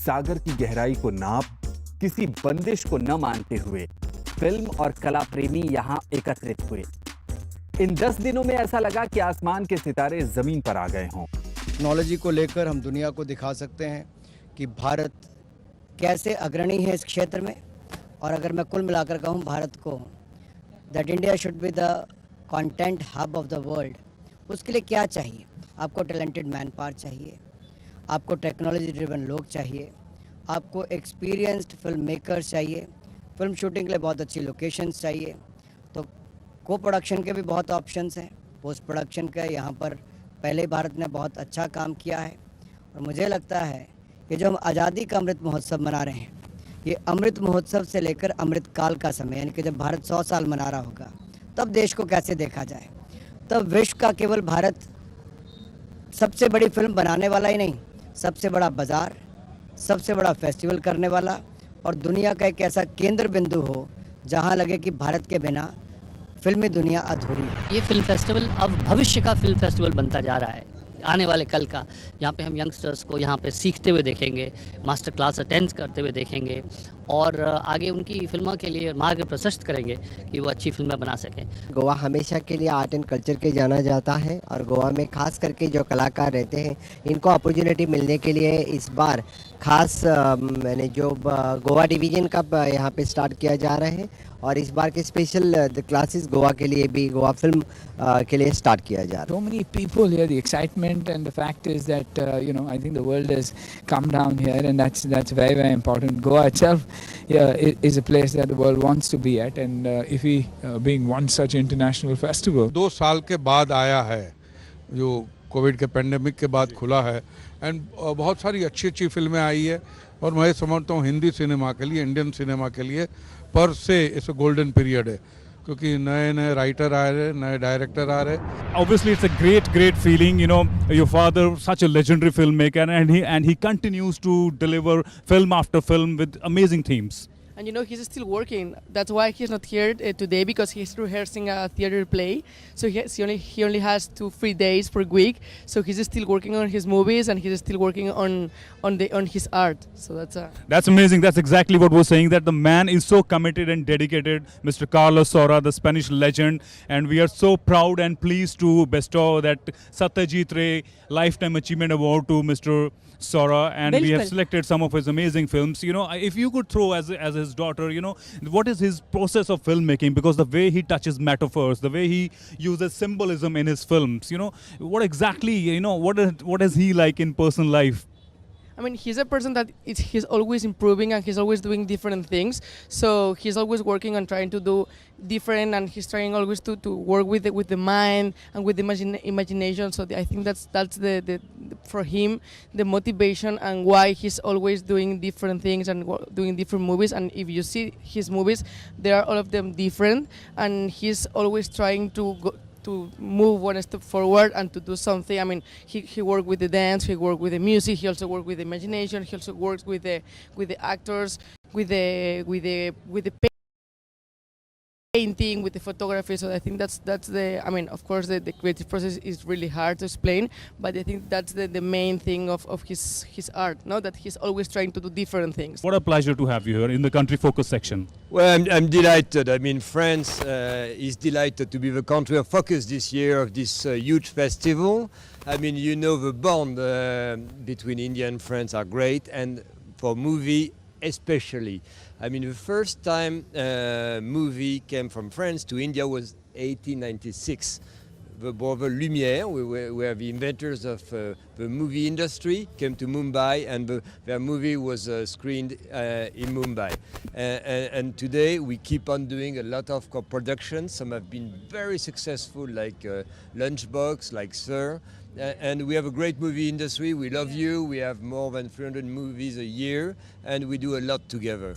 सागर की गहराई को नाप, किसी बंदिश को न मानते हुए फिल्म और कला प्रेमी यहां एकत्रित हुए। इन 10 दिनों में ऐसा लगा कि आसमान के सितारे जमीन पर आ गए हों। टेक्नोलॉजी को लेकर हम दुनिया को दिखा सकते हैं कि भारत कैसे अग्रणी है इस क्षेत्र में। और अगर मैं कुल मिलाकर कहूँ भारत को that India should be the content hub of the world, उसके लिए क्या चाहिए? आपको टैलेंटेड मैन पावर चाहिए, आपको टेक्नोलॉजी ड्रिवन लोग चाहिए, आपको एक्सपीरियंस्ड फिल्म मेकर्स चाहिए, फिल्म शूटिंग के लिए बहुत अच्छी लोकेशंस चाहिए। तो को प्रोडक्शन के भी बहुत ऑप्शंस हैं, पोस्ट प्रोडक्शन का यहाँ पर पहले भारत ने बहुत अच्छा काम किया है। और मुझे लगता है कि जो हम आज़ादी का अमृत महोत्सव मना रहे हैं, ये अमृत महोत्सव से लेकर अमृत काल का समय, यानी कि जब भारत 100 साल मना रहा होगा तब देश को कैसे देखा जाए। तब विश्व का केवल भारत सबसे बड़ी फिल्म बनाने वाला ही नहीं, सबसे बड़ा बाज़ार, सबसे बड़ा फेस्टिवल करने वाला और दुनिया का एक ऐसा केंद्र बिंदु हो जहां लगे कि भारत के बिना फिल्मी दुनिया अधूरी है। ये फिल्म फेस्टिवल अब भविष्य का फिल्म फेस्टिवल बनता जा रहा है, आने वाले कल का। यहाँ पे हम यंगस्टर्स को यहाँ पे सीखते हुए देखेंगे, मास्टर क्लास अटेंड करते हुए देखेंगे और आगे उनकी फिल्मों के लिए मार्ग प्रशस्त करेंगे कि वो अच्छी फिल्में बना सकें। गोवा हमेशा के लिए आर्ट एंड कल्चर के जाना जाता है और गोवा में खास करके जो कलाकार रहते हैं इनको अपॉर्चुनिटी मिलने के लिए इस बार खास मैंने जो गोवा डिवीज़न का यहाँ पे स्टार्ट किया जा रहा है और इस बार के स्पेशल क्लासेस गोवा के लिए भी गोवा फिल्म के लिए स्टार्ट किया जा रहा है। So many people here, the excitement and the fact is that I think the world has come down here and that's very very important. Goa itself is a place that the world wants to be at and IFFI being one such international festival. 2 साल के बाद आया है, जो Covid के pandemic के बाद खुला है एंड बहुत सारी अच्छी अच्छी फिल्में आई है और मैं समझता हूँ हिंदी सिनेमा के लिए, इंडियन सिनेमा के लिए पर से इस गोल्डन पीरियड है क्योंकि नए नए राइटर आ रहे, नए डायरेक्टर आ रहे। Obviously it's a great feeling, your father such a legendary filmmaker and he continues to deliver film after film with amazing themes. And he's still working. That's why he's not here today, because he's rehearsing a theater play. So he only has 2 free days per week. So he's still working on his movies and he's still working on his art. So that's amazing. That's exactly what we're saying, that the man is so committed and dedicated, Mr. Carlos Saura, the Spanish legend, and we are so proud and pleased to bestow that Satyajit Ray Lifetime Achievement Award to Mr. Saura, and we have selected some of his amazing films. If you could throw as his daughter, what is his process of filmmaking? Because the way he touches metaphors, the way he uses symbolism in his films, what exactly, what is he like in personal life? I mean, he's a person that he's always improving and he's always doing different things. So he's always working on trying to do different, and he's trying always to work with the mind and with the imagination. So I think that's the for him the motivation and why he's always doing different things and doing different movies. And if you see his movies, they are all of them different, and he's always trying to move one step forward and to do something. I mean, he worked with the dance, he worked with the music, he also worked with the imagination, he also works with the actors, with the painting, with the photography. So I think that's the, I mean, of course the creative process is really hard to explain, but I think that's the main thing of his art, that he's always trying to do different things. What a pleasure to have you here in the Country Focus section. Well, I'm delighted. I mean, France is delighted to be the country of focus this year of this huge festival. I mean, the bond between India and France are great, and for movie especially. I mean, the first time movie came from France to India was 1896. The brother Lumière, we were the inventors of the movie industry, came to Mumbai, and their movie was screened in Mumbai. And today we keep on doing a lot of co-productions. Some have been very successful, like Lunchbox, like Sir. And we have a great movie industry. We love you. We have more than 300 movies a year, and we do a lot together.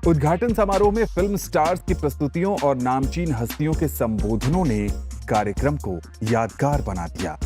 उद्घाटन समारोह में film stars की प्रस्तुतियों और नामचीन हस्तियों के संबोधनों ने कार्यक्रम को यादगार बना दिया।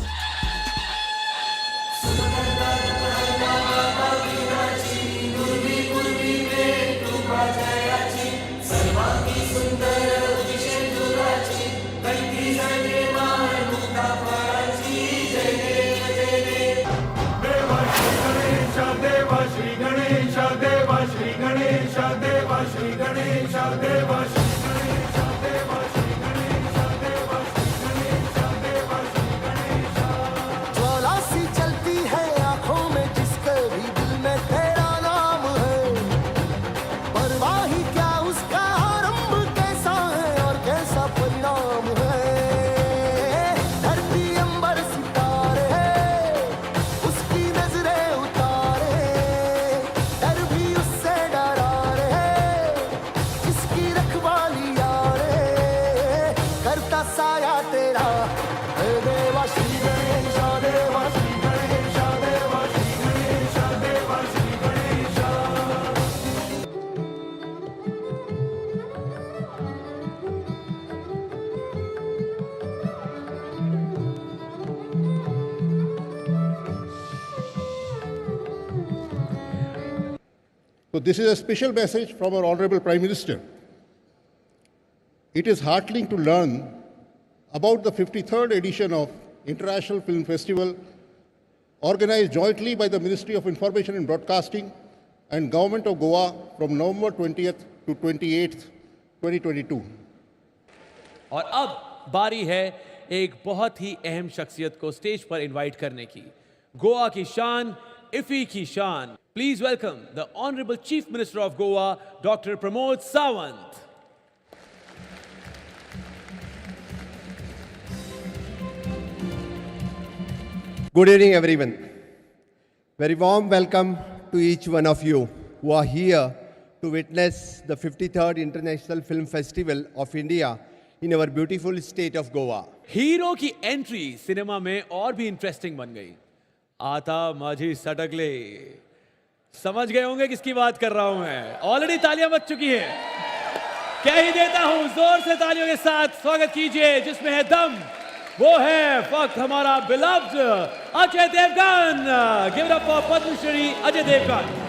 ज्वाला सी चलती है आंखों में जिसके भी दिल में तेरा नाम है, परवाही क्या उसका आरंभ कैसा है और कैसा परिणाम है। धरती अंबर सितारे उसकी नजरें उतारे, डर भी उससे डरा रे जिसकी रखवाली यारे, करता साया तेरा हे देवा श्री गणेश देवा श्री गणेश देवा श्री गणेश देवा Shri Ganesh. So this is a special message from our Honorable Prime Minister. It is heartening to learn about the 53rd edition of International Film Festival, organized jointly by the Ministry of Information and Broadcasting and Government of Goa from November 20th to 28th, 2022. और अब बारी है एक बहुत ही अहम शख्सियत को stage पर इनवाइट करने की। गोवा की शान, इफी की शान। Please welcome the honourable chief minister of Goa, doctor Pramod Sawant. Good evening, everyone. Very warm welcome to each one of you who are here to witness the 53rd International Film Festival of India in our beautiful state of Goa. Hero की entry cinema में और भी interesting बन गई। आता माझी सटकले, समझ गए होंगे किसकी बात कर रहा हूं मैं। ऑलरेडी तालियां बज चुकी हैं। क्या ही देता हूं, जोर से तालियों के साथ स्वागत कीजिए जिसमें है दम, वो है फक्त हमारा beloved Ajay Devgan. Give it up for Padmashri Ajay Devgan.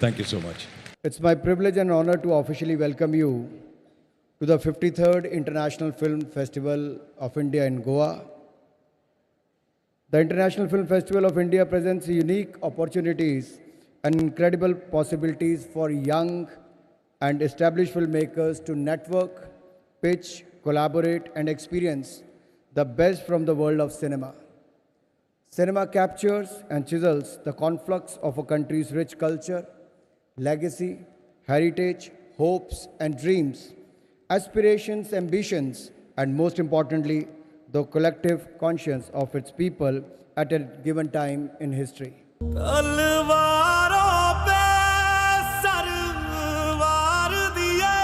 Thank you so much. It's my privilege and honor to officially welcome you to the 53rd International Film Festival of India in Goa. The International Film Festival of India presents unique opportunities and incredible possibilities for young and established filmmakers to network, pitch, collaborate, and experience the best from the world of cinema. Cinema captures and chisels the conflux of a country's rich culture, legacy, heritage, hopes and dreams, aspirations, ambitions, and most importantly, the collective conscience of its people at a given time in history. तलवारों पे सरवार दिए,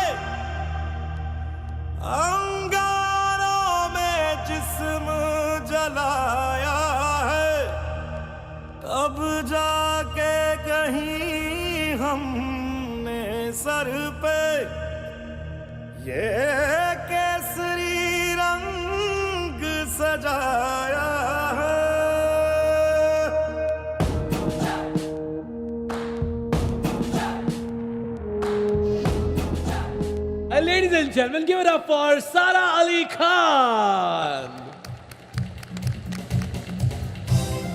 अंगारों में जिस्म जलाया है, तब जाके कहीं हमने सर पे ये केसरी रंग सजाया है। Ladies and gentlemen, give it up for Sara Ali Khan.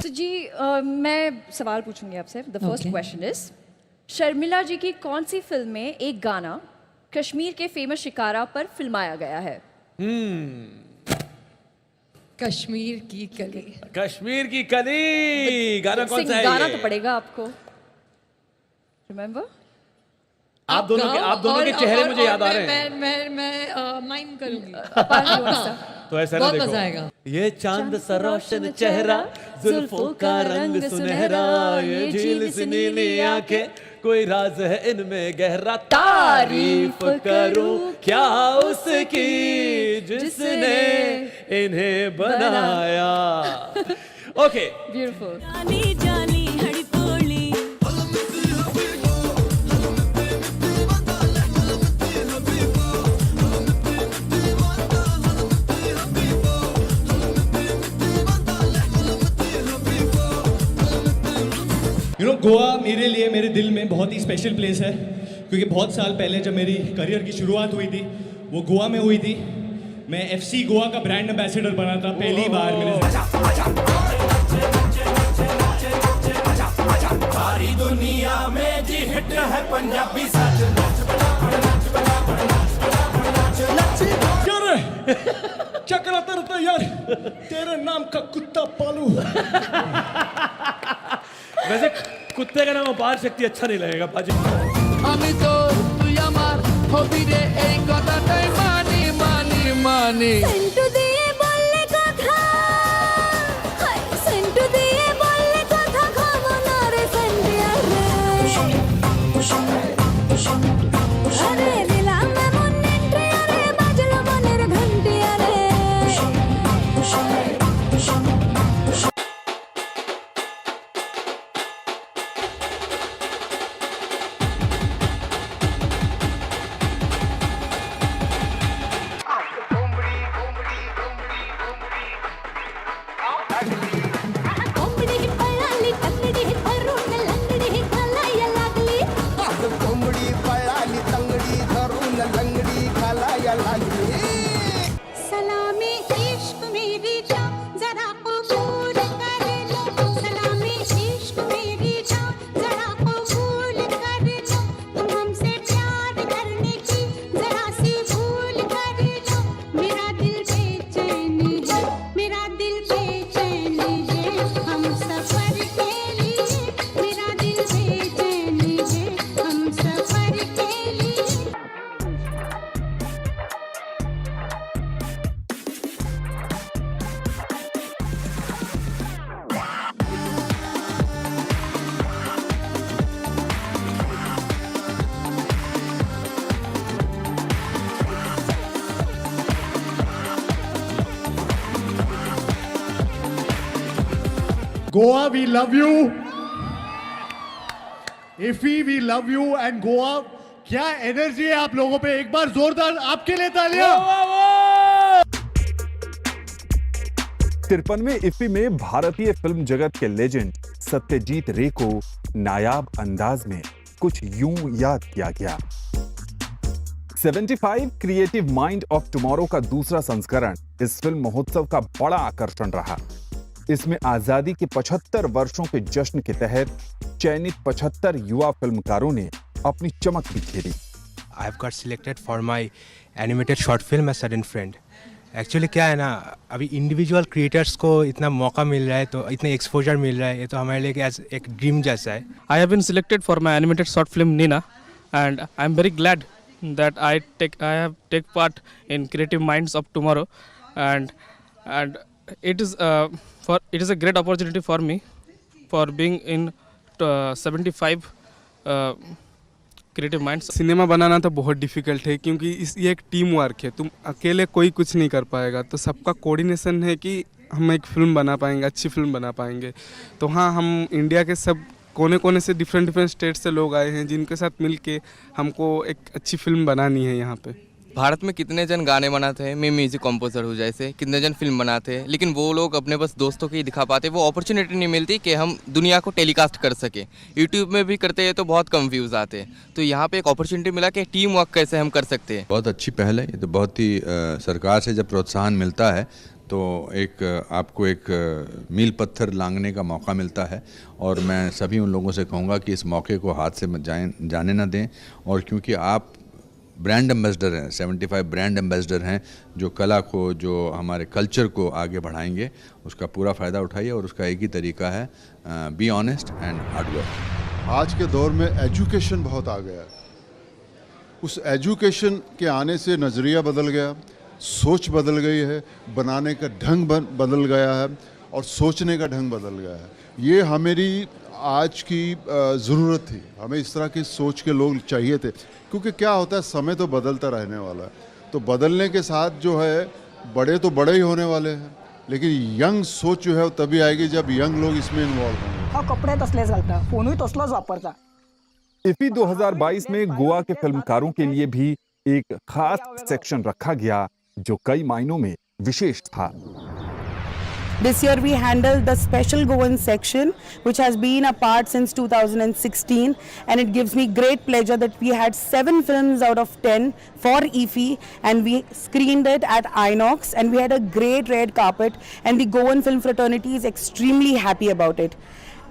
तो जी मैं सवाल पूछूंगी आपसे। The first question is, Sharmila ji की कौन सी फिल्म में एक गाना कश्मीर के फेमस शिकारा पर फिल्माया गया है? कश्मीर की कली। कश्मीर की कली गाना कौन सा है? गाना ये? तो पड़ेगा आपको। रिमेंबर? आप दोनों के चेहरे मुझे याद आ रहे हैं। मैं माइम करूंगी। तो ऐसा ना बहुत मजा आएगा। ये चांद सा रोशन चेहरा, जुल्फों का रंग सुनहरा, ये झील सी नीली आंखें, कोई राज है इनमें गहरा, तारीफ करूं क्या उसकी जिसने इन्हें बनाया। Okay, beautiful. गोवा मेरे लिए मेरे दिल में बहुत ही स्पेशल प्लेस है, क्योंकि बहुत साल पहले जब मेरी करियर की शुरुआत हुई थी वो गोवा में हुई थी। मैं FC गोवा का ब्रांड एम्बेसडर बना था पहली बार सारी दुनिया में जी हिट है पंजाबी साथ चक्रा तरता यार, तेरे नाम का कुत्ता पालू। वैसे कुत्ते का नाम अपार शक्ति अच्छा नहीं लगेगा बाजी। আমি তো তুই আমার হবি রে এই কথাটাই মানি মানি মানি সেন্টু দিয়ে বললে কথা হাই সেন্টু দিয়ে বললে কথা খাবো না রে সেন্টিয়া রে আরে দিলাম এমন এন্ট্রি আরে বাজলো মনের ঘন্টিয়া রে सलामी इश्क मेरी जान जरा कबूल कर लो सलामी इश्क मेरी जान जरा कबूल कर लो तुम हमसे प्यार करने की जरा सी भूल कर लो मेरा दिल बेचैन है मेरा दिल बेचैन है हम सफर के लिए मेरा दिल बेचैन है हम सफर के लिए Goa, we love you. IFFI, we love you. And Goa, क्या एनर्जी है आप लोगों पे, एक बार जोरदार आपके लिए तालियां। 53वें IFFI में भारतीय फिल्म जगत के लेजेंड सत्यजीत रे को नायाब अंदाज में कुछ यूं याद किया गया। 75 क्रिएटिव माइंड ऑफ टुमारो का दूसरा संस्करण इस फिल्म महोत्सव का बड़ा आकर्षण रहा। इसमें आजादी के 75 वर्षों के जश्न के तहत चयनित 75 युवा फिल्मकारों ने अपनी चमक बिखेरी। I have got selected for my animated short film A Sudden Friend. Actually क्या है ना, अभी इंडिविजुअल क्रिएटर्स को इतना मौका मिल रहा है, तो इतना एक्सपोजर मिल रहा है, ये तो हमारे लिए एक ड्रीम जैसा है। I have been selected for my animated short film Nina, and I am very glad that I have take part in Creative Minds of Tomorrow, and it is a great opportunity for me for being in 75 creative minds. Cinema बनाना तो बहुत difficult है, क्योंकि ये एक team work है, तुम अकेले कोई कुछ नहीं कर पाएगा, तो सबका कोऑर्डिनेशन है कि हम एक फ़िल्म बना पाएंगे, अच्छी फिल्म बना पाएंगे। तो हाँ, हम इंडिया के सब कोने कोने से डिफरेंट स्टेट से लोग आए हैं, जिनके साथ मिल के हमको एक अच्छी फिल्म बनानी है। यहाँ पे भारत में कितने जन गाने बनाते हैं, मैं म्यूजिक कंपोजर हूँ जैसे, कितने जन फिल्म बनाते हैं, लेकिन वो लोग अपने बस दोस्तों को ही दिखा पाते, वो अपॉर्चुनिटी नहीं मिलती कि हम दुनिया को टेलीकास्ट कर सके। यूट्यूब में भी करते हैं तो बहुत कम व्यूज़ आते हैं, तो यहाँ पे एक अपॉर्चुनिटी मिला कि टीम वर्क कैसे हम कर सकते हैं। बहुत अच्छी पहल है ये तो, बहुत ही सरकार से जब प्रोत्साहन मिलता है तो आपको एक मील पत्थर लांघने का मौका मिलता है, और मैं सभी उन लोगों से कहूँगा कि इस मौके को हाथ से जाने ना दें, और क्योंकि आप ब्रांड एम्बेसडर हैं, 75 ब्रांड एम्बेसडर हैं, जो कला को, जो हमारे कल्चर को आगे बढ़ाएंगे, उसका पूरा फ़ायदा उठाइए, और उसका एक ही तरीका है, be honest and hard work. आज के दौर में एजुकेशन बहुत आ गया है, उस एजुकेशन के आने से नज़रिया बदल गया, सोच बदल गई है, बनाने का ढंग बदल गया है, और सोचने का ढंग बदल गया है। ये हमारी आज की ज़रूरत थी, हमें इस तरह की सोच के लोग चाहिए थे, क्योंकि क्या होता है, समय तो बदलता रहने वाला है, तो बदलने के साथ जो है बड़े तो बड़े ही होने वाले हैं, लेकिन यंग सोच जो है वो तभी आएगी जब यंग लोग इसमें इन्वॉल्व होंगे। हा कपडे तसलेच घालता, फोनही तसलाच वापरता। IFFI 2022 में गोवा के फिल्मकारों के लिए भी एक खास सेक्शन रखा गया, जो कई मायनों में विशेष था। This year we handled the special Goan section, which has been a part since 2016, and it gives me great pleasure that we had 7 films out of 10 for IFFI, and we screened it at Inox, and we had a great red carpet, and the Goan film fraternity is extremely happy about it.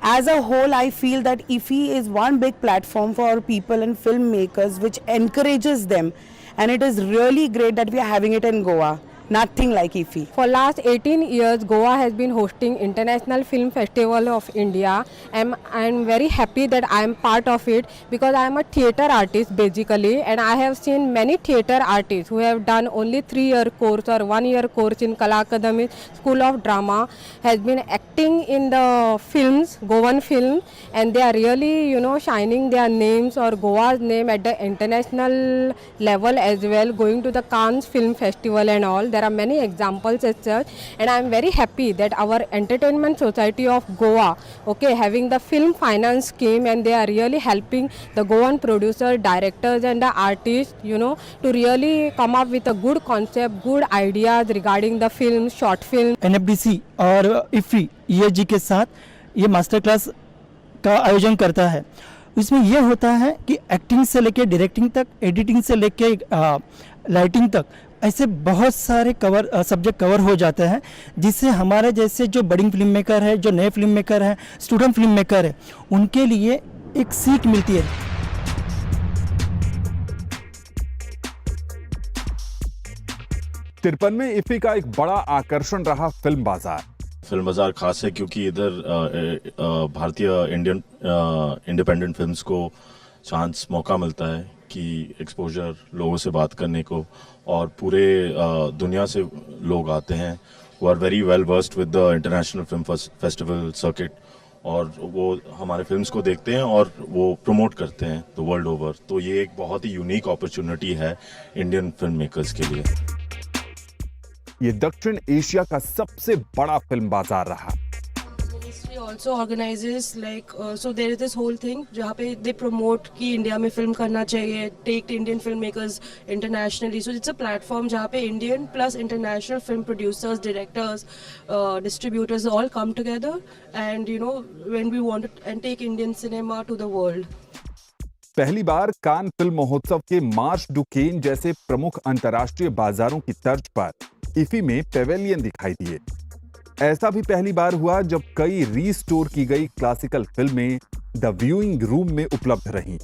As a whole, I feel that IFFI is one big platform for people and filmmakers which encourages them, and it is really great that we are having it in Goa. Nothing like IFFI. For last 18 years, Goa has been hosting International Film Festival of India. I'm very happy that I am part of it because I am a theatre artist basically, and I have seen many theatre artists who have done only 3-year course or 1-year course in Kala Akademi School of Drama has been acting in the films, Goan film, and they are really, shining their names or Goa's name at the international level as well, going to the Cannes Film Festival and all. There are many examples as such, and I am very happy that our Entertainment Society of Goa, having the film finance scheme, and they are really helping the Goan producers, directors and the artists, to really come up with a good concept, good ideas regarding the film, short film. NFDC और IFFI ESG के साथ ये master class का आयोजन करता है। इसमें यह होता है कि एक्टिंग से लेके डायरेक्टिंग तक, एडिटिंग से लेके राइटिंग तक ऐसे बहुत सारे सब्जेक्ट कवर हो जाते हैं, जिससे हमारे जैसे जो बडिंग फिल्म मेकर है, जो नए फिल्म मेकर हैं, स्टूडेंट फिल्म मेकर है, उनके लिए एक सीख मिलती है। 53 में IFFI का एक बड़ा आकर्षण रहा फिल्म बाजार। फिल्म बाजार खास है क्योंकि इधर भारतीय इंडियन इंडिपेंडेंट फिल्म्स को चांस मौका मिलता है कि एक्सपोजर, लोगों से बात करने को, और पूरे दुनिया से लोग आते हैं who are very well versed with the international film festival circuit, और वो हमारे फिल्म्स को देखते हैं और वो प्रमोट करते हैं द वर्ल्ड ओवर। तो ये एक बहुत ही यूनिक अपॉर्चुनिटी है इंडियन फिल्म मेकर्स के लिए। ये दक्षिण एशिया का सबसे बड़ा फिल्म बाजार रहा। Also organizes so there is this whole thing जहाँ पे they promote कि इंडिया में फिल्म करना चाहिए, take Indian filmmakers internationally. So it's a platform जहाँ पे Indian plus international film producers, directors, distributors all come together, and when we want to and take Indian cinema to the world. पहली बार Cannes film महोत्सव के मार्च do केन जैसे प्रमुख अंतर्राष्ट्रीय बाजारों की तर्ज पर IFFI में पेवेलियन दिखाई दिए। ऐसा भी पहली बार हुआ जब कई रीस्टोर की गई क्लासिकल फिल्में द व्यूइंग रूम में उपलब्ध रहीं,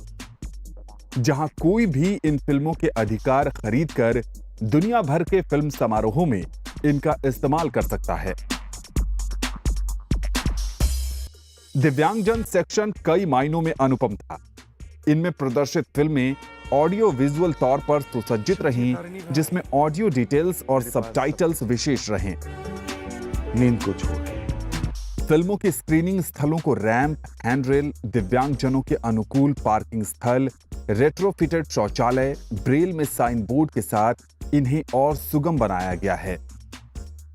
जहां कोई भी इन फिल्मों के अधिकार खरीदकर दुनिया भर के फिल्म समारोहों में इनका इस्तेमाल कर सकता है। दिव्यांगजन सेक्शन कई मायनों में अनुपम था। इनमें प्रदर्शित फिल्में ऑडियो विजुअल तौर पर सुसज्जित रहीं, जिसमें ऑडियो डिटेल्स और सबटाइटल्स विशेष रहें। नींद को छोड़ फिल्मों के स्क्रीनिंग स्थलों को रैंप, हैंडरेल, दिव्यांगजनों के अनुकूल पार्किंग स्थल, रेट्रोफिटेड शौचालय, ब्रेल में साइन बोर्ड के साथ इन्हें और सुगम बनाया गया है।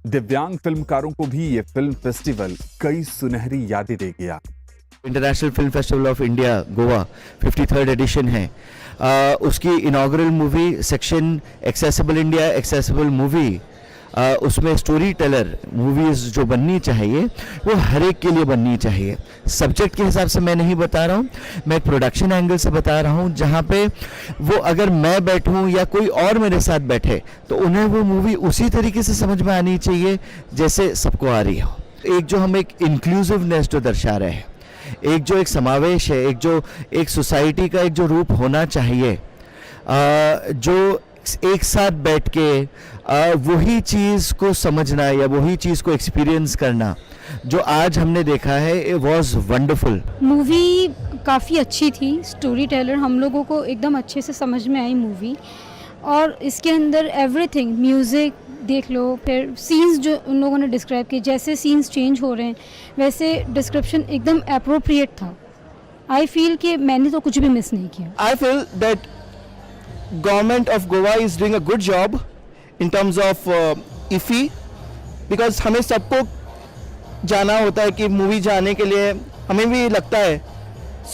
दिव्यांग फिल्मकारों को भी ये फिल्म फेस्टिवल कई सुनहरी यादें दे गया। International film festival of India Goa 53rd edition है। उसकी inaugural movie section accessible India, accessible movie, उसमें स्टोरी टेलर मूवीज़ जो बननी चाहिए वो हर एक के लिए बननी चाहिए। सब्जेक्ट के हिसाब से मैं नहीं बता रहा हूँ, मैं प्रोडक्शन एंगल से बता रहा हूँ, जहाँ पे वो अगर मैं बैठूँ या कोई और मेरे साथ बैठे तो उन्हें वो मूवी उसी तरीके से समझ में आनी चाहिए जैसे सबको आ रही हो। एक जो हम एक इंक्लूसिवनेस जो दर्शा रहे हैं, एक जो एक समावेश है, एक सोसाइटी का एक जो रूप होना चाहिए, जो एक साथ बैठ के वही चीज़ को समझना या वही चीज़ को एक्सपीरियंस करना जो आज हमने देखा है, इट वाज वंडरफुल। मूवी काफ़ी अच्छी थी, स्टोरी टेलर हम लोगों को एकदम अच्छे से समझ में आई मूवी, और इसके अंदर एवरीथिंग, म्यूज़िक देख लो, फिर सीन्स जो उन लोगों ने डिस्क्राइब किए, जैसे सीन्स चेंज हो रहे हैं वैसे डिस्क्रिप्शन एकदम एप्रोप्रिएट था। आई फील कि मैंने तो कुछ भी मिस नहीं किया। I feel that government of Goa is doing a good job in terms of IFFI, because हमें सबको जाना होता है कि मूवी जाने के लिए हमें भी लगता है,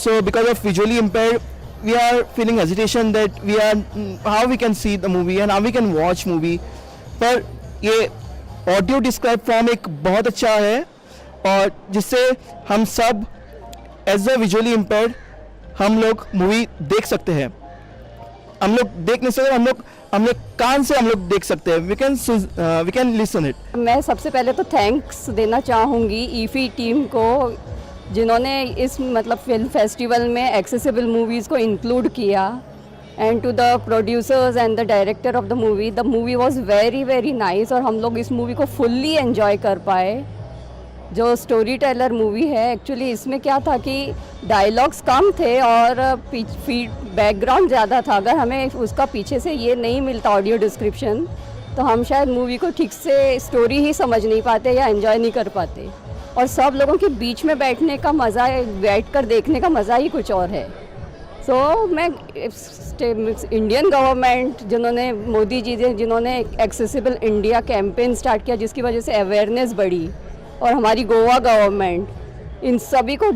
so because of visually impaired we are feeling hesitation that how we can see the movie and how we can watch movie, पर ये ऑडियो डिस्क्राइब फॉर्म एक बहुत अच्छा है और जिससे हम सब एज अ विजुअली इम्पेयर्ड हम लोग मूवी देख सकते हैं। हम लोग देख नहीं सकते, हम लोग कान से हम लोग देख सकते हैं। We can listen it. मैं सबसे पहले तो थैंक्स देना चाहूँगी ईफी टीम को, जिन्होंने इस मतलब फिल्म फेस्टिवल में एक्सेसिबल मूवीज़ को इंक्लूड किया, and to the producers and the director of the movie was very very nice, और हम लोग इस मूवी को फुल्ली एंजॉय कर पाए। जो स्टोरी टेलर मूवी है, एक्चुअली इसमें क्या था कि डायलॉग्स कम थे और बैकग्राउंड ज़्यादा था। अगर हमें उसका पीछे से ये नहीं मिलता ऑडियो डिस्क्रिप्शन, तो हम शायद मूवी को ठीक से स्टोरी ही समझ नहीं पाते या एंजॉय नहीं कर पाते। और सब लोगों के बीच में बैठने का मज़ा, बैठ कर देखने का मज़ा ही कुछ और है। मैं इंडियन गवर्नमेंट, जिन्होंने मोदी जी जिन्होंने एक्सेसिबल इंडिया कैंपेन स्टार्ट किया, जिसकी वजह से अवेयरनेस बढ़ी, और हमारी गोवा गवर्नमेंट, इन सभी को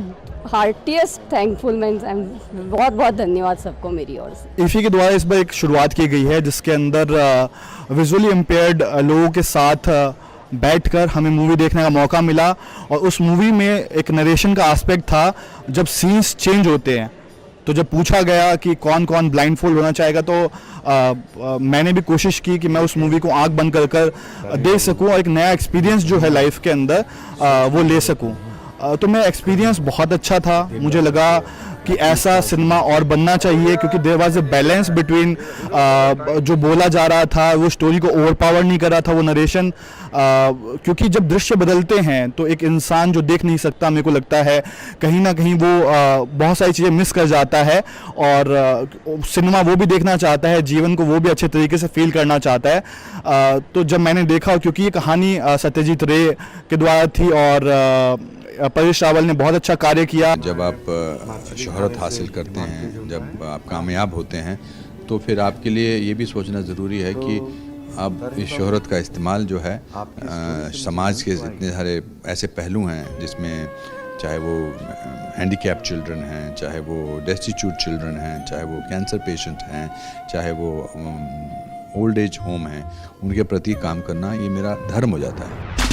हार्टिएस्ट थैंकफुल बहुत बहुत धन्यवाद सबको मेरी ओर से। ईफी के द्वारा इस बार एक शुरुआत की गई है जिसके अंदर विजुअली इम्पेयर्ड लोगों के साथ बैठकर हमें मूवी देखने का मौका मिला, और उस मूवी में एक नरेशन का एस्पेक्ट था। जब सीन्स चेंज होते हैं तो जब पूछा गया कि कौन कौन ब्लाइंडफोल्ड होना चाहेगा, तो मैंने भी कोशिश की कि मैं उस मूवी को आंख बंद कर देख सकूं और एक नया एक्सपीरियंस जो है लाइफ के अंदर वो ले सकूं। तो मेरा एक्सपीरियंस बहुत अच्छा था। मुझे लगा कि ऐसा सिनेमा और बनना चाहिए, क्योंकि there was a balance between जो बोला जा रहा था वो स्टोरी को ओवरपावर नहीं कर रहा था, वो नरेशन। क्योंकि जब दृश्य बदलते हैं तो एक इंसान जो देख नहीं सकता, मेरे को लगता है कहीं ना कहीं वो बहुत सारी चीज़ें मिस कर जाता है, और सिनेमा वो भी देखना चाहता है, जीवन को वो भी अच्छे तरीके से फील करना चाहता है। तो जब मैंने देखा, क्योंकि ये कहानी सत्यजीत रे के द्वारा थी और परेश रावल ने बहुत अच्छा कार्य किया। जब आप शोहरत हासिल करते हैं, जब आप कामयाब होते हैं, तो फिर आपके लिए ये भी सोचना ज़रूरी है कि अब इस शोहरत का इस्तेमाल जो है समाज के इतने सारे ऐसे पहलू हैं जिसमें चाहे वो हैंडीकैप चिल्ड्रन हैं, चाहे वो डेस्टिट्यूट चिल्ड्रन हैं, चाहे वो कैंसर पेशेंट हैं, चाहे वो ओल्ड एज होम हैं, उनके प्रति काम करना ये मेरा धर्म हो जाता है।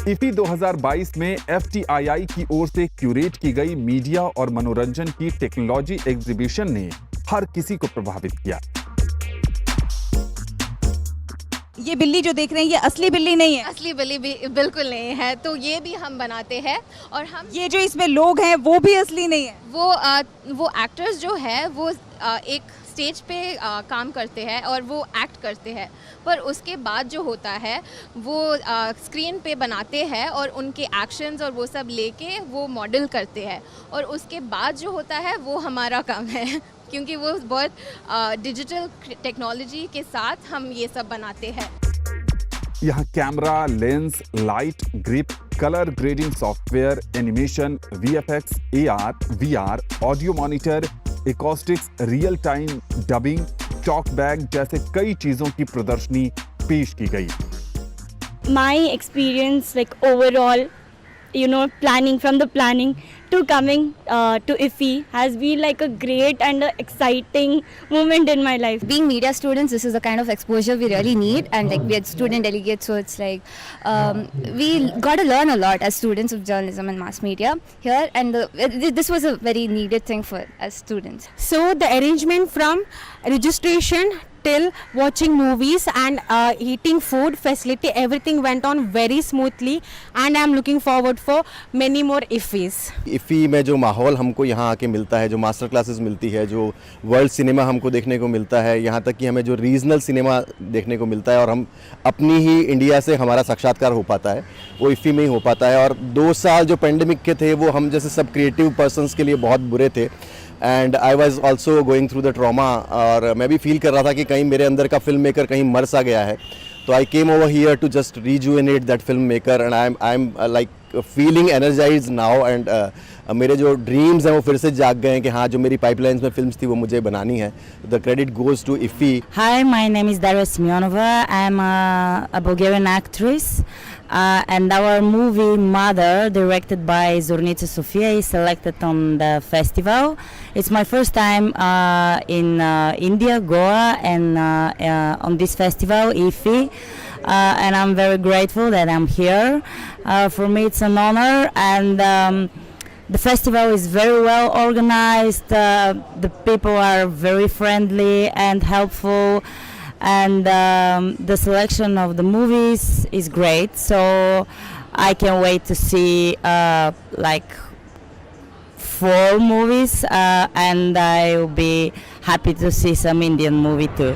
IFFI 2022 में FTII की ओर से क्यूरेट की गई मीडिया और मनोरंजन की टेक्नोलॉजी एग्जीबिशन ने हर किसी को प्रभावित किया। ये बिल्ली जो देख रहे हैं, ये असली बिल्ली नहीं है। असली बिल्ली बिल्कुल नहीं है, तो ये भी हम बनाते हैं। और हम ये जो इसमें लोग हैं वो भी असली नहीं है। वो एक्टर्स जो है वो एक स्टेज पे काम करते हैं और वो एक्ट करते हैं, पर उसके बाद जो होता है वो स्क्रीन पे बनाते हैं और उनके एक्शंस और वो सब लेके वो मॉडल करते हैं, और उसके बाद जो होता है वो हमारा काम है क्योंकि वो बहुत डिजिटल टेक्नोलॉजी के साथ हम ये सब बनाते हैं। यहाँ camera, lens, light, grip, colour grading software, animation, VFX, AR, VR, audio monitor, acoustics, real time dubbing, talk bag जैसे कई चीजों की प्रदर्शनी पेश की गई। My experience, like overall, planning, from the planning to coming to IFFI has been like a great and exciting moment in my life. Being media students, this is the kind of exposure we really need, and like we are student delegates, so it's like we got to learn a lot as students of journalism and mass media here, and this was a very needed thing for as students. So the arrangement from registration till watching movies and eating food facility, everything went on very smoothly, and I'm looking forward for many more IFFIs. IFFI में जो माहौल हमको यहाँ आके मिलता है, जो master classes मिलती है, जो वर्ल्ड सिनेमा हमको देखने को मिलता है, यहाँ तक कि हमें जो रीजनल सिनेमा देखने को मिलता है और हम अपनी ही इंडिया से हमारा साक्षात्कार हो पाता है, वो IFFI में ही हो पाता है। और 2 साल जो पेंडेमिक के थे वो हम जैसे सब क्रिएटिव पर्सनस के लिए बहुत बुरे थे, and I was also going through the trauma, और मैं भी फील कर रहा था कि कहीं मेरे अंदर का फिल्म मेकर कहीं मर सा गया है। तो I came over here to just rejuvenate that film maker, and I am like feeling energise now, and मेरे जो ड्रीम्स हैं वो फिर से जाग गए हैं कि हाँ, जो मेरी पाइपलाइंस में फिल्म्स थी वो मुझे बनानी है। The credit goes to IFFI. Hi, my name is Daria Smionova. I am a Bulgarian actress. And our movie Mother, directed by Zornice Sofia, is selected on the festival. It's my first time in India, Goa, and on this festival, IFFI. And I'm very grateful that I'm here. For me, it's an honor, and the festival is very well organized. The people are very friendly and helpful, and the selection of the movies is great. So I can't wait to see like 4 movies, and I will be happy to see some Indian movie too.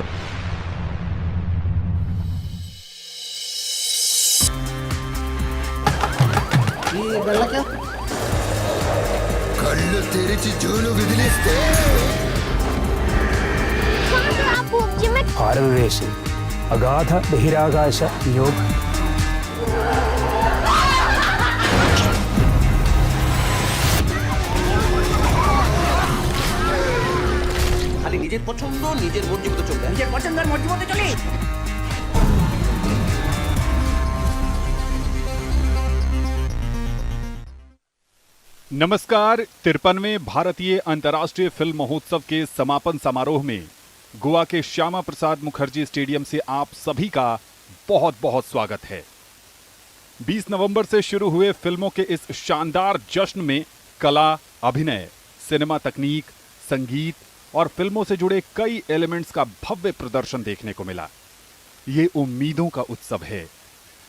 ഭാരതദേശി അഗാധ ബഹിരാകാശ योग খালি নিজের পছন্দ নিজের মর্জি মতো চলবে নিজের পছন্দের মর্জি মতো চলি नमस्कार। 53वें भारतीय अंतर्राष्ट्रीय फिल्म महोत्सव के समापन समारोह में गोवा के श्यामा प्रसाद मुखर्जी स्टेडियम से आप सभी का बहुत बहुत स्वागत है। 20 नवंबर से शुरू हुए फिल्मों के इस शानदार जश्न में कला, अभिनय, सिनेमा तकनीक, संगीत और फिल्मों से जुड़े कई एलिमेंट्स का भव्य प्रदर्शन देखने को मिला। ये उम्मीदों का उत्सव है,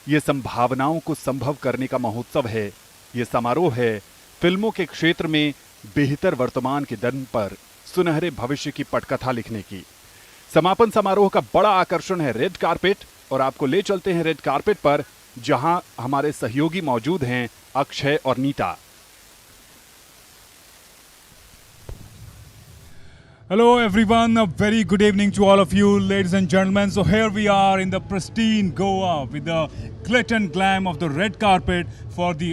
ये संभावनाओं को संभव करने का महोत्सव है, ये समारोह है फिल्मों के क्षेत्र में बेहतर वर्तमान के दम पर सुनहरे भविष्य की पटकथा लिखने की। समापन समारोह का बड़ा आकर्षण है रेड कारपेट, और आपको ले चलते हैं रेड कारपेट पर, जहां हमारे सहयोगी मौजूद हैं अक्षय और Nita. Hello everyone, a very good evening to all of you, ladies and gentlemen. So here we are in the pristine Goa with the glit and glam of the red carpet for the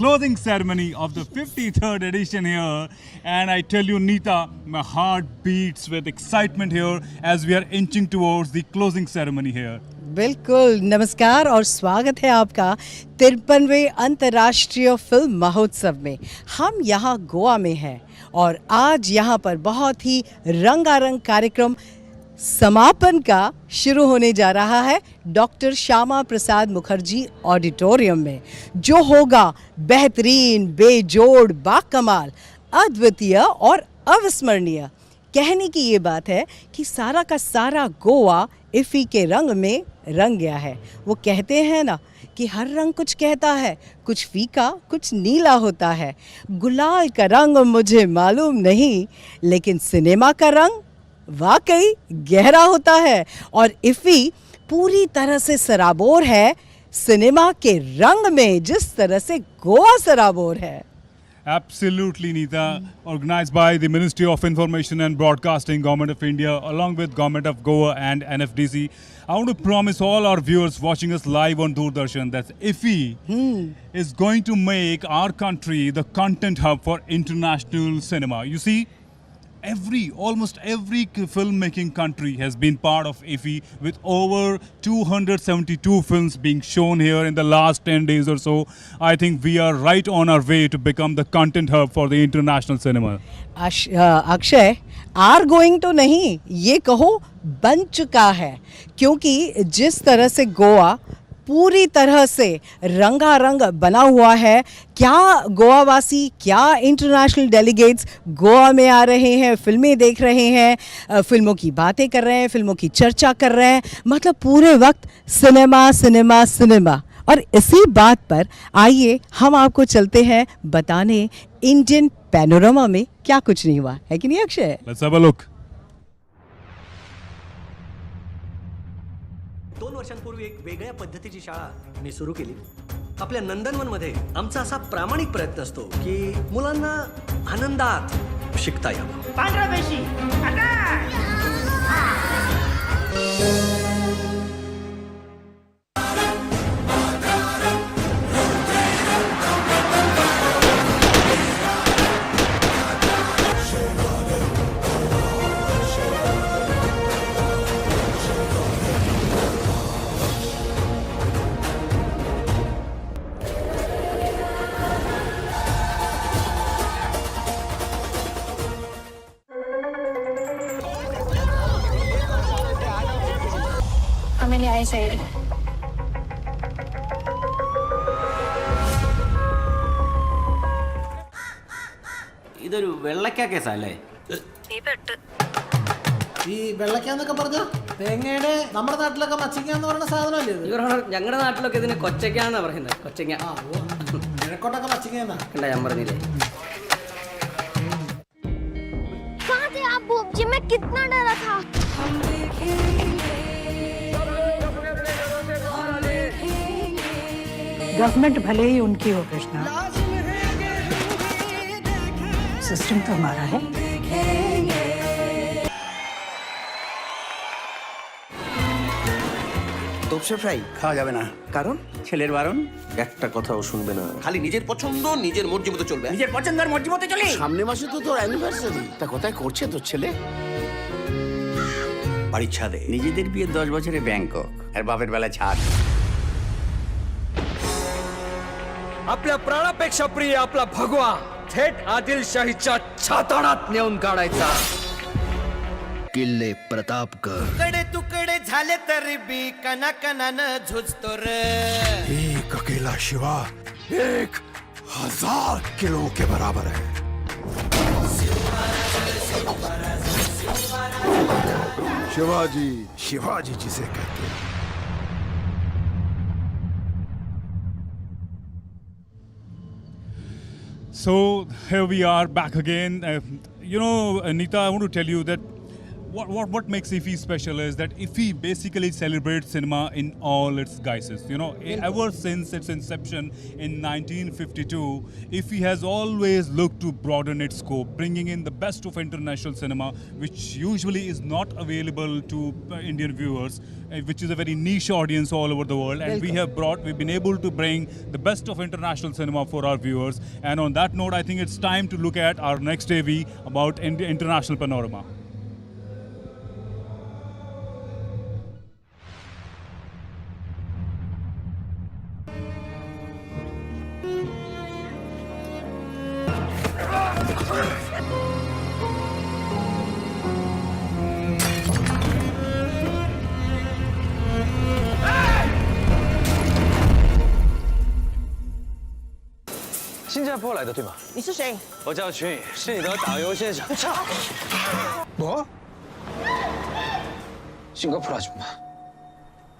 closing ceremony of the 53rd edition here. And I tell you, Neeta, my heart beats with excitement here as we are inching towards the closing ceremony here. बिल्कुल, नमस्कार और स्वागत है आपका 53वें अंतर्राष्ट्रीय film महोत्सव में। हम यहाँ गोवा में हैं और आज यहाँ पर बहुत ही रंगारंग कार्यक्रम समापन का शुरू होने जा रहा है डॉक्टर श्यामा प्रसाद मुखर्जी ऑडिटोरियम में, जो होगा बेहतरीन, बेजोड़, बाकमाल, अद्वितीय और अविस्मरणीय। कहने की ये बात है कि सारा का सारा गोवा इफ़ी के रंग में रंग गया है। वो कहते हैं ना कि हर रंग कुछ कहता है, कुछ फीका, कुछ नीला होता है। गुलाल का रंग मुझे मालूम नहीं, लेकिन सिनेमा का रंग वाकई गहरा होता है और इफ़ी पूरी तरह से सराबोर है सिनेमा के रंग में, जिस तरह से गोवा सराबोर है। Absolutely, Neeta. Organized by the Ministry of Information and Broadcasting, Government of India, along with Government of Goa and NFDC. I want to promise all our viewers watching us live on Doordarshan that IFFI is going to make our country the content hub for international cinema. You see, almost every filmmaking country has been part of IFFI, with over 272 films being shown here in the last 10 days or so. I think we are right on our way to become the content hub for the international cinema. Akshay, are going तो नहीं, ये कहो बन चुका है, क्योंकि जिस तरह से गोवा पूरी तरह से रंगारंग बना हुआ है, क्या गोवावासी, क्या इंटरनेशनल डेलीगेट्स गोवा में आ रहे हैं, फिल्में देख रहे हैं, फिल्मों की बातें कर रहे हैं, फिल्मों की चर्चा कर रहे हैं, मतलब पूरे वक्त सिनेमा सिनेमा सिनेमा। और इसी बात पर आइए हम आपको चलते हैं बताने इंडियन पैनोरामा में क्या कुछ नहीं हुआ है, कि नहीं Akshay? Let's have a look. 2 वर्षांपूर्वी एक वेगळ्या पद्धतीची शाळा मी सुरू केली। आपल्या नंदनवनमध्ये आमचा असा प्रामाणिक प्रयत्न असतो की मुलांना आनंदात शिकता यावं। पांढरा पेशी my side. ഇതൊരു വെള്ളക്ക കേസല്ലേ? ഈ വെള്ളക്കാന്നൊക്കെ പറഞ്ഞോ തേങ്ങയുടെ നമ്മുടെ നാട്ടിലൊക്കെ മച്ചിക്കാന്ന് പറയുന്ന സാധനമല്ലേ ഇത്? ഞങ്ങളുടെ നാട്ടിലൊക്കെ ഇതിന് കൊച്ചക്കാന്നാ പറയുന്നത്. കൊച്ചങ്ങ. കിഴക്കോട്ടൊക്കെ മച്ചിക്കാന്നാ. കണ്ടാ ഞാൻ പറഞ്ഞില്ലേ? मैं कितना डरा था। गवर्नमेंट भले ही उनकी हो कृष्णा, सिस्टम तो हमारा है। তোপসে ফ্রাই খাওয়া যাবে না, কারণ ছেলের বারণ। একটা কথাও শুনবে না, খালি নিজের পছন্দ নিজের মর্জি মতো চলবে। নিজের পছন্দ আর মর্জি মতো চলে। সামনে মাসে তো তোর অ্যানিভার্সারি, তা কোথায় করছে তোর ছেলে? বাড়ির ছাদে। নিজেদের বিয়ে 10 বছরে ব্যাংকক, আর বাপের বেলা ছাদ। आपल्या प्राणापेक्षा प्रिय आपला भगवा थेट आदिलशाहीच्या छाताडात नेऊन काढायचा. किल्ले प्रतापगड. तुकडे तुकडे झाले तरी बी कणाकणानं झुजतो रे. एक अकेला शिवा 1000 किलो के बराबर है. शिवाजी, शिवाजी जिसे कहते हैं. So here we are back again. Anita, I want to tell you that what makes IFFI special is that IFFI basically celebrates cinema in all its guises. Ever since its inception in 1952, IFFI has always looked to broaden its scope, bringing in the best of international cinema, which usually is not available to Indian viewers, which is a very niche audience all over the world. And we've been able to bring the best of international cinema for our viewers. And on that note, I think it's time to look at our next AV about international panorama.新加坡来的对吗？你是谁？我叫群宇，是你的导游先生。뭐? 싱가포르 아줌마.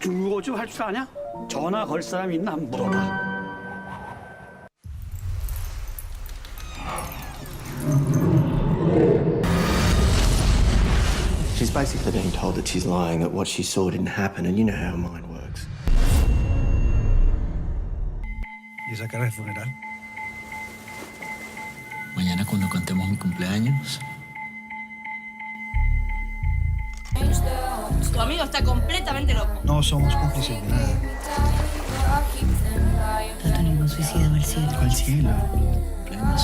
중국어 좀 할 줄 아냐? 전화 걸 사람 있나 한번 물어봐. She's basically being told that she's lying, that what she saw didn't happen, and you know how her mind works. ¿Y esa cara de funeral? Mañana cuando cantemos mi cumpleaños. Tu amigo está completamente loco. No somos cómplices de nada. Tanto ningún suicida va al cielo. ¿Cuál cielo? Plenos.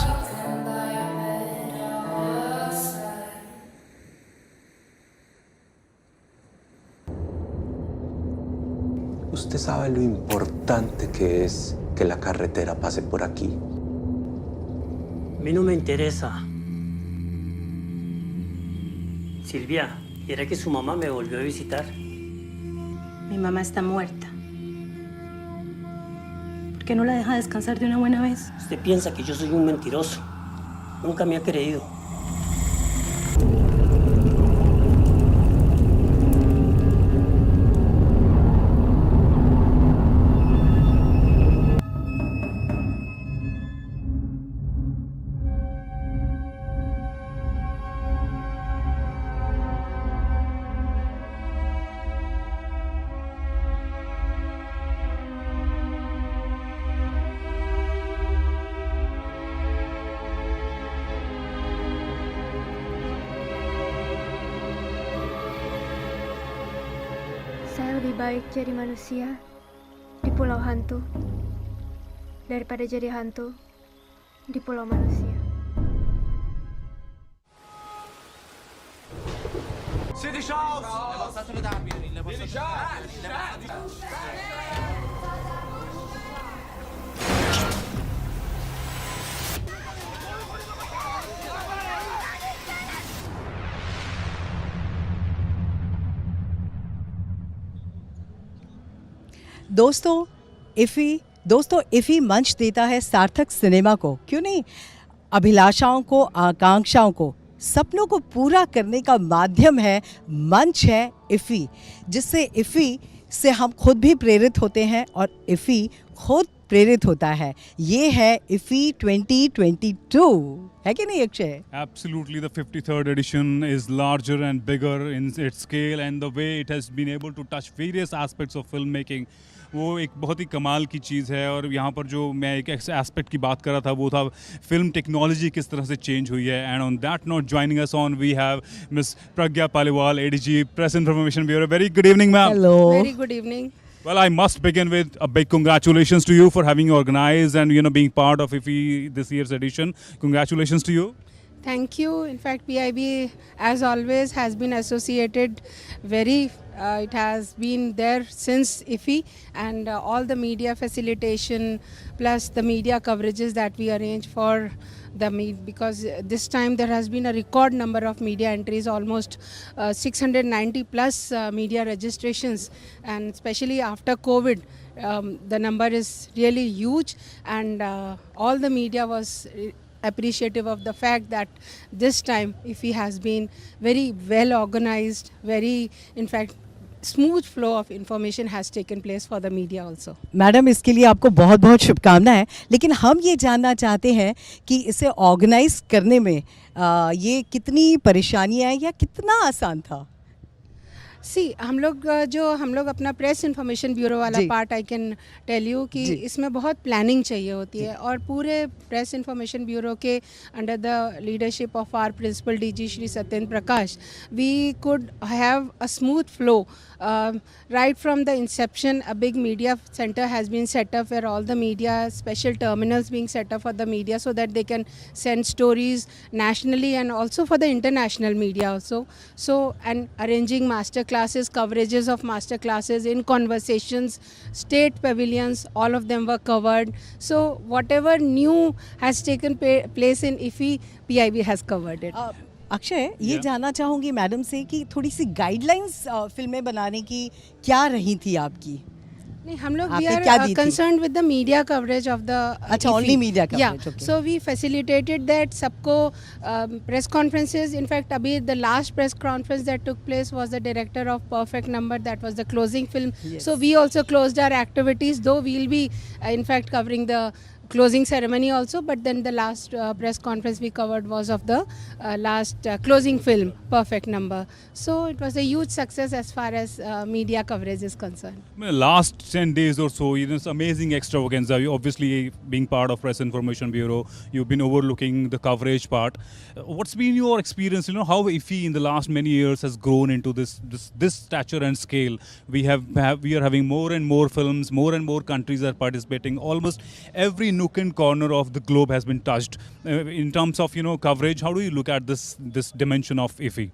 ¿Usted sabe lo importante que es que la carretera pase por aquí? A mí no me interesa. Silvia, ¿era que su mamá me volvió a visitar? Mi mamá está muerta. ¿Por qué no la deja descansar de una buena vez? Usted piensa que yo soy un mentiroso. Nunca me ha creído. Saya lebih baik jadi manusia di pulau hantu daripada jadi hantu di pulau manusia. City Shows! City दोस्तों इफ़ी मंच देता है सार्थक cinema को, क्यों नहीं, अभिलाषाओं को, आकांक्षाओं को, सपनों को पूरा करने का माध्यम है, मंच है इफ़ी, जिससे इफ़ी से हम खुद भी प्रेरित होते हैं और इफ़ी खुद प्रेरित होता है। ये है इफ़ी 2022, है कि नहीं Akshay? Absolutely, the 53rd edition is larger and bigger in its scale and the way it has been able to touch various aspects of filmmaking. वो एक बहुत ही कमाल की चीज़ है। और यहाँ पर जो मैं एक एस्पेक्ट की बात कर रहा था वो था फिल्म टेक्नोलॉजी किस तरह से चेंज हुई है। And on that note joining us on we have miss Pragya Paliwal, ADG press information bureau. Very good evening ma'am. Hello. Very good evening. Well, I must begin with a big congratulations to you for having organized and being part of IFFI this year's edition. Congratulations to you. Thank you. In fact, PIB, as always, has been associated it has been there since IFFI, and all the media facilitation plus the media coverages that we arrange for the because this time there has been a record number of media entries, almost 690 plus media registrations, and especially after COVID, the number is really huge, and all the media was appreciative of the fact that this time IFFI has been very well organized, in fact smooth flow of information has taken place for the media also. Madam, इसके लिए आपको बहुत बहुत शुभकामनाएं। लेकिन हम ये जानना चाहते हैं कि इसे ऑर्गेनाइज करने में ये कितनी परेशानियां या कितना आसान था? हम लोग अपना प्रेस इंफॉर्मेशन ब्यूरो वाला part, I can tell you कि इसमें बहुत प्लानिंग चाहिए होती है, और पूरे प्रेस इंफॉर्मेशन ब्यूरो के under the leadership of our principal DG Shri Satyendra Prakash, we could have a smooth flow right from the inception. A big media center has been set up where all the media special terminals being set up for the media so that they can send stories nationally and also for the international media also. So, and arranging master classes, coverages of master classes in conversations, state pavilions, all of them were covered. So whatever new has taken place in IFFI, PIB has covered it. Akshay, ये जानना चाहूँगी madam से कि थोड़ी सी guidelines फिल्में बनाने की क्या रही थी आपकी? नहीं, हम लोग we are concerned with the media coverage of the, अच्छा, only media coverage. So we facilitated that सबको प्रेस कॉन्फ्रेंसेज। इनफैक्ट अभी the last press conference that took place was the director of perfect number, that was the closing film. So we also closed our activities, though we will be in fact covering the closing ceremony also, but then the last press conference we covered was of the last closing film, Perfect Number. So it was a huge success as far as media coverage is concerned. Last 10 days or so, it's amazing extravaganza. You obviously, being part of Press Information Bureau, you've been overlooking the coverage part. What's been your experience? How IFFI in the last many years has grown into this stature and scale. We are having more and more films, more and more countries are participating. Almost every nook and corner of the globe has been touched. In terms of coverage, how do you look at this dimension of IFFI?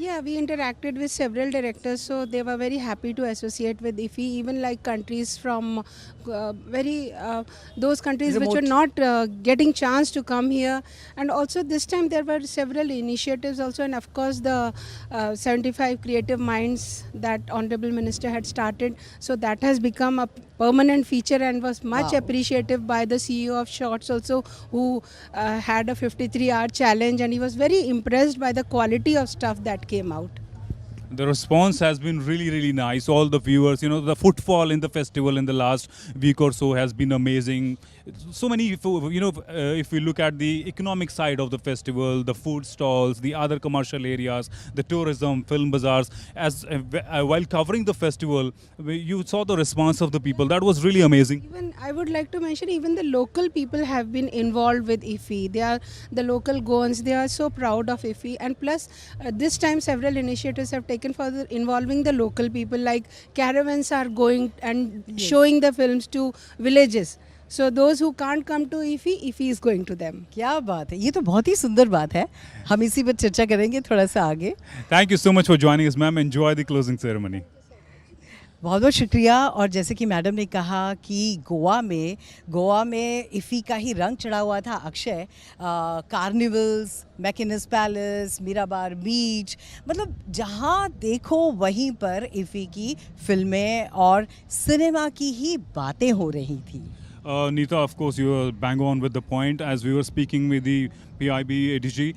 Yeah, we interacted with several directors, so they were very happy to associate with IFFI, even like countries from those countries remote, which were not getting chance to come here. And also this time there were several initiatives also, and of course the 75 creative minds that Honorable Minister had started, so that has become a permanent feature and was much appreciative by the CEO of Shorts also, who had a 53-hour challenge, and he was very impressed by the quality of stuff that came out. The response has been really, really nice. All the viewers, the footfall in the festival in the last week or so has been amazing. So many, if we look at the economic side of the festival, the food stalls, the other commercial areas, the tourism, film bazaars, while covering the festival, you saw the response of the people. That was really amazing. Even I would like to mention, even the local people have been involved with IFFI. They are the local Goans. They are so proud of IFFI. And plus, this time several initiatives have taken further involving the local people, like caravans are going and showing the films to villages. So those who can't come to IFFI, IFFI is going to them. क्या बात है, ये तो बहुत ही सुंदर बात है। हम इसी पर चर्चा करेंगे थोड़ा सा आगे। Thank you so much for joining us, ma'am. Enjoy the closing ceremony. बहुत बहुत शुक्रिया। और जैसे कि मैडम ने कहा कि गोवा में इफ़ी का ही रंग चढ़ा हुआ था अक्षय। कार्निवल्स, मैकिनस पैलेस, मीराबार बीच, मतलब जहाँ देखो वहीं पर इफ़ी की फिल्में और सिनेमा की ही बातें हो रही थी। Neeta, of course, you are bang on with the point. As we were speaking with the PIB ADG,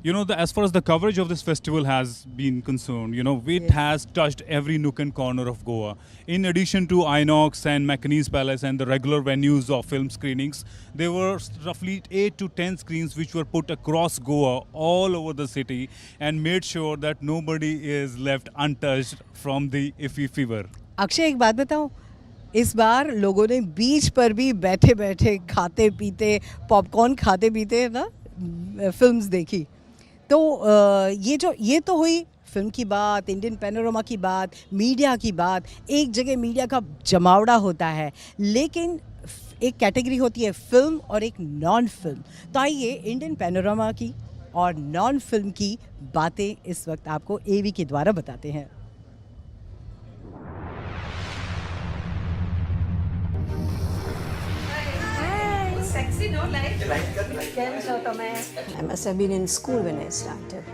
you know, as far as the coverage of this festival has been concerned, you know, it has touched every nook and corner of Goa. In addition to Inox and Macanese Palace and the regular venues of film screenings, there were roughly 8 to 10 screens which were put across Goa, all over the city, and made sure that nobody is left untouched from the IFFI fever. Akshay, एक बात बताऊं, इस बार लोगों ने बीच पर भी बैठे बैठे खाते पीते पॉपकॉर्न खाते पीते ना फिल्म्स देखी। तो ये तो हुई फिल्म की बात, इंडियन पैनोरमा की बात, मीडिया की बात। एक जगह मीडिया का जमावड़ा होता है, लेकिन एक कैटेगरी होती है फिल्म और एक नॉन फिल्म। तो आइए इंडियन पैनोरमा की और नॉन फिल्म की बातें इस वक्त आपको एवी के द्वारा बताते हैं। Sexy, no light. I must have been in school when I started.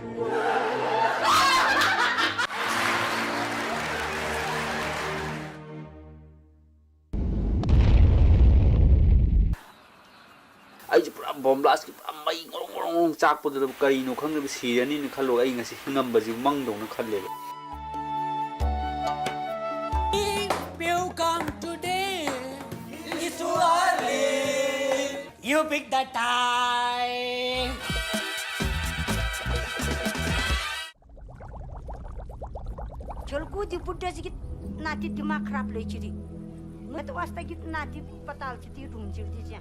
ꯑꯩꯁꯦ ꯄꯨꯔꯥ ꯕꯣꯝ ꯕ꯭ꯂꯥꯁꯀꯤ ꯄꯨꯔꯥ ꯃꯩ ꯉꯣꯔꯣꯡ ꯉꯣꯔꯣꯡ ꯆꯥꯛꯄꯗꯨꯗ ꯀꯔꯤꯅꯣ ꯈꯪꯗꯕ ꯁꯤꯔꯅꯤꯅ ꯈꯜꯂꯨꯔꯒ ꯑꯩ ꯉꯁꯤ ꯍꯤꯡꯉꯝꯕꯁꯤ ꯃꯪꯗꯧꯅ ꯈꯜꯂꯦꯕ. You pick the time. चलको ती बुड्ढाची गीत नाती दिमाग खराब लई चिरी मैं तो वास्ता गीत नाती पताल ती ढूंढ चिरती जा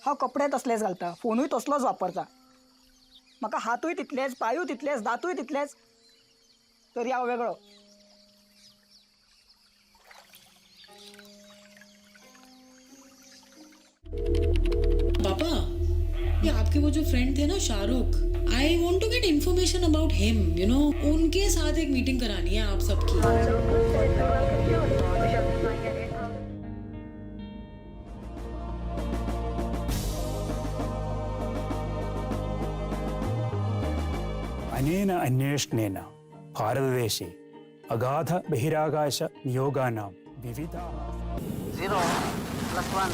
हा कपडे तसलेच घालता, फोनूय तसलोच वापरता, म्हाका हातूय तितलेच, पायूय तितलेच, दातूय तितलेच, तरी हांव वेगळो. पापा, ये आपके वो जो फ्रेंड थे ना Shahrukh, I want to get information about him, you know, उनके साथ एक मीटिंग करानी है आप सबकी. अनेन अन्वेषणेन भारतदेशे अगाध बहिराकाश नियोगानां विविधाः 0 + 1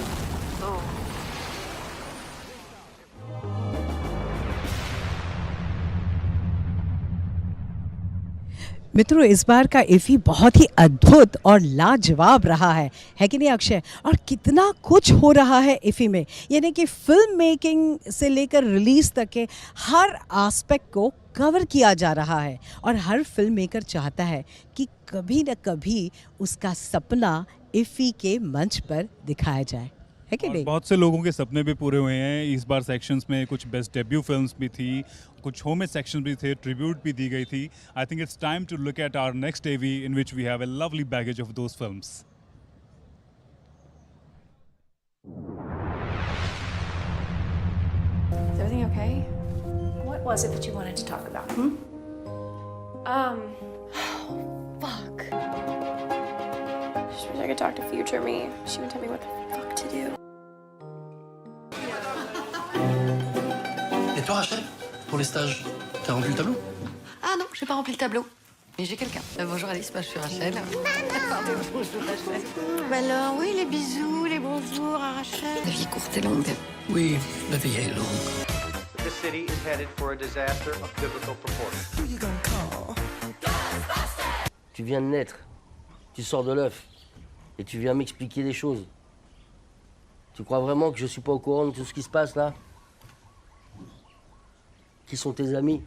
2 मित्रों, इस बार का इफ़ी बहुत ही अद्भुत और लाजवाब रहा है कि नहीं अक्षय? और कितना कुछ हो रहा है इफ़ी में, यानी कि फिल्म मेकिंग से लेकर रिलीज़ तक के हर एस्पेक्ट को कवर किया जा रहा है। और हर फिल्म मेकर चाहता है कि कभी न कभी उसका सपना इफ़ी के मंच पर दिखाया जाए, है कि नहीं? बहुत से लोगों के सपने भी पूरे हुए हैं। इस बार सेक्शंस में कुछ बेस्ट डेब्यू फिल्म्स भी थी, कुछ होम सेक्शन भी थे, ट्रिब्यूट भी दी गई थी। I think it's time to look at our next AV in which we have a lovely baggage of those films. Is everything okay? What was it that you wanted to talk about? Fuck. Just wish I could talk to future me. She would tell me what the fuck to do. Et toi, Rachel, pour les stages, t'as rempli le tableau? Ah non, j'ai pas rempli le tableau. Mais j'ai quelqu'un. Bonjour Alice, je suis Rachel. Pardon, bonjour Rachel. Bah alors, oui, les bisous, les bonjours à Rachel. La vie est courte et longue. Oui, la vie est longue. The city is headed for a disaster of biblical proportions. Who you gonna call? Tu viens de naître, tu sors de l'œuf, et tu viens m'expliquer des choses. Tu crois vraiment que je suis pas au courant de tout ce qui se passe là? Qui sont tes amis?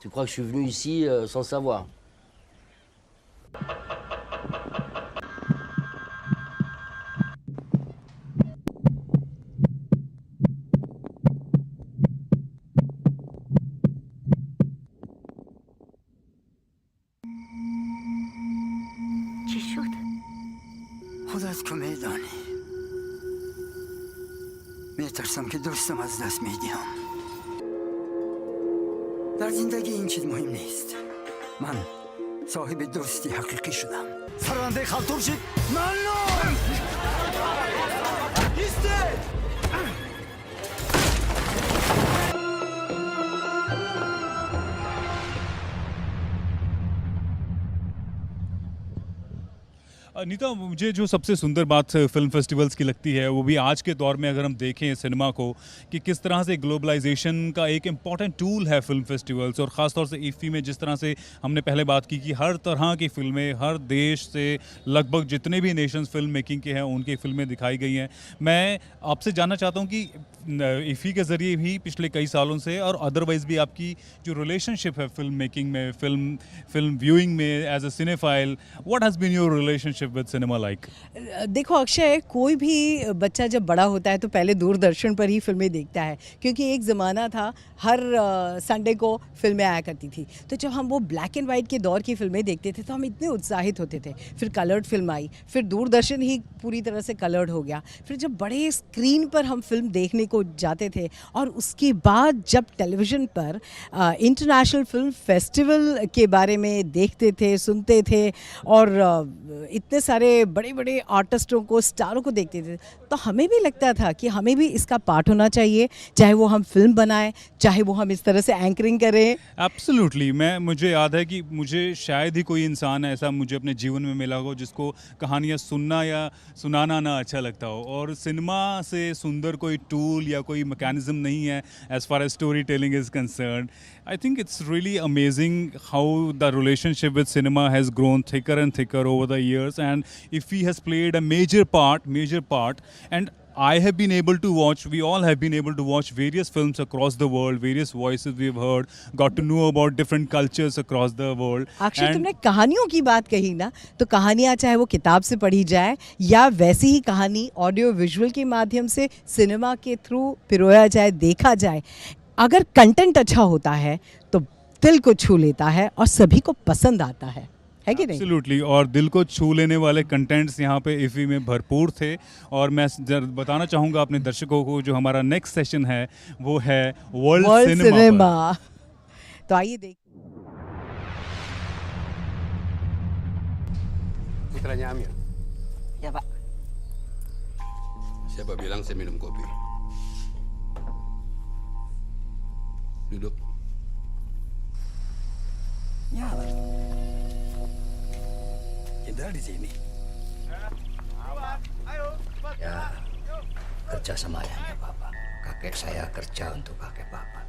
Tu crois que je suis venu ici sans savoir? تو میدانی میترسم که دوستم از دست میدیم. در زندگی این چیز مهم نیست. من صاحب دوستی حقیقی شدم. فرانده خالتورشید ممنون. Anita, मुझे जो सबसे सुंदर बात film festivals की लगती है वो भी आज के दौर में अगर हम देखें सिनेमा को कि किस तरह से ग्लोबलाइजेशन का एक इम्पॉर्टेंट टूल है फिल्म फेस्टिवल्स, और ख़ास तौर से IFFI में जिस तरह से हमने पहले बात की कि हर तरह की फिल्में, हर देश से लगभग जितने भी नेशंस फिल्म मेकिंग के हैं उनकी फिल्में दिखाई गई हैं। मैं आपसे जानना चाहता हूँ कि IFFI के ज़रिए भी पिछले कई सालों से और अदरवाइज़ भी आपकी जो रिलेशनशिप है फिल्म मेकिंग में, फिल्म व्यूइंग में as a cinephile, what has been your relationship with cinema like? देखो अक्षय, कोई भी बच्चा जब बड़ा होता है तो पहले दूरदर्शन पर ही फिल्में देखता है, क्योंकि एक ज़माना था हर संडे को फिल्में आया करती थी। तो जब हम वो ब्लैक एंड वाइट के दौर की फिल्में देखते थे तो हम इतने उत्साहित होते थे। फिर कलर्ड फिल्म आई, फिर दूरदर्शन ही पूरी तरह से कलर्ड हो गया। फिर जब बड़े स्क्रीन पर हम फिल्म देखने को जाते थे, और उसके बाद जब टेलीविज़न पर इंटरनेशनल फिल्म फेस्टिवल के बारे में देखते थे, सुनते थे, और इतने सारे बड़े बड़े आर्टिस्टों को, स्टारों को देखते थे, तो हमें भी लगता था कि हमें भी इसका पार्ट होना चाहिए, चाहे वो हम फिल्म बनाएं, चाहे वो हम इस तरह से एंकरिंग करें। एब्सोल्युटली। मुझे याद है कि मुझे शायद ही कोई इंसान ऐसा मुझे अपने जीवन में मिला हो जिसको कहानियाँ सुनना या सुनाना ना अच्छा लगता हो, और सिनेमा से सुंदर कोई टूल या कोई मैकेनिज्म नहीं है as far as story telling is concern. I think it's really amazing how the relationship with cinema has grown thicker and thicker over the years, and IFFI has played a major part, and I have been able to watch, we all have been able to watch various films across the world, various voices we've heard, got to know about different cultures across the world. Akshay, तुमने कहानियों की बात कही ना, तो कहानियाँ चाहे वो किताब से पढ़ी जाए या वैसी ही कहानी ऑडियो विजुअल के माध्यम से सिनेमा के थ्रू पिरोया जाए, देखा जाए, अगर कंटेंट अच्छा होता है तो दिल को छू लेता है और सभी को पसंद आता है कि नहीं? एब्सोल्युटली। और दिल को छू लेने वाले कंटेंट्स यहाँ पे IFFI में भरपूर थे। और मैं बताना चाहूँगा अपने दर्शकों को, जो हमारा नेक्स्ट सेशन है वो है वर्ल्ड सिनेमा। तो आइए देख। Putranya Amir. Ya, Pak. Siapa bilang saya minum kopi? Duduk. Ya. Jenderal di sini. Ya, kerja sama ayahnya Papa. Kakek saya kerja untuk kakek Papa.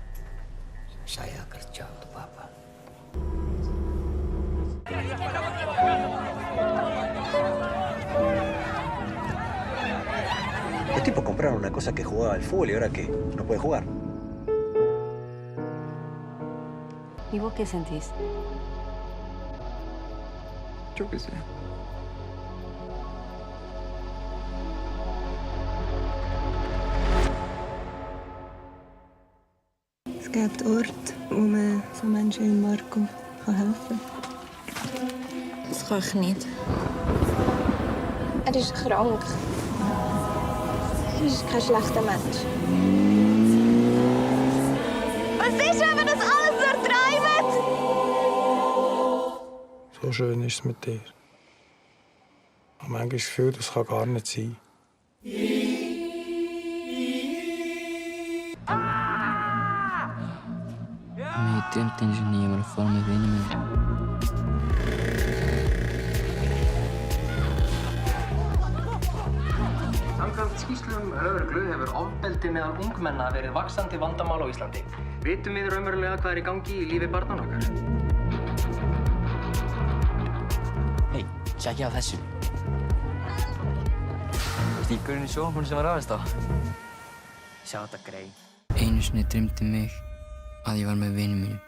Saya kerja untuk Papa. El tipo compraron una cosa que jugaba al fútbol y ahora ¿qué? ¿No puede jugar? ¿Y vos qué sentís? Yo qué sé. Es gibt Orte, wo man so Menschen wie Marco helfen kann. Das kann ich nicht. Er ist krank. Er ist kein schlechter Mensch. Was ist, wenn wir das alles nur träumen? So schön ist es mit dir. Aber manchmal ist das Gefühl, das kann gar nicht sein. मैं इतनी tension नहीं है, मेरे phone में भी नहीं है। Samkvæmt skýrslum lögreglu hefur ofbeldi meðal ungmenna verið vaxandi vandamál á Íslandi. Vitum við raunverulega hvað í gangi í lífi barnanna okkar? Hei, tjekkja á þessu. Stíkurinn í sjónvarpinu sem var ráðist á. Sjá þetta grey. Einu sinni dreymdi mig að ég var með vinum mínum.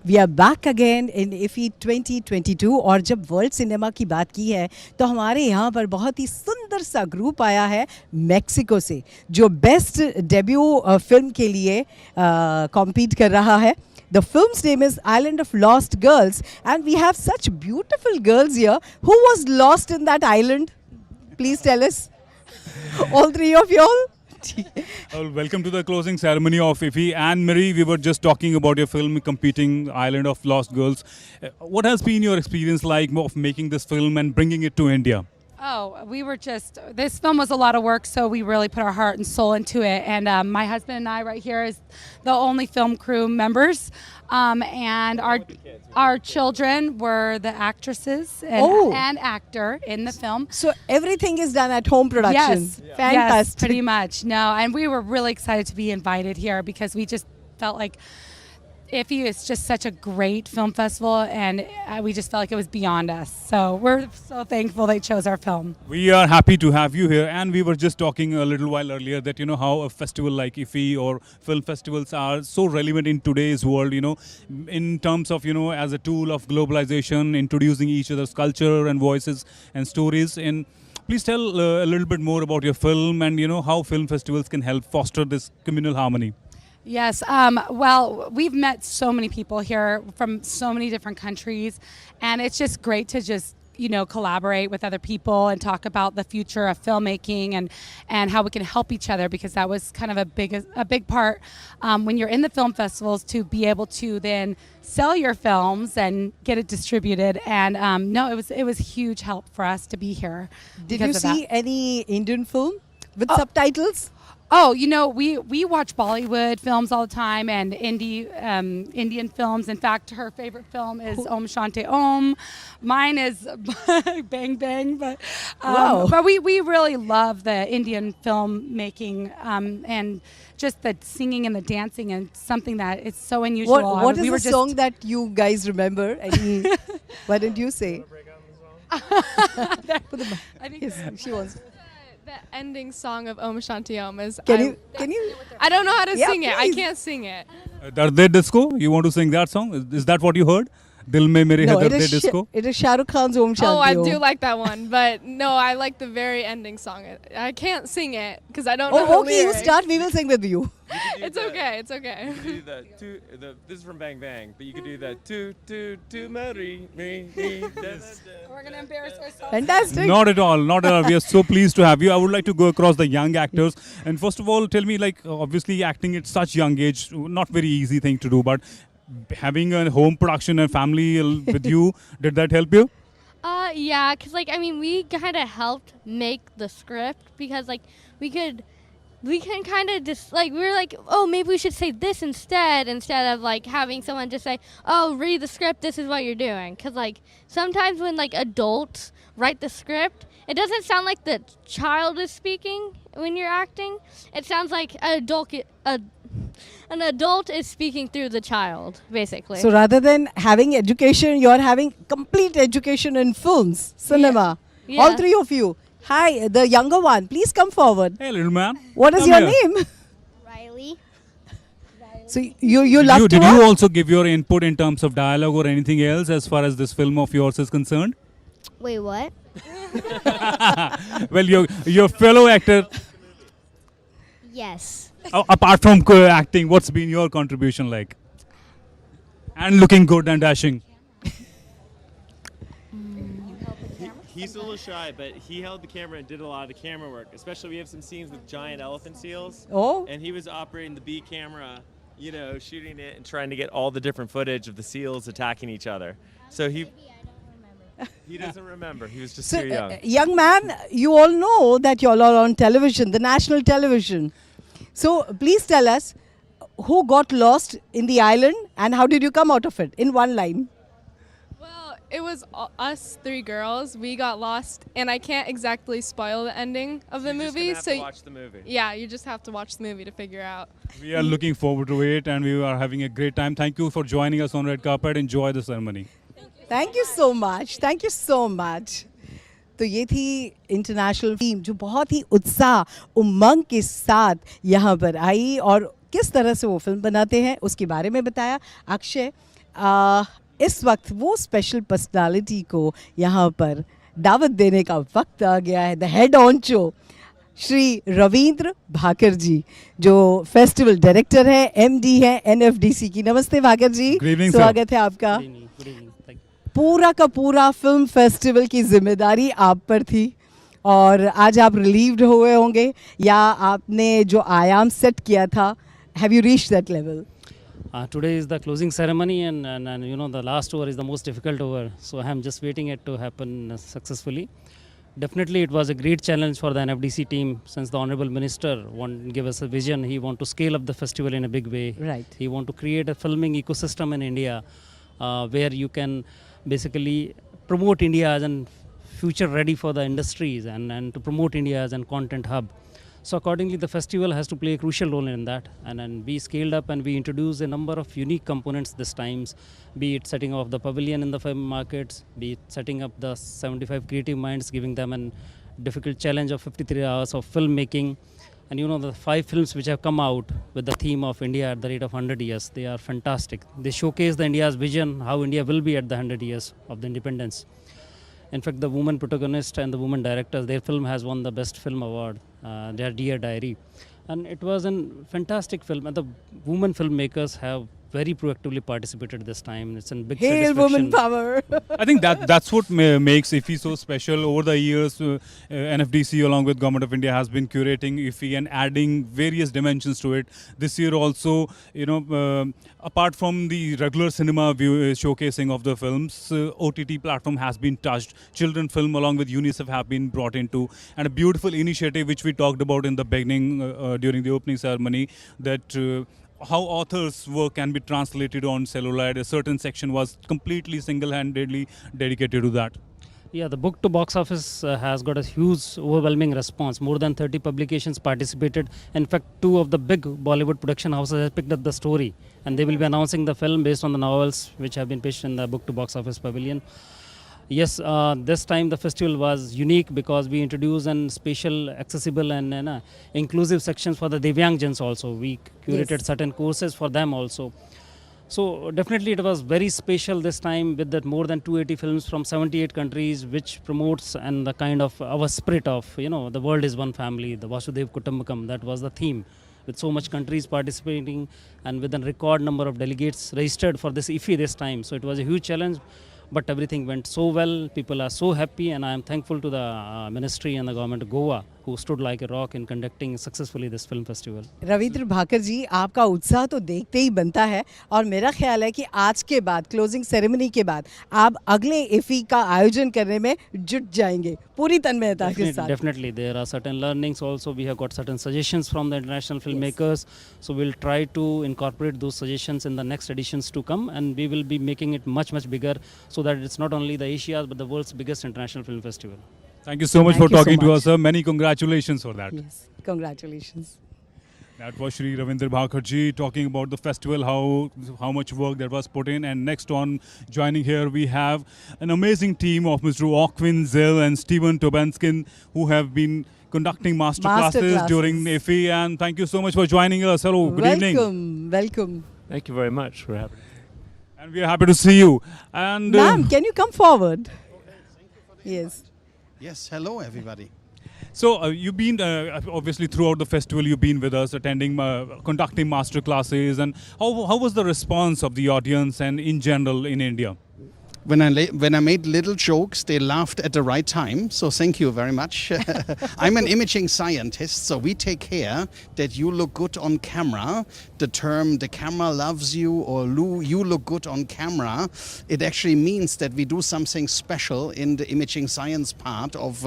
We are back again in IFFI 2022। और जब world cinema की बात की है तो हमारे यहाँ पर बहुत ही सुंदर सुंदर सा ग्रुप आया है मेक्सिको से जो बेस्ट डेब्यू फिल्म के लिए कॉम्पीट कर रहा है. The film's name is Island of Lost Girls, and we have such beautiful girls here. Who was lost in that island? Please tell us. All three of y'all? Well, welcome to the closing ceremony of IFFI. And Mary, we were just talking about your film competing Island of Lost Girls. What has been your experience like of making this film and bringing it to India? Oh, we were just, this film was a lot of work, so we really put our heart and soul into it. And my husband and I right here is the only film crew members. And our children were the actresses and actor in the film. So everything is done at home production. Yes, Fantastic. yes, pretty much. No, and we were really excited to be invited here because we just felt like IFFI is just such a great film festival, and we just felt like it was beyond us. So we're so thankful they chose our film. We are happy to have you here, and we were just talking a little while earlier that how a festival like IFFI or film festivals are so relevant in today's world, in terms of, as a tool of globalization, introducing each other's culture and voices and stories. And please tell a little bit more about your film and, how film festivals can help foster this communal harmony. Yes, well, we've met so many people here from so many different countries, and it's just great to just, collaborate with other people and talk about the future of filmmaking and how we can help each other, because that was kind of a big part when you're in the film festivals, to be able to then sell your films and get it distributed. And no, it was huge help for us to be here. Did you see any Indian film with subtitles? Oh, we watch Bollywood films all the time and Indian films. In fact, her favorite film is Om Shanti Om. Mine is Bang Bang. But we really love the Indian film making and just the singing and the dancing, and something that is so unusual. What is the song that you guys remember? Why didn't you say? I think yes, she wants. The ending song of Om Shanti Om is. Can you? I don't know how to sing it. I please. can't sing it. Darde Disco, you want to sing that song? Is that what you heard? Dil mein mere hai No, darde disco. it is Shah Rukh Khan's Om Shanti Oh, I Om. do like that one, but no, I like the very ending song. I can't sing it because I don't know the Okay, you lyrics. start. We will sing with you. It's okay. It's okay. You could do this is from Bang Bang, but you could do that to Marie. We're gonna embarrass ourselves. Fantastic. Not at all. Not at all. We are so pleased to have you. I would like to go across the young actors. And first of all, tell me, obviously acting at such young age, not very easy thing to do, but having a home production and family with you, did that help you? Yeah, because we kind of helped make the script, because we can kind of just we were like, oh, maybe we should say this instead of having someone just say, oh, read the script, this is what you're doing. Because sometimes when adults write the script, it doesn't sound like the child is speaking when you're acting. It sounds like an adult is speaking through the child, basically. So rather than having education, you're having complete education in films, cinema. Yeah. All three of you. Hi, the younger one. Please come forward. Hey, little man. What is Come your here. name? Riley. So you love to Did what? you also give your input in terms of dialogue or anything else as far as this film of yours is concerned? Wait, what? Well, your fellow actor, Yes. apart from acting, what's been your contribution like? And looking good and dashing. He's a little shy, but he held the camera and did a lot of the camera work. Especially we have some scenes with giant elephant seals. Oh. And he was operating the B camera, shooting it and trying to get all the different footage of the seals attacking each other. So he doesn't remember. He was just So, too young. young man, you all know that you're all on television, the national television. So please tell us, who got lost in the island and how did you come out of it in one line? Well, it was us three girls. We got lost, and I can't exactly spoil the ending of the movie. You're just gonna have to watch the movie. Yeah, you just have to watch the movie to figure out. We are looking forward to it and we are having a great time. Thank you for joining us on Red Carpet. Enjoy the ceremony. Thank you so much. Thank you so much. तो ये थी international team जो बहुत ही उत्साह उमंग के साथ यहाँ पर आई और किस तरह से वो फिल्म बनाते हैं उसके बारे में बताया अक्षय. इस वक्त वो स्पेशल पर्सनालिटी को यहाँ पर दावत देने का वक्त आ गया है द हेड ऑनचो श्री रविंद्र भाकर जी, जो फेस्टिवल डायरेक्टर है, एमडी है एनएफडीसी की। नमस्ते भाकर जी, स्वागत है आपका। पूरा का पूरा फिल्म फेस्टिवल की जिम्मेदारी आप पर थी और आज आप रिलीव्ड हुए होंगे, या आपने जो आयाम सेट किया था, have you reached that level? Today is the closing ceremony, and you know the last over is the most difficult over. So I am just waiting it to happen successfully. Definitely, it was a great challenge for the NFDC team, since the Honorable Minister want to give us a vision. He want to scale up the festival in a big way. Right. He want to create a filming ecosystem in India, where you can basically promote India as a future ready for the industries, and to promote India as a content hub. So accordingly, the festival has to play a crucial role in that, and we scaled up and we introduced a number of unique components this time, be it setting up the pavilion in the film markets, be it setting up the 75 creative minds, giving them a difficult challenge of 53 hours of filmmaking. And you know, the 5 films which have come out with the theme of India at the rate of 100 years, they are fantastic. They showcase the India's vision, how India will be at the 100 years of the independence. In fact, the woman protagonist and the woman directors, their film has won the best film award, their Dear Diary. And it was a fantastic film, and the women filmmakers have very proactively participated this time. It's a big Hail satisfaction. woman power! I think that's what makes IFFI so special. Over the years, NFDC along with Government of India has been curating IFFI and adding various dimensions to it. This year also, you know, apart from the regular cinema showcasing of the films, OTT platform has been touched. Children film along with UNICEF have been brought into, and a beautiful initiative which we talked about in the beginning during the opening ceremony, that how authors' work can be translated on celluloid. A certain section was completely single-handedly dedicated to that. Yeah, the book to box office has got a huge, overwhelming response. More than 30 publications participated. In fact, 2 of the big Bollywood production houses have picked up the story, and they will be announcing the film based on the novels which have been pitched in the book to box office pavilion. Yes, this time the festival was unique because we introduced an special, accessible and inclusive sections for the Divyangjans also. We curated certain courses for them also. So definitely it was very special this time with that more than 280 films from 78 countries, which promotes and the kind of our spirit of, you know, the world is one family, the Vasudev Kutumbakam, that was the theme. With so much countries participating and with a record number of delegates registered for this IFFI this time. So it was a huge challenge. But everything went so well, people are so happy, and I am thankful to the ministry and the government of Goa who stood like a rock in conducting successfully this film festival. Ravindra Bhakar ji, आपका उत्साह तो देखते ही बनता है, और मेरा ख्याल है कि आज के बाद, क्लोजिंग सेरेमनी के बाद, आप अगले IFFI का आयोजन करने में जुट जाएंगे पूरी तन्मयता के साथ. Definitely, there are certain learnings also. We have got certain suggestions from the international filmmakers, so we'll try to incorporate those suggestions in the next editions to come, and we will be making it much bigger, so that it's not only the Asia's but the world's biggest international film festival. Thank you so much for talking to us, sir. Many congratulations for that. Yes, congratulations. That was Shri Ravindra Bhakarji talking about the festival, how much work that was put in. And next on joining here, we have an amazing team of Mr. Okwin Zill and Steven Tobanskin, who have been conducting master classes during IFFI. And thank you so much for joining us. Hello, good evening. Welcome. Thank you very much for having me. And we are happy to see you. And Ma'am, can you come forward? Yes. Yes, hello everybody. So you've been, obviously throughout the festival, you've been with us, attending, conducting master classes. And how was the response of the audience and in general in India? When I made little jokes, they laughed at the right time, so thank you very much. I'm an imaging scientist, so we take care that you look good on camera. The term "the camera loves you" or "you look good on camera," it actually means that we do something special in the imaging science part of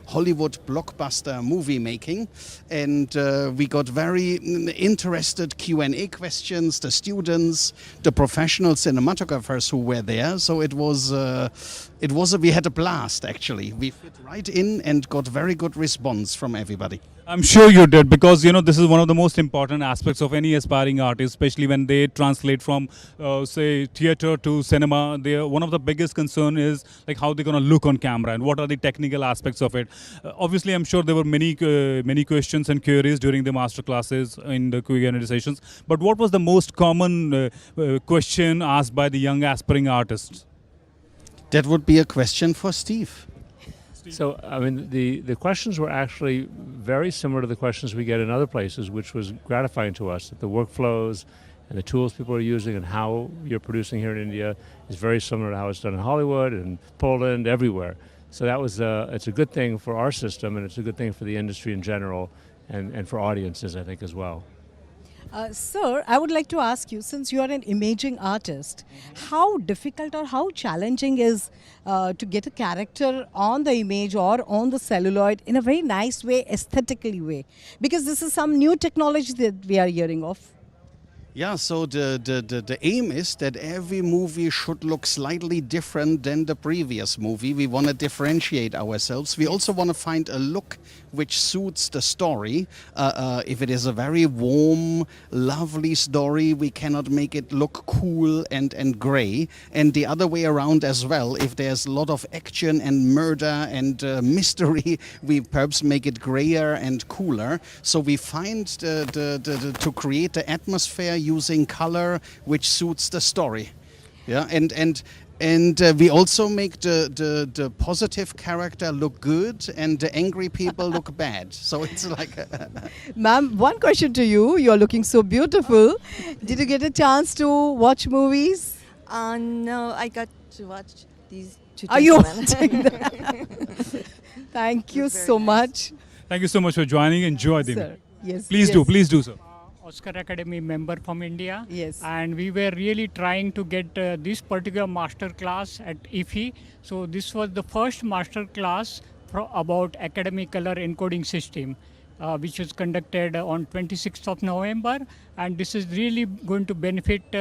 Hollywood blockbuster movie making. And we got very interested Q&A questions, the students, the professional cinematographers who were there. So we had a blast actually. We fit right in and got very good response from everybody. I'm sure you did, because you know this is one of the most important aspects of any aspiring artist, especially when they translate from say theater to cinema. One of the biggest concern is like how they're going to look on camera and what are the technical aspects of it. Obviously, I'm sure there were many questions and queries during the master classes in the Q&A sessions. But what was the most common question asked by the young aspiring artists? That would be a question for Steve. So, I mean, the questions were actually very similar to the questions we get in other places, which was gratifying to us, that the workflows and the tools people are using and how you're producing here in India is very similar to how it's done in Hollywood and Poland, everywhere. So that was it's a good thing for our system, and it's a good thing for the industry in general, and for audiences, I think, as well. Sir, I would like to ask you, since you are an imaging artist, how difficult or how challenging is to get a character on the image or on the celluloid in a very nice way, aesthetically way? Because this is some new technology that we are hearing of. Yeah, so the aim is that every movie should look slightly different than the previous movie. We want to differentiate ourselves. We also want to find a look which suits the story. If it is a very warm, lovely story, we cannot make it look cool and grey. And the other way around as well. If there's a lot of action and murder and mystery, we perhaps make it grayer and cooler. So we find to create the atmosphere using color which suits the story. Yeah, and we also make the positive character look good and the angry people look bad. So it's like... Ma'am, one question to you. You're looking so beautiful. Did you get a chance to watch movies? No, I got to watch these two. Are you gentlemen. watching them? Thank you so much. Thank you so much for joining. Enjoy them. Sir, yes. Please yes. please do, sir. Oscar Academy member from India. Yes. And we were really trying to get this particular master class at IFFI. So this was the first master class about academic color encoding system, which was conducted on 26th of November. And this is really going to benefit the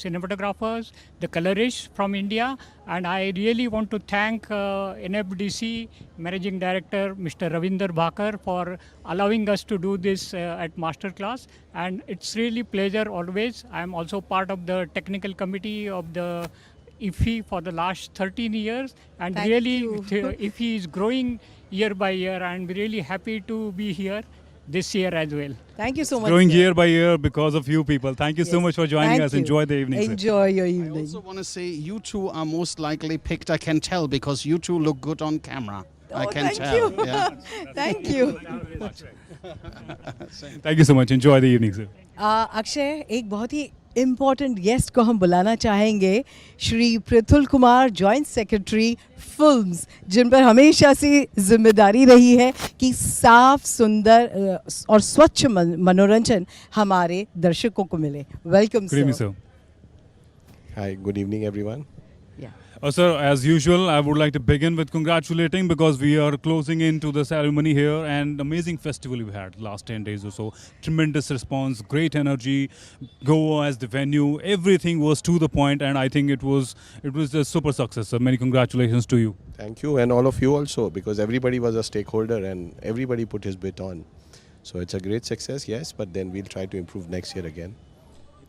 cinematographers, the colorists from India. And I really want to thank NFDC Managing Director, Mr. Ravinder Bhakar, for allowing us to do this at masterclass. And it's really pleasure always. I'm also part of the technical committee of the IFFI for the last 13 years. And Thank really, you. IFFI is growing year by year. And we're really happy to be here this year as well. Thank you so much. Growing sir. year by year because of you people. Thank you so Yes. much for joining Thank us. you. Enjoy the evening, sir. Enjoy your I evening. also want to say you two are most likely picked, I can tell, because you two look good on camera. I can thank tell. you. Yeah. Thank you. Thank you so much. Enjoy the evening, sir. Akshay, एक बहुत ही important guest को हम बुलाना चाहेंगे, Shri Prithul Kumar, joint secretary films, जिन पर हमेशा से जिम्मेदारी रही है कि साफ, सुंदर और स्वच्छ मनोरंजन हमारे दर्शकों को मिले. Welcome Good evening, sir. Hi, good evening, everyone. Sir, as usual, I would like to begin with congratulating because we are closing into the ceremony here, and amazing festival we had last 10 days or so. Tremendous response, great energy, Goa as the venue, everything was to the point, and I think it was a super success. So many congratulations to you. Thank you, and all of you also, because everybody was a stakeholder and everybody put his bit on. So it's a great success, yes, but then we'll try to improve next year again.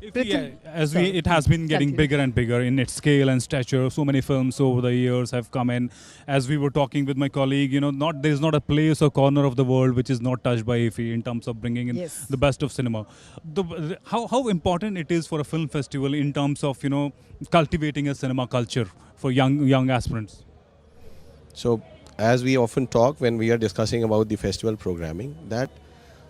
It has been getting bigger and bigger in its scale and stature. So many films over the years have come in. As we were talking with my colleague, there's not a place or corner of the world which is not touched by IFFI in terms of bringing in the best of cinema. How important it is for a film festival in terms of cultivating a cinema culture for young aspirants. So as we often talk when we are discussing about the festival programming, that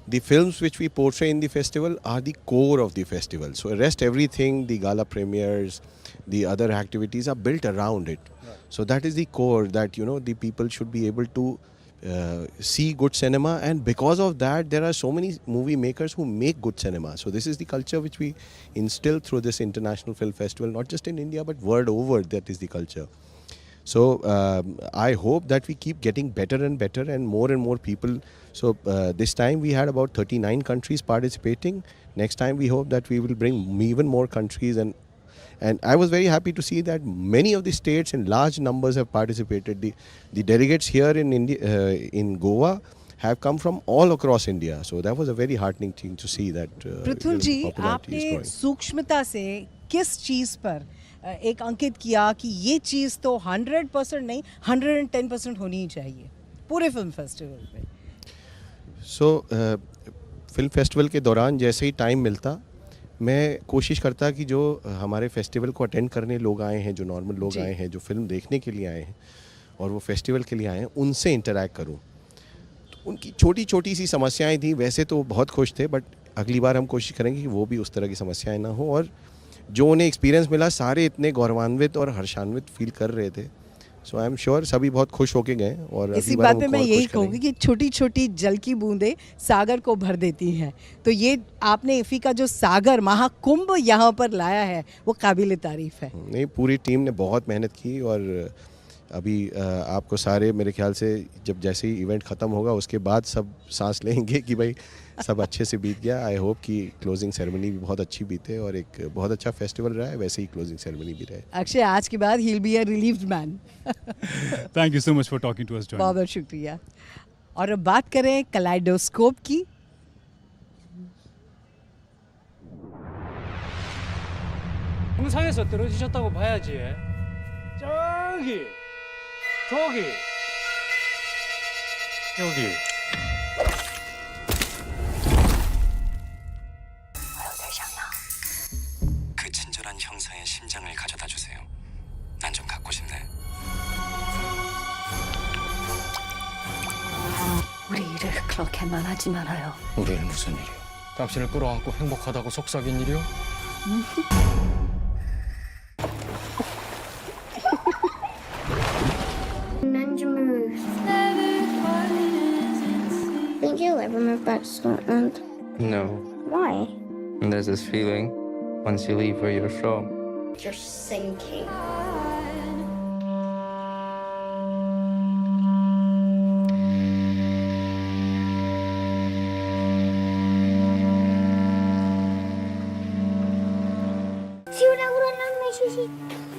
the films which we portray in the festival are the core of the festival. So rest everything, the gala premieres, the other activities are built around it. Right. So that is the core that, the people should be able to see good cinema, and because of that there are so many movie makers who make good cinema. So this is the culture which we instill through this international film festival, not just in India but world over. That is the culture. So I hope that we keep getting better and better and more people. So this time we had about 39 countries participating. Next time we hope that we will bring even more countries, and I was very happy to see that many of the states in large numbers have participated. The delegates here in India, in Goa, have come from all across India. So that was a very heartening thing to see that. Prithul ji, आपने सूक्ष्मता से किस चीज़ पर एक अंकित किया कि ये चीज़ तो 100% नहीं 110% होनी ही चाहिए पूरे फिल्म फेस्टिवल में? सो फिल्म फेस्टिवल के दौरान जैसे ही टाइम मिलता, मैं कोशिश करता कि जो हमारे फेस्टिवल को अटेंड करने लोग आए हैं, जो नॉर्मल लोग आए हैं, जो फिल्म देखने के लिए आए हैं, और वो फेस्टिवल के लिए आए हैं, उनसे इंटरैक्ट करूं। तो उनकी छोटी छोटी सी समस्याएं थी, वैसे तो बहुत खुश थे, बट अगली बार हम कोशिश करेंगे कि वो भी उस तरह की समस्याएं ना हो। और जो उन्हें एक्सपीरियंस मिला, सारे इतने गौरवान्वित और हर्षान्वित फील कर रहे थे। सो आई एम श्योर सभी बहुत खुश होके गए। और इसी बात पे मैं यही कहूँगी कि छोटी छोटी जल की बूंदें सागर को भर देती हैं। तो ये आपने इफ़ी का जो सागर महाकुंभ यहाँ पर लाया है वो काबिल तारीफ है। नहीं, पूरी टीम ने बहुत मेहनत की। और अभी आपको सारे मेरे ख्याल से जब जैसे ही इवेंट ख़त्म होगा उसके बाद सब सांस लेंगे कि भाई सब अच्छे से बीत गया। आई होप कि क्लोजिंग सेरेमनी भी बहुत अच्छी बीते और एक बहुत अच्छा फेस्टिवल रहा है, वैसे ही क्लोजिंग सेरेमनी भी रहे। अक्षय, आज के बाद ही will be a relieved man. Thank you so much for talking to us. बहुत बहुत शुक्रिया। और अब बात करें कलाइडोस्कोप की। 정상에서 떨어지셨다고 봐야지. 저기, 저기, 여기. 그 친절한 형사의 심장을 가져다 주세요. 난 좀 갖고 싶네. 우리 일을 그렇게만 하지 말아요. 우리 일 무슨 일이요? 당신을 끌어안고 행복하다고 속삭인 일이요? Think you'll ever move back to Scotland? No. Why? And there's this feeling once you leave where you're from. You're sinking.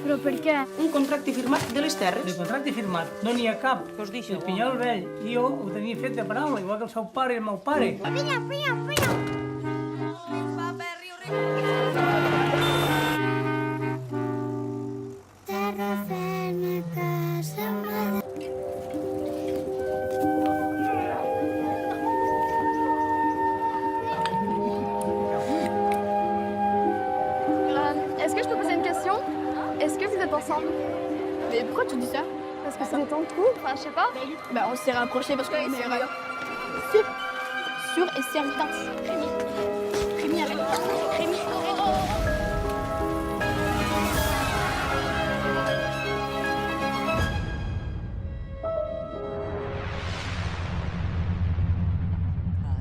Però per què? Un contracte firmat de les terres. De contracte firmat, no n'hi ha cap. Què us deixo? El pinyol vell. I jo ho tenia fet de paraula, igual que el seu pare i el meu pare. Est-ce que je peux poser une question? Est-ce que vous êtes ensemble? Mais pourquoi tu dis ça? Parce que ça m'étonne trop. Enfin, je sais pas. Bah, on s'est rapprochés parce qu'on est sûr et certain. Rémi. Rémi, arrête. Rémi.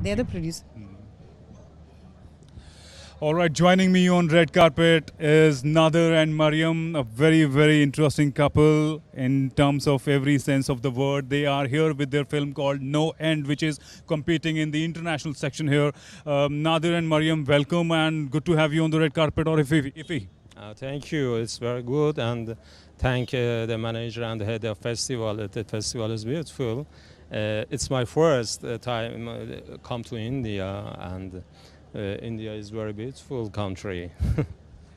They're the producer. All right, joining me on red carpet is Nader and Mariam, a very, very interesting couple in terms of every sense of the word. They are here with their film called No End, which is competing in the international section here. Nader and Mariam, welcome and good to have you on the red carpet or IFFI. Thank you. It's very good, and thank the manager and the head of festival. The festival is beautiful. It's my first time come to India, and India is very beautiful country.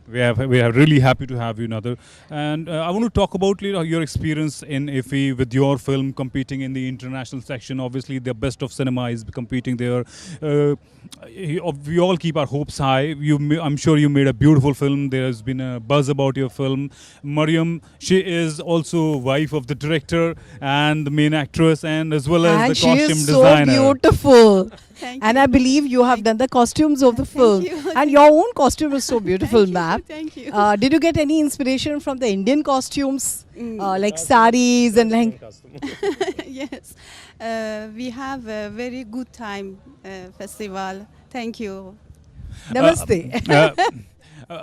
We are really happy to have you, Nader. And I want to talk about your experience in IFFI with your film competing in the international section. Obviously, the best of cinema is competing there. We all keep our hopes high. I'm sure you made a beautiful film. There has been a buzz about your film. Mariam, she is also wife of the director and the main actress, and as well as the costume designer. And she is so beautiful. Thank And I believe you have done the costumes of the film. And your own costume is so beautiful, ma'am. Thank you. Did you get any inspiration from the Indian costumes? Like saris and like... Yes. We have a very good time festival. Thank you. Namaste.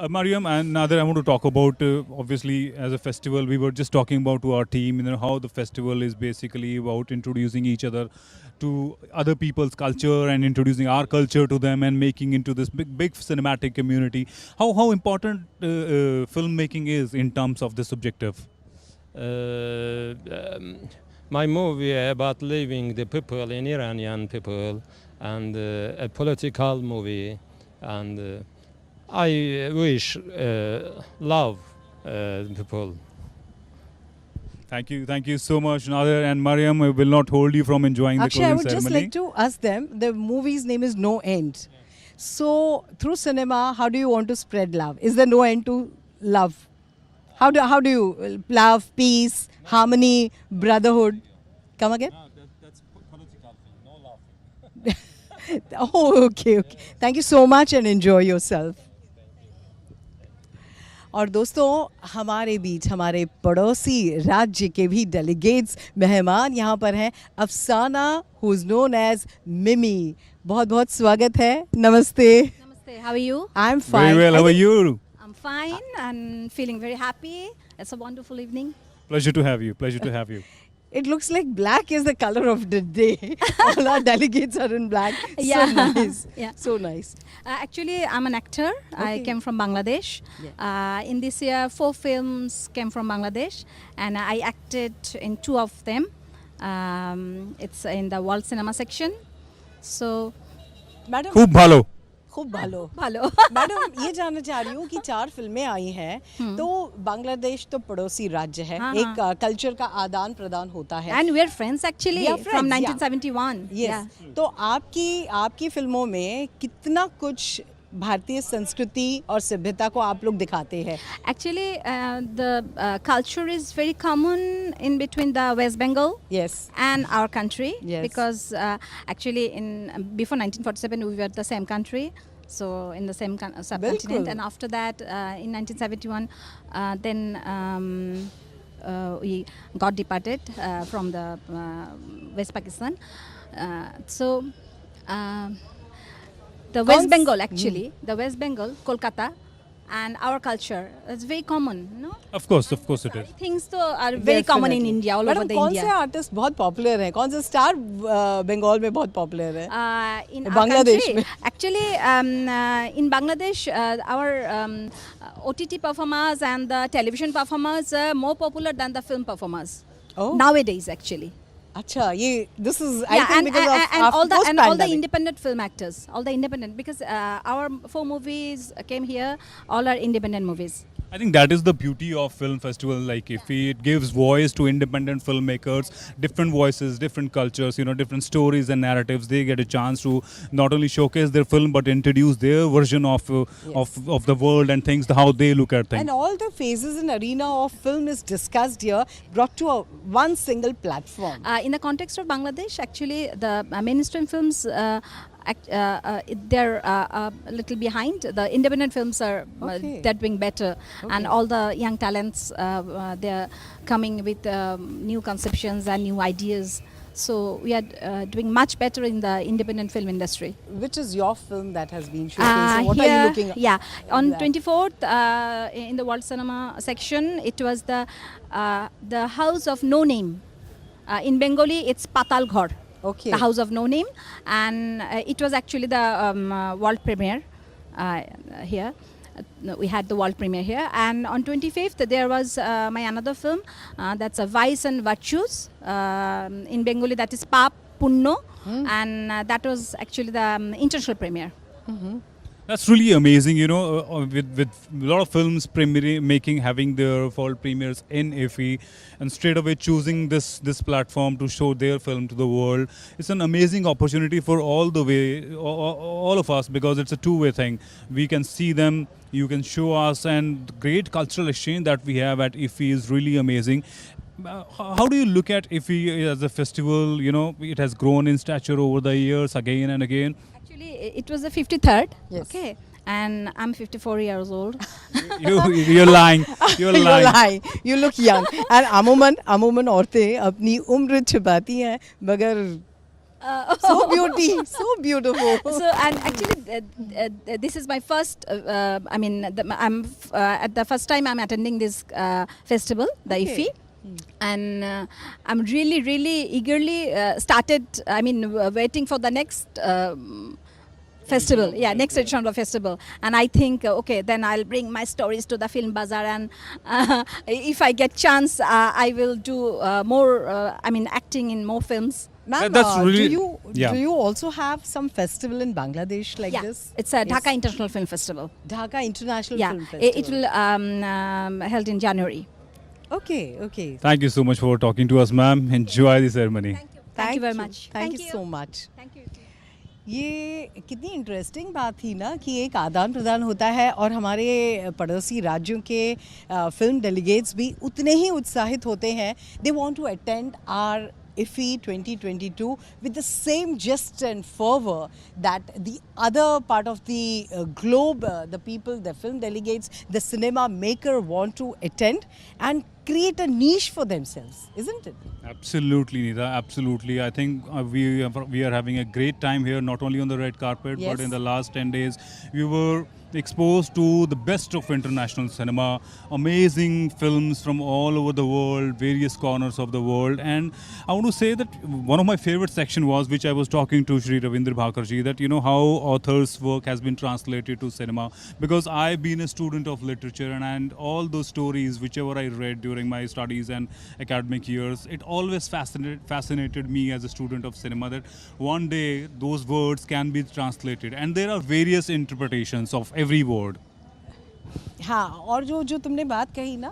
Mariam and Nader, I want to talk about, obviously, as a festival, we were just talking about to our team, how the festival is basically about introducing each other to other people's culture and introducing our culture to them and making into this big cinematic community. How important filmmaking is in terms of this objective? My movie about living the people in Iranian people, and a political movie, and I wish love people. Thank you so much, Nader and Mariam. I will not hold you from enjoying Actually, the I closing would just ceremony. like to ask them, the movie's name is No End. So, through cinema, how do you want to spread love? Is there no end to love? How do you love, peace, harmony, brotherhood? Come again? That's political thing, no laughing. Oh, okay. Thank you so much and enjoy yourself. और दोस्तों हमारे बीच हमारे पड़ोसी राज्य के भी delegates मेहमान यहाँ पर हैं अफसाना हु इज नोन एज मिमी बहुत बहुत स्वागत है नमस्ते Namaste, how are you? I'm fine. Very well, how are you? I'm fine and feeling very happy. It's a wonderful evening. Pleasure to have you. Pleasure to have you. It looks like black is the color of the day. All our delegates are in black. Yeah. So nice. Yeah. So nice. Actually, I'm an actor. I came from Bangladesh. In this year, 4 films came from Bangladesh, and I acted in 2 of them. It's in the world cinema section. So, madam खूब भालो खूब भालो भालो madam ये जानना चाह रही हूँ कि 4 फिल्में आई हैं तो बांग्लादेश तो पड़ोसी राज्य है हाँ, एक कल्चर का आदान प्रदान होता है and we're friends actually We are from friends, yeah. 1971. Yes. Yeah. तो आपकी फिल्मों में कितना कुछ भारतीय संस्कृति और सभ्यता को आप लोग दिखाते हैं Actually, the culture is very common in between the West Bengal and our country because actually before 1947 we were the same country, so in the same subcontinent, and after that in 1971 then we got departed from the West Pakistan. The West Bengal actually, the West Bengal, Kolkata, and our culture is very common, no? Of course it is. Things तो are very common in India, all over the कौन India. से artist बहुत popular हैं कौन से star Bengal में बहुत popular है In our बांग्लादेश country, में actually in Bangladesh our OTT performers and the television performers are more popular than the film performers nowadays actually. अच्छा ये this is I think because of all the post-pandemic. independent film actors, all the independent, because our 4 movies came here, all are independent movies. I think that is the beauty of film festival like IFFI. It gives voice to independent filmmakers, different voices, different cultures, different stories and narratives. They get a chance to not only showcase their film but introduce their version of the world and things, how they look at things. And all the phases and arena of film is discussed here, brought to one single platform. In the context of Bangladesh, actually the mainstream films they're a little behind. The independent films are they're doing better, and all the young talents they're coming with new conceptions and new ideas. So we are doing much better in the independent film industry. Which is your film that has been showcased? What are you looking at? Yeah, on 24th in the world cinema section, it was the House of No Name. In Bengali, it's Patal Ghor. Okay. The House of No Name, and it was actually the world premiere here. We had the world premiere here, and on 25th there was my another film that's a Vice and Virtues. In Bengali that is Pap Punno, and that was actually the international premiere. That's really amazing, with a lot of films having their fall premieres in IFFI and straight away choosing this platform to show their film to the world. It's an amazing opportunity for all of us because it's a two-way thing. We can see them, you can show us, and the great cultural exchange that we have at IFFI is really amazing. How do you look at IFFI as a festival? It has grown in stature over the years again and again. Actually, it was the 53rd. Yes. Okay. And I'm 54 years old. You're lying. You're lying. You look young. And अमूमन औरतें अपनी उम्र छुपाती हैं मगर so beautiful. So, and actually, this is my first. I'm at the first time I'm attending this festival, the IFFI. And I'm really, really eagerly started. Waiting for the next festival. Yeah, next edition of the festival. And I think, then I'll bring my stories to the Film Bazaar, and if I get chance, I will do more. Acting in more films. Ma'am, That's really, do you also have some festival in Bangladesh like this? It's a Dhaka International Film Festival. Dhaka International Film Yeah, Festival. it will held in January. Okay. Thank you so much for talking to us, ma'am. Enjoy the ceremony. Thank you very much. Thank you so much. Thank you. ये कितनी interesting बात थी ना कि एक आदान प्रदान होता है और हमारे पड़ोसी राज्यों के फिल्म डेलीगेट्स भी उतने ही उत्साहित होते हैं. They want to attend our IFFI 2022 with the same zest and fervor that the other part of the globe, the people, the film delegates, the cinema maker want to attend and create a niche for themselves, isn't it? Absolutely, Nita. Absolutely. I think we are having a great time here, not only on the red carpet, Yes. but in the last 10 days, we were exposed to the best of international cinema, amazing films from all over the world, various corners of the world. And I want to say that one of my favorite section was, which I was talking to Shri Ravindra Bhakarji, that how authors' work has been translated to cinema. Because I've been a student of literature, and all those stories, whichever I read during my studies and academic years, it always fascinated me as a student of cinema that one day those words can be translated, and there are various interpretations of every word. हाँ, और जो तुमने बात कही ना,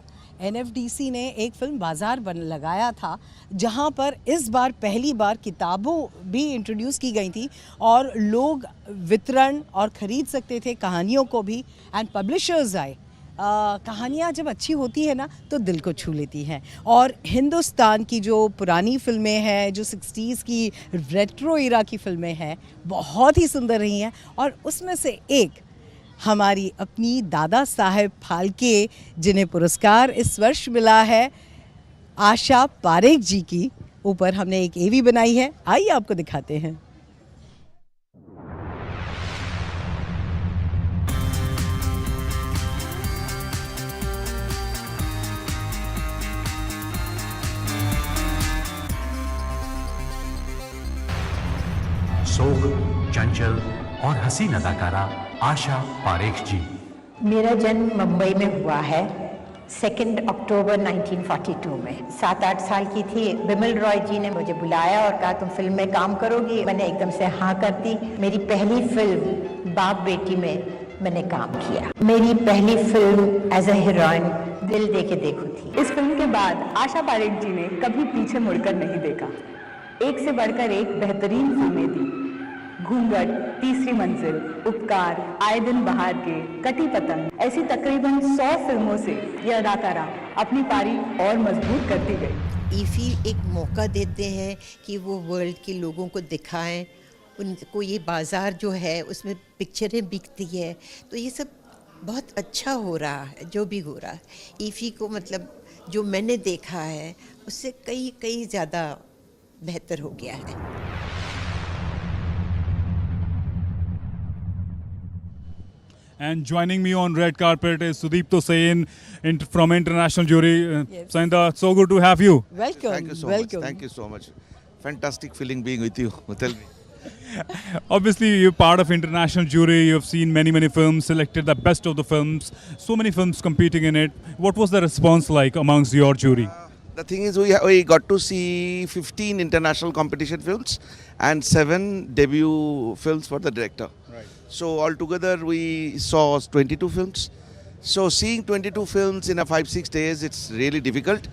NFDC ने एक film बाज़ार लगाया था जहाँ पर इस बार पहली बार किताबों भी इंट्रोड्यूस की गई थी और लोग वितरण और ख़रीद सकते थे कहानियों को भी. एंड पब्लिशर्स आए. कहानियाँ जब अच्छी होती है ना तो दिल को छू लेती हैं. और हिंदुस्तान की जो पुरानी फिल्में हैं, जो 60s की रेट्रो इरा की फिल्में हैं, बहुत ही सुंदर रही हैं. और उसमें से एक हमारी अपनी दादा साहेब फाल्के, जिन्हें पुरस्कार इस वर्ष मिला है, आशा पारेख जी की ऊपर हमने एक एवी बनाई है. आइए आपको दिखाते हैं. सोग, चंचल और हसीन अदाकारा आशा पारेख जी. मेरा जन्म मुंबई में हुआ है 2 अक्टूबर 1942 में. 7-8 साल की थी. बिमल रॉय जी ने मुझे बुलाया और कहा तुम फिल्म में काम करोगी. मैंने एकदम से हाँ कर दी. मेरी पहली फिल्म बाप बेटी में मैंने काम किया. मेरी पहली फिल्म एज अ हीरोइन दिल दे के देखो थी. इस फिल्म के बाद आशा पारेख जी ने कभी पीछे मुड़कर नहीं देखा. एक से बढ़कर एक बेहतरीन फिल्में दी. घूंघट, तीसरी मंजिल, उपकार, आए दिन बहार के, कटी पतंग, ऐसी तकरीबन 100 फिल्मों से यह अदाकारा अपनी पारी और मजबूत करती गई. IFFI एक मौका देते हैं कि वो वर्ल्ड के लोगों को दिखाएं. उनको ये बाज़ार जो है उसमें पिक्चरें बिकती है, तो ये सब बहुत अच्छा हो रहा है. जो भी हो रहा है IFFI को, मतलब जो मैंने देखा है उससे कई ज़्यादा बेहतर हो गया है. And joining me on red carpet is Sudeepto Sen from International Jury. Yes. Sainda, so good to have you. Welcome. Thank you so much. Thank you so much. Fantastic feeling being with you. Tell me. Obviously, you're part of International Jury. You've seen many films, selected the best of the films. So many films competing in it. What was the response like amongst your jury? The thing is, we got to see 15 international competition films and 7 debut films for the director. Right. So altogether we saw 22 films. So seeing 22 films in a 5-6 days, it's really difficult.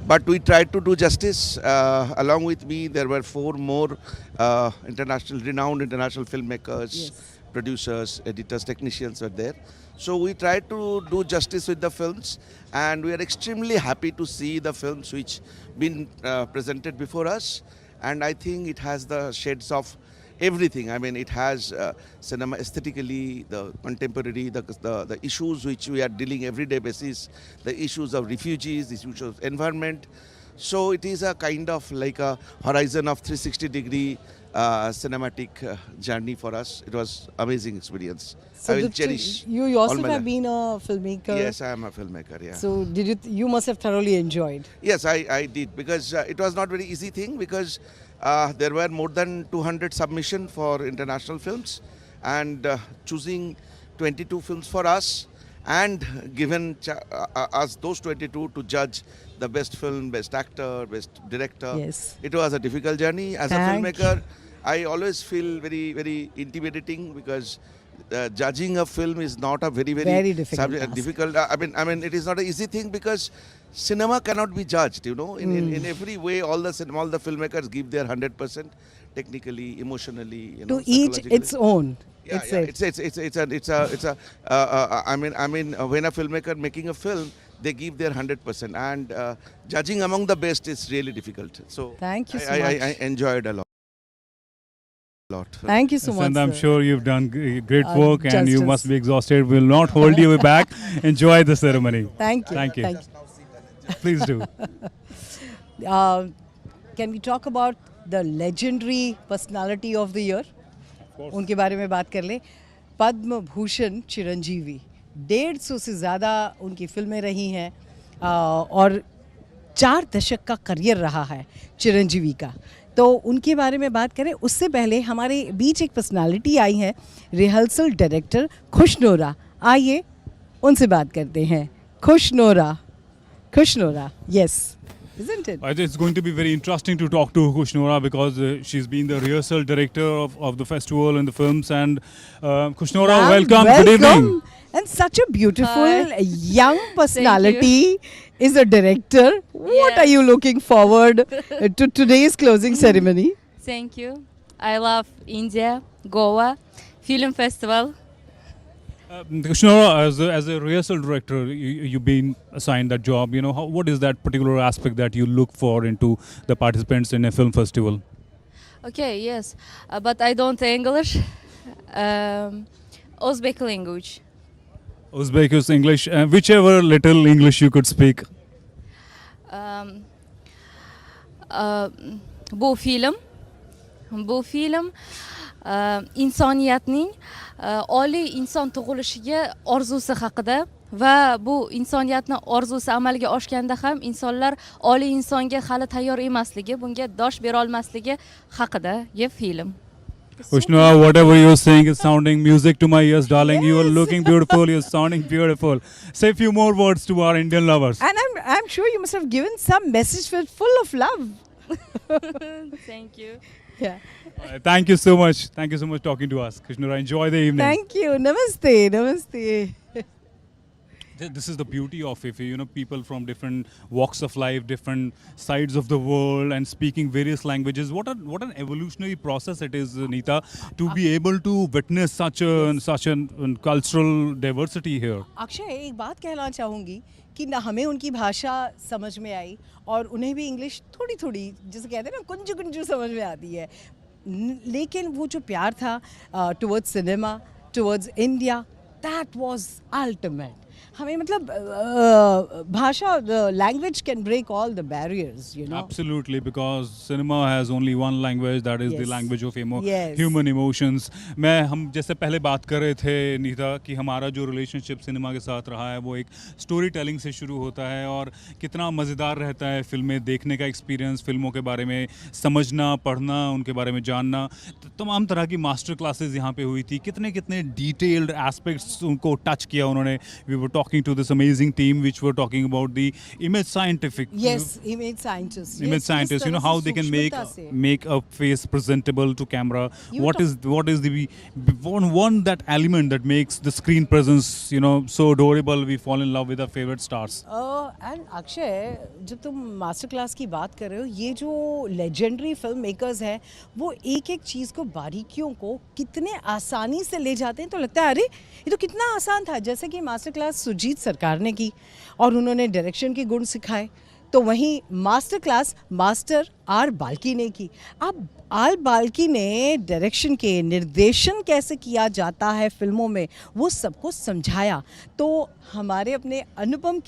But we tried to do justice. Along with me, there were 4 more renowned international filmmakers, Yes. producers, editors, technicians were there. So we tried to do justice with the films, and we are extremely happy to see the films which been presented before us. And I think it has the shades of everything. I mean, it has cinema aesthetically, the contemporary, the issues which we are dealing everyday basis, the issues of refugees, the issues of environment. So it is a kind of like a horizon of 360-degree cinematic journey for us. It was amazing experience. So I will cherish. You all yourself my have life. been a filmmaker. Yes, I am a filmmaker. Yeah. So you must have thoroughly enjoyed. Yes, I did, because it was not very easy thing, because there were more than 200 submissions for international films, and choosing 22 films for us and given us those 22 to judge the best film, best actor, best director. Yes. It was a difficult journey. As Thank a filmmaker, I always feel very intimidating, because judging a film is not a very difficult task. difficult. I mean, it is not an easy thing, because cinema cannot be judged. In every way, all the filmmakers give their 100%. technically, emotionally, to each its own. I mean, when a filmmaker making a film, they give their 100%, and judging among the best is really difficult. So thank you so much. I enjoyed a lot. Thank you so much. And I'm sir. sure you've done great work, and you justice. must be exhausted. We'll not hold you back. Enjoy the ceremony. Thank you. Thank you. Please do. Can we talk about the legendary personality of the year? उनके बारे में बात कर ले. पद्म भूषण चिरंजीवी, 150 से ज़्यादा उनकी फिल्में रही हैं और 4 दशक का करियर रहा है चिरंजीवी का. तो उनके बारे में बात करें उससे पहले हमारे बीच एक पर्सनालिटी आई है, रिहर्सल डायरेक्टर खुशनोरा. आइए उनसे बात करते हैं. खुशनोरा, yes. Isn't it? It's going to be very interesting to talk to Kushnora because she's been the rehearsal director of the festival and the films. And Kushnora, welcome. Good evening. And such a beautiful young personality is a director. What are you looking forward to today's closing ceremony? Thank you. I love India, Goa, Film Festival. Kushnora, as a rehearsal director, you've been assigned that job. You know, what is that particular aspect that you look for into the participants in a film festival? Okay, yes, but I don't English. Uzbek language. Uzbek is English. Whichever little English you could speak. Bu film insoniyatning oliy inson tug'ilishiga orzusi haqida va bu insoniyatni orzusi amalga oshganda ham insonlar oliy insonga hali tayyor emasligi, bunga dosh bera olmasligi haqida film. Kushnora, whatever you're saying is sounding music to my ears, darling. You are looking beautiful. You're sounding beautiful. Say a few more words to our Indian lovers. And I'm sure you must have given some message full of love. Thank you. Yeah. Thank you so much. Thank you so much talking to us. Kushnora, enjoy the evening. Thank you. Namaste. This is the beauty of IFFI, you know, people from different walks of life, different sides of the world, and speaking various languages. What an evolutionary process it is, Neeta, to be able to witness such a cultural diversity here. Akshay, एक बात कहना चाहूँगी कि ना हमें उनकी भाषा समझ में आई और उन्हें भी इंग्लिश थोड़ी जैसे कहते हैं ना कुंजू समझ में आती है, लेकिन वो जो प्यार था towards cinema, towards India, that was ultimate. हमें मतलब भाषा, language can break all the barriers, you know. Absolutely, because cinema has only one language, that is the language of human emotions. हम जैसे पहले बात कर रहे थे नीता कि हमारा जो रिलेशनशिप सिनेमा के साथ रहा है वो एक स्टोरी टेलिंग से शुरू होता है और कितना मज़ेदार रहता है फिल्में देखने का एक्सपीरियंस, फिल्मों के बारे में समझना, पढ़ना, उनके बारे में जानना. तमाम तरह की मास्टर क्लासेस यहाँ पे हुई थी, कितने डिटेल्ड एस्पेक्ट्स उनको टच किया उन्होंने. We were talking to this amazing team which were talking about the image scientific. Yes, image scientists. Image scientists, you know, how they can make a face presentable to camera. What is the one that element that makes the screen presence, you know, so adorable, we fall in love with our favorite stars. And Akshay, जब तुम master class की बात कर रहे हो, ये जो legendary film makers हैं वो एक एक चीज़ को, बारीकियों को कितने आसानी से ले जाते हैं, तो लगता है अरे ये तो कितना आसान था. जैसे कि मास्टर क्लास सुजीत सरकार ने की और उन्होंने डायरेक्शन के गुण सिखाए, तो वहीं master class master R Balki ने की. अब आर बाल्की ने डायरेक्शन के निर्देशन कैसे किया जाता है फिल्मों में वो सबको समझाया. तो हमारे अपने अनुपम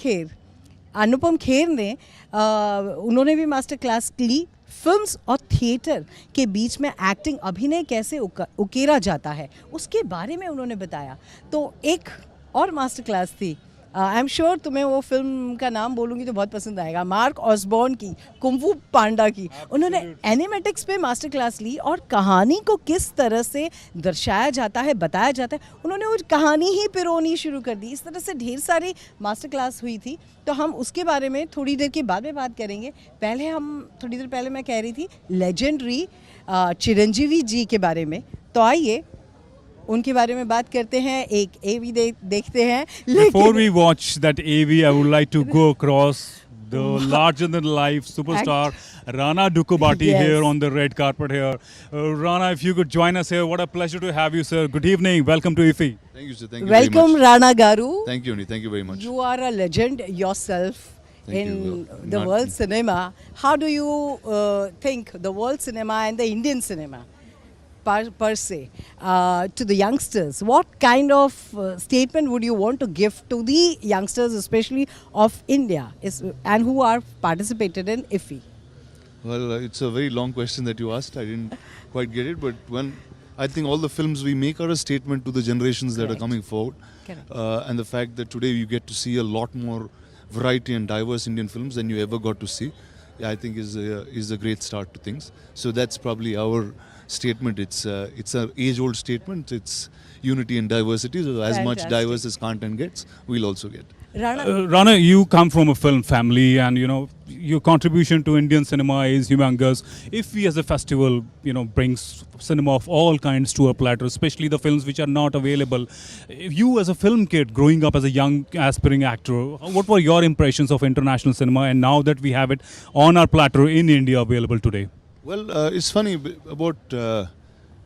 खेर ने उन्होंने भी मास्टर क्लास ली. फिल्म्स और थिएटर के बीच में एक्टिंग, अभिनय कैसे उकेरा जाता है उसके बारे में उन्होंने बताया. तो एक और मास्टर क्लास थी, आई एम श्योर तुम्हें वो फिल्म का नाम बोलूँगी तो बहुत पसंद आएगा, मार्क ऑसबॉर्न की कुंफू पांडा की. उन्होंने एनिमेटिक्स पे मास्टर क्लास ली और कहानी को किस तरह से दर्शाया जाता है, बताया जाता है, उन्होंने वो कहानी ही पिरोनी शुरू कर दी. इस तरह से ढेर सारी मास्टर क्लास हुई थी. तो हम उसके बारे में थोड़ी देर के बाद में बात करेंगे. थोड़ी देर पहले मैं कह रही थी लेजेंडरी चिरंजीवी जी के बारे में, तो आइए उनके बारे में बात करते हैं. एक AV देखते हैं. Before we watch that AV, I would like to go across the larger-than-life superstar Rana Dukubati here on the red carpet here. Rana, if you could join us here, what a pleasure to have you, sir. Good evening. Welcome to IFFI. Thank you, sir. Thank you very Welcome, much. Rana Garu. Thank you, Ani. Thank you very much. You are a legend yourself Thank in you. the world cinema. How do you think the world cinema and the Indian cinema per se to the youngsters? What kind of statement would you want to give to the youngsters, especially of India, and who are participated in IFFI? Well, it's a very long question that you asked. I didn't quite get it, but I think all the films we make are a statement to the generations that are coming forward. And the fact that today you get to see a lot more variety and diverse Indian films than you ever got to see, I think is a great start to things. So that's probably our statement. It's an age-old statement. It's unity and diversity. So as much diverse as content gets, we'll also get. Rana, you come from a film family, and your contribution to Indian cinema is humongous. IFFI as a festival, brings cinema of all kinds to a platter, especially the films which are not available. You as a film kid growing up as a young aspiring actor, what were your impressions of international cinema, and now that we have it on our platter in India available today? Well, it's funny, about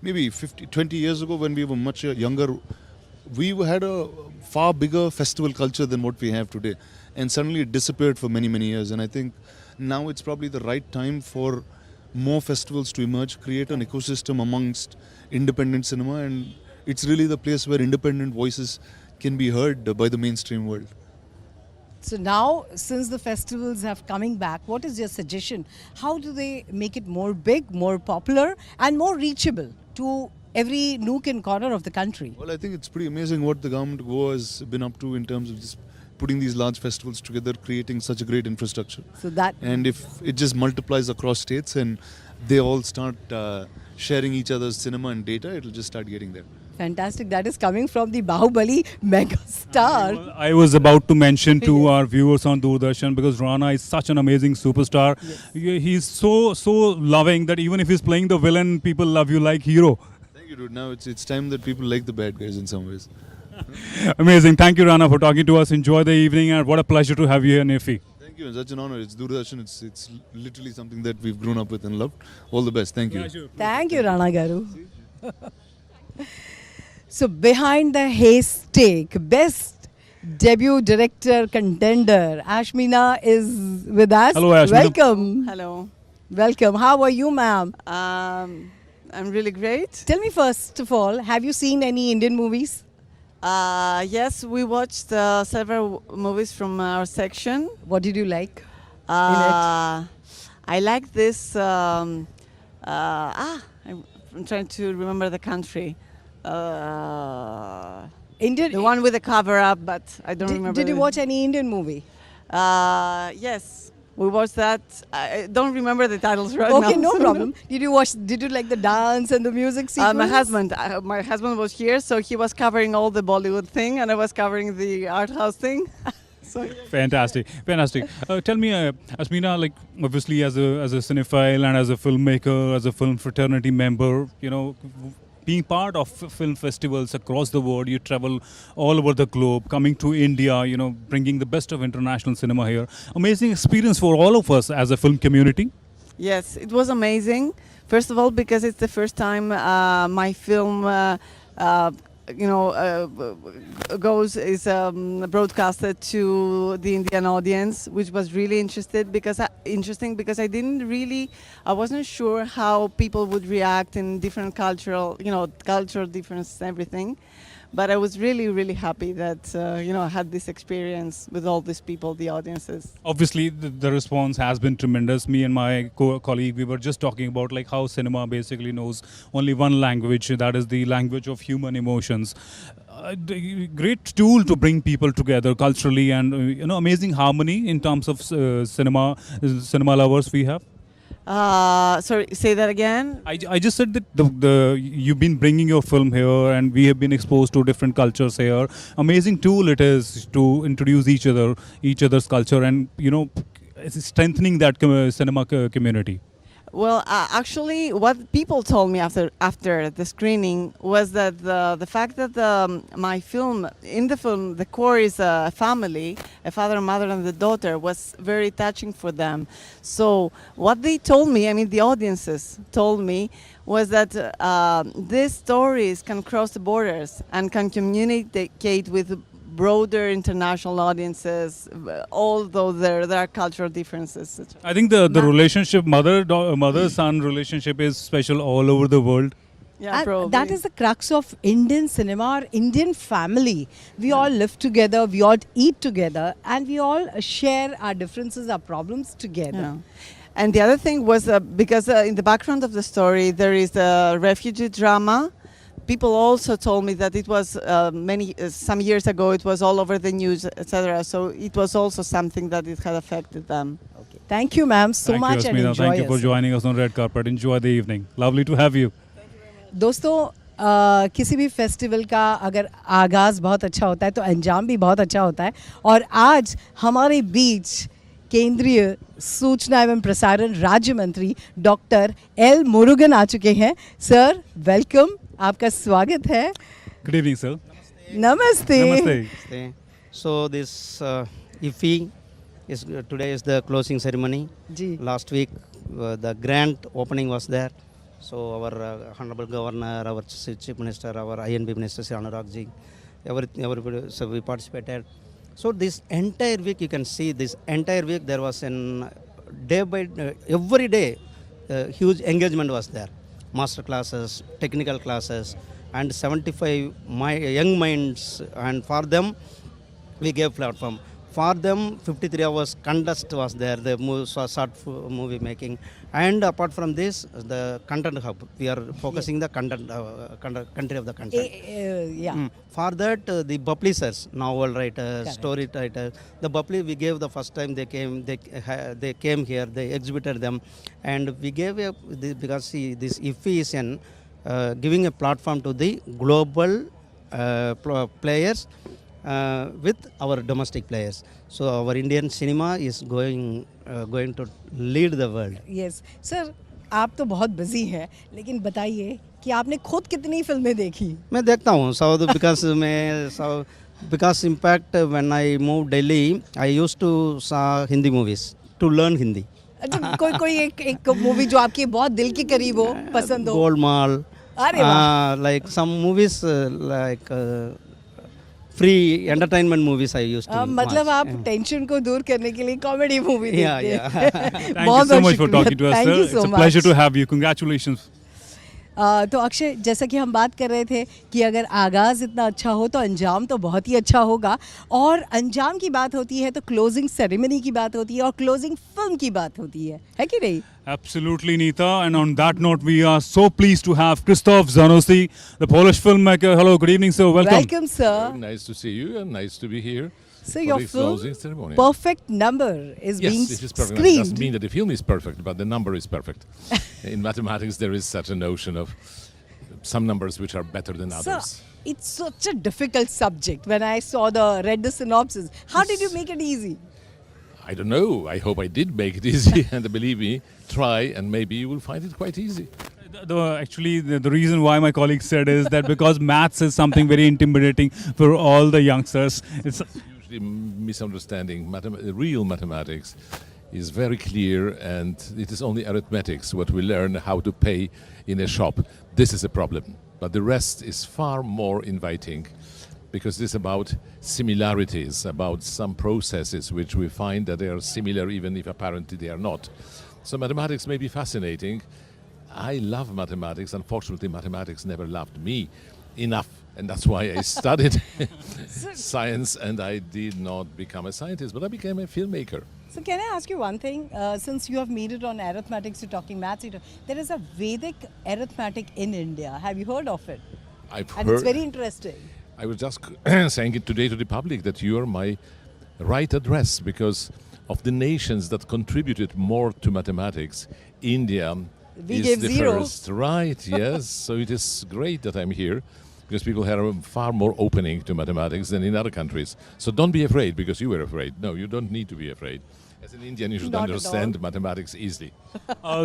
maybe 20 years ago when we were much younger, we had a far bigger festival culture than what we have today. And suddenly it disappeared for many, many years. And I think now it's probably the right time for more festivals to emerge, create an ecosystem amongst independent cinema. And it's really the place where independent voices can be heard by the mainstream world. So now, since the festivals have coming back, what is your suggestion? How do they make it more big, more popular, and more reachable to every nook and corner of the country? Well, I think it's pretty amazing what the government of Goa has been up to in terms of just putting these large festivals together, creating such a great infrastructure. And if it just multiplies across states and they all start sharing each other's cinema and data, it'll just start getting there. Fantastic. That is coming from the Bahubali mega star. I was about to mention to our viewers on Doordarshan, because Rana is such an amazing superstar. He's so loving that even if he's playing the villain, people love you like hero. Thank you, dude. Now it's time that people like the bad guys in some ways. Amazing. Thank you, Rana, for talking to us. Enjoy the evening, and what a pleasure to have you here in IFFI. Thank you. It's such an honor. It's Doordarshan. It's literally something that we've grown up with and loved. All the best. Thank you. Thank you, Rana Garu. So behind the haystack, best debut director contender, Ashmina is with us. Hello, Ashmina. Welcome. Hello. Welcome. How are you, ma'am? I'm really great. Tell me first of all, have you seen any Indian movies? Yes, we watched several movies from our section. What did you like in I like this. I'm trying to remember the country. Indian. The one with the cover up, but I don't remember. Did you watch any Indian movie? Yes. We watched that. I don't remember the titles right now. Okay, no problem. Did you like the dance and the music sequence? My husband was here, so he was covering all the Bollywood thing, and I was covering the art house thing. Fantastic. Tell me, Ashmina, like obviously as a cinephile and as a filmmaker, as a film fraternity member, being part of film festivals across the world, you travel all over the globe, coming to India, bringing the best of international cinema here. Amazing experience for all of us as a film community. Yes, it was amazing. First of all, because it's the first time my film is broadcasted to the Indian audience, which was really interesting because I wasn't sure how people would react in different cultural differences and everything. But I was really, really happy that I had this experience with all these people, the audiences. Obviously, the response has been tremendous. Me and my colleague, we were just talking about like how cinema basically knows only one language, that is the language of human emotions. Great tool to bring people together culturally, and amazing harmony in terms of cinema lovers we have. Sorry, say that again. I just said that you've been bringing your film here, and we have been exposed to different cultures here. Amazing tool it is to introduce each other's culture, and strengthening that cinema community. Well, actually, what people told me after the screening was that the fact that my film, in the film, the core is a family, a father, mother, and the daughter, was very touching for them. So what they told me, I mean, the audiences told me, was that these stories can cross the borders and can communicate with broader international audiences, although there are cultural differences. I think the relationship, mother-son relationship is special all over the world. Yeah, and probably. that is the crux of Indian cinema, or Indian family. We all live together, we all eat together, and we all share our differences, our problems together. Yeah. And the other thing was because in the background of the story there is a refugee drama. People also told me that it was some years ago it was all over the news, etc. So it was also something that it had affected them. Okay. Thank you, ma'am, so much, and enjoy. Thank you for joining us on Red Carpet. Enjoy the evening. Lovely to have you. दोस्तों किसी भी festival का अगर आगाज़ बहुत अच्छा होता है तो अंजाम भी बहुत अच्छा होता है, और आज हमारे बीच केंद्रीय सूचना एवं प्रसारण राज्य मंत्री डॉक्टर एल मुरुगन आ चुके हैं. सर, वेलकम, आपका स्वागत है. Good evening, sir. नमस्ते. Namaste. So this IFFI is today is the closing ceremony. Ji. Last week the grand opening was there. So our Honorable Governor, our Chief Minister, our INB Minister, Sri Anurag ji, everybody, so we participated. So this entire week, you can see this entire week there was an every day huge engagement was there. Master classes, technical classes, and 75 young minds, and for them we gave platform. For them 53 hours contest was there, the short movie making, and apart from this the content hub, we are focusing the content country of the content. For that the publishers, novel writers, story writers, the public we gave the first time they came here, they exhibited them, and we gave because see, this IFFI is giving a platform to the global players with our domestic players. So our Indian cinema is going to lead the world. Yes, sir. आप तो बहुत busy हैं, लेकिन बताइए कि आपने खुद कितनी फिल्में देखी? मैं देखता हूँ because in fact when I moved Delhi, I used to saw Hindi movies to learn Hindi. अच्छा, कोई एक मूवी जो आपके बहुत दिल के करीब हो, पसंद हो? Golmaal. अरे वाह. Like some movies like free entertainment movies I used to मतलब watch. आप टेंशन को दूर करने के लिए कॉमेडी मूवी देखते हैं. Thank you so much for talking to us, sir. It's a pleasure to have you. Congratulations. तो अक्षय, जैसा कि हम बात कर रहे थे कि अगर आगाज़ इतना अच्छा हो तो अंजाम तो बहुत ही अच्छा होगा, और अंजाम की बात होती है तो क्लोजिंग सेरेमनी की बात होती है, और क्लोजिंग फिल्म की बात होती है कि नहीं? Absolutely, Neeta. And on that note, we are so pleased to have Krzysztof Zanussi, the Polish filmmaker. Hello, good evening, sir. Welcome. Welcome, sir. Very nice to see you, and nice to be here. So your film, ceremony. Perfect Number, is being it is perfect. screened. It doesn't mean that the film is perfect, but the number is perfect. In mathematics, there is such a notion of some numbers which are better than others. Sir, it's such a difficult subject. When I read the synopsis, how did you make it easy? I don't know. I hope I did make it easy, and believe me, try, and maybe you will find it quite easy. Actually, the reason why my colleague said is that because maths is something very intimidating for all the youngsters. It's usually misunderstanding. Real mathematics is very clear, and it is only arithmetics what we learn how to pay in a shop. This is a problem, but the rest is far more inviting, because it's about similarities, about some processes which we find that they are similar even if apparently they are not. So mathematics may be fascinating. I love mathematics. Unfortunately, mathematics never loved me enough, and that's why I studied science, and I did not become a scientist, but I became a filmmaker. So can I ask you one thing? Since you have made it on arithmetics, you're talking maths, there is a Vedic arithmetic in India. Have you heard of it? I've and heard. It's very interesting. I was just saying it today to the public that you are my right address, because of the nations that contributed more to mathematics, India is the first. Right, yes. So it is great that I'm here, because people are far more opening to mathematics than in other countries. So don't be afraid because you were afraid. No, you don't need to be afraid. As an Indian, you should Not at understand mathematics easily.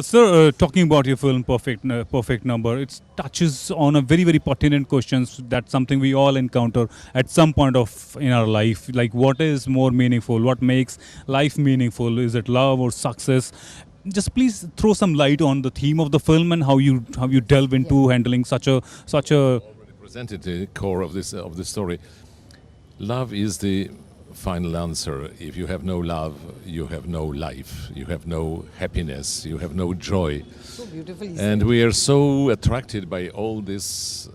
Sir, talking about your film Perfect Number, it touches on a very, very pertinent questions. That's something we all encounter at some point of in our life. Like, what is more meaningful? What makes life meaningful? Is it love or success? Just please throw some light on the theme of the film and how you delve into handling such a Presented the core of this story. Love is the final answer. If you have no love, you have no life, you have no happiness, you have no joy. So beautifully said. And we are so attracted by all this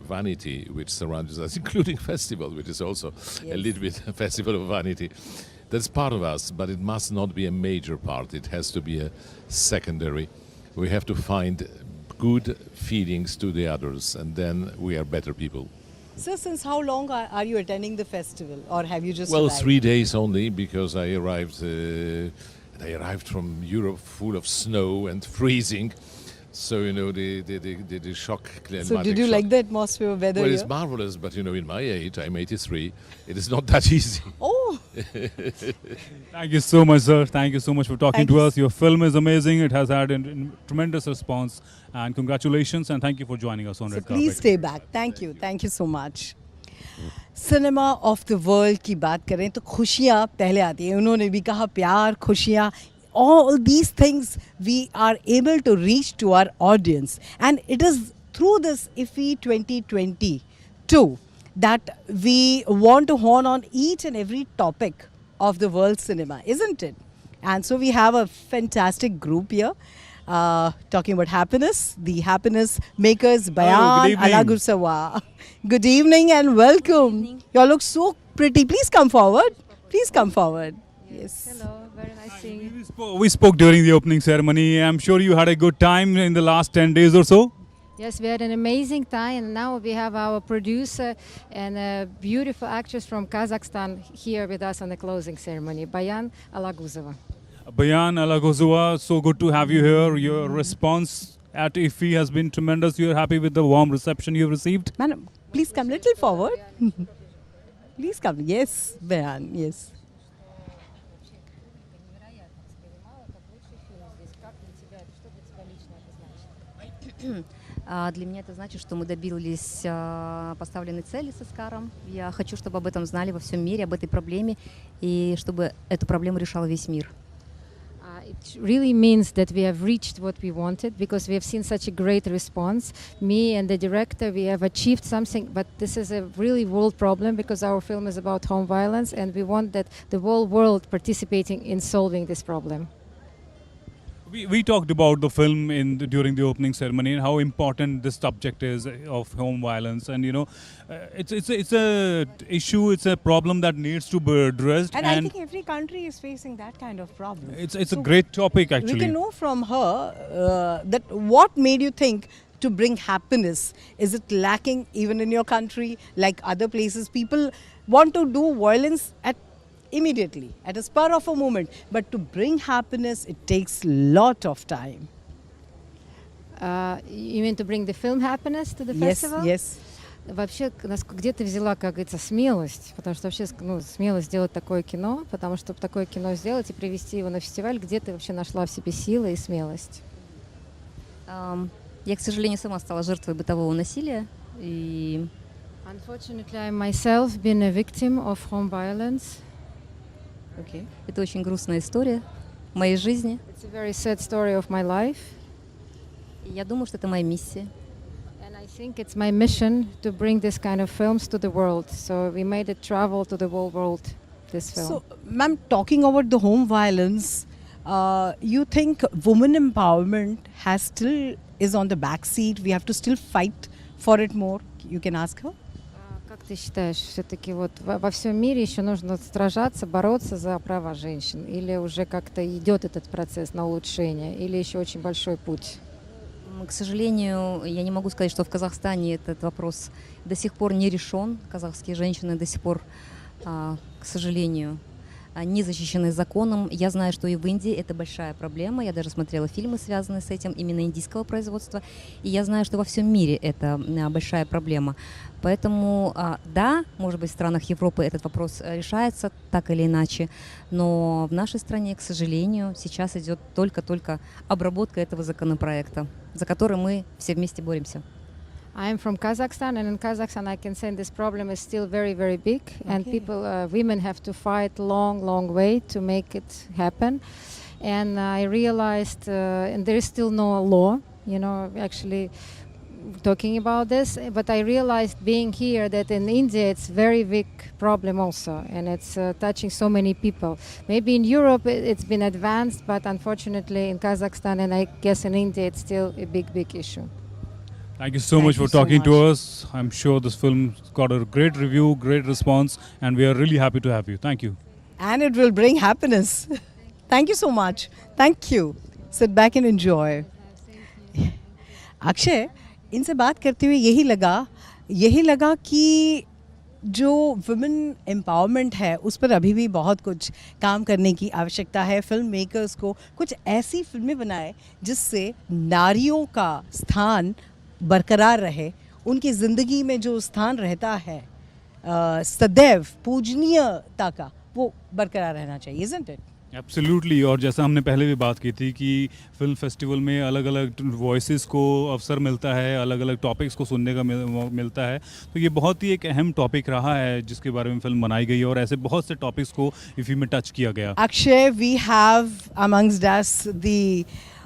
vanity which surrounds us, including festival, which is also a little bit a festival of vanity. That's part of us, but it must not be a major part. It has to be a secondary. We have to find good feelings to the others, and then we are better people. So since how long are you attending the festival, or have you just Well, arrived? 3 days only, because I arrived from Europe full of snow and freezing. So, you know, the shock. So did you like the atmosphere, weather Well, here? it's marvelous, but, you know, in my age, I'm 83, it is not that easy. Oh! Thank you so much, sir. Thank you so much for talking Thank to you. us. Your film is amazing. It has had a tremendous response. And congratulations, and thank you for joining us on So Red please Carpet. stay back. Thank you so much. Cinema of the world की बात करें तो खुशियाँ पहले आती हैं. उन्होंने भी कहा प्यार, खुशियाँ, all these things we are able to reach to our audience, and it is through this IFFI 2022 that we want to hone on each and every topic of the world cinema, isn't it? And so we have a fantastic group here. Talking about happiness, the happiness makers, Bayan, evening. Alagursawa. Good evening and welcome. You all look so pretty. Please come forward. Please come forward. Yes. Hello, very nice seeing you. We spoke during the opening ceremony. I'm sure you had a good time in the last 10 days or so. Yes, we had an amazing time, and now we have our producer and a beautiful actress from Kazakhstan here with us on the closing ceremony, Bayan Alaguzova. Bayan Alagozua, so good to have you here. Your response at IFFI has been tremendous. You're happy with the warm reception you've received? Madam, please come little forward. Please come. Yes, Bayan, yes. Для меня это значит, что мы добились поставленной цели с Оскаром. Я хочу, чтобы об этом знали во всем мире, об этой проблеме, и чтобы эту проблему решал весь мир. It really means that we have reached what we wanted, because we have seen such a great response. Me and the director, we have achieved something, but this is a really world problem, because our film is about home violence, and we want that the whole world participating in solving this problem. We talked about the film during the opening ceremony and how important this subject is of home violence, and you know, it's a issue, it's a problem that needs to be addressed. And I think every country is facing that kind of problem. It's a great topic actually. We can know from her that what made you think to bring happiness. Is it lacking even in your country, like other places? People want to do violence immediately, at a spur of a moment, but to bring happiness, it takes a lot of time. You mean to bring the film happiness to the festival? Yes. Вообще, где ты взяла, как говорится, смелость? Потому что вообще, смелость сделать такое кино, потому что чтобы такое кино сделать и привести его на фестиваль, где ты вообще нашла в себе силы и смелость? Я, к сожалению, сама стала жертвой бытового насилия. И... Unfortunately, I myself been a victim of home violence. Okay. Это очень грустная история моей жизни. It's a very sad story of my life. И я думаю, что это моя миссия. And I think it's my mission to bring this kind of films to the world. So we made it travel to the whole world, this film. So, ma'am, talking about the home violence, you think women empowerment is on the back seat? We have to still fight for it more? You can ask her. Как ты считаешь, все-таки вот во всем мире еще нужно сражаться, бороться за права женщин? Или уже как-то идет этот процесс на улучшение? Или еще очень большой путь? К сожалению, я не могу сказать, что в Казахстане этот вопрос до сих пор не решен. Казахские женщины до сих пор, к сожалению, не защищены законом. Я знаю, что и в Индии это большая проблема. Я даже смотрела фильмы, связанные с этим, именно индийского производства. И я знаю, что во всем мире это большая проблема. Поэтому, да, может быть, в странах Европы этот вопрос решается так или иначе, но в нашей стране, к сожалению, сейчас идет только-только обработка этого законопроекта, за который мы все вместе боремся. I'm from Kazakhstan, and in Kazakhstan, I can say this problem is still very, very big, and people, women have to fight long way to make it happen. And I realized, and there is still no law, actually talking about this, but I realized being here that in India it's very big problem also, and it's touching so many people. Maybe in Europe it's been advanced, but unfortunately in Kazakhstan and I guess in India it's still a big issue. Thank you so much for talking to us. I'm sure this film got a great review, great response, and we are really happy to have you. Thank you. And it will bring happiness. Thank you so much. Thank you. Sit back and enjoy. Akshay, इनसे बात करते हुए यही लगा कि जो women empowerment है उस पर अभी भी बहुत कुछ काम करने की आवश्यकता है. फिल्म मेकर्स को कुछ ऐसी फिल्में बनाए जिससे नारियों का स्थान बरकरार रहे, उनकी ज़िंदगी में जो स्थान रहता है सदैव पूजनीयता का, वो बरकरार रहना चाहिए, isn't it? एब्सोल्युटली. और जैसा हमने पहले भी बात की थी कि फिल्म फेस्टिवल में अलग अलग वॉइसेस को अवसर मिलता है, अलग अलग टॉपिक्स को सुनने का मिलता है, तो ये बहुत ही एक अहम टॉपिक रहा है जिसके बारे में फिल्म बनाई गई है और ऐसे बहुत से टॉपिक्स को इफ़ी में टच किया गया. Akshay, we have amongst us the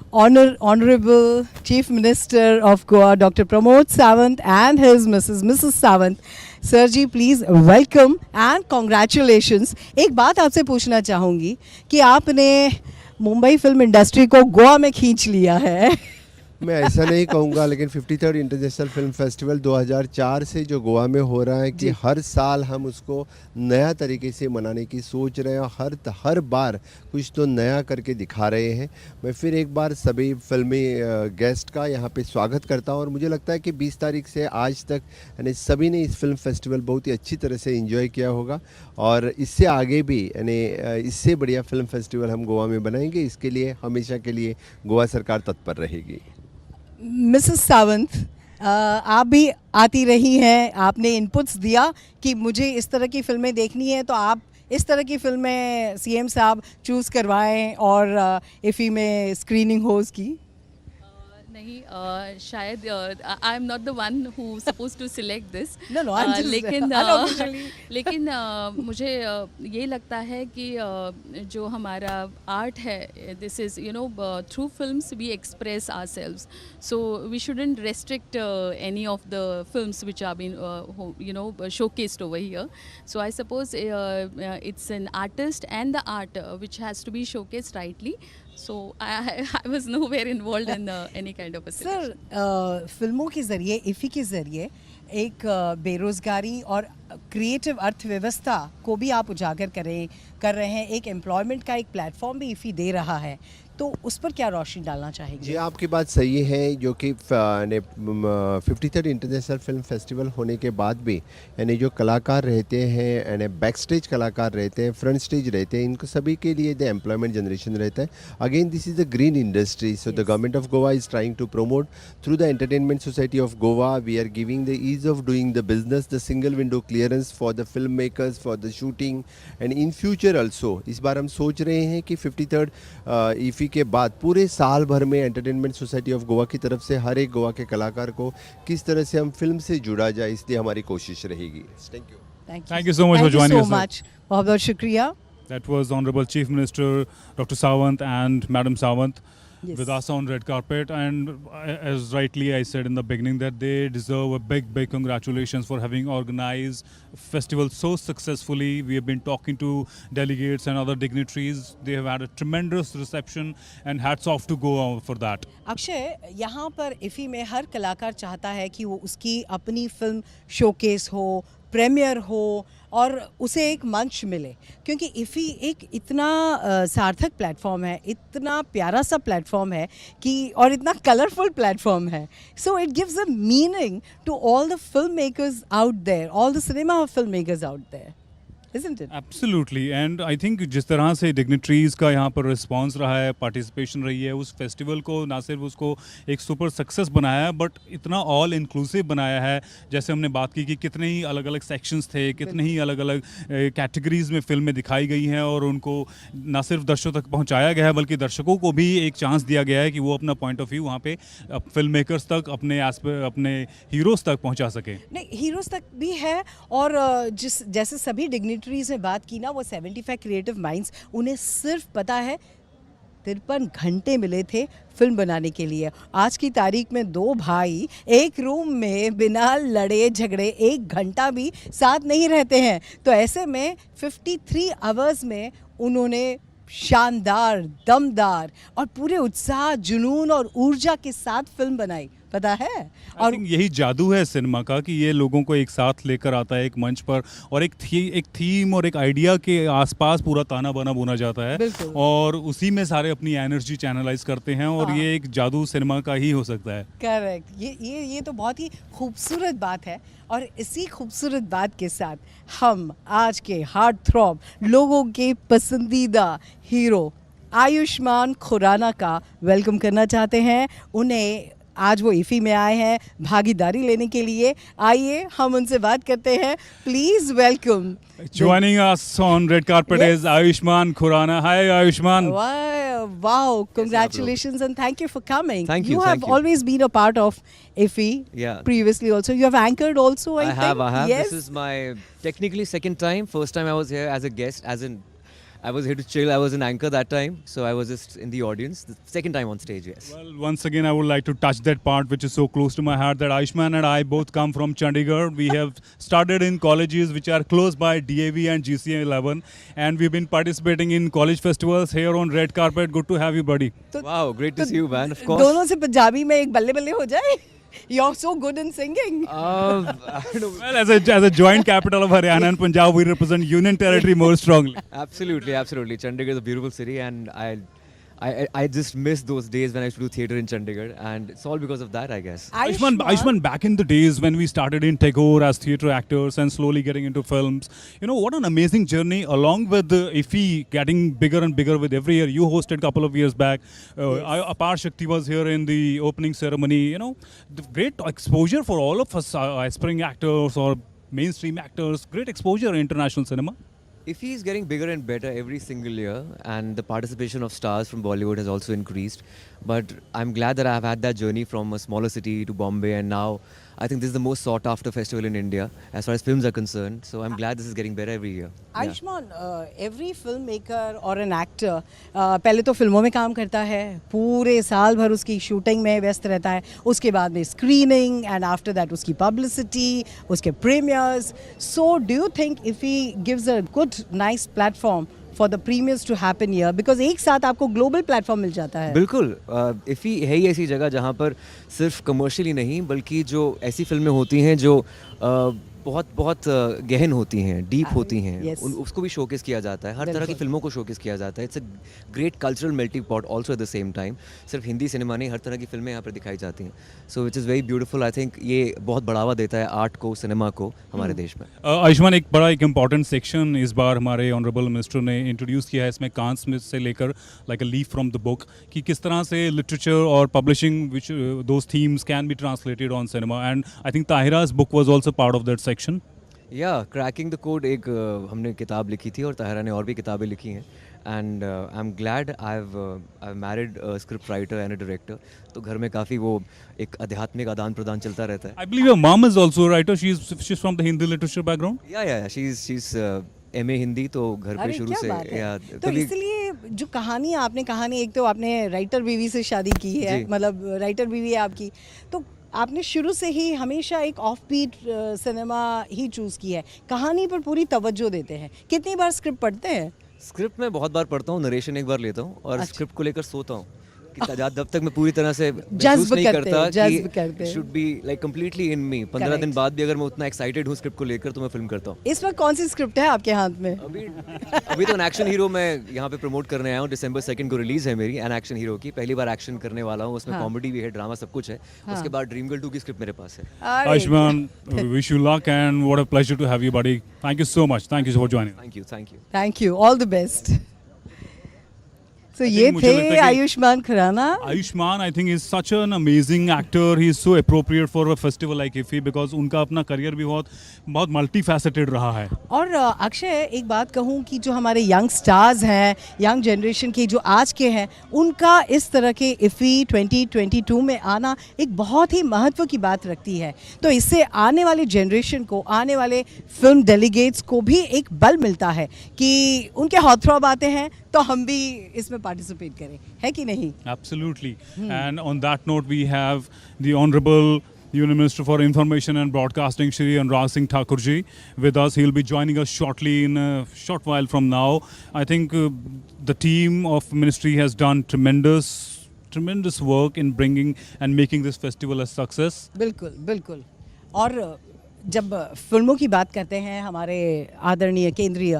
Honorable Chief Minister of Goa, Dr. Pramod Sawant, and his Mrs. Sawant. Sir ji, please welcome and congratulations. एक बात आपसे पूछना चाहूँगी कि आपने मुंबई फिल्म इंडस्ट्री को गोवा में खींच लिया है. मैं ऐसा नहीं कहूँगा, लेकिन 53rd इंटरनेशनल फिल्म फेस्टिवल 2004 से जो गोवा में हो रहा है कि हर साल हम उसको नया तरीके से मनाने की सोच रहे हैं, हर बार कुछ तो नया करके दिखा रहे हैं. मैं फिर एक बार सभी फिल्मी गेस्ट का यहाँ पे स्वागत करता हूँ और मुझे लगता है कि 20 तारीख से आज तक यानी सभी ने इस फिल्म फेस्टिवल बहुत ही अच्छी तरह से एंजॉय किया होगा और इससे आगे भी यानी इससे बढ़िया फिल्म फेस्टिवल हम गोवा में बनाएंगे. इसके लिए हमेशा के लिए गोवा सरकार तत्पर रहेगी. मिसेस सावंत, आप भी आती रही हैं, आपने इनपुट्स दिया कि मुझे इस तरह की फिल्में देखनी है तो आप इस तरह की फिल्में सीएम साहब चूज़ करवाएं और इफ़ी में स्क्रीनिंग हो उसकी. नहीं, शायद I am not the one who suppose to select this. लेकिन मुझे ये लगता है कि जो हमारा आर्ट है, this is through films we express ourselves, so we shouldn't restrict any of the films which are been showcased over here. So I suppose it's an artist and the art which has to be showcased rightly. So I was nowhere involved in any kind of a selection. Sir, फिल्मों के ज़रिए, इफ़ी के ज़रिए एक बेरोज़गारी और creative अर्थव्यवस्था को भी आप उजागर कर रहे हैं. एक एम्प्लॉयमेंट का एक प्लेटफॉर्म भी इफ़ी दे रहा है, तो उस पर क्या रोशनी डालना चाहेंगे? जी, आपकी बात सही है. जो कि 53rd इंटरनेशनल फिल्म फेस्टिवल होने के बाद भी यानी जो कलाकार रहते हैं यानी बैक स्टेज कलाकार रहते हैं, फ्रंट स्टेज रहते हैं, इनको सभी के लिए द एम्प्लॉयमेंट जनरेशन रहता है. Again this is the green industry, so the government of Goa is trying to promote through the entertainment society of Goa. We are giving the ease of doing the business, the single window clearance for the film makers, for the shooting and in future also. इस बार हम सोच रहे हैं कि 53rd IFFI के बाद पूरे साल भर में एंटरटेनमेंट सोसाइटी ऑफ गोवा की तरफ से हर एक गोवा के कलाकार को किस तरह से हम फिल्म से जुड़ा जाए, इसलिए हमारी कोशिश रहेगी. Thank you. Thank you so much for joining us. बहुत बहुत शुक्रिया. That was Honorable Chief Minister Dr. Sawant and Madam Sawant with us on red carpet, and as rightly I said in the beginning that they deserve a big congratulations for having organized a festival so successfully. We have been talking to delegates and other dignitaries. They have had a tremendous reception and hats off to Goa for that. Akshay, यहाँ पर इफ़ी में हर कलाकार चाहता है कि वो उसकी अपनी फिल्म शोकेस हो, प्रीमियर हो और उसे एक मंच मिले, क्योंकि इफ़ी एक इतना सार्थक प्लेटफॉर्म है, इतना प्यारा सा प्लेटफॉर्म है कि और इतना कलरफुल प्लेटफॉर्म है. So it gives a meaning to all the film makers out there, all the cinema film makers out there, isn't it? Absolutely, and I think जिस तरह से डिग्निटरीज का यहाँ पर रिस्पांस रहा है, पार्टिसिपेशन रही है, उस फेस्टिवल को ना सिर्फ उसको एक सुपर सक्सेस बनाया है बट इतना ऑल इंक्लूसिव बनाया है। जैसे हमने बात की कि कितने ही अलग अलग सेक्शंस थे, कितने ही अलग अलग कैटेगरीज में फिल्में दिखाई गई हैं और उनको ना सिर्फ दर्शकों तक पहुँचाया गया है बल्कि दर्शकों को भी एक चांस दिया गया है कि वो अपना पॉइंट ऑफ व्यू वहाँ पे फिल्म मेकर्स तक, अपने हीरोज़ तक पहुँचा सकें। नहीं, हीरोज़ तक भी है और जैसे सभी डिग्निटरीज ने बात की ना, वो 75 क्रिएटिव माइंड्स, उन्हें सिर्फ पता है 53 घंटे मिले थे फिल्म बनाने के लिए। आज की तारीख में 2 भाई एक रूम में बिना लड़े झगड़े 1 घंटा भी साथ नहीं रहते हैं। तो ऐसे में 53 आवर्स में उन्होंने शानदार, दमदार और पूरे उत्साह, जुनून और ऊर्जा के साथ फिल्म बनाई, पता है। और यही जादू है सिनेमा का कि ये लोगों को एक साथ लेकर आता है एक मंच पर और एक थीम और एक आइडिया के आसपास पूरा ताना बाना बुना जाता है और उसी में सारे अपनी एनर्जी चैनलाइज करते हैं और ये एक जादू सिनेमा का ही हो सकता है। करेक्ट, ये तो बहुत ही खूबसूरत बात है और इसी खूबसूरत बात के साथ हम आज के हार्ट थ्रॉब, लोगों के पसंदीदा हीरो आयुष्मान खुराना का वेलकम करना चाहते हैं। उन्हें आज वो IFFI में आए हैं भागीदारी लेने के लिए। आइए हम उनसे बात करते हैं। Please welcome. Joining us on red carpet is Ayushman Khurrana. Hi Ayushman. Wow, congratulations and thank you for coming. Thank you. You have always been a part of IFFI. Yeah. Previously also. You have anchored also, I think. I have. Yes. This is my technically second time. First time I was here as a guest, as in I was here to chill. I was an anchor that time, so I was just in the audience. The second time on stage, yes. Well, once again, I would like to touch that part which is so close to my heart, that Ayushman and I both come from Chandigarh. We have started in colleges which are close by DAV and GCA 11, and we've been participating in college festivals here on red carpet. Good to have you, buddy. Wow, great to see you, man. Of course. दोनों से पंजाबी में एक बल्ले बल्ले हो जाए। You're so good in singing. Well, as a joint capital of Haryana and Punjab, we represent Union Territory more strongly. Absolutely. Chandigarh is a beautiful city, and I just miss those days when I used to do theatre in Chandigarh, and it's all because of that, I guess. Ayushman, back in the days when we started in Tagore as theatre actors and slowly getting into films, you know, what an amazing journey. Along with the IFFI getting bigger and bigger with every year, you hosted a couple of years back. Apar Shakti was here in the opening ceremony. You know, the great exposure for all of us aspiring actors or mainstream actors. Great exposure in international cinema. IFFI is getting bigger and better every single year, and the participation of stars from Bollywood has also increased. But I'm glad that I've had that journey from a smaller city to Bombay, and now I think this is the most sought after festival in India as far as films are concerned. So I'm glad this is getting better every year. Ayushman, every filmmaker or an actor पहले तो फिल्मों में काम करता है, पूरे साल भर उसकी शूटिंग में व्यस्त रहता है, उसके बाद में स्क्रीनिंग एंड आफ्टर दैट उसकी पब्लिसिटी, उसके premiers. So do you think IFFI gives a good nice platform for the premiers to happen here, because एक साथ आपको ग्लोबल प्लेटफॉर्म मिल जाता है? बिल्कुल. IFFI है ही ऐसी जगह जहाँ पर सिर्फ कमर्शियली नहीं बल्कि जो ऐसी फिल्में होती हैं जो बहुत गहन होती हैं, डीप होती हैं, उसको भी शोकेस किया जाता है. हर तरह की फिल्मों को शोकेस किया जाता है. It's a great cultural melting pot also at the same time. सिर्फ हिंदी सिनेमा नहीं, हर तरह की फिल्में यहाँ पर दिखाई जाती हैं. So which is very beautiful. I think ये बहुत बढ़ावा देता है आर्ट को, सिनेमा को हमारे देश में. आयुष्मान, एक इम्पॉर्टेंट सेक्शन इस बार हमारे ऑनरेबल मिनिस्टर ने इंट्रोड्यूस किया है. इसमें कांस में से लेकर like a leaf from the book कि किस तरह से लिटरेचर और publishing which those themes can be translated on cinema, and I think Tahira's book was also part of that section. Cracking the code एक हमने किताब लिखी थी और ताहिरा ने और भी किताबें लिखी हैं. And I am glad I have married script writer and a director. तो घर में काफ़ी वो एक आध्यात्मिक आदान प्रदान चलता रहता है. I believe your mom is also a writer. She's from the Hindi literature background. Yeah. She's MA Hindi. तो घर पे शुरू से तो इसलिए जो कहानी आपने एक तो आपने राइटर बीवी से शादी की है, मतलब राइटर बीवी है आपकी, तो आपने शुरू से ही हमेशा एक ऑफ बीट सिनेमा ही चूज़ की है, कहानी पर पूरी तवज्जो देते हैं. कितनी बार स्क्रिप्ट पढ़ते हैं? स्क्रिप्ट में बहुत बार पढ़ता हूँ, नरेशन एक बार लेता हूँ और स्क्रिप्ट को लेकर सोता हूँ कि जब तक मैं पूरी तरह से महसूस नहीं करता कि should be like completely in me, 15 दिन बाद भी अगर मैं उतना एक्साइटेड हूँ स्क्रिप्ट को लेकर तो मैं फिल्म करता हूँ। इस वक्त कौन सी स्क्रिप्ट है आपके हाथ में? अभी तो एन एक्शन हीरो मैं यहाँ पे प्रमोट करने आया हूँ। December 2 को रिलीज है मेरी एन एक्शन हीरो की, पहली बार एक्शन करने वाला हूँ। उसमें कॉमेडी भी है, ड्रामा सब कुछ है। उसके बाद ड्रीम गर्ल 2 की स्क्रिप्ट मेरे पास है। Ayushman, wish you luck and what a pleasure to have you, buddy. Thank you so much. Thank you for joining. Thank you. All the best. So ये थे Ayushman Khurana. Ayushman, I think, is such an amazing actor. He is so appropriate for a festival like IFFI because उनका अपना career भी बहुत multifaceted रहा है। और अक्षय, एक बात कहूँ कि जो हमारे यंग स्टार्स हैं, यंग जनरेशन के जो आज के हैं, उनका इस तरह के IFFI 2022 में आना एक बहुत ही महत्व की बात रखती है। तो इससे आने वाले जनरेशन को, आने वाले फिल्म डेलीगेट्स को भी एक बल मिलता है कि उनके हॉटथ्रॉब आते हैं तो हम भी इसमें पार्टिसिपेट करें, है कि नहीं? Absolutely. And on that note, we have the Honorable Union Minister for Information and Broadcasting, Shri Anurag Singh Thakur ji, with us. He'll be joining us shortly in a short while from now. I think the team of Ministry has done tremendous work in bringing and making this festival a success. बिल्कुल बिल्कुल। और जब फिल्मों की बात करते हैं, हमारे आदरणीय केंद्रीय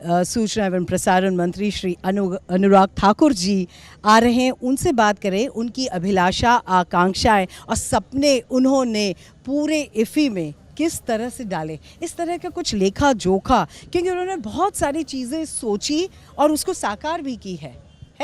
सूचना एवं प्रसारण मंत्री श्री अनुराग ठाकुर जी आ रहे हैं, उनसे बात करें। उनकी अभिलाषा, आकांक्षाएं और सपने उन्होंने पूरे IFFI में किस तरह से डाले, इस तरह का कुछ लेखा जोखा, क्योंकि उन्होंने बहुत सारी चीज़ें सोची और उसको साकार भी की है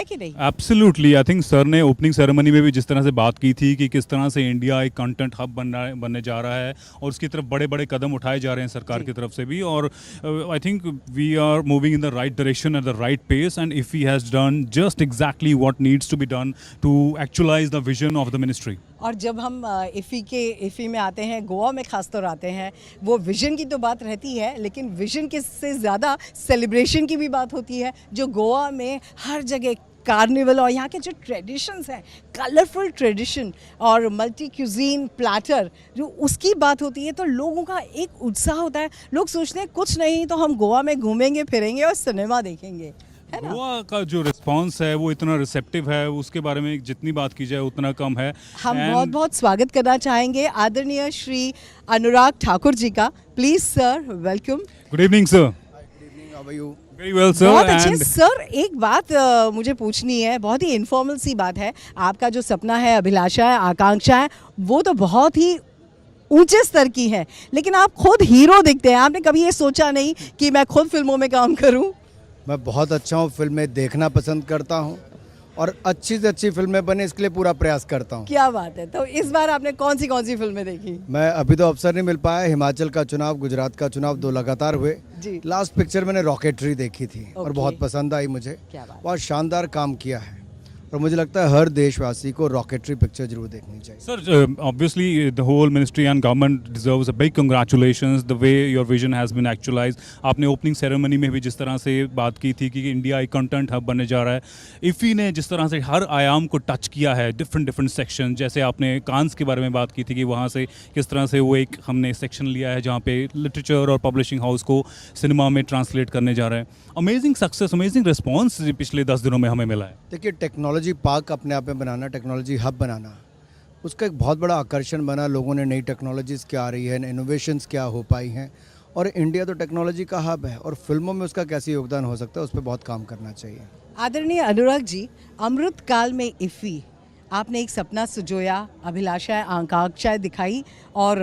कि नहीं? Absolutely. I think सर ने ओपनिंग सेरेमनी में भी जिस तरह से बात की थी कि किस तरह से इंडिया एक कंटेंट हब बनने जा रहा है और उसकी तरफ बड़े बड़े कदम उठाए जा रहे हैं सरकार की तरफ से भी, और I think we are moving in the right direction at the right pace and IFFI has done just exactly what needs to be done to actualize the vision of the ministry. और जब हम IFFI में आते हैं, गोवा में खासतौर आते हैं, वो विजन की तो बात रहती है, लेकिन विजन के से ज़्यादा सेलिब्रेशन की भी बात होती है, जो गोवा में हर जगह कार्निवल और यहाँ के जो ट्रेडिशंस हैं, कलरफुल ट्रेडिशन और मल्टी क्यूजीन प्लेटर, जो उसकी बात होती है तो लोगों का एक उत्साह होता है। लोग सोचते हैं कुछ नहीं तो हम गोवा में घूमेंगे फिरेंगे और सिनेमा देखेंगे, है ना? गोवा का जो रिस्पांस है वो इतना रिसेप्टिव है, उसके बारे में जितनी बात की जाए उतना कम है। हम बहुत बहुत स्वागत करना चाहेंगे आदरणीय श्री अनुराग ठाकुर जी का। Please sir, welcome. Good evening sir. Good evening, how are you? Very well sir. बहुत अच्छे सर। एक बात मुझे पूछनी है, बहुत ही इनफॉर्मल सी बात है। आपका जो सपना है, अभिलाषा है, आकांक्षा है, वो तो बहुत ही ऊंचे स्तर की है, लेकिन आप खुद हीरो दिखते हैं। आपने कभी ये सोचा नहीं कि मैं खुद फिल्मों में काम करूं? मैं बहुत अच्छा हूँ, फिल्में देखना पसंद करता हूँ और अच्छी से अच्छी फिल्में बने इसके लिए पूरा प्रयास करता हूँ। क्या बात है। तो इस बार आपने कौन सी फिल्में देखी? मैं अभी तो अवसर नहीं मिल पाया, हिमाचल का चुनाव, गुजरात का चुनाव 2 लगातार हुए। लास्ट पिक्चर मैंने रॉकेटरी देखी थी और बहुत पसंद आई मुझे। बहुत शानदार काम किया है और मुझे लगता है हर देशवासी को रॉकेटरी पिक्चर जरूर देखनी चाहिए। Sir, obviously the whole ministry and government deserves a big congratulations the way your vision has been actualised. आपने ओपनिंग सेरेमनी में भी जिस तरह से बात की थी कि इंडिया एक कंटेंट हब बनने जा रहा है, IFFI ने जिस तरह से हर आयाम को टच किया है, डिफरेंट सेक्शन, जैसे आपने कांस के बारे में बात की थी कि वहाँ से किस तरह से वो एक हमने सेक्शन लिया है जहाँ पे लिटरेचर और पब्लिशिंग हाउस को सिनेमा में ट्रांसलेट करने जा रहे हैं। अमेजिंग सक्सेस, अमेजिंग रिस्पॉन्स पिछले 10 दिनों में हमें मिला है। देखिए, टेक्नोलॉजी पार्क अपने आप में बनाना, टेक्नोलॉजी हब बनाना, उसका एक बहुत बड़ा आकर्षण बना। लोगों ने नई टेक्नोलॉजीज़ क्या आ रही है, इनोवेशंस क्या हो पाई हैं, और इंडिया तो टेक्नोलॉजी का हब है और फिल्मों में उसका कैसे योगदान हो सकता है, उस पर बहुत काम करना चाहिए। आदरणीय अनुराग जी, अमृत काल में IFFI, आपने एक सपना सुजोया, अभिलाषाएं, आकांक्षाएं दिखाई और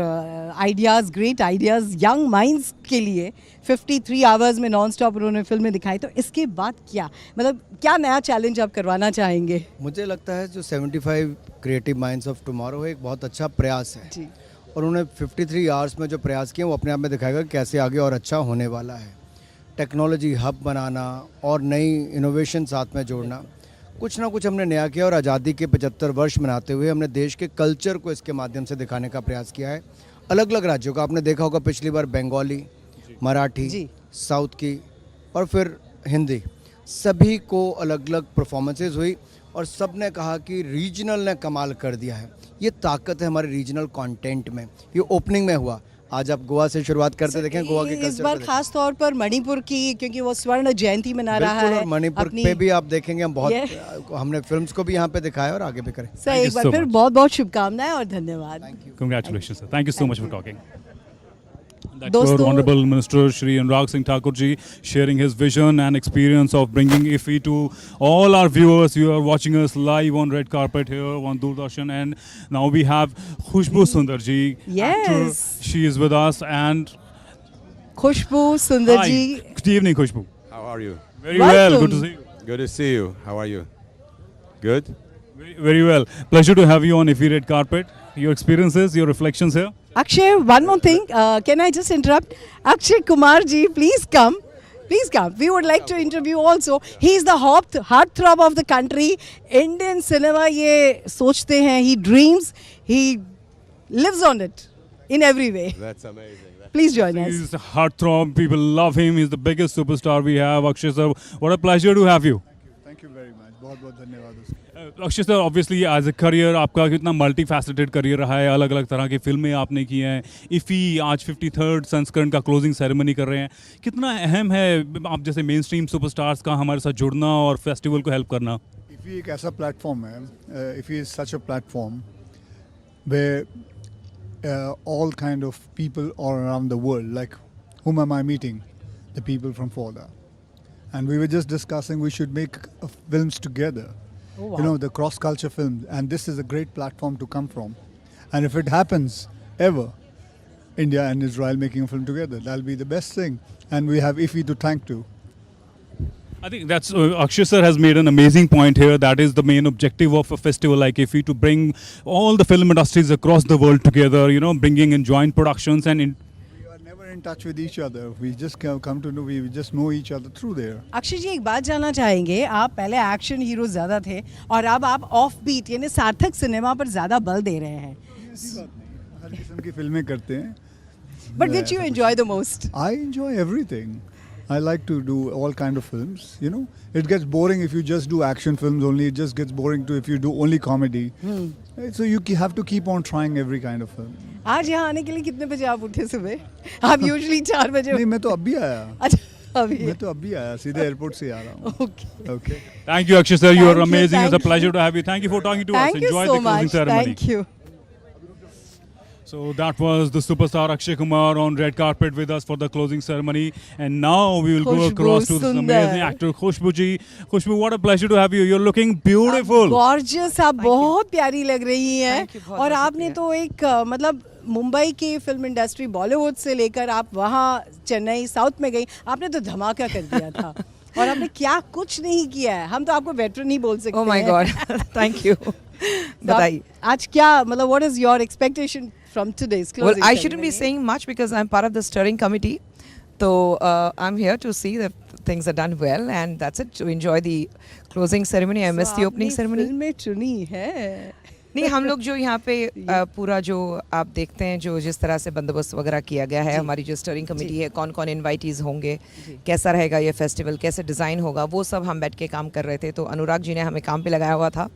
ideas, great ideas young minds के लिए 53 आवर्स में नॉन स्टॉप उन्होंने फिल्में दिखाई। तो इसके बाद क्या, मतलब क्या नया चैलेंज आप करवाना चाहेंगे? मुझे लगता है जो 75 क्रिएटिव माइंड्स ऑफ टुमारो है, एक बहुत अच्छा प्रयास है जी। और उन्होंने 53 आवर्स में जो प्रयास किए वो अपने आप में दिखाएगा कैसे आगे और अच्छा होने वाला है। टेक्नोलॉजी हब बनाना और नई इनोवेशन साथ में जोड़ना, कुछ ना कुछ हमने नया किया और आज़ादी के 75 वर्ष मनाते हुए हमने देश के कल्चर को इसके माध्यम से दिखाने का प्रयास किया है। अलग अलग राज्यों का आपने देखा होगा, पिछली बार बंगाली, मराठी, साउथ की और फिर हिंदी, सभी को अलग अलग परफॉर्मेंसेज हुई और सब ने कहा कि रीजनल ने कमाल कर दिया है। ये ताकत है हमारे रीजनल कंटेंट में। ये ओपनिंग में हुआ, आज आप गोवा से शुरुआत करते देखें गोवा के इस कल्चर बार खास तौर पर मणिपुर की, क्योंकि वो स्वर्ण जयंती मना रहा है। और मणिपुर पे भी आप देखेंगे हम बहुत हमने फिल्म्स को भी यहाँ पे दिखाया और आगे भी करें। सर एक बार फिर बहुत बहुत शुभकामनाएं और धन्यवाद। Congratulations, sir. Thank you so much for talking. That's दोस्तों, Honorable Minister Shri Anurag Singh Thakur ji sharing his vision and experience of bringing IFFI to all our viewers. You are watching us live on red carpet here on Doordarshan, and now we have Khushbu Sundar ji. Yes. Actor. She is with us, and Khushbu Sundar hi. ji. Good evening, Khushbu. How are you? Very well. Good to see you. Good to see you. How are you? Good? Very well. Pleasure to have you on IFFI red carpet. Your experiences, your reflections here. Akshay, one more thing. Can I just interrupt? Akshay Kumar ji, please come. Please come. We would like to interview also. He is the heartthrob of the country. Indian cinema, ये सोचते हैं. He dreams. He lives on it in every way. That's amazing. Please join us. He's a heartthrob. People love him. He's the biggest superstar we have. Akshay sir, what a pleasure to have you. Thank you very much. बहुत बहुत धन्यवाद उसका। Akshay sir, obviously as a career आपका कितना multi faceted career रहा है, अलग अलग तरह की फिल्में आपने की हैं। IFFI आज 53rd संस्करण का क्लोजिंग सेरेमनी कर रहे हैं, कितना अहम है आप जैसे मेन स्ट्रीम सुपरस्टार्स का हमारे साथ जुड़ना और फेस्टिवल को हेल्प करना? IFFI एक ऐसा प्लेटफॉर्म है, IFFI is such a platform where all kind of people all around the world, like whom am I meeting? The people from Florida. And we were just discussing we should make films together. Oh, wow. You know, the cross-culture films, and this is a great platform to come from. And if it happens ever, India and Israel making a film together, that'll be the best thing. And we have IFFI to thank too. I think that's Akshay sir has made an amazing point here. That is the main objective of a festival like IFFI, to bring all the film industries across the world together. You know, bringing in joint productions and In touch with each other, we just come to know, we just know each other through there. Akshay जी, एक बात जानना चाहेंगे, आप पहले action hero ज़्यादा थे और अब आप ऑफ बीट यानी सार्थक सिनेमा पर ज़्यादा बल दे रहे हैं। ऐसी बात नहीं, हर किस्म की फिल्में करते हैं। But which you enjoy the most? I enjoy everything. I like to do all kind of films. You know, it gets boring if you just do action films only. It just gets boring too if you do only comedy. So you have to keep on trying every kind of film. आज यहाँ आने के लिए कितने बजे आप उठे सुबह? आप यूजुअली 4 बजे? नहीं, मैं तो अभी आया। अच्छा, अभी? मैं तो अभी आया, सीधे एयरपोर्ट से आ रहा हूँ। Okay. Thank you, Akshay sir. You are amazing. It's a pleasure to have you. Thank you for talking to us. Thank you Enjoy so the closing much. ceremony. Thank you. So that was the superstar Akshay Kumar on red carpet with us for the closing ceremony. And now we will go across to this amazing actor Khushbu ji. Khushbu, what a pleasure to have you. You're looking beautiful. Gorgeous, आप बहुत प्यारी लग रही हैं। और आपने तो एक मतलब मुंबई की फिल्म इंडस्ट्री बॉलीवुड से लेकर आप वहाँ चेन्नई साउथ में गई, आपने तो धमाका कर दिया था। और आपने क्या कुछ नहीं किया है, हम तो आपको वेटरन ही बोल सकते हैं। Oh my God, thank you. बताइए। आज क्या मतलब what is your expectation from today's closing ceremony? Well, I shouldn't be saying much because I'm part of the steering committee. So I'm here to see that things are done well, and that's it. To enjoy the closing ceremony. I missed the opening ceremony. फिल्में चुनी है। नहीं, हम लोग जो यहाँ पे पूरा जो आप देखते हैं जो जिस तरह से बंदोबस्त वगैरह किया गया है, हमारी जो स्टीयरिंग कमेटी है, कौन कौन इनवाइटीज़ होंगे, कैसा रहेगा ये फेस्टिवल, कैसे डिज़ाइन होगा, वो सब हम बैठ के काम कर रहे थे। तो अनुराग जी ने हमें काम पे लगाया हुआ था।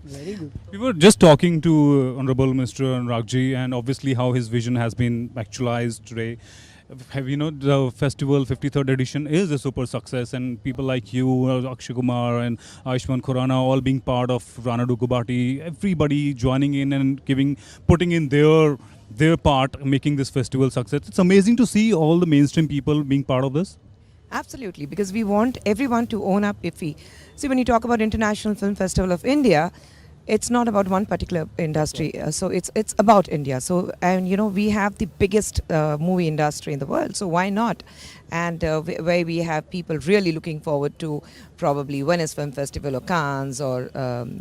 We were just talking to Honorable Minister Anurag ji, and obviously how his vision has been actualized today. Have you know the festival 53rd edition is a super success, and people like you, Akshay Kumar and Ayushmann Khurrana, all being part of Rana Dugubati, everybody joining in and putting in their part, making this festival success. It's amazing to see all the mainstream people being part of this. Absolutely, because we want everyone to own up IFFI. See, when you talk about International Film Festival of India, it's not about one particular industry, so it's about India. So, and you know, we have the biggest movie industry in the world, so why not? And where we have people really looking forward to probably Venice Film Festival or Cannes or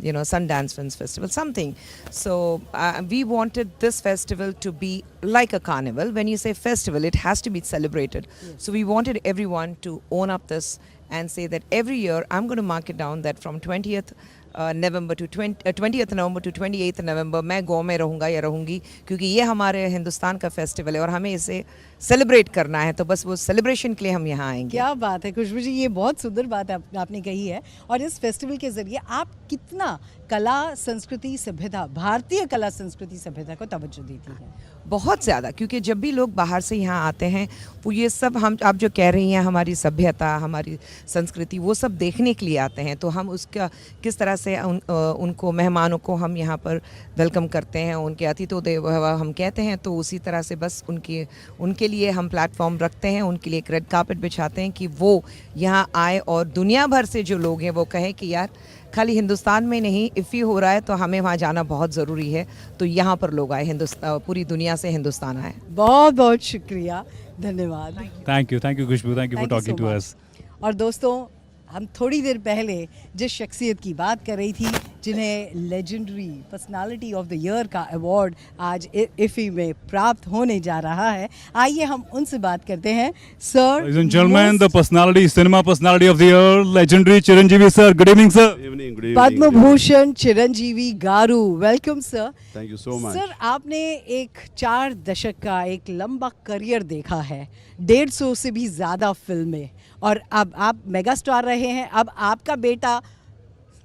you know, Sundance Films Festival, something. So we wanted this festival to be like a carnival. When you say festival, it has to be celebrated. Yes. So we wanted everyone to own up this and say that every year I'm going to mark it down that from 20th November to 20th November to 28th November मैं गोवा में रहूँगा या रहूँगी, क्योंकि ये हमारे हिंदुस्तान का festival है और हमें इसे सेलिब्रेट करना है, तो बस वो सेलिब्रेशन के लिए हम यहाँ आएंगे। क्या बात है खुशबू जी, ये बहुत सुंदर बात आपने कही है। और इस फेस्टिवल के जरिए आप कितना कला संस्कृति सभ्यता, भारतीय कला संस्कृति सभ्यता को तवज्जो देती हैं? बहुत ज़्यादा, क्योंकि जब भी लोग बाहर से यहाँ आते हैं वो ये सब हम आप जो कह रही हैं हमारी सभ्यता हमारी संस्कृति वो सब देखने के लिए आते हैं, तो हम उसका किस तरह से उनको मेहमानों को हम यहाँ पर वेलकम करते हैं, उनके अतिथि देवो भव हम कहते हैं, तो उसी तरह से बस उनके लिए हम प्लेटफॉर्म रखते हैं, उनके लिए एक रेड कार्पेट बिछाते हैं कि वो यहाँ आए और दुनिया भर से जो लोग हैं वो कहें कि यार खाली हिंदुस्तान में नहीं इफ़ी हो रहा है तो हमें वहाँ जाना बहुत ज़रूरी है, तो यहाँ पर लोग आए, हिंदुस्तान पूरी दुनिया से हिंदुस्तान आए। बहुत बहुत शुक्रिया, धन्यवाद। Thank you Khushboo, thank you for talking to us. और दोस्तों, हम थोड़ी देर पहले जिस शख्सियत की बात कर रही थी, जिन्हें legendary personality of the year का अवार्ड आज इफ़ी में प्राप्त होने जा रहा है, आइए हम उनसे बात करते हैं। Sir, Ladies and gentlemen, the personality, cinema personality of the year, legendary Chiranjeevi sir. Good evening, sir. Good evening. Padma Bhushan Chiranjeevi garu, welcome sir. Thank you so much. Sir, आपने एक 4 दशक का एक लंबा करियर देखा है, 150 से भी ज़्यादा फिल्में, और अब आप मेगा स्टार रहे हैं। अब आपका बेटा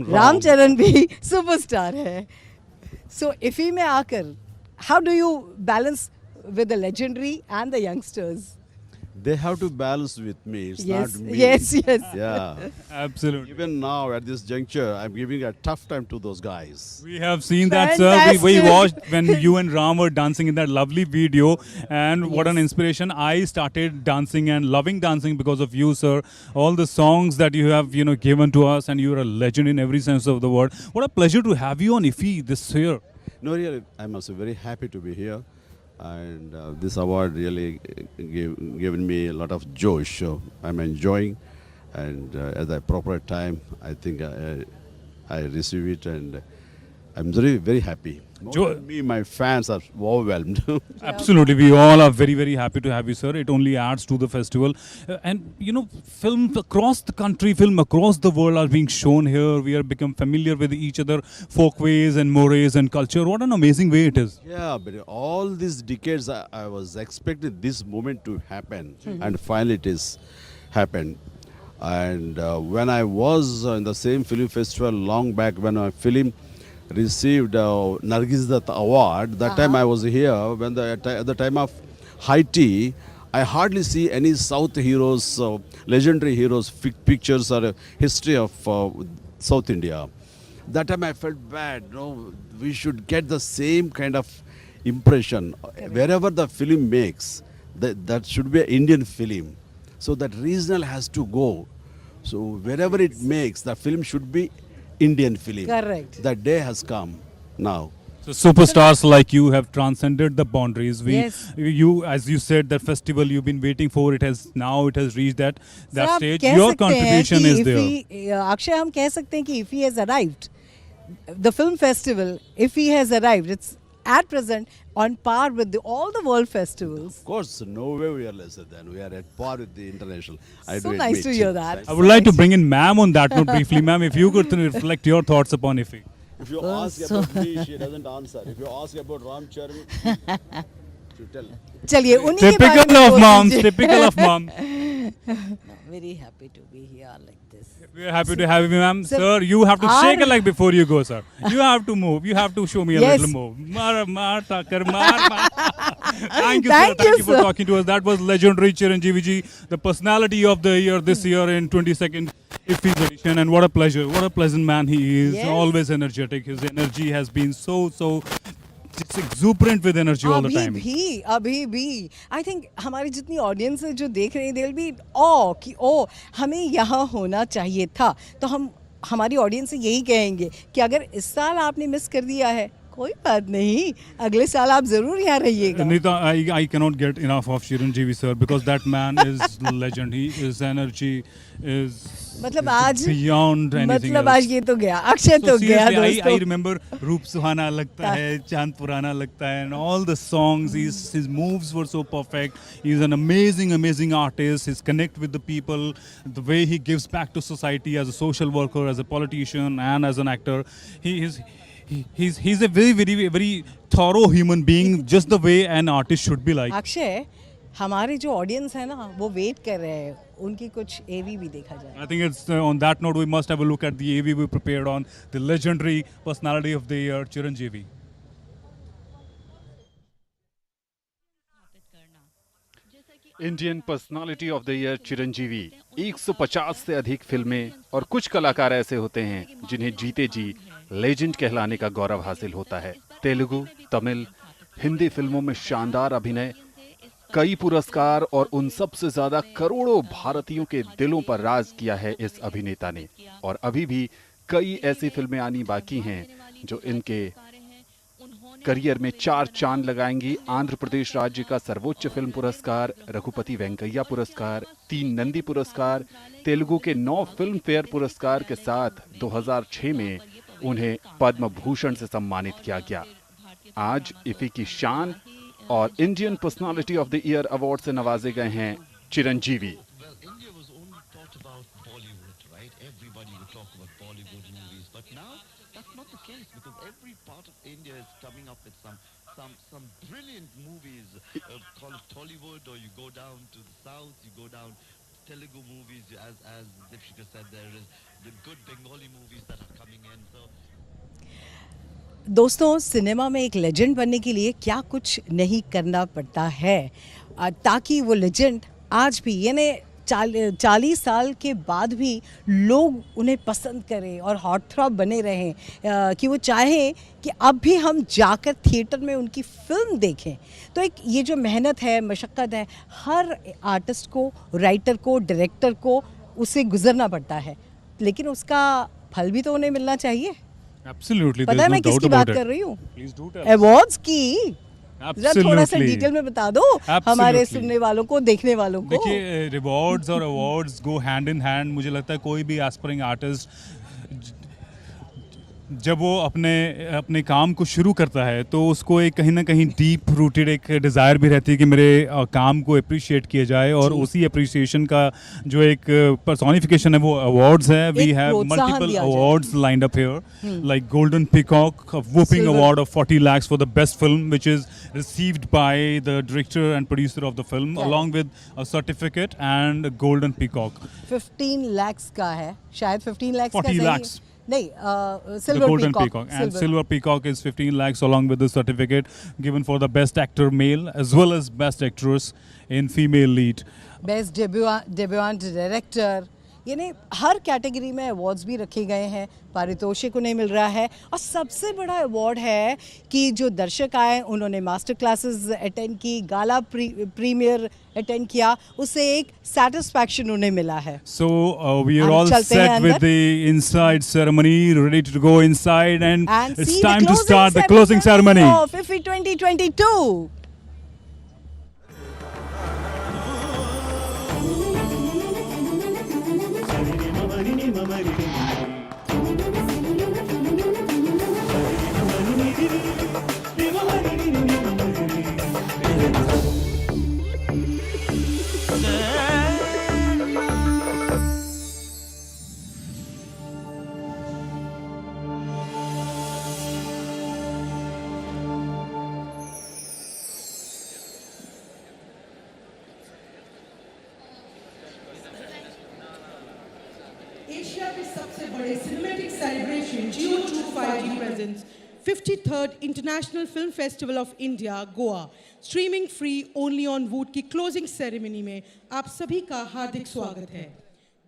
रामचरण भी सुपरस्टार है। सो इफ़ी में आकर how do you balance with the legendary and the youngsters? They have to balance with me. It's Yes, not me. yes. Yeah. Absolutely. Even now, at this juncture, I'm giving a tough time to those guys. We have seen that, sir. We watched when you and Ram were dancing in that lovely video, and what an inspiration. I started dancing and loving dancing because of you, sir. All the songs that you have, given to us, and you're a legend in every sense of the word. What a pleasure to have you on IFFI this year. No, really, I'm also very happy to be here. And this award really given me a lot of joy. So I'm enjoying, and at the proper time, I think I receive it, and I'm very, very happy. Me, my fans are overwhelmed. Absolutely, we all are very, very happy to have you, sir. It only adds to the festival. And films across the country, film across the world are being shown here. We are become familiar with each other, folkways and mores and culture. What an amazing way it is. Yeah, but all these decades, I was expecting this moment to happen, and finally it is happened. And when I was in the same film festival long back, when my film received Nargis Dutt Award, that time I was here. When at the time of Haiti, I hardly see any South heroes, legendary heroes, pictures or history of South India. That time I felt bad. We should get the same kind of impression. Wherever the film makes, that should be an Indian film. So that regional has to go. So wherever it makes, the film should be Indian film. Correct. That day has come now. So superstars like you have transcended the boundaries. Yes. You, as you said, that festival you've been waiting for, it has reached that stage. Your contribution is there. Akshay, हम कह सकते हैं कि IFFI has arrived. The film festival, IFFI has arrived. It's at present on par with all the world festivals. Of course, no way we are lesser than. We are at par with the international. So nice to hear that. I would like to bring in ma'am on that note briefly. Ma'am, if you could reflect your thoughts upon IFFI. If you ask about me, she doesn't answer. If you ask about Ram Charan, she tell. चलिए, उन्हीं के बारे में Typical of बोल moms. दीजिए। Typical of mom. Very happy to be here like this. We are happy to have you, ma'am. Sir, you have to shake a leg before you go, sir. You have to move. You have to show me a little move. Maar, takar, maar. Thank you, sir. Thank you for talking to us. That was legendary Chiranjeevi ji, the personality of the year this year in 22nd IFFI edition. And what a pleasure. What a pleasant man he is. Yes. Always energetic. His energy has been so it's exuberant with energy all the time. अभी भी I think हमारी जितनी audience है जो देख रहे हैं, they will be कि हमें यहाँ होना चाहिए था। तो हम हमारी ऑडियंस से यही कहेंगे कि अगर इस साल आपने मिस कर दिया है, कोई बात नहीं, अगले साल आप जरूर यहाँ रहिएगा. Nita, I cannot get enough of Chiranjeevi sir because that man is legend. His energy is मतलब आज beyond anything मतलब else. आज ये तो गया, अक्षय तो गया Seriously, दोस्तों. I remember रूप सुहाना लगता है, चांद पुराना लगता है, and all the songs. His moves were so perfect. He's an amazing artist. His connect with the people, the way he gives back to society as a social worker, as a politician, and as an actor. He's a very thorough human being, just the way an artist should be like. Akshay, हमारे जो audience है ना वो wait कर रहे हैं, उनकी कुछ AV भी देखा जाए. I think it's on that note we must have a look at the AV we prepared on the legendary personality of the year, Chiranjeevi. Indian personality of the year Chiranjeevi. 150 से अधिक फिल्में और कुछ कलाकार ऐसे होते हैं जिन्हें जीते जी लेजेंड कहलाने का गौरव हासिल होता है. तेलुगु, तमिल, हिंदी फिल्मों में शानदार अभिनय, कई पुरस्कार और उन सबसे ज्यादा करोड़ों भारतीयों के दिलों पर राज किया है इस अभिनेता ने. और अभी भी कई ऐसी फिल्में आनी बाकी हैं जो इनके करियर में 4 चांद लगाएंगी. आंध्र प्रदेश राज्य का सर्वोच्च फिल्म पुरस्कार, रघुपति वेंकैया पुरस्कार, 3 नंदी पुरस्कार, तेलुगु के 9 फिल्म फेयर पुरस्कार के साथ 2006 में उन्हें पद्म भूषण से सम्मानित किया गया. आज इफी की शान और Indian personality of the year award से नवाजे गए हैं Chiranjeevi. India is coming up with some brilliant movies. Call it Tollywood, or you go down to the south, you go down Telugu movies. As Dipshika said, there is the good Bengali movies that are coming in. So. दोस्तों, cinema में एक legend बनने के लिए क्या कुछ नहीं करना पड़ता है ताकि वो लेजेंड आज भी यानी 40 साल के बाद भी लोग उन्हें पसंद करें और हॉट थ्रॉप बने रहें, कि वो चाहें कि अब भी हम जाकर थिएटर में उनकी फिल्म देखें. तो एक ये जो मेहनत है, मशक्क़त है, हर आर्टिस्ट को, राइटर को, डायरेक्टर को उसे गुजरना पड़ता है, लेकिन उसका फल भी तो उन्हें मिलना चाहिए. Absolutely. पता है मैं किसकी बात कर रही हूँ? Please do tell. अवार्ड्स की. Absolutely. थोड़ा सा डिटेल में बता दो हमारे सुनने वालों को, देखने वालों को. देखिए, रिवॉर्ड्स और awards go hand in hand. मुझे लगता है कोई भी एस्पायरिंग आर्टिस्ट जब वो अपने काम को शुरू करता है तो उसको एक कहीं ना कहीं डीप रूटेड एक डिज़ायर भी रहती है कि मेरे काम को अप्रिशिएट किया जाए, और उसी अप्रिसिएशन का जो एक पर्सोनिफिकेशन है वो अवार्ड्स है. We have multiple awards lined up here, like golden peacock, whopping award of 40 lakhs for the best film which is received by the director and producer of the film along with a certificate and golden peacock. 15 lakhs का है शायद. 15 lakhs 40 lakhs. नहीं, the Silver Golden Peacock. And Silver Peacock is 15 lakhs along with the certificate given for the best actor male as well as best actress in female lead. Best debutant director. यानी हर category में awards भी रखे गए हैं, पारितोषिक उन्हें मिल रहा है. और सबसे बड़ा अवार्ड है कि जो दर्शक आए उन्होंने मास्टर क्लासेस अटेंड की, गाला प्रीमियर अटेंड किया, उससे एक सेटिस्फैक्शन उन्हें मिला है. So we are all set with the inside ceremony, ready to go inside, and it's time to start the closing ceremony of IFFI 2022. Asia के सबसे बड़े cinematic celebration Geo25G presents 53rd International Film Festival of India, Goa. Streaming free only on Voot की closing ceremony में आप सभी का हार्दिक स्वागत है.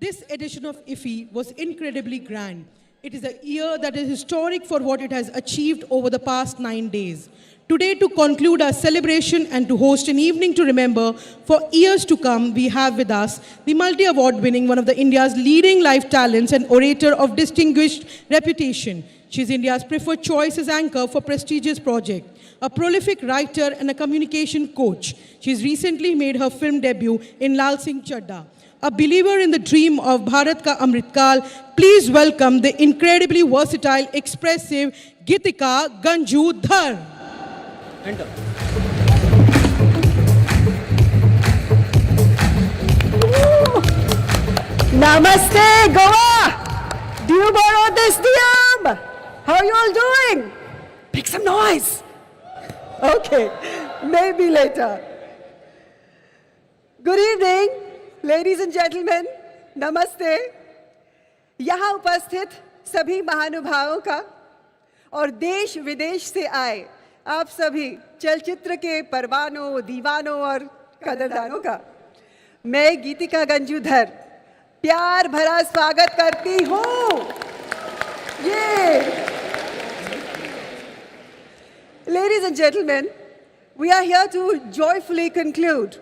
This edition of IFFI was incredibly grand. It is a year that is historic for what it has achieved over the past 9 days. Today, to conclude our celebration and to host an evening to remember for years to come, we have with us the multi-award winning, one of the India's leading live talents and orator of distinguished reputation. She is India's preferred choice as anchor for prestigious project, a prolific writer and a communication coach. She has recently made her film debut in Lal Singh Chadda. A believer in the dream of Bharat Ka Amritkal, please welcome the incredibly versatile, expressive Gitika Ganjudhar. Namaste, Goa! Do you borrow this diyam? How are you all doing? Make some noise. Okay, maybe later. Good evening, ladies and gentlemen. Namaste. यहाँ उपस्थित सभी महानुभावों का और देश विदेश से आए आप सभी चलचित्र के परवानों, दीवानों और कदरदानों का मैं गीतिका गंजूधर प्यार भरा स्वागत करती हूँ। Ladies and gentlemen, we are here to joyfully conclude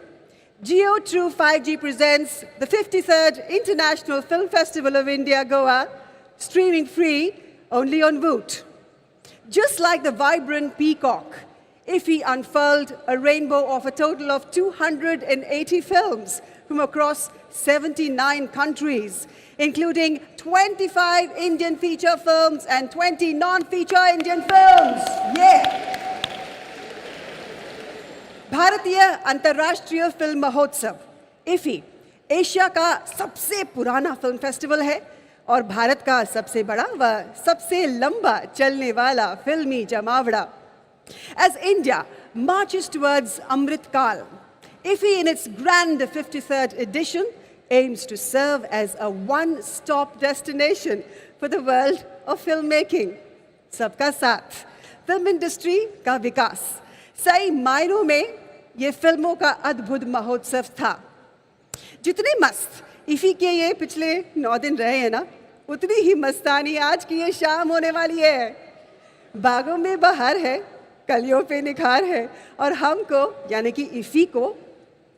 Geo True 5G presents the 53rd International Film Festival of India, Goa, streaming free only on Voot. Just like the vibrant peacock, IFFI unfurled a rainbow of a total of 280 films from across 79 countries, including 25 Indian feature films and 20 non-feature Indian films. भारतीय अंतर्राष्ट्रीय film महोत्सव IFFI Asia का सबसे पुराना film festival है और भारत का सबसे बड़ा व सबसे लंबा चलने वाला फिल्मी जमावड़ा. As India marches towards Amrit Kal, IFFI in its grand 53rd edition aims to serve as a one-stop destination for the world of filmmaking. सबका साथ, फिल्म इंडस्ट्री का विकास, सही मायनों में ये फिल्मों का अद्भुत महोत्सव था. जितने मस्त IFFI के ये पिछले 9 दिन रहे हैं ना, उतनी ही मस्तानी आज की ये शाम होने वाली है. बागों में बहार है, कलियों पे निखार है और हमको यानी कि IFFI को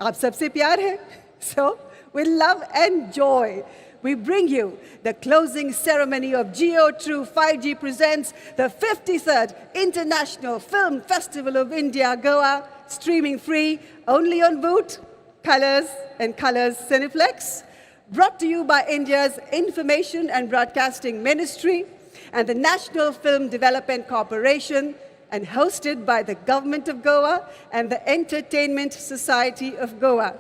आप सबसे प्यार है. So with love and joy, we bring you the closing ceremony of Geo True 5G presents the 53rd International Film Festival of India, Goa, streaming free only on Voot, Colors and Colors Cineplex, brought to you by India's Information and Broadcasting Ministry and the National Film Development Corporation, and hosted by the Government of Goa and the Entertainment Society of Goa.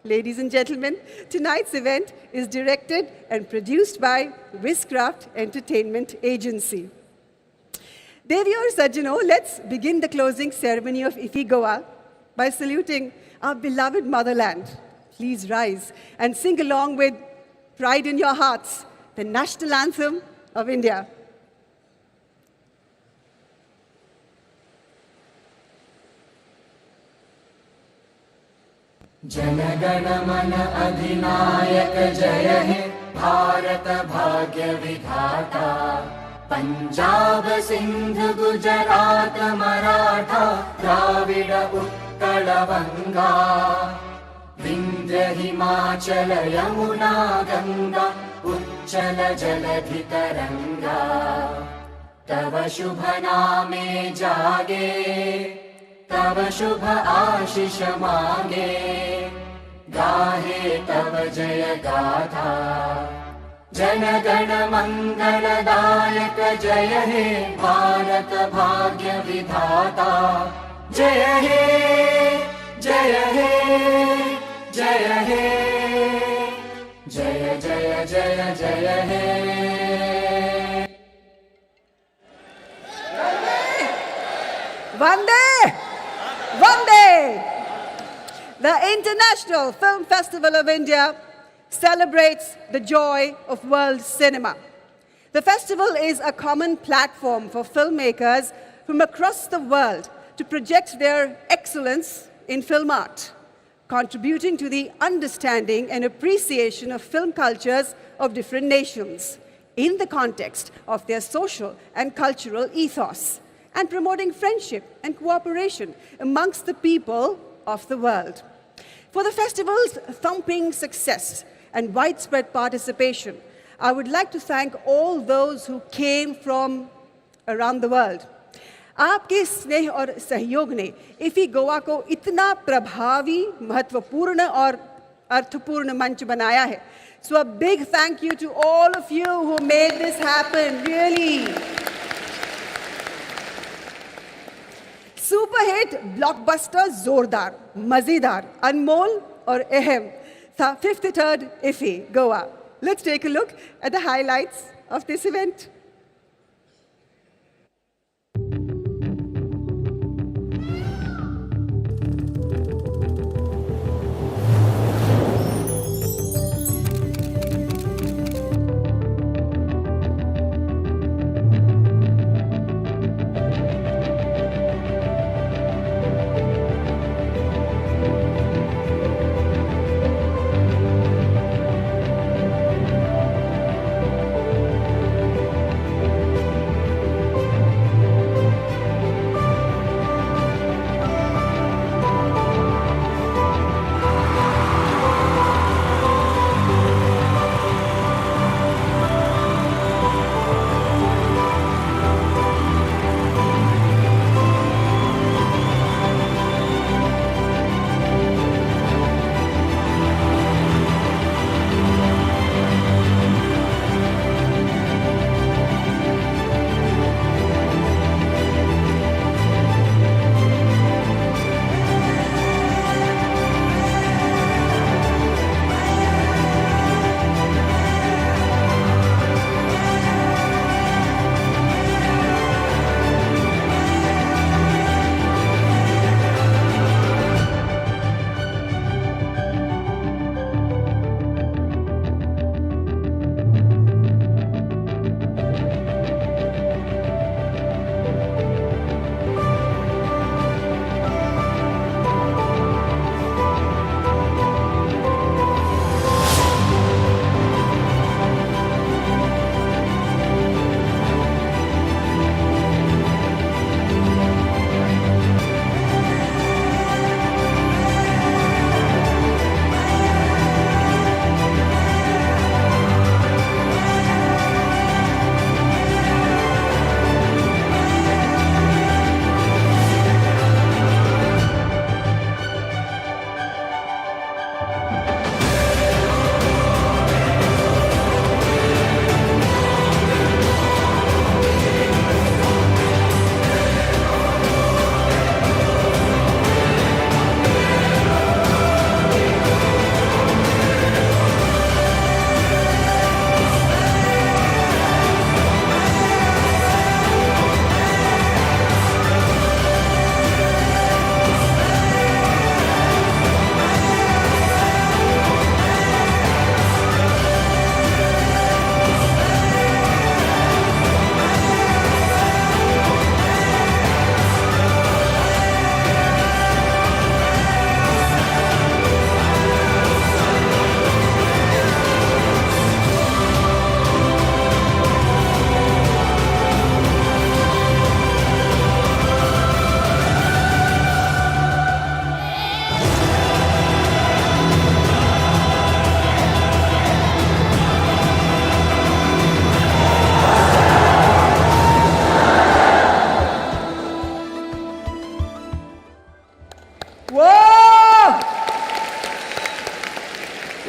Ladies and gentlemen, tonight's event is directed and produced by Wizcraft Entertainment Agency. Devi aur Sajjano, let's begin the closing ceremony of IFFI Goa by saluting our beloved motherland. Please rise and sing along with Pride in Your Hearts, the national anthem of India. जनगण मन अधिनायक जय हे भारत भाग्य विधाता पंजाब सिंध गुजरात मराठा द्राविड उत्कल बंगा विंध्य हिमाचल यमुना गंगा उच्चल जलधि तरंगा तव शुभ नामे जागे तब शुभ आशीष मांगे गाहे तब जय गाथा जन गण मंगलदायक जय हे भारत भाग्य विधाता जय हे जय हे जय हे जय जय जय जय हे. Vande! Vande! The International Film Festival of India celebrates the joy of world cinema. The festival is a common platform for filmmakers from across the world to project their excellence in film art, contributing to the understanding and appreciation of film cultures of different nations in the context of their social and cultural ethos, and promoting friendship and cooperation amongst the people of the world. For the festival's thumping success and widespread participation, I would like to thank all those who came from around the world. आपके स्नेह और सहयोग ने IFFI Goa को इतना प्रभावी, महत्वपूर्ण और अर्थपूर्ण मंच बनाया है. So a big thank you to all of you who made this happen, really. Super hit blockbuster जोरदार, मजेदार, अनमोल और अहम था 53rd IFFI Goa. Let's take a look at the highlights of this event.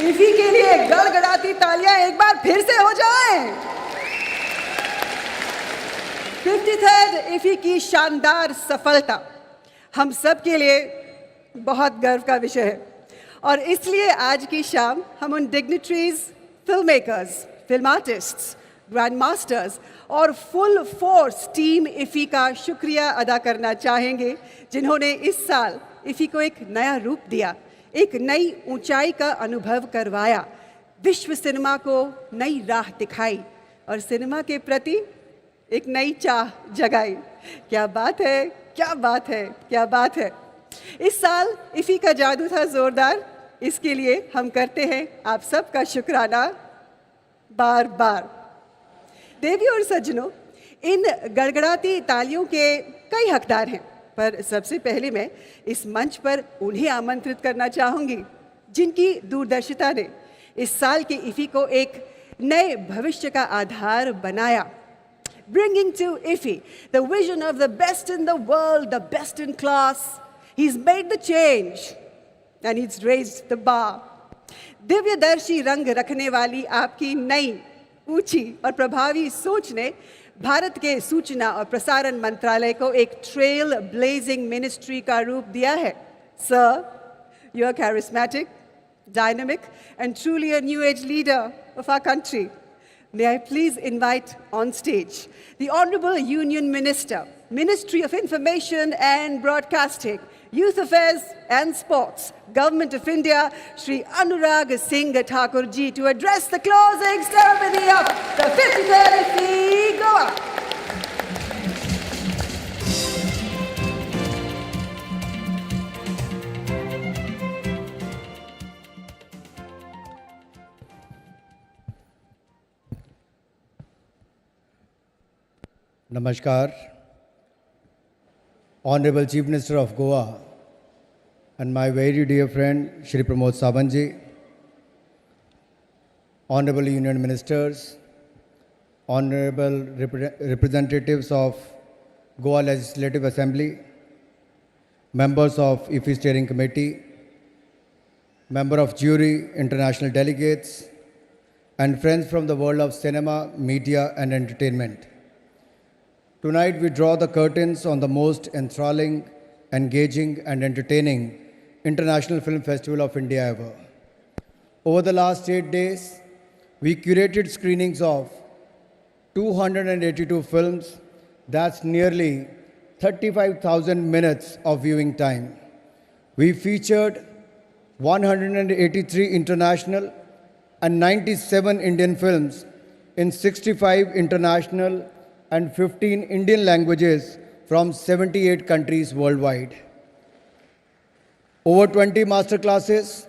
IFFI के लिए गड़गड़ाती तालियां एक बार फिर से हो जाएं। 53rd इफी की शानदार सफलता हम सब के लिए बहुत गर्व का विषय है और इसलिए आज की शाम हम उन dignitaries, film makers, film artists, grand masters और फुल फोर्स टीम इफी का शुक्रिया अदा करना चाहेंगे जिन्होंने इस साल इफी को एक नया रूप दिया, एक नई ऊंचाई का अनुभव करवाया, विश्व सिनेमा को नई राह दिखाई और सिनेमा के प्रति एक नई चाह जगाई। क्या बात है, क्या बात है, क्या बात है। इस साल इफी का जादू था जोरदार, इसके लिए हम करते हैं आप सबका शुक्राना बार बार। देवी और सज्जनों, इन गड़गड़ाती तालियों के कई हकदार हैं, पर सबसे पहले मैं इस मंच पर उन्हें आमंत्रित करना चाहूंगी जिनकी दूरदर्शिता ने इस साल के IFFI को एक नए भविष्य का आधार बनाया. Bringing to IFFI the vision of the best in the world, the best in class. He's made the change and he's raised the bar. दिव्यदर्शी रंग रखने वाली आपकी नई, ऊंची और प्रभावी सोच ने भारत के सूचना और प्रसारण मंत्रालय को एक ट्रेल ब्लेजिंग मिनिस्ट्री का रूप दिया है. Sir, you are charismatic, dynamic and truly a new age leader of our country. May I please invite on stage the Honorable Union Minister, Ministry of Information and Broadcasting, Youth Affairs and Sports, Government of India, Shri Anurag Singh Thakur ji, to address the closing ceremony of the 53rd IFFI Goa. Namaskar, Honorable Chief Minister of Goa and my very dear friend Shri Pramod Savanji, Honorable Union Ministers, Honorable Representatives of Goa Legislative Assembly, Members of IFFI Steering Committee, Member of Jury, International Delegates, and friends from the world of cinema, media and entertainment. Tonight we draw the curtains on the most enthralling, engaging and entertaining International Film Festival of India ever. Over the last 8 days, we curated screenings of 282 films. That's nearly 35,000 minutes of viewing time. We featured 183 international and 97 Indian films in 65 international and 15 Indian languages from 78 countries worldwide. Over 20 master classes,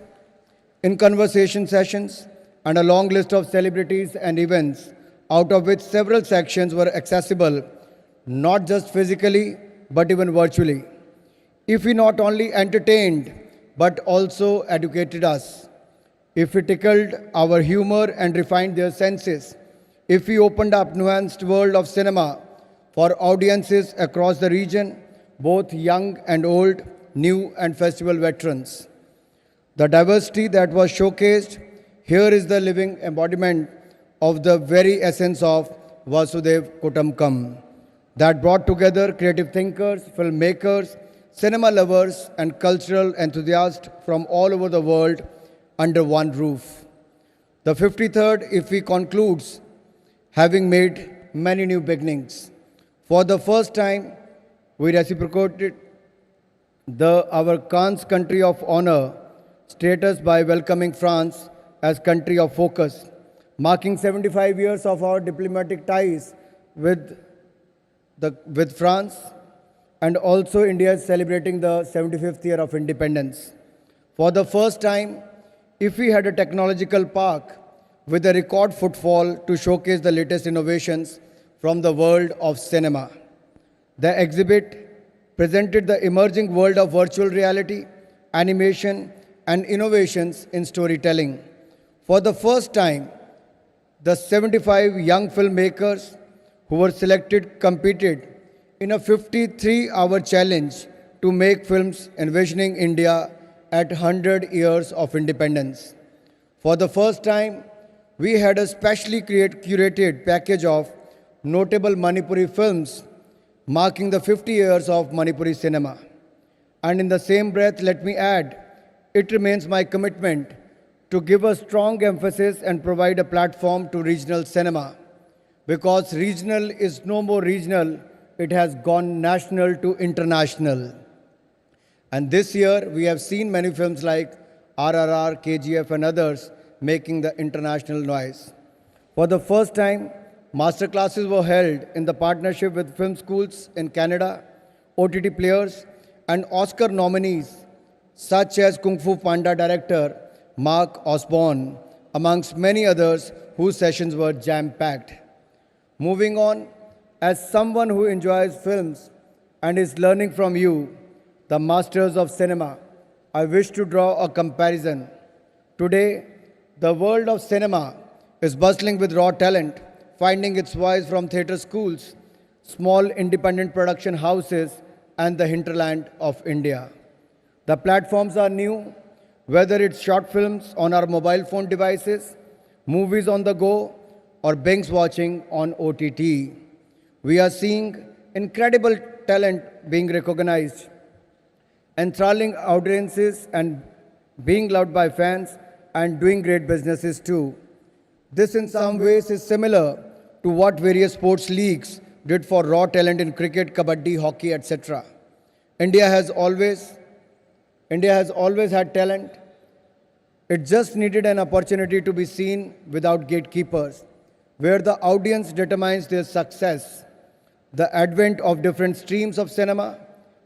in conversation sessions, and a long list of celebrities and events, out of which several sections were accessible not just physically but even virtually. IFFI not only entertained but also educated us. IFFI tickled our humor and refined their senses. IFFI opened up nuanced world of cinema for audiences across the region, both young and old, new and festival veterans. The diversity that was showcased here is the living embodiment of the very essence of Vasudev Kutumbakam that brought together creative thinkers, filmmakers, cinema lovers and cultural enthusiasts from all over the world under one roof. The 53rd IFFI concludes having made many new beginnings. For the first time, we reciprocated our Cannes country of honor status by welcoming France as country of focus, marking 75 years of our diplomatic ties with France, and also India is celebrating the 75th year of independence. For the first time, IFFI had a technological park with a record footfall to showcase the latest innovations from the world of cinema. The exhibit presented the emerging world of virtual reality, animation, and innovations in storytelling. For the first time, the 75 young filmmakers who were selected competed in a 53-hour challenge to make films envisioning India at 100 years of independence. For the first time, we had a specially curated package of notable Manipuri films marking the 50 years of Manipuri cinema. And in the same breath, let me add, it remains my commitment to give a strong emphasis and provide a platform to regional cinema. Because regional is no more regional, it has gone national to international. And this year, we have seen many films like RRR, KGF and others making the international noise. For the first time, master classes were held in the partnership with film schools in Canada, OTT players, and Oscar nominees such as Kung Fu Panda director Mark Osborne, amongst many others whose sessions were jam-packed. Moving on, As someone who enjoys films and is learning from you, the masters of cinema, I wish to draw a comparison. Today, the world of cinema is bustling with raw talent, finding its voice from theatre schools, small independent production houses, and the hinterland of India. The platforms are new, whether it's short films on our mobile phone devices, movies on the go, or binge watching on OTT. We are seeing incredible talent being recognized, enthralling audiences and being loved by fans and doing great businesses too. This in some ways is similar to what various sports leagues did for raw talent in cricket, kabaddi, hockey, etc. India has always had talent. It just needed an opportunity to be seen without gatekeepers, where the audience determines their success. The advent of different streams of cinema,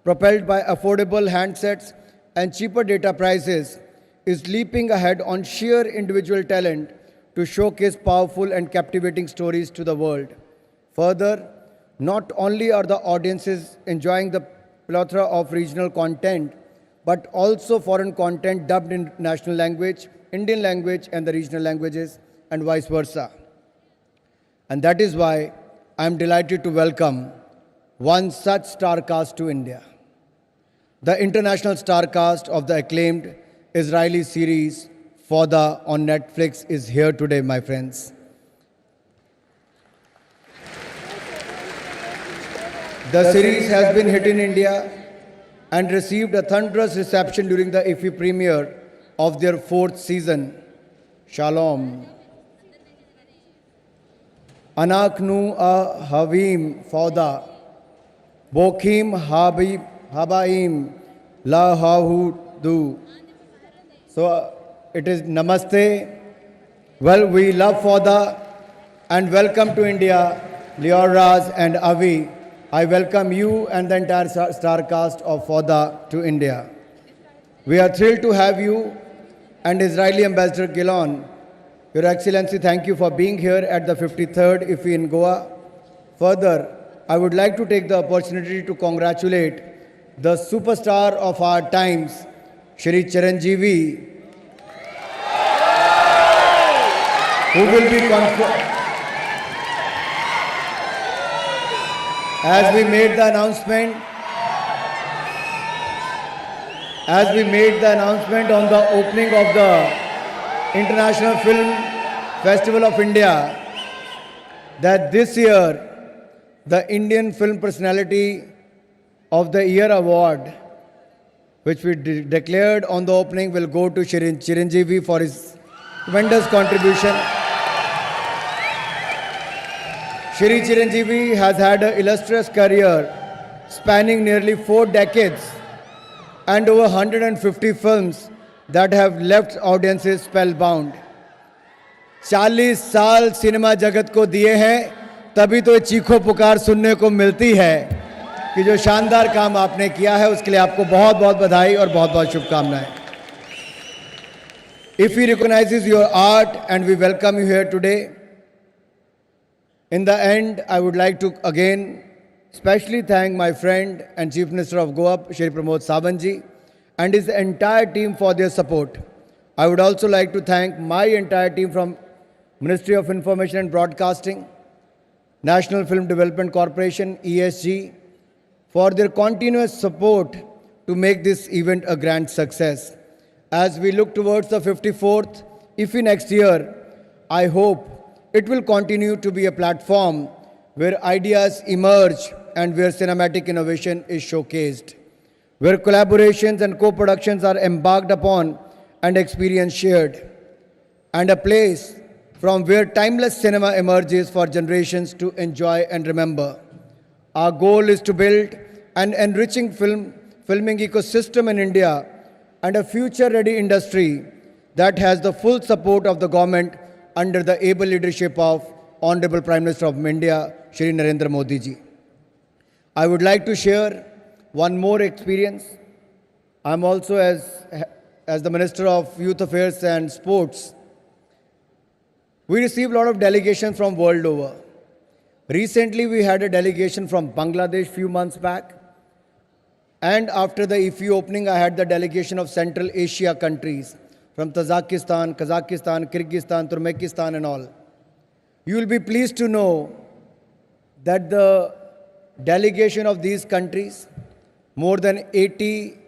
propelled by affordable handsets and cheaper data prices, is leaping ahead on sheer individual talent to showcase powerful and captivating stories to the world. Further, not only are the audiences enjoying the plethora of regional content, but also foreign content dubbed in national language, Indian language, and the regional languages, and vice versa. And that is why I am delighted to welcome one such star cast to India. The international star cast of the acclaimed Israeli series Fauda on Netflix is here today, my friends. The series has been hit in India and received a thunderous reception during the IFFI premiere of their 4th season. Shalom. Anaknu a Havim Fauda. Bokim Habaim La Hahudu. So it is Namaste. Well, we love Fauda and welcome to India, Lior Raz and Avi. I welcome you and the entire star cast of Fauda to India. We are thrilled to have you and Israeli Ambassador Gilon. Your Excellency, thank you for being here at the 53rd IFFI in Goa. Further, I would like to take the opportunity to congratulate the superstar of our times, Shri Chiranjeevi, who will be as we made the announcement on the opening of the International Film Festival of India, that this year the Indian Film Personality of the Year award, which we declared on the opening, will go to Chiranjeevi for his tremendous contribution. Shri Chiranjeevi has had an illustrious career spanning nearly 4 decades and over 150 films that have left audiences spellbound. 40 साल cinema जगत को दिए हैं, तभी तो ये चीखो पुकार सुनने को मिलती है कि जो शानदार काम आपने किया है, उसके लिए आपको बहुत बहुत बधाई और बहुत बहुत शुभकामनाएं. IFFI recognizes your art and we welcome you here today. In the end, I would like to again specially thank my friend and Chief Minister of Goa, Shri Pramod Sawant, and his entire team for their support. I would also like to thank my entire team from Ministry of Information and Broadcasting, National Film Development Corporation, ESG, for their continuous support to make this event a grand success. As we look towards the 54th IFFI next year, I hope it will continue to be a platform where ideas emerge and where cinematic innovation is showcased, where collaborations and co-productions are embarked upon and experience shared, and a place from where timeless cinema emerges for generations to enjoy and remember. Our goal is to build an enriching filming ecosystem in India and a future-ready industry that has the full support of the government under the able leadership of Honorable Prime Minister of India, Shri Narendra Modi ji. I would like to share one more experience. I'm also, as the Minister of Youth Affairs and Sports, we receive a lot of delegations from world over. Recently, we had a delegation from Bangladesh few months back. And after the IFFI opening, I had the delegation of Central Asia countries from Tajikistan, Kazakhstan, Kyrgyzstan, Turkmenistan and all. You will be pleased to know that the delegation of these countries, more than 80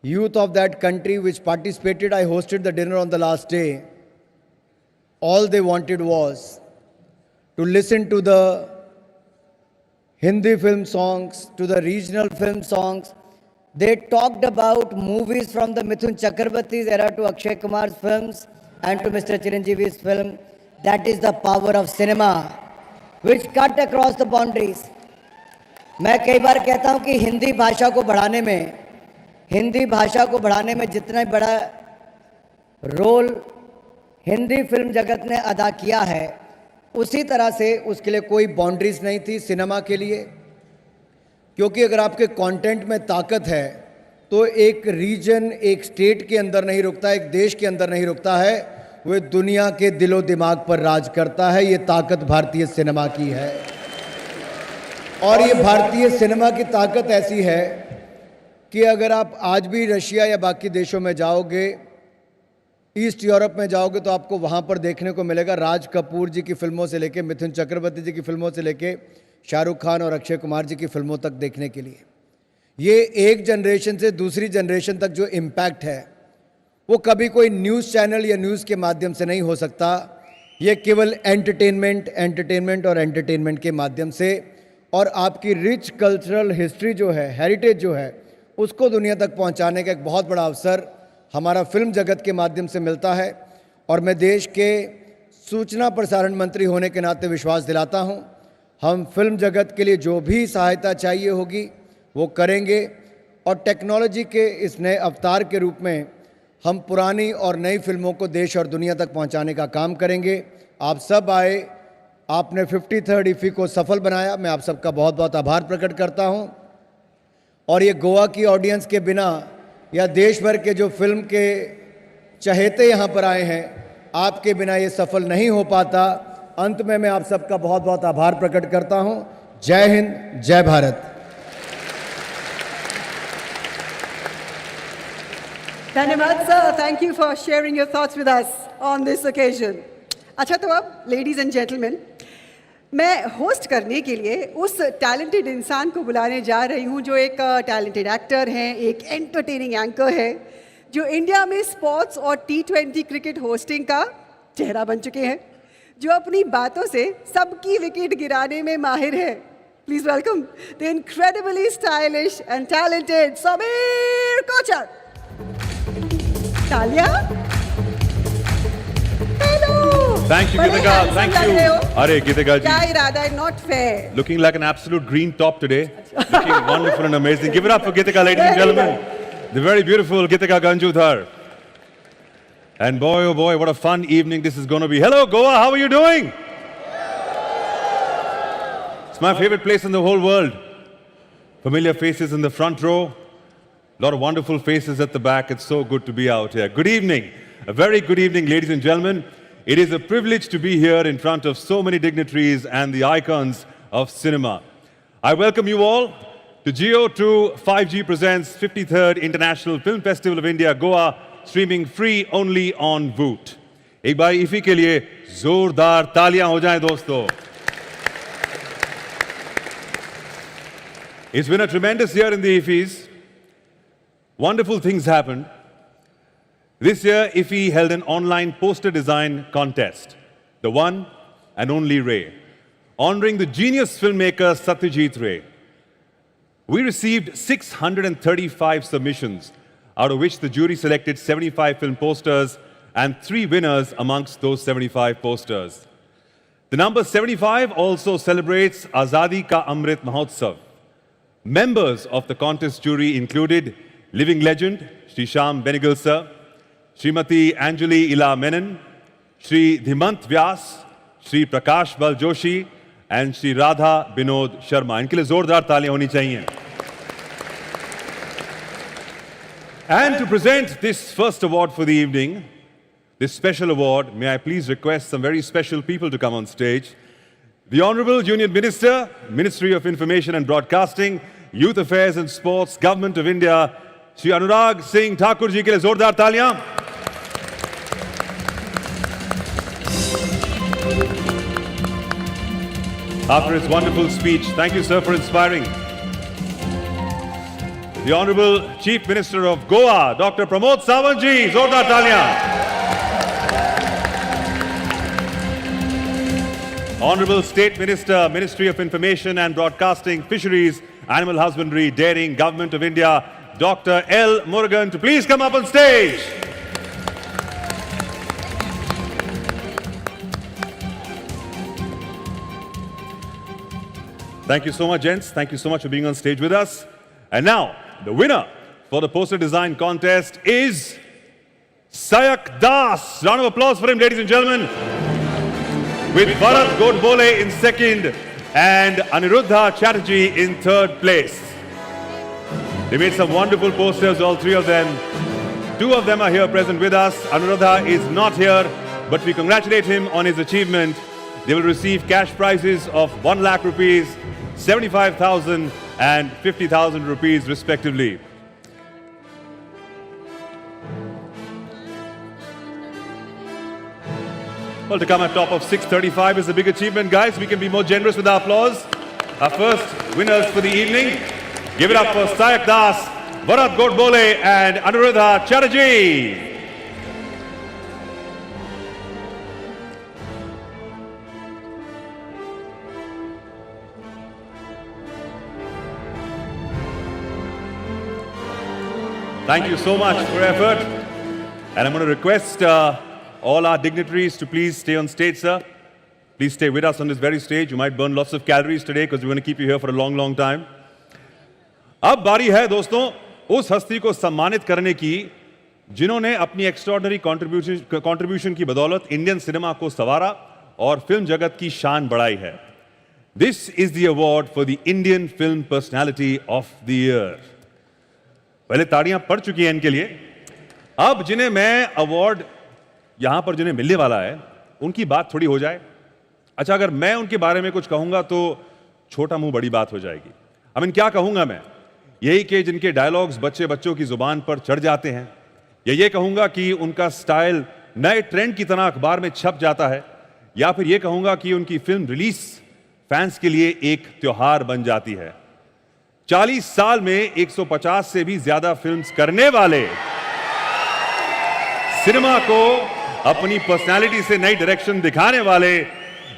youth of that country which participated, I hosted the dinner on the last day. All they wanted was to listen to the Hindi film songs, to the regional film songs. They talked about movies from the Mithun Chakrabarti's era to Akshay Kumar's films and to Mr. Chiranjeevi's film. That is the power of cinema, which cut across the boundaries. मैं कई बार कहता हूँ कि हिंदी भाषा को बढ़ाने में जितना बड़ा रोल हिंदी फिल्म जगत ने अदा किया है, उसी तरह से उसके लिए कोई बाउंड्रीज नहीं थी सिनेमा के लिए। क्योंकि अगर आपके कंटेंट में ताकत है तो एक रीजन, एक स्टेट के अंदर नहीं रुकता, एक देश के अंदर नहीं रुकता है, वो दुनिया के दिलो दिमाग पर राज करता है। ये ताकत भारतीय सिनेमा की है। और ये भारतीय सिनेमा की ताकत ऐसी है कि अगर आप आज भी रशिया या बाकी देशों में जाओगे, ईस्ट यूरोप में जाओगे, तो आपको वहाँ पर देखने को मिलेगा राज कपूर जी की फिल्मों से लेके मिथुन चक्रवर्ती जी की फिल्मों से लेके शाहरुख खान और अक्षय कुमार जी की फिल्मों तक देखने के लिए। ये एक जनरेशन से दूसरी जनरेशन तक जो इम्पैक्ट है वो कभी कोई न्यूज़ चैनल या न्यूज़ के माध्यम से नहीं हो सकता। ये केवल एंटरटेनमेंट और एंटरटेनमेंट के माध्यम से और आपकी रिच कल्चरल हिस्ट्री जो है, हेरिटेज जो है, उसको दुनिया तक पहुंचाने का एक बहुत बड़ा अवसर हमारा फिल्म जगत के माध्यम से मिलता है। और मैं देश के सूचना प्रसारण मंत्री होने के नाते विश्वास दिलाता हूं, हम फिल्म जगत के लिए जो भी सहायता चाहिए होगी वो करेंगे। और टेक्नोलॉजी के इस नए अवतार के रूप में हम पुरानी और नई फिल्मों को देश और दुनिया तक पहुंचाने का काम करेंगे। आप सब आए, आपने 53rd IFFI को सफल बनाया, मैं आप सबका बहुत बहुत आभार प्रकट करता हूं। और ये गोवा की ऑडियंस के बिना या देश भर के जो फिल्म के चहेते यहाँ पर आए हैं, आपके बिना ये सफल नहीं हो पाता। अंत में मैं आप सबका बहुत बहुत आभार प्रकट करता हूँ। जय हिंद, जय भारत। धन्यवाद sir, thank you for sharing your thoughts with us on this occasion. अच्छा, तो अब लेडीज एंड जेंटलमैन, मैं होस्ट करने के लिए उस टैलेंटेड इंसान को बुलाने जा रही हूं जो एक टैलेंटेड एक्टर हैं, एक एंटरटेनिंग एंकर है, जो इंडिया में स्पोर्ट्स और T20 क्रिकेट होस्टिंग का चेहरा बन चुके हैं, जो अपनी बातों से सबकी विकेट गिराने में माहिर है। Please welcome the incredibly stylish and talented Sameer Kochhar. तालियां। Thank you, Gitika. Thank you. Are Gitika ji. क्या इरादा है? Not fair. Looking like an absolute green top today. Looking wonderful and amazing. Give it up for Gitika, ladies and gentlemen. The very beautiful Gitika Ganjudhar. And boy, oh boy, what a fun evening this is going to be. Hello, Goa. How are you doing? It's my favorite place in the whole world. Familiar faces in the front row. A lot of wonderful faces at the back. It's so good to be out here. Good evening. A very good evening, ladies and gentlemen. It is a privilege to be here in front of so many dignitaries and the icons of cinema. I welcome you all to Geo2 5G presents 53rd International Film Festival of India, Goa, streaming free only on Voot. एक बार IFFI के लिए जोरदार तालियां हो जाएं दोस्तों। It's been a tremendous year in the IFFIs. Wonderful things happened. This year, IFFI held an online poster design contest, the one and only Ray, honoring the genius filmmaker Satyajit Ray. We received 635 submissions, out of which the jury selected 75 film posters and 3 winners amongst those 75 posters. The number 75 also celebrates Azadi Ka Amrit Mahotsav. Members of the contest jury included living legend Shri Shyam Benegal sir, Srimati Anjali Ila Menon, Shri Dhimant Vyas, Shri Prakash Bal Joshi and Shri Radha Binod Sharma. इनके लिए जोरदार तालियां होनी चाहिए. And to present this first award for the evening, this special award, may I please request some very special people to come on stage. The Honorable Union Minister, Ministry of Information and Broadcasting, Youth Affairs and Sports, Government of India, Shri Anurag Singh Thakur ji के लिए जोरदार तालियां. After his wonderful speech, thank you, sir, for inspiring. The Honorable Chief Minister of Goa, Dr. Pramod Sawant ji, जोरदार तालियां. Honorable State Minister, Ministry of Information and Broadcasting, Fisheries, Animal Husbandry, Dairying, Government of India, Dr. L. Murugan, to please come up on stage. Thank you so much, gents. Thank you so much for being on stage with us. And now, the winner for the poster design contest is Sayak Das. Round of applause for him, ladies and gentlemen. With Bharat Godbole in second and Aniruddha Chatterjee in third place. They made some wonderful posters, all three of them. Two of them are here present with us. Aniruddha is not here, but we congratulate him on his achievement. They will receive cash prizes of 1 lakh rupees, 75,000 and 50,000 rupees respectively. Well, to come at top of 635 is a big achievement, guys. We can be more generous with our applause. Our first winners for the evening. Give it up for Sayak Das, Bharat Godbole and Aniruddha Chatterjee. Thank you so much for your effort. And I'm going to request all our dignitaries to please stay on stage, sir. Please stay with us on this very stage. You might burn lots of calories today because we're going to keep you here for a long, long time. अब बारी है दोस्तों उस हस्ती को सम्मानित करने की जिन्होंने अपनी एक्स्ट्राऑर्डिनरी कंट्रीब्यूशन की बदौलत इंडियन सिनेमा को संवारा और फिल्म जगत की शान बढ़ाई है. This is the award for the Indian Film Personality of the Year. पहले ताड़ियां पड़ चुकी हैं इनके लिए. अब जिन्हें मैं अवार्ड यहां पर जिन्हें मिलने वाला है उनकी बात थोड़ी हो जाए. अच्छा, अगर मैं उनके बारे में कुछ कहूंगा तो छोटा मुंह बड़ी बात हो जाएगी. आई मीन क्या कहूंगा मैं? यही कि जिनके डायलॉग्स बच्चों की जुबान पर चढ़ जाते हैं, या ये कहूंगा कि उनका स्टाइल नए ट्रेंड की तरह अखबार में छप जाता है, या फिर ये कहूंगा कि उनकी फिल्म रिलीज फैंस के लिए एक त्योहार बन जाती है. 40 साल में 150 से भी ज्यादा फिल्म्स करने वाले, सिनेमा को अपनी पर्सनालिटी से नई डायरेक्शन दिखाने वाले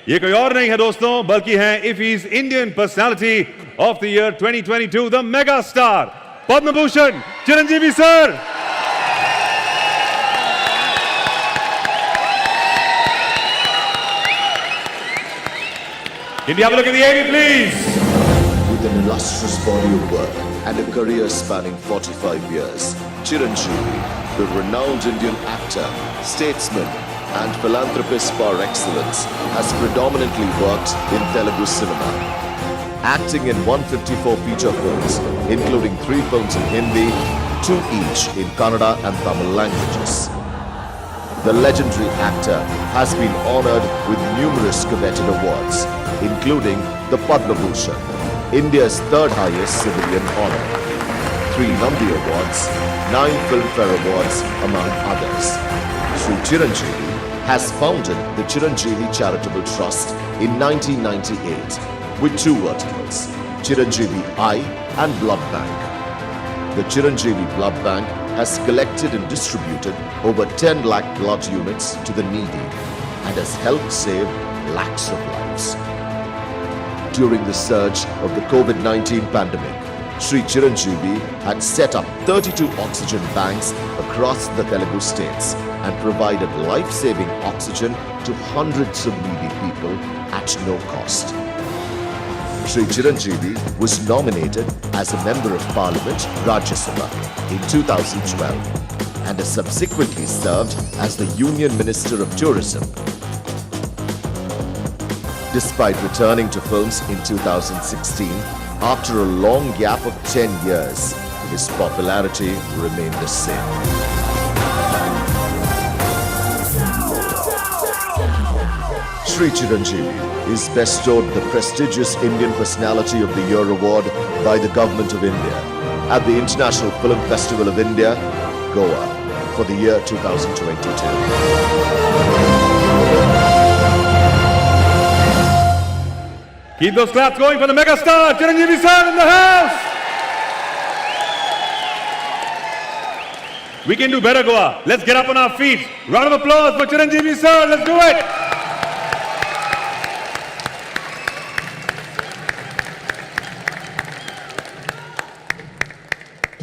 ये कोई और नहीं है दोस्तों, बल्कि हैं IFFI's Indian personality of the year 2022, the mega star Padma Bhushan Chiranjeevi sir. Can we have a look at the AV, please? With an illustrious body of work and a career spanning 45 years, Chiranjeevi, the renowned Indian actor, statesman, and philanthropist par excellence, has predominantly worked in Telugu cinema, acting in 154 feature films, including 3 films in Hindi, 2 each in Kannada and Tamil languages. The legendary actor has been honored with numerous coveted awards, including the Padma Bhushan, India's 3rd highest civilian honor, 3 Nandi Awards, 9 Filmfare Awards, among others. Shri Chiranjeevi has founded the Chiranjeevi Charitable Trust in 1998 with 2 verticals, Chiranjeevi Eye and Blood Bank. The Chiranjeevi Blood Bank has collected and distributed over 10 lakh blood units to the needy and has helped save lakhs of lives. During the surge of the COVID-19 pandemic, Shri Chiranjeevi had set up 32 oxygen banks across the Telugu states and provided life-saving oxygen to hundreds of needy people at no cost. Shri Chiranjeevi was nominated as a Member of Parliament, Rajya Sabha, in 2012 and has subsequently served as the Union Minister of Tourism. Despite returning to films in 2016, after a long gap of 10 years, his popularity remained the same. Shri Chiranjeevi is bestowed the prestigious Indian Personality of the Year award by the Government of India at the International Film Festival of India, Goa, for the year 2022. Keep those claps going for the megastar, Chiranjeevi sir in the house. We can do better, Goa. Let's get up on our feet. Round of applause for Chiranjeevi sir. Let's do it.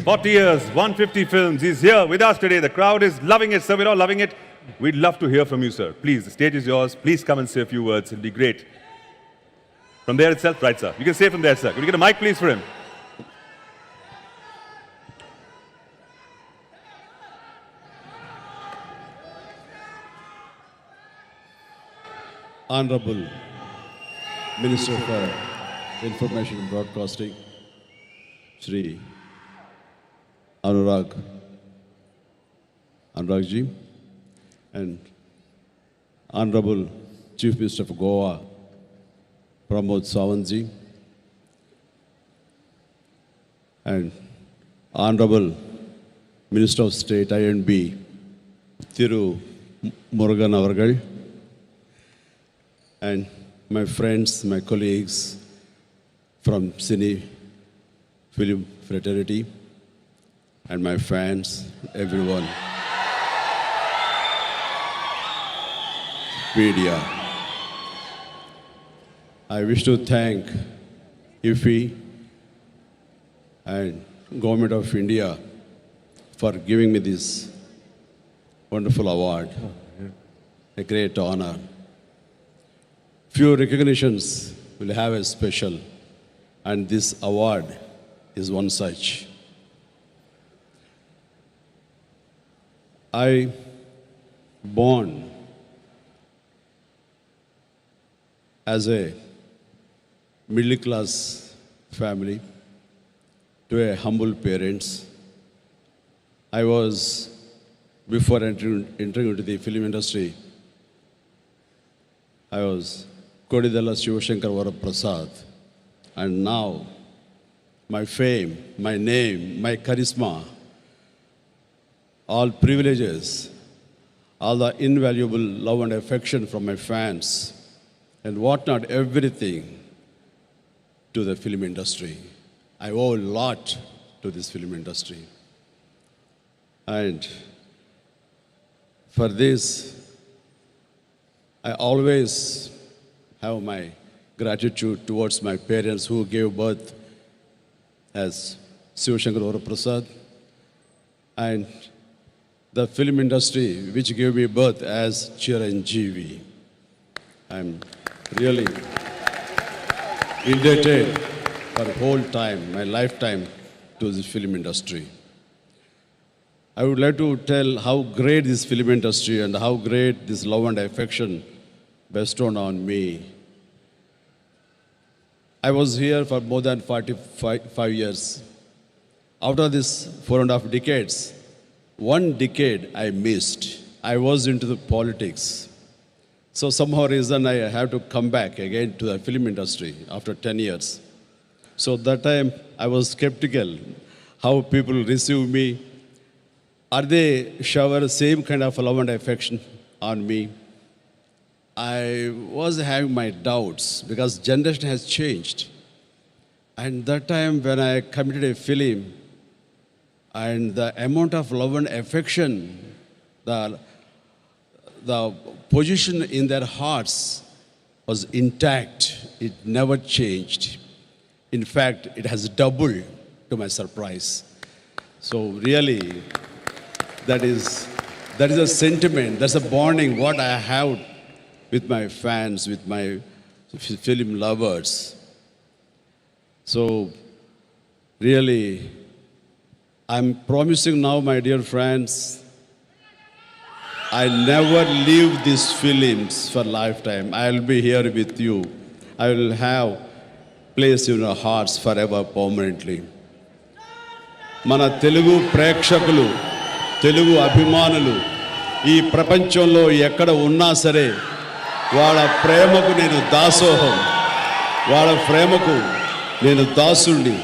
"40 years, 150 films. He's here with us today. The crowd is loving it, sir. We're all loving it. We'd love to hear from you, sir. Please, the stage is yours. Please come and say a few words. It'll be great. From there itself, right, sir? You can say from there, sir. Could you get a mic, please, for him? Honorable Minister for Information and Broadcasting, Shri Anuragji, and Honorable Chief Minister of Goa, Pramod Sawantji, and Honorable Minister of State I&B, Thiru Murugan Avargal, and my friends, my colleagues from Cine Film Fraternity, and my fans, everyone. Media. I wish to thank IFFI and Government of India for giving me this wonderful award. A great honor. Few recognitions will have a special, and this award is one such. I born as a middle class family to a humble parents. I was, before entering into the film industry, I was Kodidala Shivashankar Varaprasad, and now my fame, my name, my charisma, all privileges, all the invaluable love and affection from my fans, and whatnot, everything to the film industry. I owe a lot to this film industry. And for this, I always have my gratitude towards my parents who gave birth as Shivashankar Varaprasad, and the film industry which gave me birth as Chiranjeevi. I'm really indebted for whole time, my lifetime, to the film industry. I would like to tell how great this film industry and how great this love and affection bestowed on me. I was here for more than 45 years. Out of this 4.5 decades, 1 decade I missed. I was into the politics. So somehow reason I have to come back again to the film industry after 10 years. So that time I was skeptical how people receive me. Are they shower same kind of love and affection on me? I was having my doubts because generation has changed. And that time when I committed a film, and the amount of love and affection, the position in their hearts was intact. It never changed. In fact, it has doubled to my surprise. So really, that is a sentiment, that's a bonding what I have with my fans, with my film lovers. So really, I'm promising now, my dear friends, I never leave these films for lifetime. I'll be here with you. I will have place in your hearts forever, permanently. Mana Telugu ప్రేక్షకులు, తెలుగు అభిమానులు ఈ ప్రపంచంలో ఎక్కడ ఉన్నా సరే వాళ్ళ ప్రేమకు నేను దాసోహం, వాళ్ళ ప్రేమకు నేను దాసుడిని.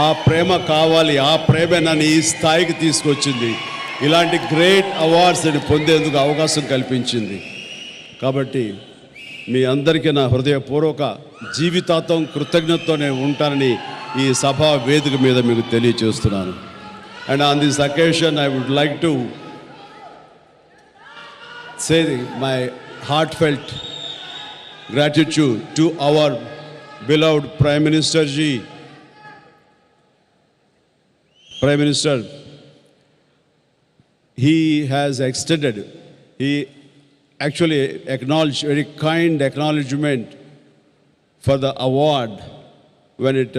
ఆ ప్రేమ కావాలి, ఆ ప్రేమ నన్ను ఈ స్థాయికి తీసుకొచ్చింది, ఇలాంటి గ్రేట్ అవార్డ్స్ నేను పొందేందుకు అవకాశం కల్పించింది. కాబట్టి మీ అందరికీ నా హృదయపూర్వక జీవితాంతం కృతజ్ఞతతో నేను ఉంటానని ఈ సభా వేదిక మీద మీకు తెలియచేస్తున్నాను. And on this occasion I would like to say my heartfelt gratitude to our beloved Prime Minister ji. Prime Minister, he has extended, he actually acknowledged, very kind acknowledgement for the award when it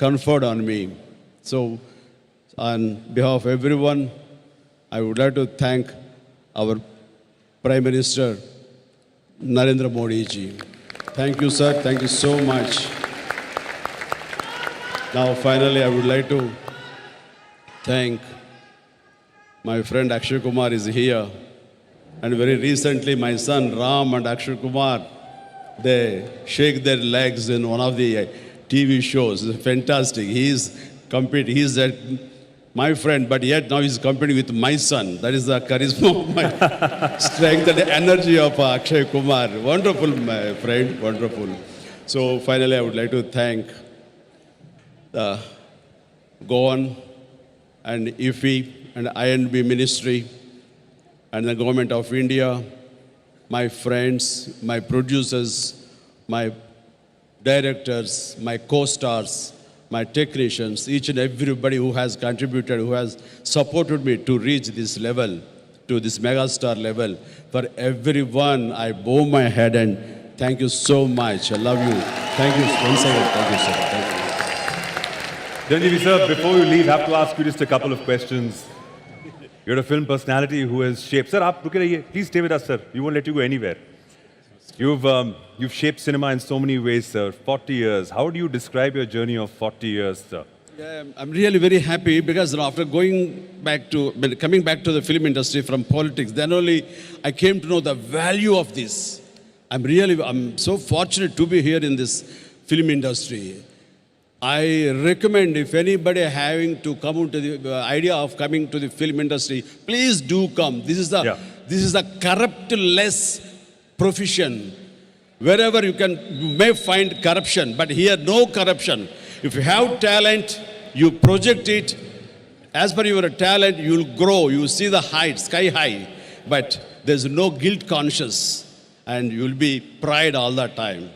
conferred on me. So on behalf of everyone, I would like to thank our Prime Minister Narendra Modi ji. Thank you, sir. Thank you so much. Now, finally, I would like to thank my friend Akshay Kumar is here. And very recently, my son Ram and Akshay Kumar, they shake their legs in one of the TV shows. It's fantastic. He's my friend, but yet now he's competing with my son. That is the charisma of my strength and energy of Akshay Kumar. Wonderful, my friend, wonderful. So finally, I would like to thank the GOAN and IFFI and INB Ministry and the Government of India, my friends, my producers, my directors, my co-stars, my technicians, each and everybody who has contributed, who has supported me to reach this level, to this megastar level. For everyone, I bow my head and thank you so much. I love you. Thank you once again. Thank you, sir. Thank you. Chiranjeevi sir, before you leave, I have to ask you just a couple of questions. You're a film personality who has shaped. Sir, aap ruke rahiye. Please stay with us, sir. We won't let you go anywhere. You've shaped cinema in so many ways, sir. 40 years. How do you describe your journey of 40 years, sir? Yeah, I'm really very happy because after coming back to the film industry from politics, then only I came to know the value of this. I'm so fortunate to be here in this film industry. I recommend if anybody having to come into the idea of coming to the film industry, please do come. This is the corrupt-less profession. Wherever you may find corruption, but here no corruption. If you have talent, you project it. As per your talent, you'll grow. You see the height, sky high. But there's no guilt conscious, and you'll be pride all the time.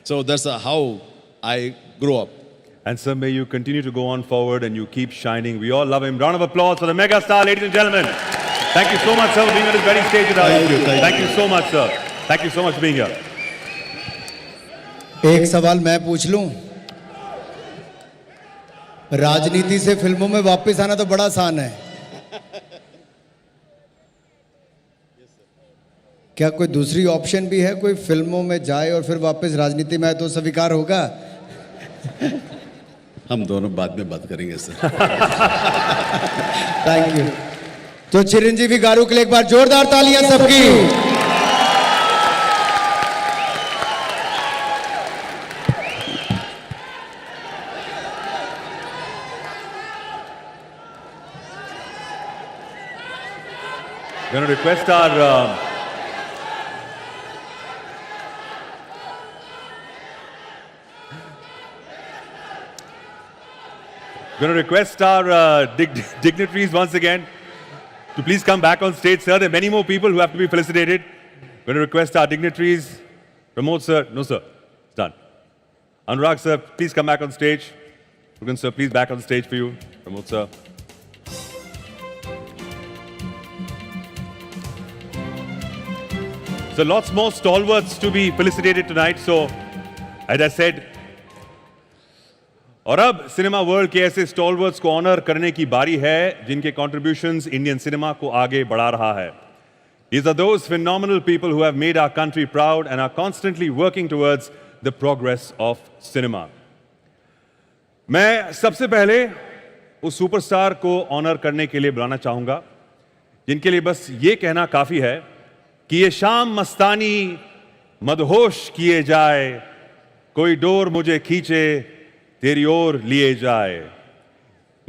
So that's how I grew up. And sir, may you continue to go on forward and you keep shining. We all love him. Round of applause for the mega star, ladies and gentlemen. Thank you so much, sir, for being on this very stage with us. Thank you so much, sir. Thank you so much for being here. एक सवाल मैं पूछ लूं, राजनीति से फिल्मों में वापस आना तो बड़ा आसान है, क्या कोई दूसरी ऑप्शन भी है? कोई फिल्मों में जाए और फिर वापस राजनीति में आए तो स्वीकार होगा? हम दोनों बाद में बात करेंगे सर. Thank you. तो चिरंजीवी गारू के लिए एक बार जोरदार तालियां सबकी. Going to request our dignitaries once again to please come back on stage, sir. There are many more people who have to be felicitated. Going to request our dignitaries. Pramod sir, no sir, it's done. Anurag sir, please come back on stage. Rugan sir, please back on stage for you. Pramod sir. So lots more stalwarts to be felicitated tonight. So, as I said, और अब cinema world के ऐसे stalwarts को honour करने की बारी है जिनके कंट्रीब्यूशंस इंडियन सिनेमा को आगे बढ़ा रहा है. These are those phenomenal people who have made our country proud and are constantly working towards the progress of cinema. मैं सबसे पहले उस सुपरस्टार को ऑनर करने के लिए बुलाना चाहूंगा जिनके लिए बस ये कहना काफी है कि ये शाम मस्तानी मदहोश किए जाए, कोई डोर मुझे खींचे तेरी ओर लिए जाए।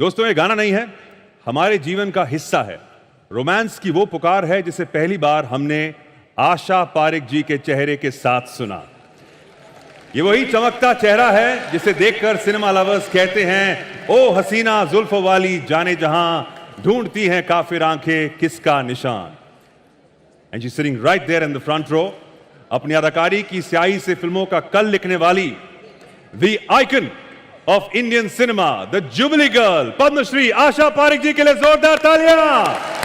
दोस्तों, ये गाना नहीं है, हमारे जीवन का हिस्सा है। रोमांस की वो पुकार है जिसे पहली बार हमने आशा पारिक जी के चेहरे के साथ सुना। ये वही चमकता चेहरा है जिसे देखकर सिनेमा लवर्स कहते हैं, ओ हसीना जुल्फों वाली जाने जहां, ढूंढती हैं काफिर आंखें किसका निशान। And she sitting right there in the front row, अपनी अदाकारी की स्याही से फिल्मों का कल लिखने वाली, the icon of Indian cinema, the jubilee girl, Padmashri Asha Parikh ji के लिए जोरदार तालियां।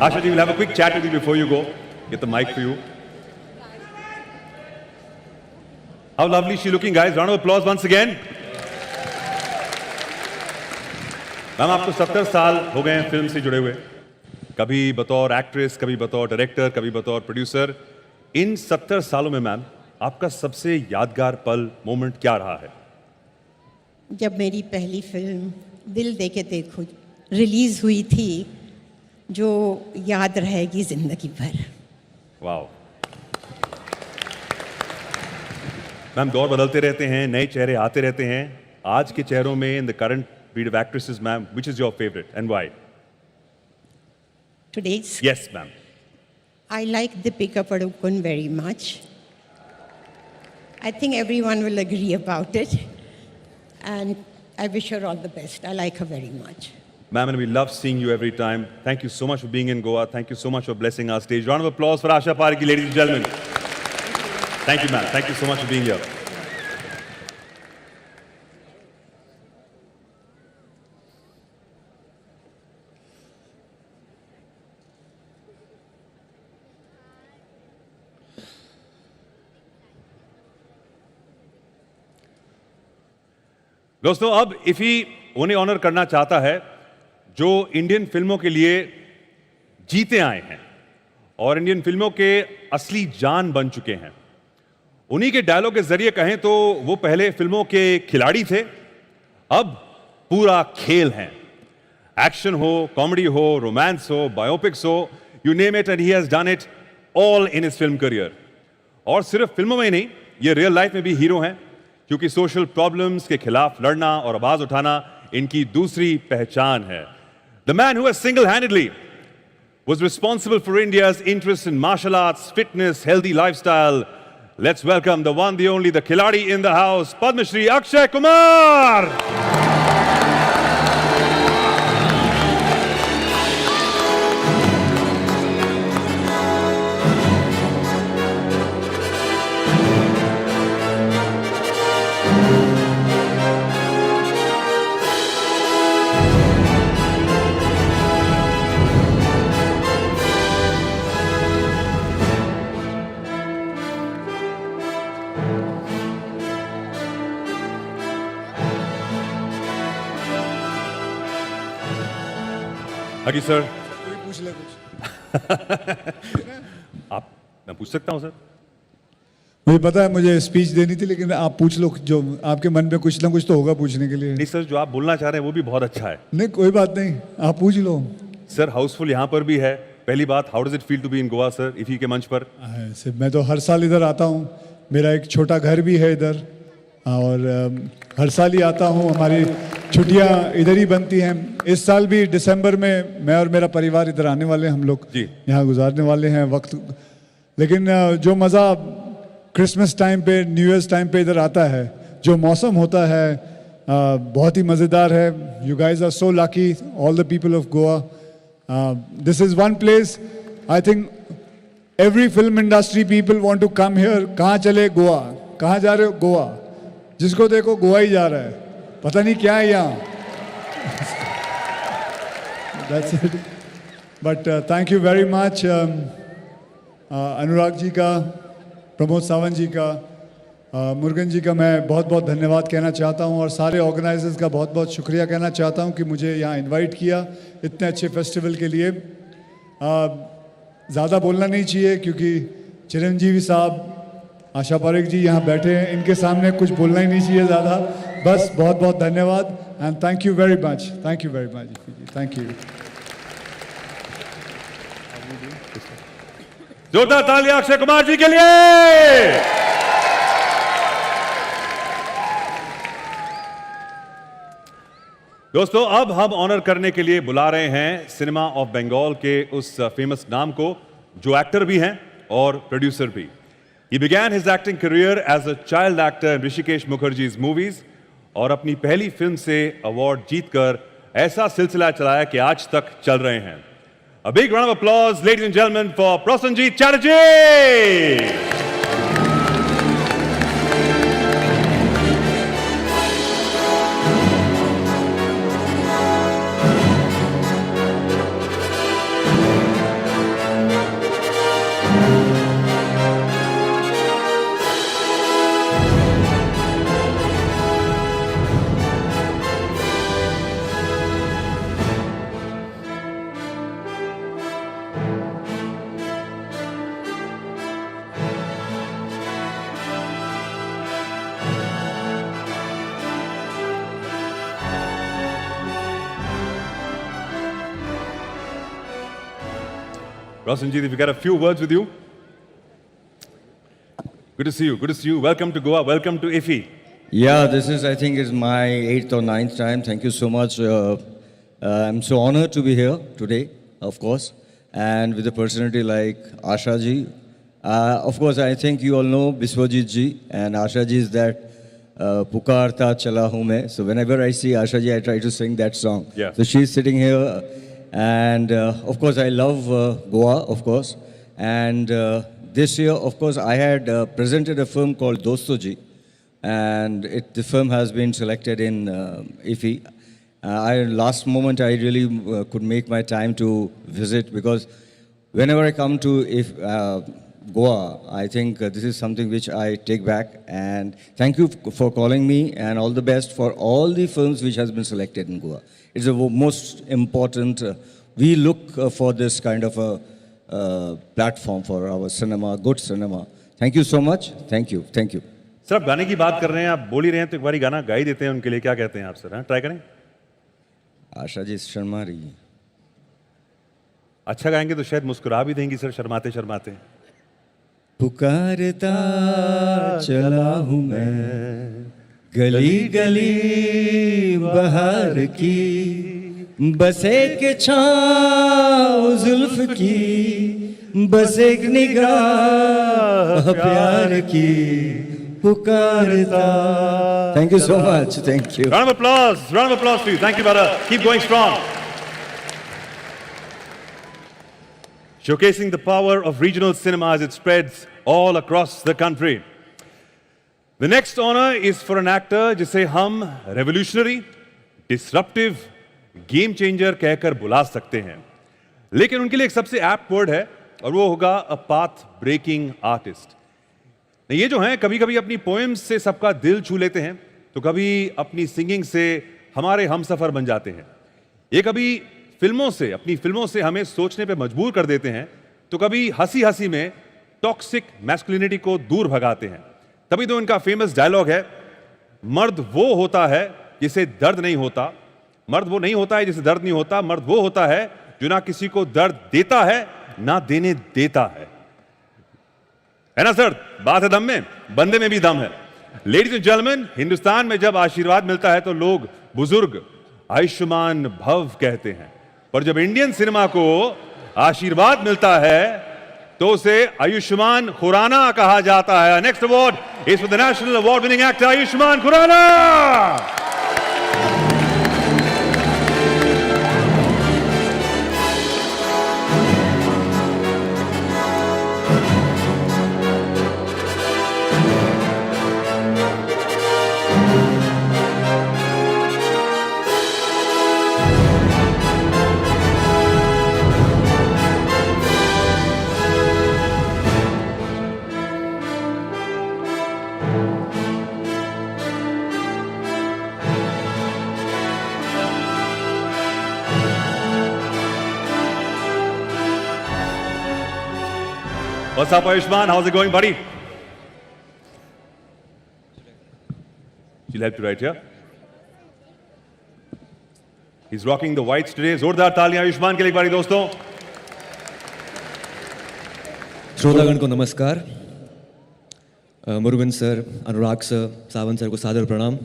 Asha ji, we'll have a quick chat with you before you go. Get the mic for you. How lovely is she looking, guys? Round of applause once again. Ma'am, आपको 70 साल हो गए हैं film से जुड़े हुए, कभी बतौर एक्ट्रेस, कभी बतौर डायरेक्टर, कभी बतौर प्रोड्यूसर। इन 70 सालों में मैम आपका सबसे यादगार पल, मोमेंट क्या रहा है? जब मेरी पहली फिल्म दिल दे के देखो रिलीज हुई थी, जो याद रहेगी जिंदगी भर। वाओ मैम, दौर बदलते रहते हैं, नए चेहरे आते रहते हैं। आज के चेहरों में in the current breed of actresses, ma'am, which is your favorite and why? Today's? Yes, ma'am. I like Deepika Padukone very much. I think everyone will agree about it. And I wish her all the best. I like her very much. Ma'am, and we love seeing you every time. Thank you so much for being in Goa. Thank you so much for blessing our stage. Round of applause for Asha Parekh, ladies and gentlemen. Thank you, ma'am. Thank you so much for being here. दोस्तों, अब IFFI उन्हें honour करना चाहता है जो Indian फिल्मों के लिए जीते आए हैं और इंडियन फिल्मों के असली जान बन चुके हैं। उन्हीं के डायलॉग के जरिए कहें तो वो पहले फिल्मों के खिलाड़ी थे, अब पूरा खेल हैं। एक्शन हो, कॉमेडी हो, रोमांस हो, बायोपिक्स हो, you name it and he has done it all in his film career. और सिर्फ फिल्मों में ही नहीं, ये रियल लाइफ में भी हीरो हैं, क्योंकि सोशल प्रॉब्लम्स के खिलाफ लड़ना और आवाज उठाना इनकी दूसरी पहचान है। The man who has single-handedly was responsible for India's interest in martial arts, fitness, healthy lifestyle. Let's welcome the one, the only, the Khiladi in the house, Padma Shri Akshay Kumar. Haji sir, कोई पूछ ले कुछ। आप, मैं पूछ सकता हूं sir? मुझे पता है मुझे स्पीच देनी थी, लेकिन आप पूछ लो, जो आपके मन में कुछ ना कुछ तो होगा पूछने के लिए। नहीं सर, जो आप बोलना चाह रहे हैं वो भी बहुत अच्छा है। नहीं, कोई बात नहीं, आप पूछ लो। सर, हाउसफुल यहाँ पर भी है। पहली बात, how does it feel to be in Goa sir, IFFI के मंच पर? मैं तो हर साल इधर आता हूँ, मेरा एक छोटा घर भी है इधर, और हर साल ही आता हूँ। हमारी छुट्टियाँ इधर ही बनती हैं। इस साल भी दिसंबर में मैं और मेरा परिवार इधर आने वाले हैं, हम लोग यहाँ गुजारने वाले हैं वक्त। लेकिन जो मज़ा क्रिसमस टाइम पे, न्यू ईयर्स टाइम पे इधर आता है, जो मौसम होता है बहुत ही मज़ेदार है. You guys are so lucky, all the people of Goa. This is one place I think every film industry people want to come here. कहाँ चले? गोवा. कहाँ जा रहे हो? गोवा. जिसको देखो गोवा ही जा रहा है, पता नहीं क्या है यहाँ. That's it. But thank you very much, Anurag ji का, प्रमोद सावंत जी का, मुर्गन जी का मैं बहुत बहुत धन्यवाद कहना चाहता हूँ, और सारे ऑर्गेनाइजर्स का बहुत बहुत शुक्रिया कहना चाहता हूँ कि मुझे यहाँ इनवाइट किया इतने अच्छे फेस्टिवल के लिए. ज़्यादा बोलना नहीं चाहिए क्योंकि चिरंजीवी साहब, आशा पारेख जी यहाँ बैठे हैं, इनके सामने कुछ बोलना ही नहीं चाहिए ज़्यादा. बस बहुत बहुत धन्यवाद and thank you very much. Thank you very much. Thank you. जोरदार तालियां अक्षय कुमार जी के लिए. दोस्तों, अब हम ऑनर करने के लिए बुला रहे हैं सिनेमा ऑफ बंगाल के उस फेमस नाम को, जो एक्टर भी हैं और प्रोड्यूसर भी. He began his acting career as a child actor in Rishikesh Mukherjee's movies और अपनी पहली फिल्म से अवार्ड जीतकर ऐसा सिलसिला चलाया कि आज तक चल रहे हैं. A big round of applause, ladies and gentlemen, for Prasenjit Chatterjee. Prasenjit, if you get a few words with you. Good to see you. Good to see you. Welcome to Goa. Welcome to IFFI. Yeah, this is, I think, is my 8th or 9th time. Thank you so much. I'm so honored to be here today, of course, and with a personality like Asha ji. Of course, I think you all know Biswajit ji, and Asha ji is that Pukarta Chala Hu Main. So whenever I see Asha ji, I try to sing that song. Yeah. So she's sitting here, and of course, I love Goa, of course. And this year, of course, I had presented a film called Dosto Ji, and the film has been selected in IFFI. Last moment, I really could make my time to visit, because whenever I come to Goa, I think this is something which I take back. And thank you for calling me, and all the best for all the films which has been selected in Goa. It's the most important. We look for this kind of a platform for our cinema, good cinema. Thank you so much. Thank you. Thank you. Sir, आप गाने की बात कर रहे हैं, आप बोल ही रहे हैं, तो एक बारी गाना गा ही देते हैं उनके लिए. क्या कहते हैं आप सर? ट्राई करें. आशा जी शर्मा रही है. अच्छा गाएंगे तो शायद मुस्कुरा भी देंगी सर, शर्माते शर्माते. पुकारता चला हूँ मैं गली गली बहार की, बस एक छाँव जुल्फ की, बस एक निगाह प्यार की, पुकारता. Thank you so much. Thank you. Round of applause. Round of applause for you. Thank you, brother. Keep going strong. Showcasing the power of regional cinema as it spreads all across the country. The next honor is for an actor जिसे हम revolutionary, disruptive, game changer कहकर बुला सकते हैं. लेकिन उनके लिए एक सबसे apt word है, और वो होगा a path breaking artist. ये जो हैं, कभी कभी अपनी पोएम्स से सबका दिल छू लेते हैं, तो कभी अपनी सिंगिंग से हमारे हमसफर बन जाते हैं. ये कभी अपनी फिल्मों से हमें सोचने पे मजबूर कर देते हैं, तो कभी हंसी हंसी में टॉक्सिक मैस्कुलिनिटी को दूर भगाते हैं. तभी तो इनका फेमस डायलॉग है, मर्द वो होता है जिसे दर्द नहीं होता, मर्द वो नहीं होता है जिसे दर्द नहीं होता, मर्द वो होता है जो ना किसी को दर्द देता है ना देने देता है ना सर? बात है दम में, बंदे में भी दम है. लेडीज एंड जेंटलमैन, हिंदुस्तान में जब आशीर्वाद मिलता है तो लोग बुजुर्ग आयुष्मान भव कहते हैं, पर जब इंडियन सिनेमा को आशीर्वाद मिलता है तो उसे आयुष्मान खुराना कहा जाता है. Next award is for the national award winning actor Ayushmann Khurana. What's up, Ayushman? How's it going, buddy? She'll help you right here. He's rocking the whites today. जोरदार तालियां आयुष्मान के लिए एक बारी दोस्तों. श्रोतागण को नमस्कार. मुरुगन सर, अनुराग सर, सावंत सर को सादर प्रणाम.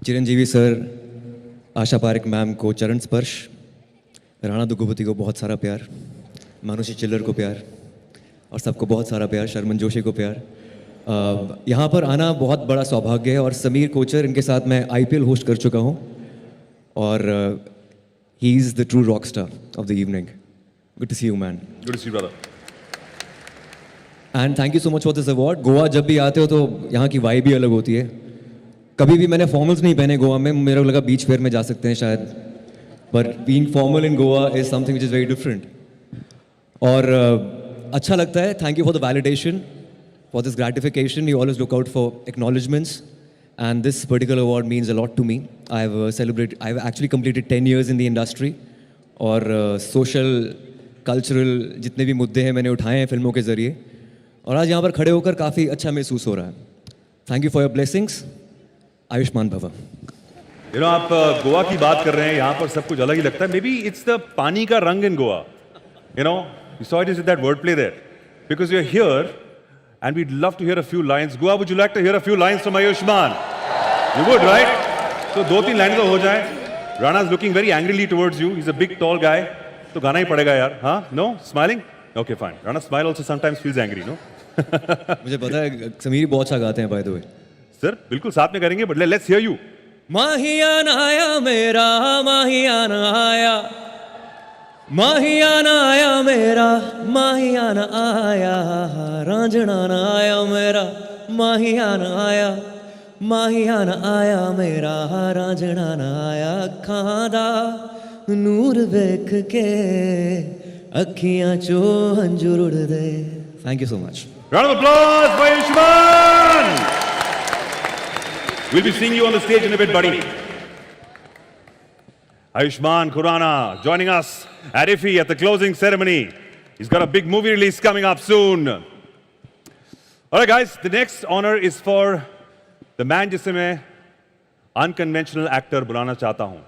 चिरंजीवी सर, आशा पारेख मैम को चरण स्पर्श. राणा दुग्गुवती को बहुत सारा प्यार. मानुषी चिल्लर को प्यार. और सबको बहुत सारा प्यार. शर्मन जोशी को प्यार. यहाँ पर आना बहुत बड़ा सौभाग्य है. और समीर कोचर, इनके साथ मैं IPL होस्ट कर चुका हूँ. और he is the true rock star of the evening. Good to see you man. Good to see you, brother. And thank you so much for this award. Goa जब भी आते हो तो यहाँ की वाइब भी अलग होती है. कभी भी मैंने फॉर्मल्स नहीं पहने गोवा में. मेरे को लगा बीच फेयर में जा सकते हैं शायद. But being formal in Goa is something which is very different. और अच्छा लगता है. Thank you for the validation, for this gratification. You always look out for acknowledgements. And this particular award means a lot to me. I've actually completed 10 years in the industry. और social, cultural जितने भी मुद्दे हैं मैंने उठाए हैं फिल्मों के ज़रिए. और आज यहाँ पर खड़े होकर काफ़ी अच्छा महसूस हो रहा है. Thank you for your blessings. Ayushman भवा. You know, आप गोवा की बात कर रहे हैं. यहाँ पर सब कुछ अलग ही लगता है. Maybe it's the पानी का रंग in Goa. You know, you saw it is that wordplay there. Because you're here. And we'd love to hear a few lines. Goa, would you like to hear a few lines from Ayushman? You would, right? So, 2-3 lines तो हो जाए. Rana's looking very angrily towards you. He's a big, tall guy. तो गाना ही पड़ेगा यार. हाँ? No? Smiling? Okay, fine. Rana's smile also sometimes feels angry, no? मुझे पता है समीर बहुत अच्छा गाते हैं by the way. Sir, बिल्कुल साथ में करेंगे. But let's hear you. माहियान आया मेरा, माहियान आया. माहियान आया मेरा, माहियान आया. रांझना आया मेरा, माहियान आया. माहियान आया मेरा, रांझना आया. अखां दा नूर वेख के अखियां चो हंजूर उड़दे. Thank you so much. Round of applause for Ayushman. We'll be seeing you on the stage in a bit, buddy. Ayushman Khurrana joining us at IFFI at the closing ceremony. He's got a big movie release coming up soon. All right, guys, the next honor is for the man जिसे मैं unconventional actor बुलाना चाहता हूँ.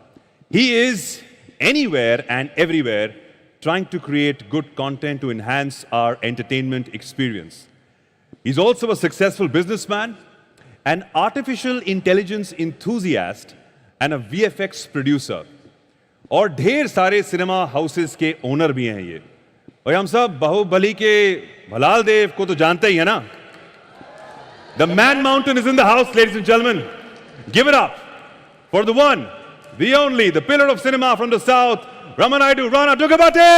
He is anywhere and everywhere trying to create good content to enhance our entertainment experience. He's also a successful businessman, an artificial intelligence enthusiast, and a VFX producer. और ढेर सारे cinema houses के owner भी हैं ये. और हम सब बाहुबली के भलाल देव को तो जानते ही है ना. The Man Mountain is in the house, ladies and gentlemen. Give it up for the one, the only, the pillar of cinema from the south, Ramanaidu Rana Duggabati.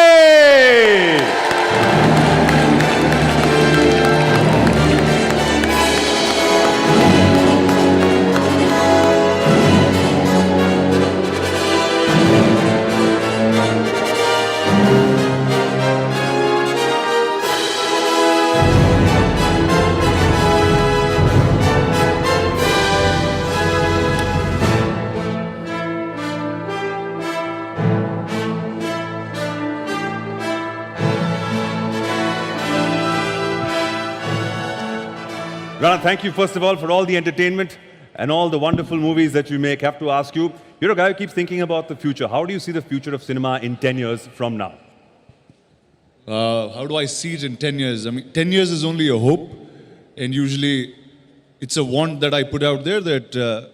Rana, thank you first of all for all the entertainment and all the wonderful movies that you make. I have to ask you, you're a guy who keeps thinking about the future. How do you see the future of cinema in 10 years from now? How do I see it in 10 years? I mean, 10 years is only a hope, and usually it's a want that I put out there that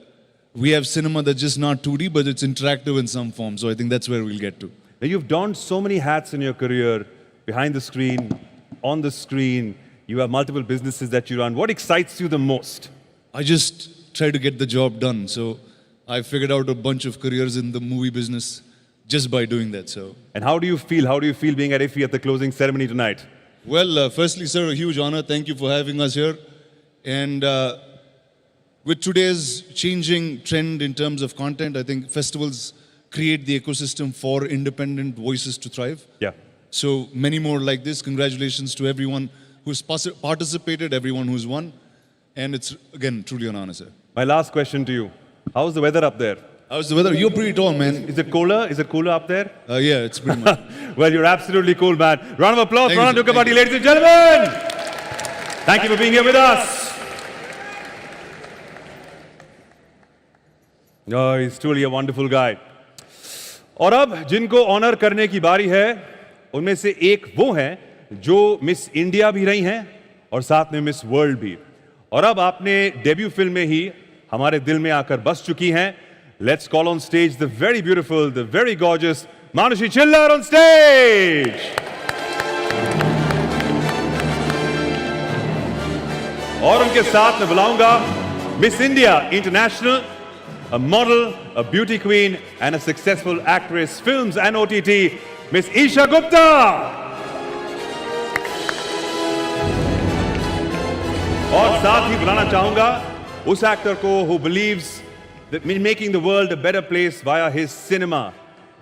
we have cinema that's just not 2D, but it's interactive in some form. So I think that's where we'll get to. Now, you've donned so many hats in your career, behind the screen, on the screen. You have multiple businesses that you run. What excites you the most? I just try to get the job done. So I figured out a bunch of careers in the movie business just by doing that. So. And how do you feel? How do you feel being at IFFI at the closing ceremony tonight? Well, firstly, sir, a huge honor. Thank you for having us here. And with today's changing trend in terms of content, I think festivals create the ecosystem for independent voices to thrive. Yeah. So many more like this. Congratulations to everyone who's participated, everyone who's won. And it's, again, truly an honor, sir. My last question to you. How's the weather up there? How's the weather? You're pretty tall, man. Is it cooler? Is it cooler up there? Yeah, it's pretty much. Well, you're absolutely cool, man. Round of applause Thank for you, Anand sir. Dukapati, ladies and gentlemen. Thank you for being here with us. Oh, he's truly a wonderful guy. और अब जिनको honour करने की बारी है, उनमें से एक वो हैं जो मिस इंडिया भी रही हैं और साथ में मिस वर्ल्ड भी. और अब आपने डेब्यू फिल्म में ही हमारे दिल में आकर बस चुकी हैं. Let's call on stage the very beautiful, the very gorgeous Manushi Chillar on stage. और उनके साथ मैं बुलाऊंगा Miss India International, a model, a beauty queen, and a successful actress, films and OTT, Miss Isha Gupta. और साथ ही बुलाना चाहूंगा उस actor को who believes that in making the world a better place via his cinema.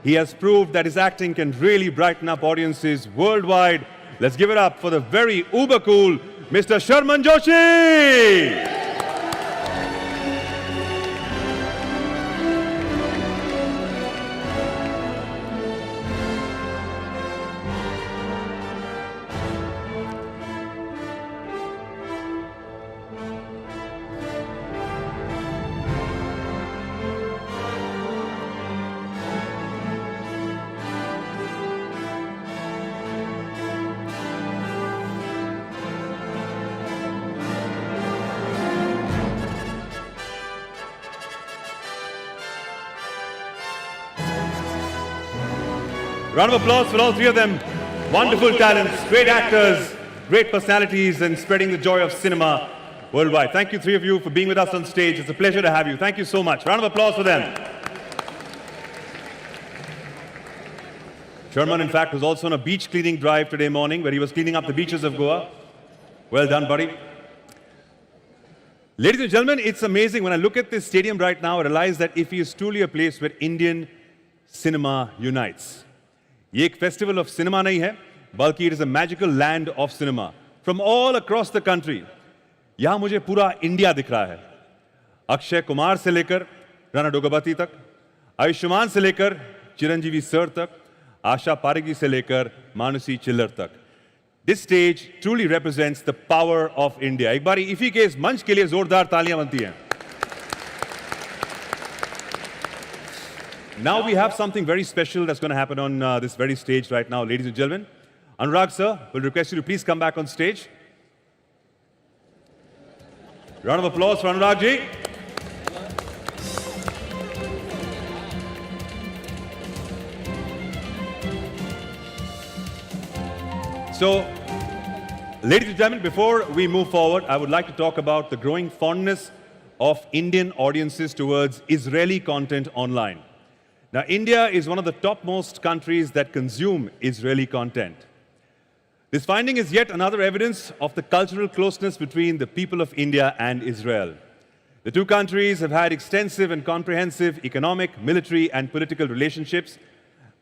He has proved that his acting can really brighten up audiences worldwide. Let's give it up for the very uber cool Mr. Sharman Joshi. Round of applause for all three of them. Wonderful talents, great actors, great personalities, and spreading the joy of cinema worldwide. Thank you, three of you, for being with us on stage. It's a pleasure to have you. Thank you so much. Round of applause for them. Sharman, in fact, was also on a beach cleaning drive today morning where he was cleaning up the beaches of Goa. Well done, buddy. Ladies and gentlemen, it's amazing. When I look at this stadium right now, I realize that IFFI is truly a place where Indian cinema unites. ये एक festival of cinema नहीं है, बल्कि it is a magical land of cinema from all across the country. यहां मुझे पूरा India दिख रहा है. अक्षय कुमार से लेकर राणा डोगबाती तक, आयुष्मान से लेकर चिरंजीवी सर तक, आशा पारेगी से लेकर मानुसी चिल्लर तक. This stage truly represents the power of India. एक बार इफी के इस मंच के लिए जोरदार तालियां बनती हैं. Now we have something very special that's going to happen on this very stage right now, ladies and gentlemen. Anurag sir, will request you to please come back on stage. Round of applause for Anurag ji. So, ladies and gentlemen, before we move forward, I would like to talk about the growing fondness of Indian audiences towards Israeli content online. Now, India is one of the topmost countries that consume Israeli content. This finding is yet another evidence of the cultural closeness between the people of India and Israel. The two countries have had extensive and comprehensive economic, military, and political relationships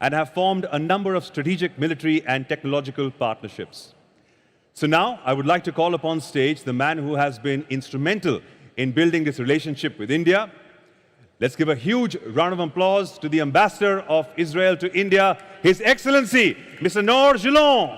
and have formed a number of strategic military and technological partnerships. So now, I would like to call upon stage the man who has been instrumental in building this relationship with India. Let's give a huge round of applause to the ambassador of Israel to India, His Excellency, Mr. Nor Gilon.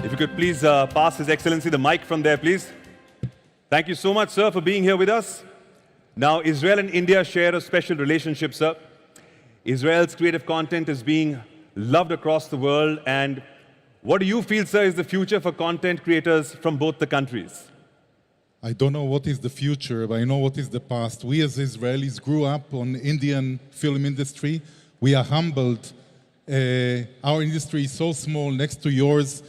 If you could please pass His Excellency the mic from there, please. Thank you so much, sir, for being here with us. Now, Israel and India share a special relationship, sir. Israel's creative content is being loved across the world, and What do you feel, sir, is the future for content creators from both the countries? I don't know what is the future, but I know what is the past. We as Israelis grew up on Indian film industry. We are humbled. Our industry is so small next to yours,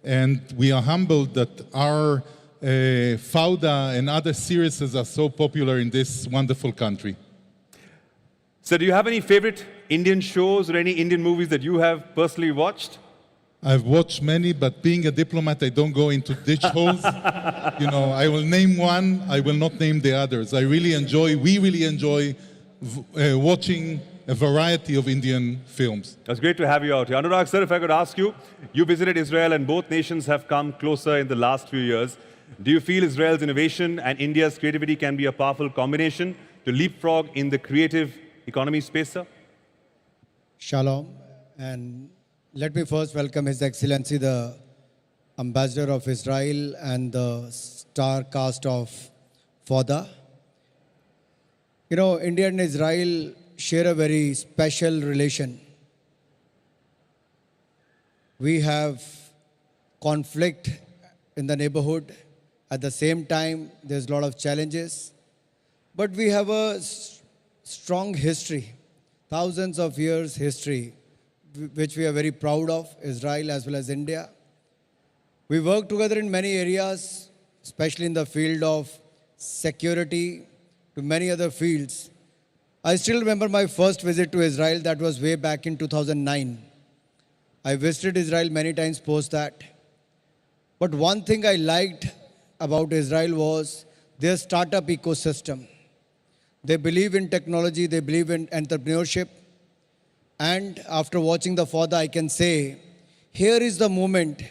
and we are humbled that our Fauda and other series are so popular in this wonderful country. So do you have any favorite Indian shows or any Indian movies that you have personally watched? I've watched many, but being a diplomat, I don't go into ditch holes. You know, I will name one, I will not name the others. We really enjoy watching a variety of Indian films. That's great to have you out here. Anurag, sir, if I could ask you, you visited Israel and both nations have come closer in the last few years. Do you feel Israel's innovation and India's creativity can be a powerful combination to leapfrog in the creative economy space, sir? Shalom, and let me first welcome His Excellency, the Ambassador of Israel and the star cast of Fauda. You know, India and Israel share a very special relation. We have conflict in the neighborhood. At the same time, there's a lot of challenges. But we have a strong history, thousands of years history, which we are very proud of, Israel as well as India. We work together in many areas, especially in the field of security, to many other fields. I still remember my first visit to Israel. That was way back in 2009. I visited Israel many times post that. But one thing I liked about Israel was their startup ecosystem. They believe in technology, they believe in entrepreneurship. And after watching the Fauda, I can say, here is the moment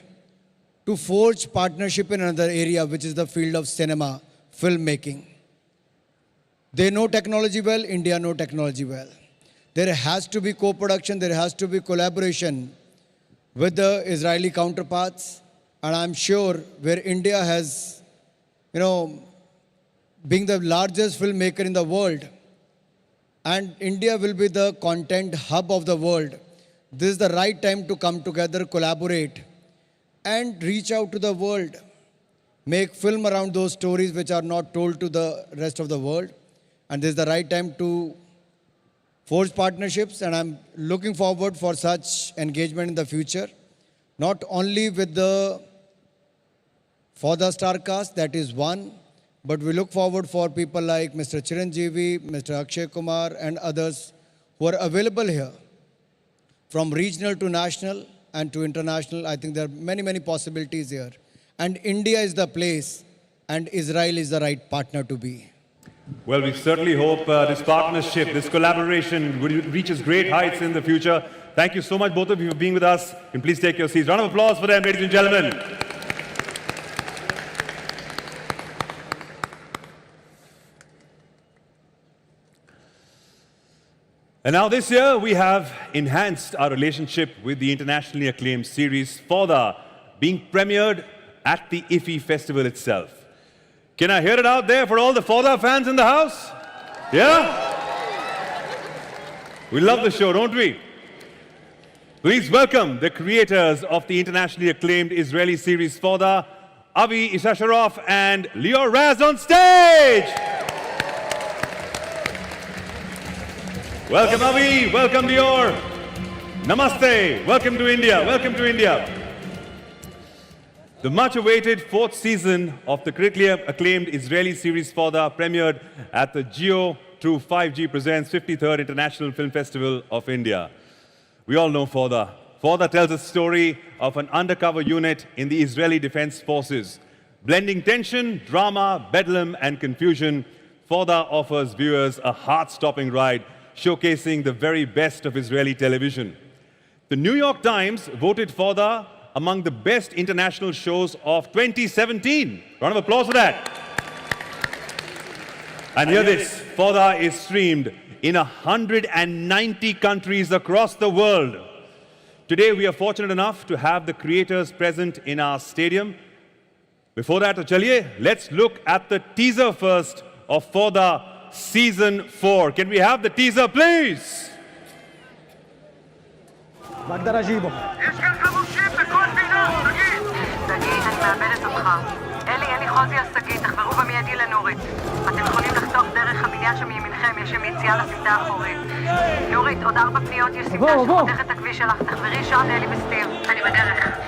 to forge partnership in another area, which is the field of cinema, filmmaking. They know technology well, India know technology well. There has to be co-production, there has to be collaboration with the Israeli counterparts. And I'm sure where India has, being the largest filmmaker in the world, and India will be the content hub of the world, this is the right time to come together, collaborate, and reach out to the world. Make film around those stories which are not told to the rest of the world. And this is the right time to forge partnerships, and I'm looking forward for such engagement in the future. Not only with the Fauda star cast, that is one, but we look forward for people like Mr. Chiranjeevi, Mr. Akshay Kumar, and others who are available here. From regional to national and to international, I think there are many, many possibilities here. And India is the place, and Israel is the right partner to be. Well, we certainly hope this partnership, this collaboration reaches great heights in the future. Thank you so much, both of you, for being with us. And please take your seats. Round of applause for them, ladies and gentlemen. And now this year, we have enhanced our relationship with the internationally acclaimed series Fauda, being premiered at the IFFI festival itself. Can I hear it out there for all the Fauda fans in the house? Yeah? We love the show, don't we? Please welcome the creators of the internationally acclaimed Israeli series Fauda, Avi Isasharov and Lior Raz on stage! Welcome Avi, welcome Lior. Namaste, welcome to India, welcome to India. The much-awaited fourth season of the critically acclaimed Israeli series Fauda premiered at the Geo True 5G Presents 53rd International Film Festival of India. We all know Fauda. Fauda tells a story of an undercover unit in the Israeli Defense Forces. Blending tension, drama, bedlam, and confusion, Fauda offers viewers a heart-stopping ride, showcasing the very best of Israeli television. The New York Times voted Fauda among the best international shows of 2017. Round of applause for that. And hear this, Fauda is streamed in 190 countries across the world. Today, we are fortunate enough to have the creators present in our stadium. Before that, chaliye, let's look at the teaser first of Fauda Season 4. Can we have the teaser, please? Est-ce que ça vous chie, c'est quoi le מאבדת אותך. אלי, אלי חוזי השגיא, תחברו במיידי לנורית. אתם יכולים לחתוך דרך הבניין שם מימינכם, יש שם יציאה לסמטה האחורית. נורית, עוד 4 פניות, יש סמטה שפותחת את הכביש שלך, תחברי שם לאלי בסטיר. אני בדרך.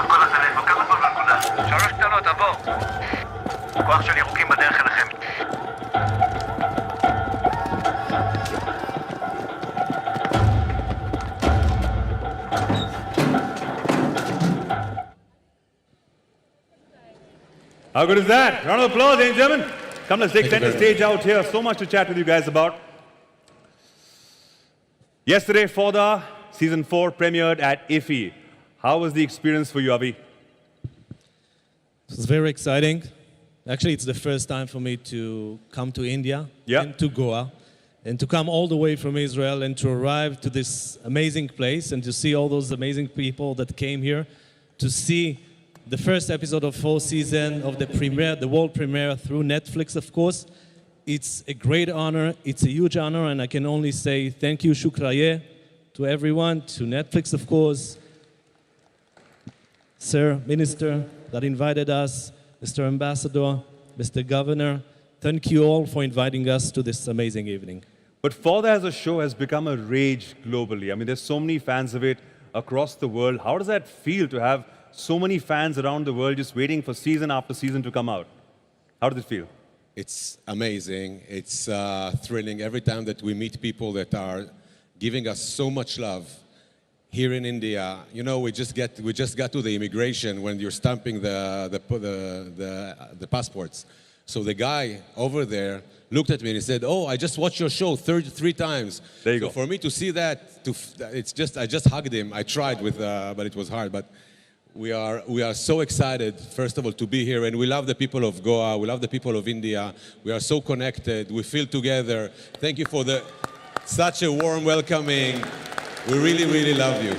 כל הטלפון, כמה זמן בנקודה? 3 קטנות, עבור. כוח של ירוקים בדרך אליכם. How good is that? Round of applause, ladies and gentlemen. Come, let's take center stage out here. So much to chat with you guys about. Yesterday, Fauda Season 4 premiered at IFFI. How was the experience for you, Avi? It was very exciting. Actually, it's the first time for me to come to India and to Goa, and to come all the way from Israel and to arrive to this amazing place and to see all those amazing people that came here to see the first episode of 4th season of the premiere, the world premiere through Netflix, of course. It's a great honor. It's a huge honor, and I can only say thank you, Shukraye, to everyone, to Netflix, of course, Sir Minister that invited us, Mr. Ambassador, Mr. Governor. Thank you all for inviting us to this amazing evening. But Fauda as a show has become a rage globally. I mean, there's so many fans of it across the world. How does that feel to have so many fans around the world just waiting for season after season to come out? How does it feel? It's amazing. It's thrilling every time that we meet people that are giving us so much love. Here in India, you know, we just got to the immigration when you're stamping the passports. So the guy over there looked at me and he said, "Oh, I just watched your show 3 times." There you go. For me to see that, I just hugged him. I tried with, but it was hard. But we are so excited, first of all, to be here, and we love the people of Goa. We love the people of India. We are so connected. We feel together. Thank you for such a warm welcoming. We really, really love you.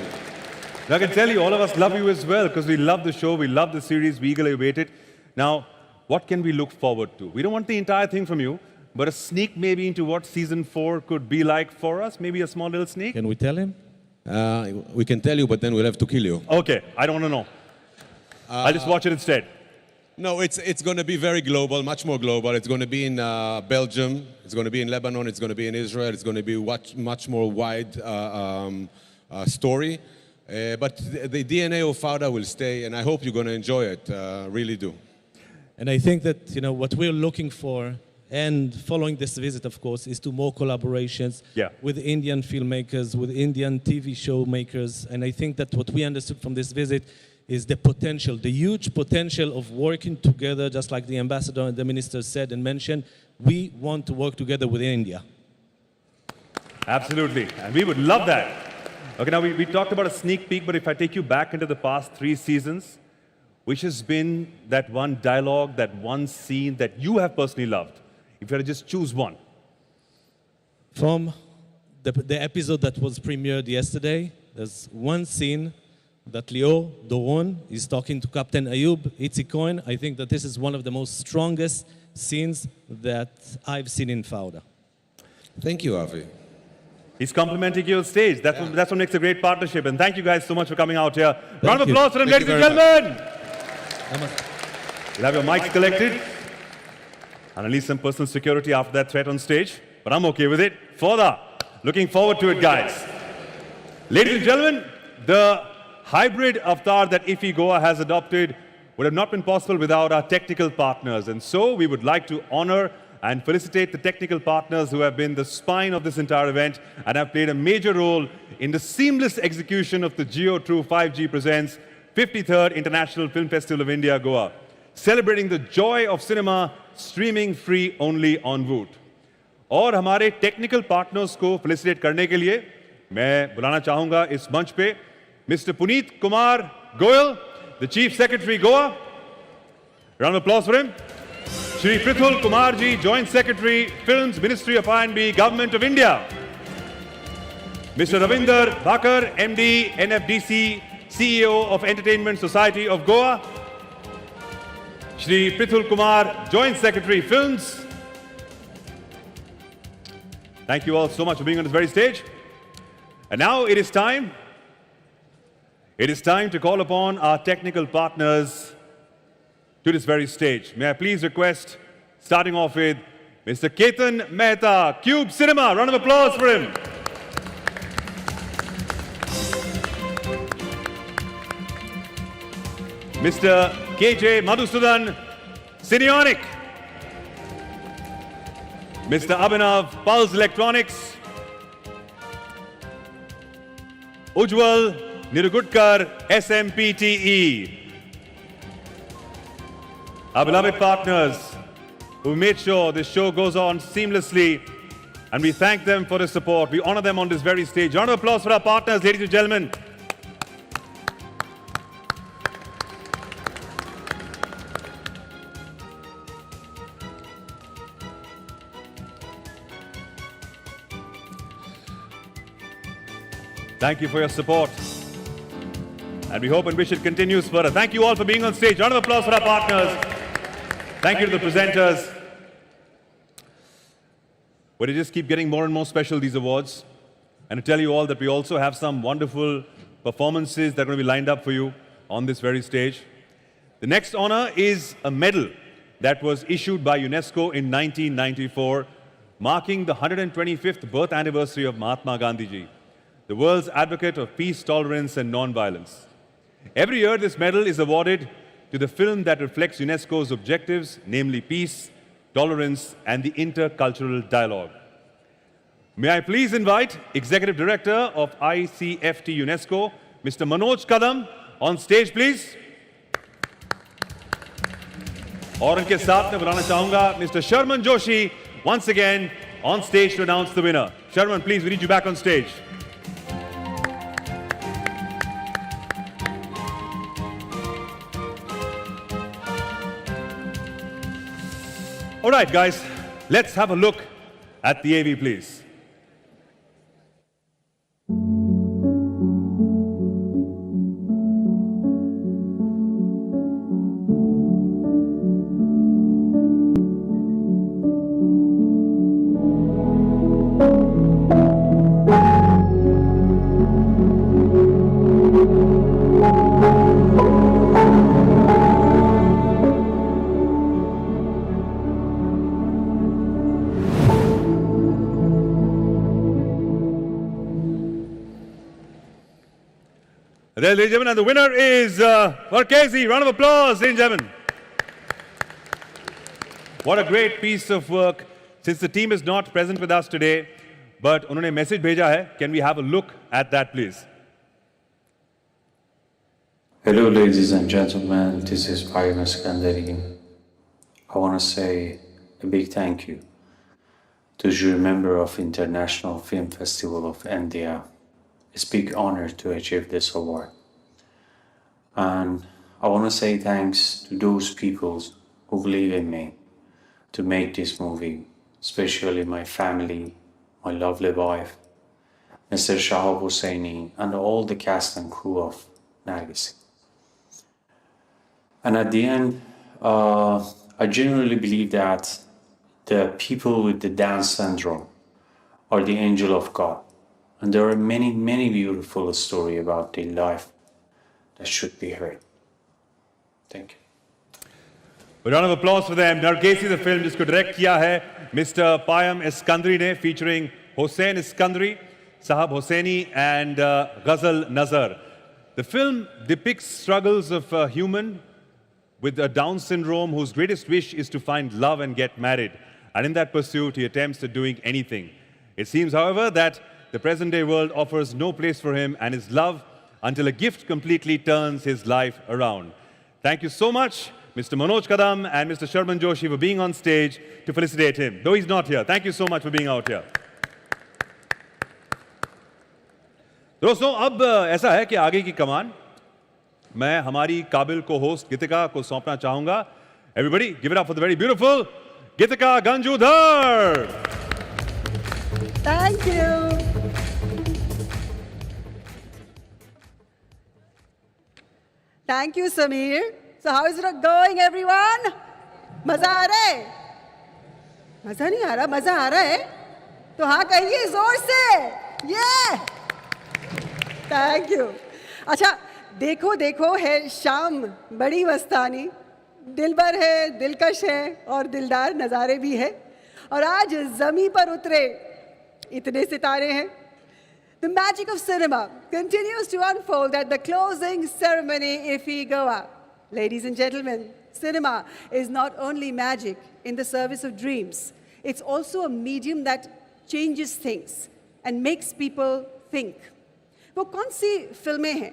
I can tell you, all of us love you as well because we love the show, we love the series, we eagerly await it. Now, what can we look forward to? We don't want the entire thing from you, but a sneak maybe into what season 4 could be like for us, maybe a small little sneak. Can we tell him? We can tell you, but then we'll have to kill you. Okay, I don't want to know. I'll just watch it instead. No, it's going to be very global, much more global. It's going to be in Belgium. It's going to be in Lebanon. It's going to be in Israel. It's going to be much more wide story. But the DNA of Fauda will stay, and I hope you're going to enjoy it. Really do. And I think that, you know, what we're looking for, and following this visit, of course, is to more collaborations with Indian filmmakers, with Indian TV show makers. And I think that what we understood from this visit is the potential, the huge potential of working together, just like the ambassador and the minister said and mentioned. We want to work together with India. Absolutely, and we would love that. Okay, now we talked about a sneak peek, but if I take you back into the past 3 seasons, which has been that one dialogue, that one scene that you have personally loved? If you had to just choose one. From the episode that was premiered yesterday, there's one scene that Leo Doron is talking to Captain Ayub, Itzik Cohen. I think that this is one of the most strongest scenes that I've seen in Fauda. Thank you, Avi. He's complimenting you on stage. That's what makes a great partnership. And thank you guys so much for coming out here. Round of applause for him, ladies and gentlemen. You'll have your mics collected. And at least some personal security after that threat on stage. But I'm okay with it. Fauda, looking forward to it, guys. Ladies and gentlemen, the hybrid avatar that IFFI Goa has adopted would have not been possible without our technical partners. And so we would like to honor and felicitate the technical partners who have been the spine of this entire event and have played a major role in the seamless execution of the Geo True 5G Presents 53rd International Film Festival of India, Goa, celebrating the joy of cinema, streaming free only on Voot. और हमारे technical partners को felicitate करने के लिए मैं बुलाना चाहूंगा इस मंच पे Mr. Puneet Kumar Goyal, the Chief Secretary, Goa. Round of applause for him. Shri Prithul Kumar Ji, Joint Secretary, Films, Ministry of I&B, Government of India. Mr. Ravinder Bhakkar, MD, NFDC, CEO of Entertainment Society of Goa. Shri Prithul Kumar, Joint Secretary, Films. Thank you all so much for being on this very stage. And now it is time to call upon our technical partners to this very stage. May I please request, starting off with Mr. Ketan Mehta, Cube Cinema. Round of applause for him. Mr. KJ Madhusudan, Cineonic. Mr. Abhinav, Pulse Electronics. Ujjwal Nirugudkar, SMPTE. Our beloved partners who made sure this show goes on seamlessly, and we thank them for the support. We honor them on this very stage. Round of applause for our partners, ladies and gentlemen. Thank you for your support. And we hope and wish it continues further. Thank you all for being on stage. Round of applause for our partners. Thank you to the presenters. But it just keep getting more and more special, these awards. And to tell you all that we also have some wonderful performances that are going to be lined up for you on this very stage. The next honor is a medal that was issued by UNESCO in 1994, marking the 125th birth anniversary of Mahatma Gandhi ji, the world's advocate of peace, tolerance, and non-violence. Every year, this medal is awarded to the film that reflects UNESCO's objectives, namely peace, tolerance, and the intercultural dialogue. May I please invite Executive Director of ICFT UNESCO, Mr. Manoj Kadam, on stage, please. और उनके साथ में बुलाना चाहूंगा Mr. Sharman Joshi, once again on stage to announce the winner. Sharman, please, we need you back on stage. All right, guys, let's have a look at the AV, please. There, ladies and gentlemen, and the winner is Varkesi. Round of applause, ladies and gentlemen. What a great piece of work. Since the team is not present with us today, but उन्होंने message भेजा है, can we have a look at that, please? Hello, ladies and gentlemen. This is Payam Eskandari. I want to say a big thank you to jury member of International Film Festival of India. It's a big honor to achieve this award. And I want to say thanks to those people who believe in me to make this movie, especially my family, my lovely wife, Mr. Shahab Hosseini, and all the cast and crew of Nargis. And at the end, I genuinely believe that the people with the Down syndrome are the angel of God. And there are many, many beautiful stories about their life that should be heard. Thank you. A round of applause for them. Nargesi, the film, जिसको direct किया है Mr. Payam Eskandari ने, featuring Hossein Eskandari, Sahab Hosseini, and Ghazal Nazar. The film depicts struggles of a human with a Down syndrome whose greatest wish is to find love and get married. And in that pursuit, he attempts at doing anything. It seems, however, that the present-day world offers no place for him and his love until a gift completely turns his life around. Thank you so much, Mr. Manoj Kadam and Mr. Sharman Joshi, for being on stage to felicitate him. Though he's not here, thank you so much for being out here. दोस्तों, अब ऐसा है कि आगे की कमान मैं हमारी काबिल को होस्ट गीतिका को सौंपना चाहूंगा. Everybody, give it up for the very beautiful Gitika Ganjudhar. Thank you. Thank you, Samir. So how is it going, everyone? मजा आ रहा है? मजा नहीं आ रहा? मजा आ रहा है? तो हाँ कहिए जोर से. Yeah. Thank you. अच्छा, देखो देखो है शाम बड़ी मस्तानी, दिलबर है, दिलकश है और दिलदार नज़ारे भी है. और आज ज़मीं पर उतरे इतने सितारे हैं. The magic of cinema continues to unfold at the closing ceremony IFFI Goa. Ladies and gentlemen, cinema is not only magic in the service of dreams, it's also a medium that changes things and makes people think. वो कौन सी फिल्में हैं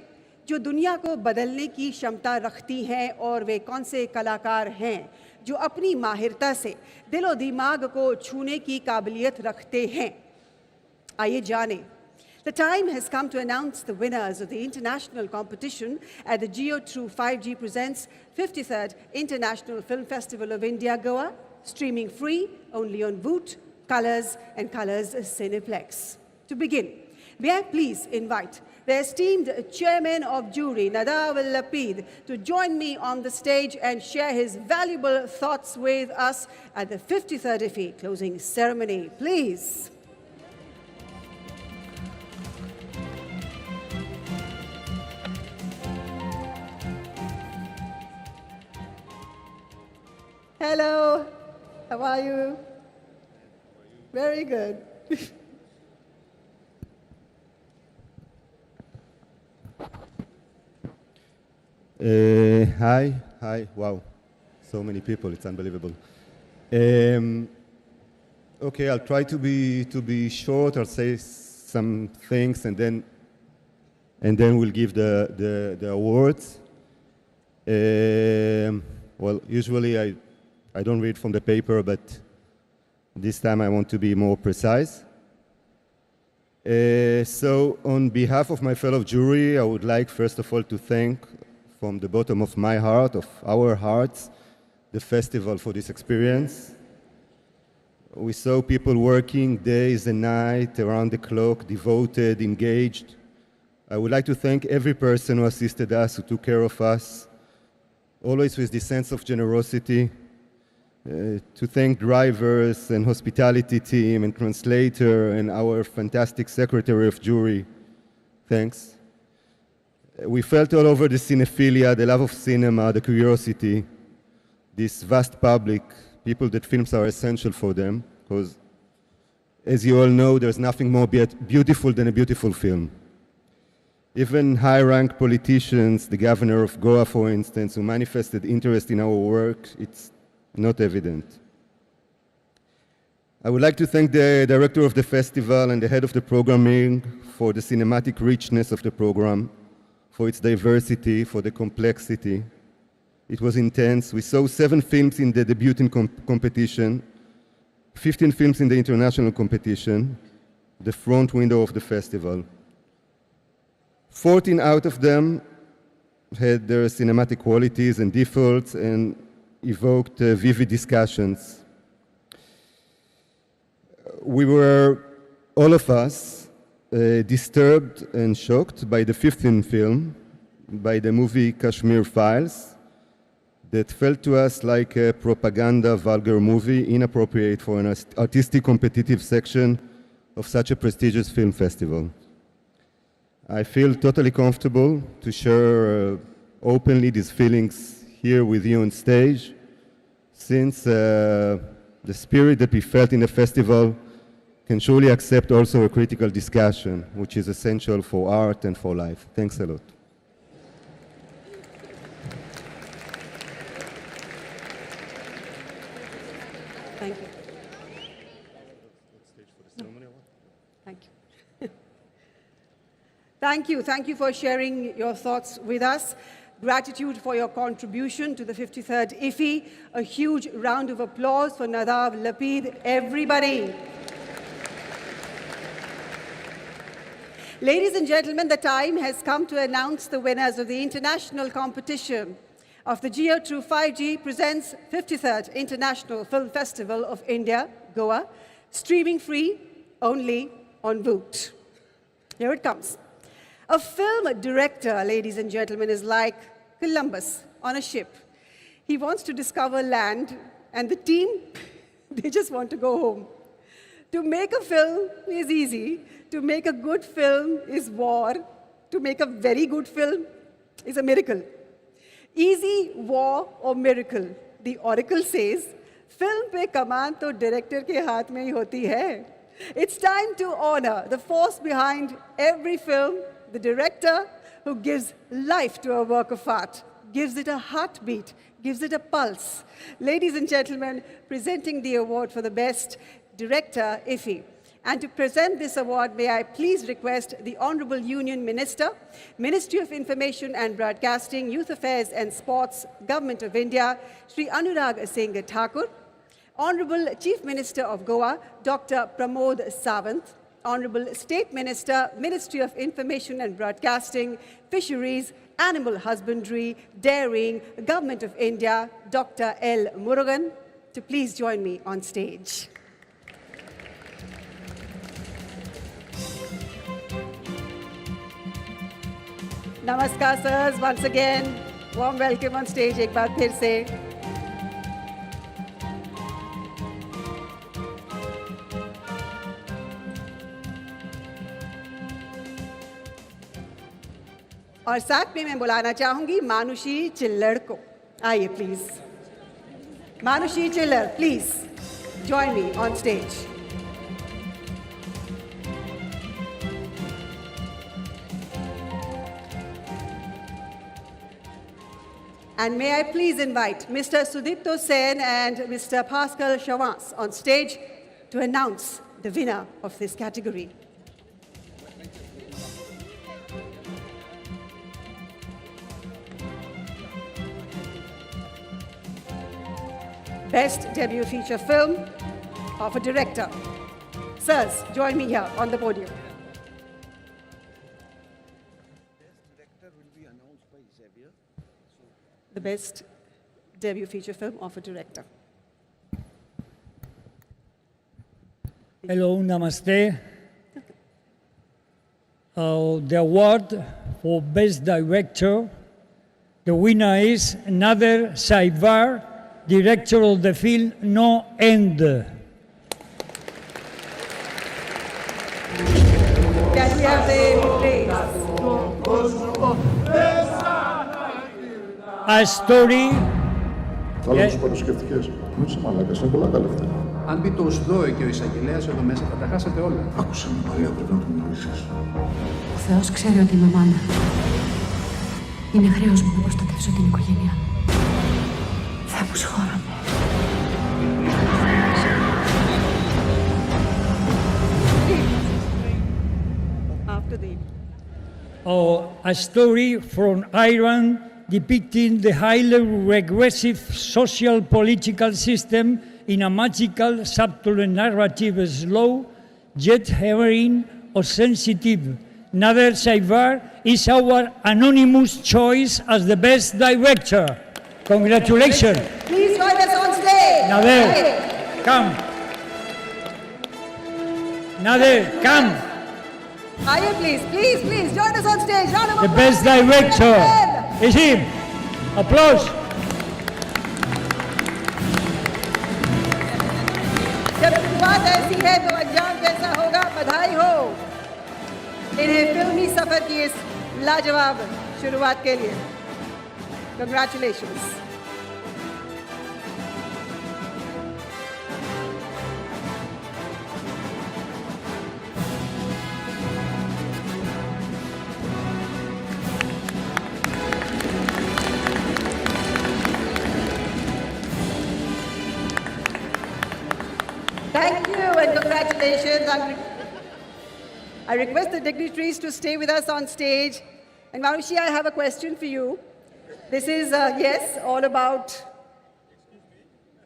जो दुनिया को बदलने की क्षमता रखती हैं और वे कौन से कलाकार हैं जो अपनी माहिरता से दिलो दिमाग को छूने की काबिलियत रखते हैं. आइए जानें. The time has come to announce the winners of the international competition at the Geo True 5G Presents 53rd International Film Festival of India, Goa, streaming free only on Voot, Colors and Colors Cineplex. To begin, may I please invite the esteemed chairman of jury, Nadav Lapid, to join me on the stage and share his valuable thoughts with us at the 53rd IFFI closing ceremony. Please. Hello, how are you? Very good. Hi, wow, so many people, it's unbelievable. Okay, I'll try to be short. I'll say some things and then we'll give the awards. Well, usually I don't read from the paper, but this time I want to be more precise. So on behalf of my fellow jury, I would like first of all to thank from the bottom of my heart, of our hearts, the festival for this experience. We saw people working days and nights around the clock, devoted, engaged. I would like to thank every person who assisted us, who took care of us, always with this sense of generosity. To thank drivers and hospitality team and translator and our fantastic secretary of jury. Thanks. We felt all over the cinephilia, the love of cinema, the curiosity, this vast public, people that films are essential for them, because as you all know, there's nothing more beautiful than a beautiful film. Even high-ranked politicians, the governor of Goa, for instance, who manifested interest in our work, it's not evident. I would like to thank the director of the festival and the head of the programming for the cinematic richness of the program, for its diversity, for the complexity. It was intense. We saw 7 films in the debuting competition, 15 films in the international competition, the front window of the festival. 14 out of them had their cinematic qualities and defaults and evoked vivid discussions. We were, all of us, disturbed and shocked by the 15th film, by the movie Kashmir Files, that felt to us like a propaganda vulgar movie, inappropriate for an artistic competitive section of such a prestigious film festival. I feel totally comfortable to share openly these feelings here with you on stage, since the spirit that we felt in the festival can surely accept also a critical discussion, which is essential for art and for life. Thanks a lot. Thank you. Thank you. Thank you for sharing your thoughts with us. Gratitude for your contribution to the 53rd IFFI. A huge round of applause for Nadav Lapid, everybody. Ladies and gentlemen, the time has come to announce the winners of the international competition of the Geo True 5G Presents 53rd International Film Festival of India, Goa, streaming free only on Voot. Here it comes. A film director, ladies and gentlemen, is like Columbus on a ship. He wants to discover land, and the team, they just want to go home. To make a film is easy. To make a good film is war. to make a very good film is a miracle. Easy, war or miracle? The oracle says, film pe kamaan to director ke haath mein hi hoti hai. It's time to honor the force behind every film, the director who gives life to a work of art, gives it a heartbeat, gives it a pulse. Ladies and gentlemen, presenting the award for the best director, IFFI. And to present this award, may I please request the Honorable Union Minister, Ministry of Information and Broadcasting, Youth Affairs and Sports, Government of India, Sri Anurag Singh Thakur, Honorable Chief Minister of Goa, Dr. Pramod Sawant, Honorable State Minister, Ministry of Information and Broadcasting, Fisheries, Animal Husbandry, Dairying, Government of India, Dr. L. Murugan, to please join me on stage. Namaskar, sirs. Once again, warm welcome on stage. एक बार फिर से. और साथ में मैं बुलाना चाहूंगी मानुषी चिल्लड़ को. आइए please. Manushi Chhillar, please join me on stage. And may I please invite Mr. Sudipto Sen and Mr. Pascal Chavans on stage to announce the winner of this category. Best Debut Feature Film of a Director. Sirs, join me here on the podium. The Best Debut Feature Film of a Director. Hello, namaste. The award for Best Director, the winner is Nader Saivar, director of the film No End. Can we have the praise? A story. Καλά τους παρασκευτικές. Μην είσαι μαλάκας, είναι πολλά τα λεφτά. Αν μπει το ΣΔΟΕ και ο εισαγγελέας εδώ μέσα, θα τα χάσετε όλα. Άκουσα με Μαρία, πρέπει να το γνωρίσεις. Ο Θεός ξέρει ότι είμαι μάνα. Είναι χρέος μου να προστατεύσω την οικογένειά μου. Θεέ μου, συγχώρα με. After the... A story from Iran depicting the highly regressive social political system in a magical, subtle narrative, slow, yet hammering or sensitive. Nader Saivar is our anonymous choice as the best director. Congratulations. Please join us on stage. Nader, come. Nader, come. Aye, please, join us on stage. Round of applause. The best director is him. Applause. जब शुरुआत ऐसी है तो अंजाम कैसा होगा. बधाई हो इन्हें फिल्मी सफर की इस लाजवाब शुरुआत के लिए. Congratulations. Thank you and congratulations. I request the dignitaries to stay with us on stage. And Manushi, I have a question for you. This is, yes, all about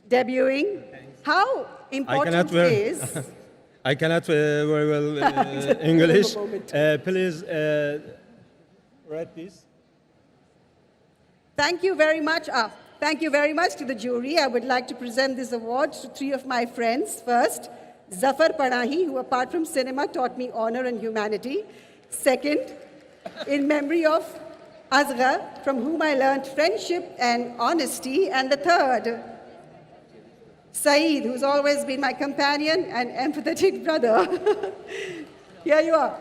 debuting. How important is... I cannot very well English. Please write this. Thank you very much. Thank you very much to the jury. I would like to present this award to three of my friends. First, Zafar Panahi, who apart from cinema taught me honor and humanity. Second, in memory of Azra, from whom I learned friendship and honesty. And the third, Saeed, who's always been my companion and empathetic brother. Here you are.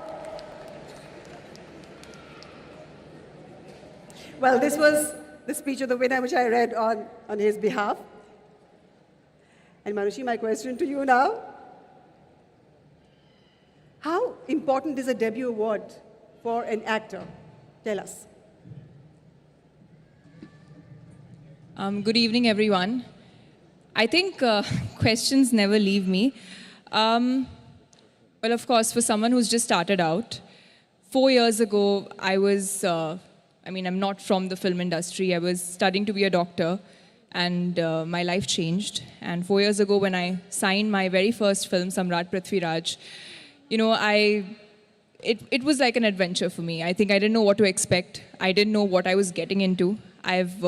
Well, this was the speech of the winner, which I read on his behalf. And Manushi, my question to you now. How important is a debut award for an actor? Tell us. Good evening, everyone. I think questions never leave me. Well, of course, for someone who's just started out, 4 years ago, I was, I'm not from the film industry. I was studying to be a doctor, and my life changed. And 4 years ago, when I signed my very first film, Samrat Prithviraj, it was like an adventure for me. I think I didn't know what to expect. I didn't know what I was getting into. I've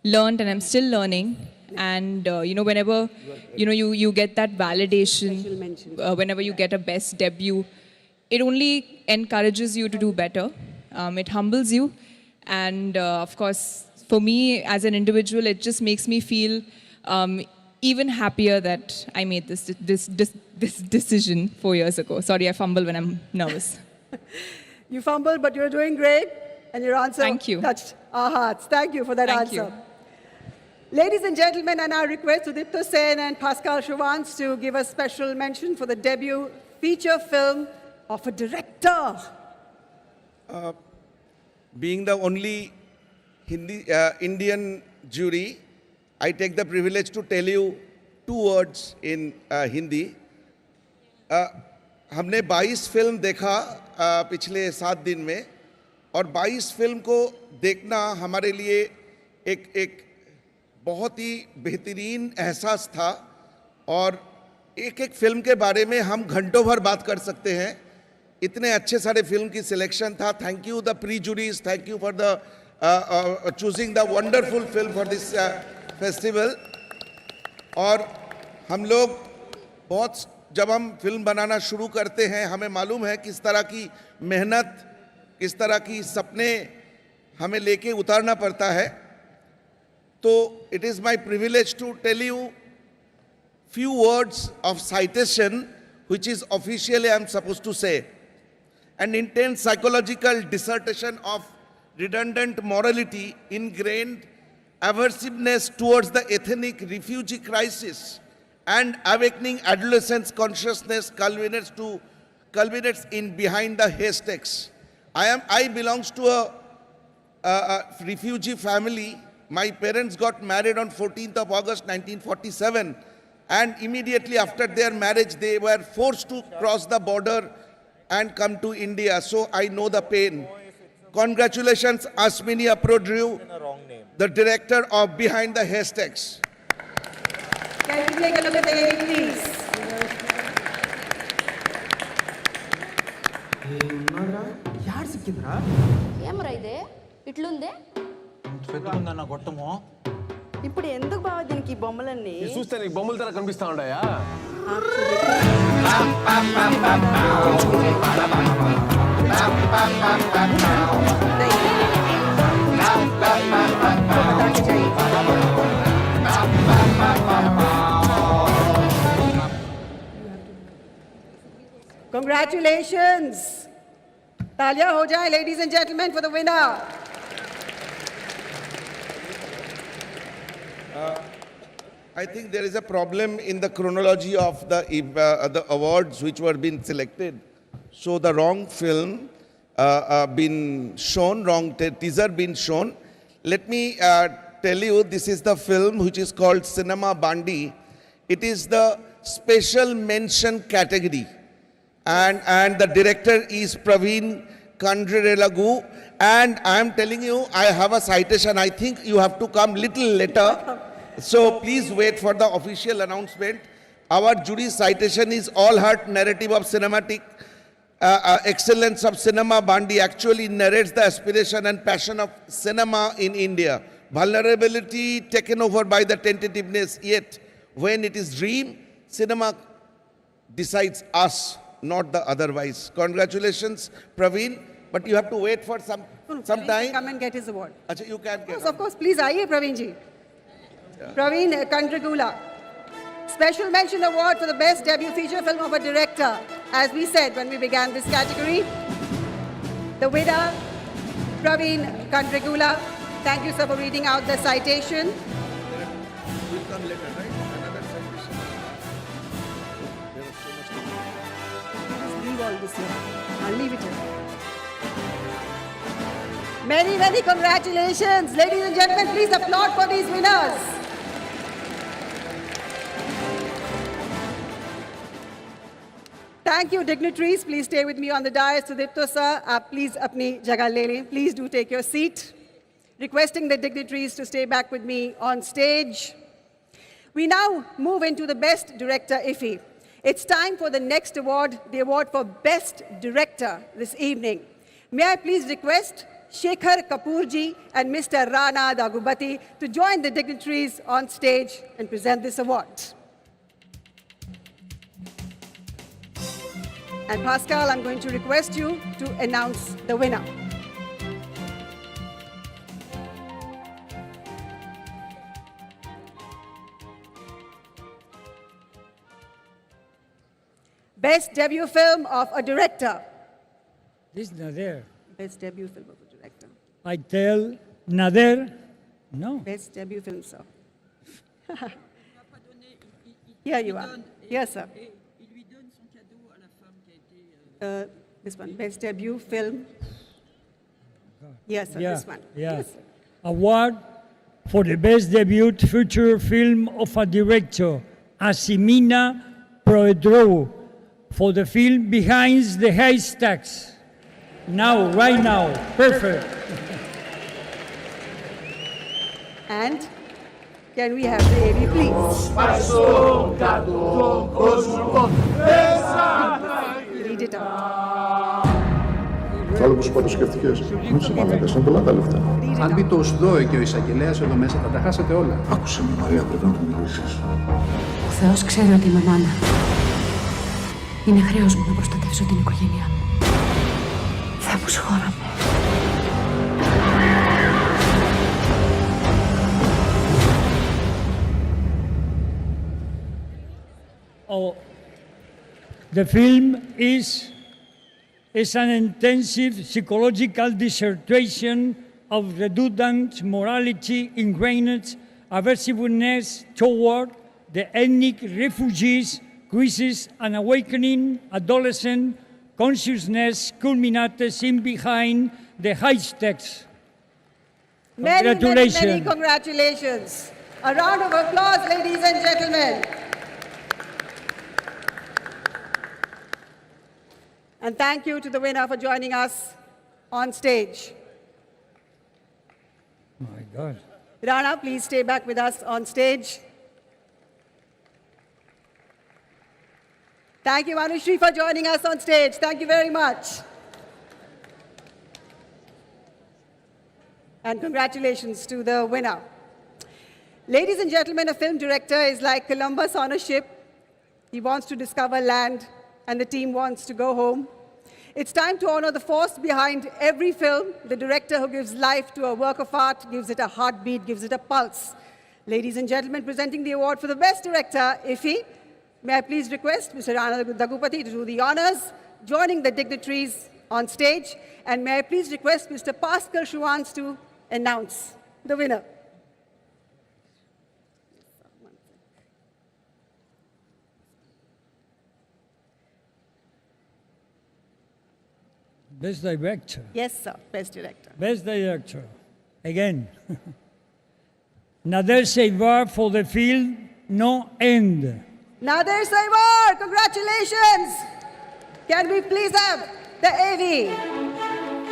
learned, and I'm still learning. And whenever you get that validation, whenever you get a best debut, it only encourages you to do better. It humbles you, and of course, for me as an individual, it just makes me feel even happier that I made this decision 4 years ago. Sorry, I fumble when I'm nervous. You fumbled, but you're doing great, and your answer touched our hearts. Thank you for that answer. You. Ladies and gentlemen, I now request Udipto Sen and Pascal Chauvans to give a special mention for the debut feature film of a director. Being the only Indian jury, I take the privilege to tell you 2 words in Hindi. हमने 22 film देखा पिछले 7 दिन में, और 22 film को देखना हमारे लिए एक बहुत ही बेहतरीन एहसास था, और एक फिल्म के बारे में हम घंटों भर बात कर सकते हैं. इतने अच्छे सारे फिल्म की सिलेक्शन था. Thank you the pre juries, thank you for the choosing the wonderful film for this festival. और हम लोग जब हम फिल्म बनाना शुरू करते हैं, हमें मालूम है किस तरह की मेहनत, किस तरह की सपने हमें लेके उतारना पड़ता है. तो it is my privilege to tell you few words of citation, which is officially I am supposed to say. An intense psychological dissertation of redundant morality, ingrained aversiveness towards the ethnic refugee crisis, and awakening adolescence consciousness culminates in Behind the Haystacks. I belongs to a refugee family. My parents got married on 14th of August 1947, and immediately after their marriage they were forced to cross the border and come to India. So I know the pain. Congratulations, Asmini Aprodriu, the director of Behind the Haystacks. Can you take a look at the lady, please? ಯಾರು ಸಿಕ್ಕಿದ್ರಾ? ఏమరా ఇదే ఇట్లుందే? పెట్టుకుందన్న గొట్టము. ఇప్పుడు ఎందుకు బావ దీనికి ఈ బొమ్మలన్నీ? చూస్తే నీకు బొమ్మల తర కనిపిస్తా ఉన్నాయా? Congratulations! Talia ho jaye, ladies and gentlemen, for the winner. I think there is a problem in the chronology of the awards which were being selected. So the wrong film been shown, wrong teaser been shown. Let me tell you, this is the film which is called Cinema Bandi. It is the special mention category. And the director is Praveen Kandrelagu. And I am telling you, I have a citation. I think you have to come little later. So please wait for the official announcement. Our jury citation is All Heart Narrative of Cinematic Excellence of Cinema Bandi actually narrates the aspiration and passion of cinema in India. Vulnerability taken over by the tentativeness, yet when it is dream, cinema decides us, not the otherwise. Congratulations, Praveen, but you have to wait for some time. Come and get his award. Achha, you can get. Of course, please, aaiye, Praveen ji. Praveen Kandragula. Special mention award for the best debut feature film of a director. As we said when we began this category, the winner Praveen Kandrigula. Thank you, sir, for reading out the citation. Will come later, right? Another citation. There was so much to do. Just leave all this here. I'll leave it here. Many, many congratulations. Ladies and gentlemen, please applaud for these winners. Thank you, dignitaries. Please stay with me on the dais. Sudipto sir, please apni jagah le lein. Please do take your seat. Requesting the dignitaries to stay back with me on stage. We now move into the Best Director IFFI. It's time for the next award, the award for Best Director this evening. May I please request Shekhar Kapoorji and Mr. Rana Daggubati to join the dignitaries on stage and present this award. And Pascal, I'm going to request you to announce the winner. Best debut film of a director. This is Nader. Best debut film of a director. I tell Nader, no. Best debut film, sir. Here you are. Yes, sir. This one, best debut film. Yes, sir, Yeah, this one. yeah. Yes, sir. Award for the best debut feature film of a director, Asimina Proedrou, for the film Behind the Haystacks. Now, right now, perfect. And can we have the AV, please? Read it out. Το άλλο που σου είπα το σκέφτηκες. Μην είσαι μαλάκας, είναι πολλά τα λεφτά. Αν μπει το ΣΔΟΕ και ο εισαγγελέας εδώ μέσα, θα τα χάσετε όλα. Άκουσε με Μαρία, πρέπει να του μιλήσεις. Ο Θεός ξέρει ότι είμαι μάνα. Είναι χρέος μου να προστατεύσω την οικογένειά μου. Θεέ μου, συγχώρα με. Oh, the film is an intensive psychological dissertation of redundant morality ingrained aversiveness toward the ethnic refugees crisis and awakening adolescent consciousness culminates in Behind the Haystacks. Many, Congratulations. many, many congratulations. A round of applause, ladies and gentlemen. And thank you to the winner for joining us on stage. My God. Rana, please stay back with us on stage. Thank you, Anushri, for joining us on stage. Thank you very much. And congratulations to the winner. Ladies and gentlemen, a film director is like Columbus on a ship. He wants to discover land, and the team wants to go home. It's time to honor the force behind every film, the director who gives life to a work of art, gives it a heartbeat, gives it a pulse. Ladies and gentlemen, presenting the award for the Best Director, IFFI, may I please request Mr. Rana Daggubati to do the honors, joining the dignitaries on stage, and may I please request Mr. Pascal Schwanz to announce the winner. Best Director. Yes, sir, Best Director. Best Director. Again. Nader Seivar for the film No End. Nader Saivar, congratulations! Can we please have the AV?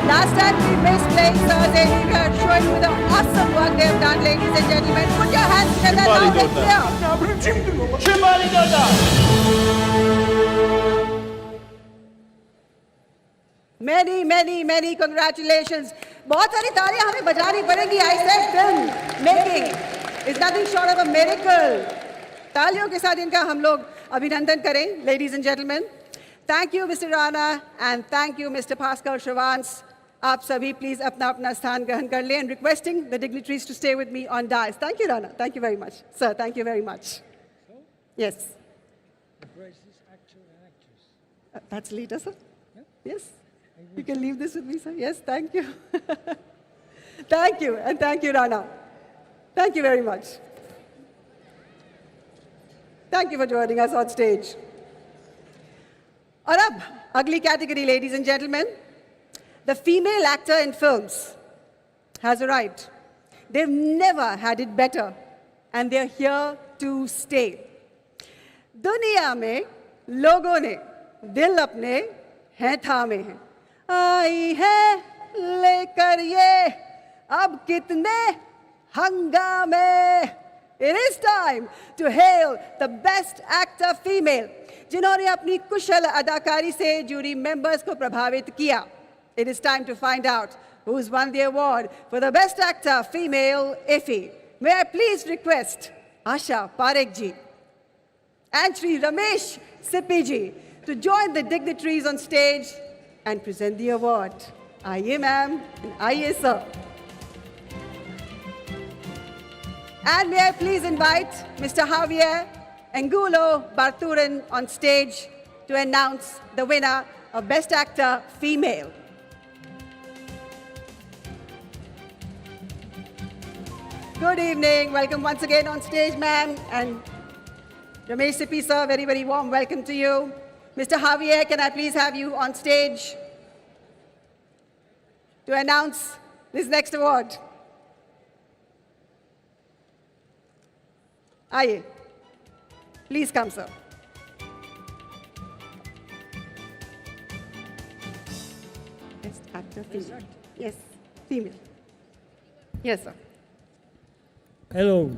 Last time we missed playing Stars AV, we are showing you the awesome work they have done, ladies and gentlemen. Put your hands together loud and clear. Many, many, many congratulations. बहुत सारी तालियां हमें बजानी पड़ेंगी. I said film making is nothing short of a miracle. तालियों के साथ इनका हम लोग अभिनंदन करें, ladies and gentlemen. Thank you, Mr. Rana, and thank you, Mr. Pascal Schwanz. आप सभी प्लीज अपना अपना स्थान ग्रहण कर लें and requesting the dignitaries to stay with me on dais. Thank you, Rana. Thank you very much. Sir, thank you very much. Yes. That's later, sir. Yes. You can leave this with me, sir. Yes, thank you. Thank you, and thank you, Rana. Thank you very much. Thank you for joining us on stage. और अब अगली category, ladies and gentlemen. The female actor in films has arrived. They've never had it better, and they're here to stay. दुनिया में लोगों ने दिल अपने हैं थामे हैं. आई है लेकर ये अब कितने हंगामे. It is time to hail the best actor female, जिन्होंने अपनी कुशल अदाकारी से जूरी members को प्रभावित किया. It is time to find out who's won the award for the best actor female IFFI. May I please request Asha Parekh ji and Shri Ramesh Sippy ji to join the dignitaries on stage and present the award. Aye, ma'am, and aye, sir. And may I please invite Mr. Javier Angulo Barturan on stage to announce the winner of Best Actor Female. Good evening. Welcome once again on stage, ma'am. And Ramesh Sippy, sir, very, very warm welcome to you. Mr. Javier, can I please have you on stage to announce this next award? Aye. Please come, sir. Best actor female. Yes, female. Yes, sir. Hello.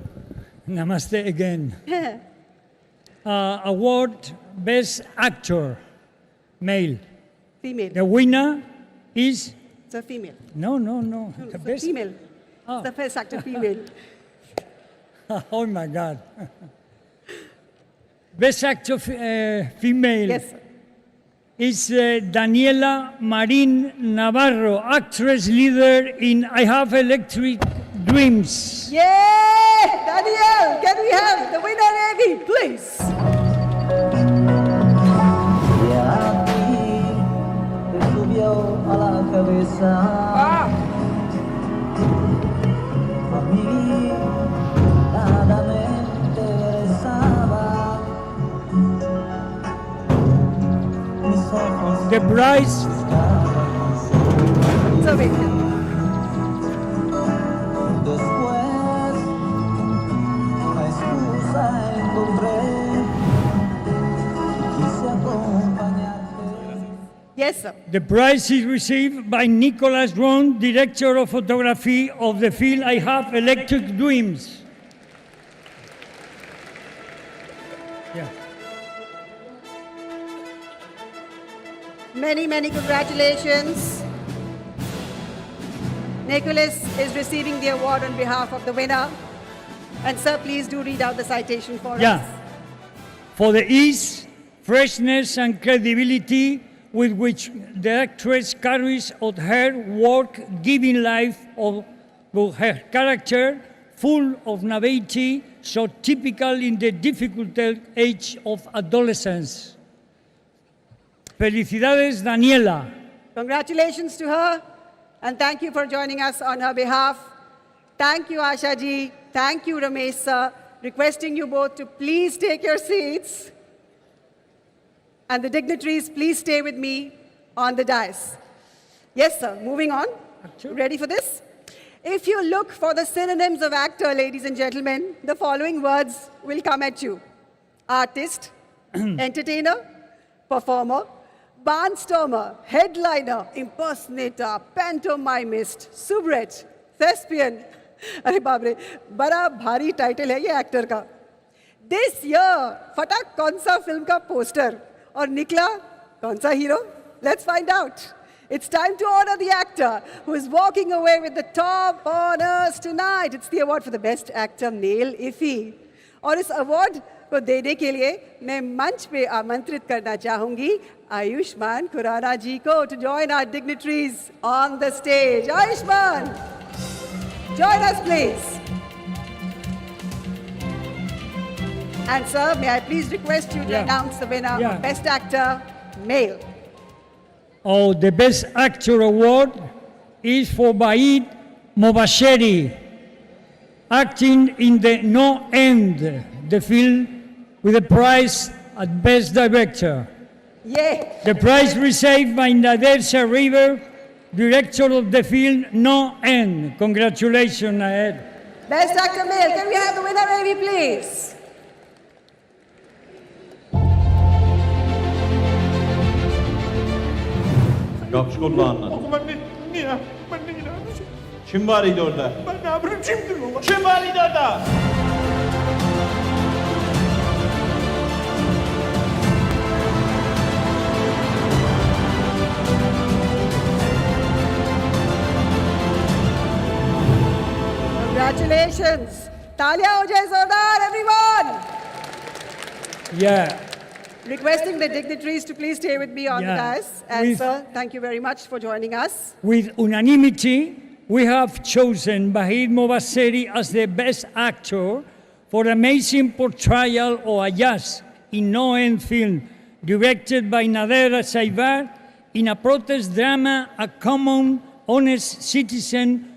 Namaste again. Award Best Actor, male. Female. The winner is? It's a female. No. The best female. Oh. The best actor female. Oh my God. Best Actor female. Yes, sir. Is Daniela Marin Navarro, actress leader in I Have Electric Dreams. Yay! Danielle, can we have the winner, Abby, please? The prize. So wait. Yes, sir. The prize is received by Nicholas Ron, director of photography of the film I Have Electric Dreams. Yeah. Many, many congratulations. Nicholas is receiving the award on behalf of the winner. And sir, please do read out the citation for us. For the ease, freshness, and credibility with which the actress carries out her work, giving life to her character, full of naivety, so typical in the difficult age of adolescence. Felicidades, Daniela. Congratulations to her, and thank you for joining us on her behalf. Thank you, Asha ji. Thank you, Ramesh sir. Requesting you both to please take your seats. And the dignitaries, please stay with me on the dais. Yes, sir. Moving on. Ready for this? If you look for the synonyms of actor, ladies and gentlemen, the following words will come at you. Artist, entertainer, performer, barnstormer, headliner, impersonator, pantomimist, soubrette, thespian. अरे बाप रे, बड़ा भारी title है ये actor का. This year, फटाक कौन सा फिल्म का पोस्टर और निकला कौन सा hero? Let's find out. It's time to honor the actor who is walking away with the top honors tonight. It's the award for the best actor male IFFI. और इस award को देने के लिए मैं मंच पे आमंत्रित करना चाहूंगी आयुष्मान खुराना जी को to join our dignitaries on the stage. Ayushman, join us please. And sir, may I please request you to announce the winner of Best Actor, Male. Oh, the Best Actor Award is for Baid Mobasheri, acting in the No End, the film with the prize at Best Director. Yeah. The prize received by Nader Shariver, director of the film No End. Congratulations, Nader. Best Actor, Male. Can we have the winner, Ravi, please? Yakışıklı olanlar. Kim var idi orada? Ben ne yapayım kimdir o? Kim var idi orada? Congratulations. Talia ho jaye zordar, everyone. Yeah. Requesting the dignitaries to please stay with me on the Yeah. dais. And With- sir, thank you very much for joining us. With unanimity, we have chosen Bahid Mobasheri as the best actor for amazing portrayal of Ayaz in No End film, directed by Nader Saivar in a protest drama, a common, honest citizen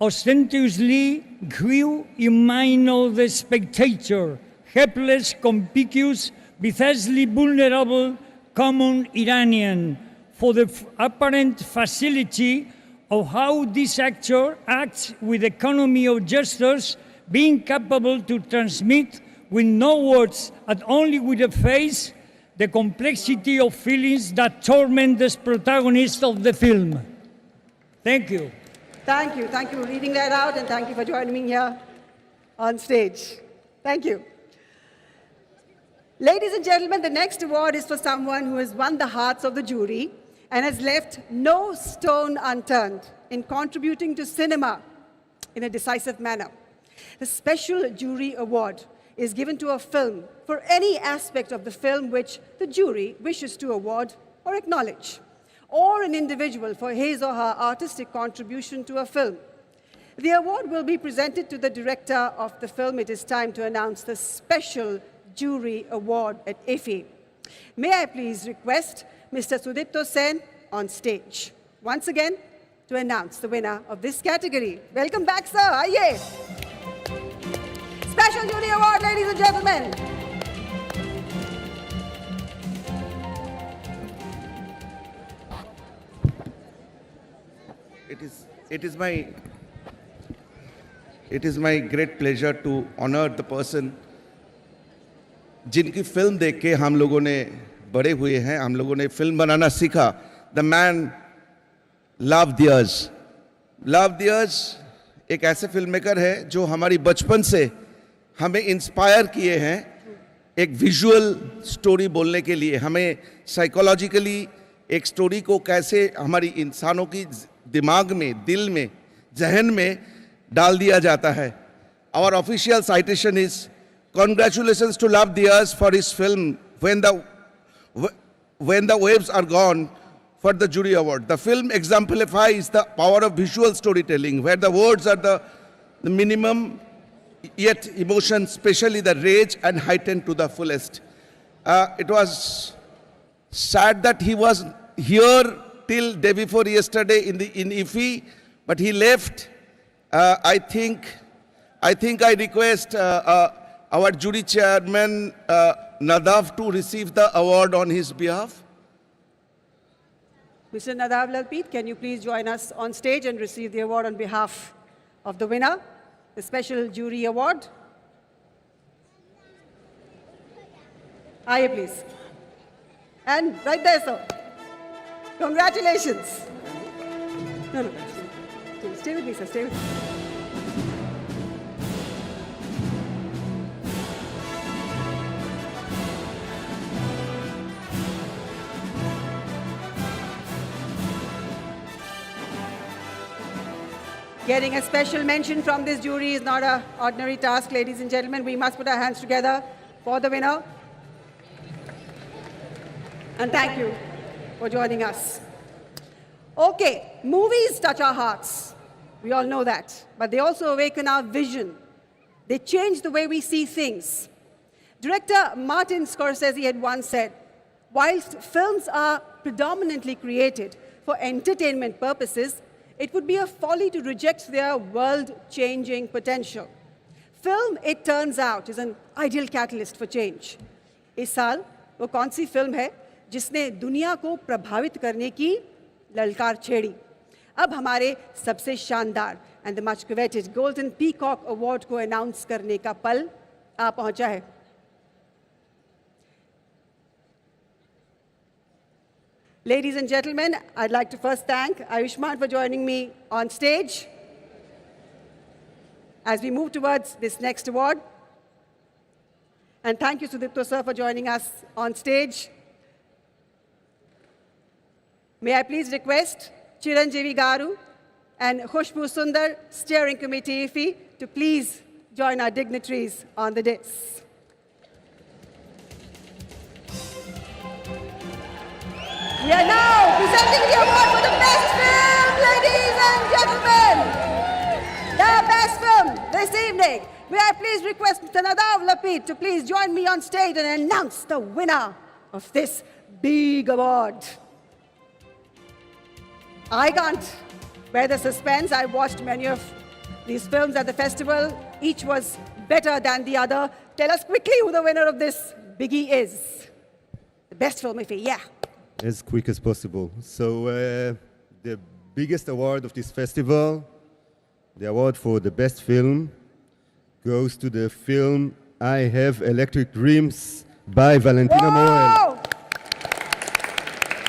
ostentatiously grew in mind of the spectator, helpless, conspicuous, vastly vulnerable, common Iranian, for the apparent facility of how this actor acts with economy of gestures, being capable to transmit with no words and only with a face the complexity of feelings that torment the protagonist of the film. Thank you. Thank you. Thank you for reading that out and thank you for joining me here on stage. Thank you. Ladies and gentlemen, the next award is for someone who has won the hearts of the jury and has left no stone unturned in contributing to cinema in a decisive manner. The special jury award is given to a film for any aspect of the film which the jury wishes to award or acknowledge, or an individual for his or her artistic contribution to a film. The award will be presented to the director of the film. It is time to announce the special jury award at IFFI. May I please request Mr. Sudipto Sen on stage once again to announce the winner of this category. Welcome back, sir. Aye. Special jury award, ladies and gentlemen. It is my great pleasure to honor the person जिनकी film देख के हम लोगों ने बड़े हुए हैं, हम लोगों ने फिल्म बनाना सीखा. The man Love Diaz. Love Diaz एक ऐसे फिल्म मेकर है जो हमारी बचपन से हमें इंस्पायर किए हैं एक विजुअल स्टोरी बोलने के लिए. हमें साइकोलॉजिकली एक स्टोरी को कैसे हमारी इंसानों की दिमाग में, दिल में, जहन में डाल दिया जाता है. Our official citation is congratulations to Love Diaz for his film When the Waves Are Gone for the jury award. The film exemplifies the power of visual storytelling where the words are the minimum yet emotion, especially the rage, and heightened to the fullest. It was sad that he was here till day before yesterday in IFFI, but he left. I think I request our jury chairman Nadav to receive the award on his behalf. Mr. Nadav Lalpeet, can you please join us on stage and receive the award on behalf of the winner, the special jury award? Aye, please. And right there, sir. Congratulations. No. Stay with me, sir. Stay with me. Getting a special mention from this jury is not an ordinary task, ladies and gentlemen. We must put our hands together for the winner. And thank you for joining us. Okay, movies touch our hearts. We all know that. But they also awaken our vision. They change the way we see things. Director Martin Scorsese had once said, whilst films are predominantly created for entertainment purposes, it would be a folly to reject their world-changing potential. Film, it turns out, is an ideal catalyst for change. इस साल वो कौन सी film है जिसने दुनिया को प्रभावित करने की ललकार छेड़ी? अब हमारे सबसे शानदार and the much coveted Golden Peacock Award को अनाउंस करने का पल आ पहुंचा है. Ladies and gentlemen, I'd like to first thank Ayushmann for joining me on stage as we move towards this next award. And thank you, Sudipto sir, for joining us on stage. May I please request Chiranjeevi Garu and Khushbu Sundar, Steering Committee IFFI, to please join our dignitaries on the dais. We are now presenting the award for the best film, ladies and gentlemen. The best film this evening. May I please request Mr. Nadav Lapid to please join me on stage and announce the winner of this big award. I can't bear the suspense. I watched many of these films at the festival. Each was better than the other. Tell us quickly who the winner of this biggie is. The best film, IFFI, yeah. As quick as possible. So the biggest award of this festival, the award for the best film, goes to the film I Have Electric Dreams by Valentina Morel.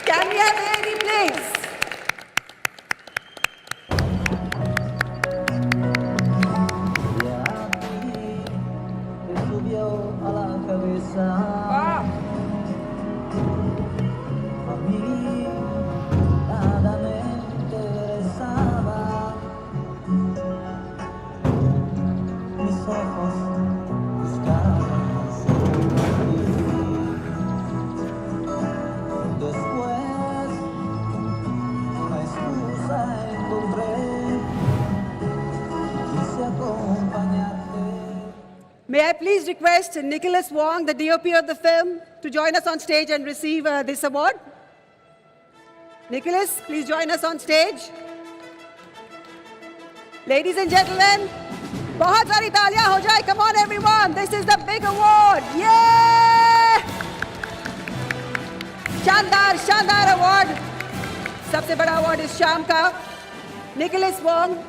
Can we have the lady, please? May I please request Nicholas Wong, the DOP of the film, to join us on stage and receive this award? Nicholas, please join us on stage. Ladies and gentlemen, बहुत सारी तालियां हो जाए. Come on, everyone. This is the big award. Yeah! शानदार, शानदार award. सबसे बड़ा award is शाम का. Nicholas Wong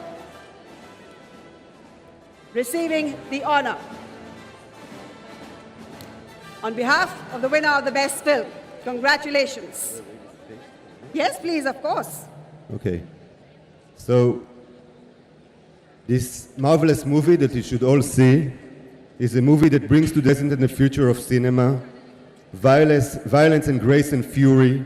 receiving the honor. On behalf of the winner of the best film, congratulations. Yes, please, of course. Okay. So, this marvelous movie that you should all see is a movie that brings to the present and the future of cinema violence and grace and fury,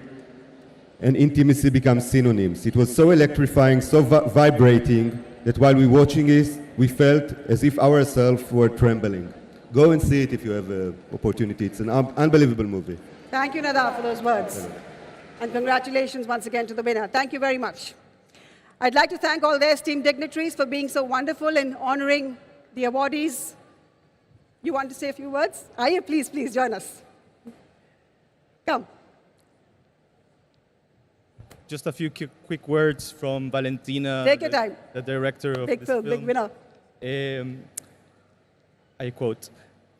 and intimacy become synonyms. It was so electrifying, so vibrating, that while we were watching it, we felt as if ourselves were trembling. Go and see it if you have an opportunity. It's an unbelievable movie. Thank you, Nada, for those words. And congratulations once again to the winner. Thank you very much. I'd like to thank all their esteemed dignitaries for being so wonderful in honoring the awardees. You want to say a few words? Aye, please, please join us. Come. Just a few quick words from Valentina, Take your time. the director of Big this film, film. big winner. I quote,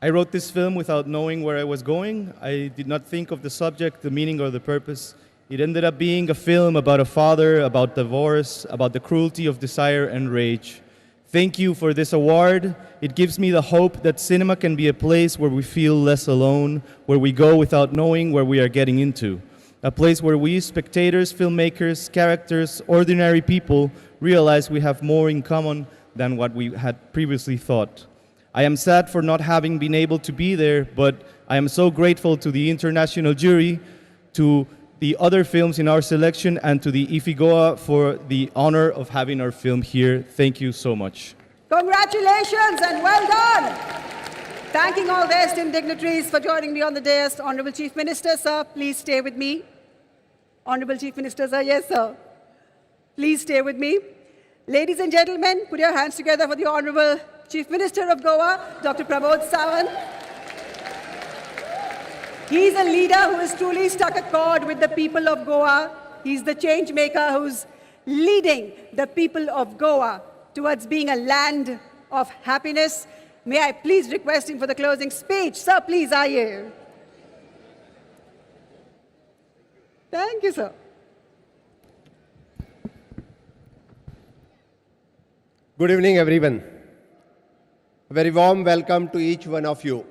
"I wrote this film without knowing where I was going. I did not think of the subject, the meaning, or the purpose. It ended up being a film about a father, about divorce, about the cruelty of desire and rage. Thank you for this award. It gives me the hope that cinema can be a place where we feel less alone, where we go without knowing where we are getting into. A place where we, spectators, filmmakers, characters, ordinary people, realize we have more in common than what we had previously thought. I am sad for not having been able to be there, but I am so grateful to the international jury, to the other films in our selection, and to the IFFI Goa for the honor of having our film here. Thank you so much." Congratulations and well done. Thanking all the esteemed dignitaries for joining me on the dais. Honorable Chief Minister, sir, please stay with me. Honorable Chief Minister, sir, yes, sir. Please stay with me. Ladies and gentlemen, put your hands together for the Honorable Chief Minister of Goa, Dr. Pramod Sawant. He's a leader who has truly struck a chord with the people of Goa. He's the change maker who's leading the people of Goa towards being a land of happiness. May I please request him for the closing speech? Sir, please, aye. Thank you, sir. Good evening, everyone. A very warm welcome to each one of you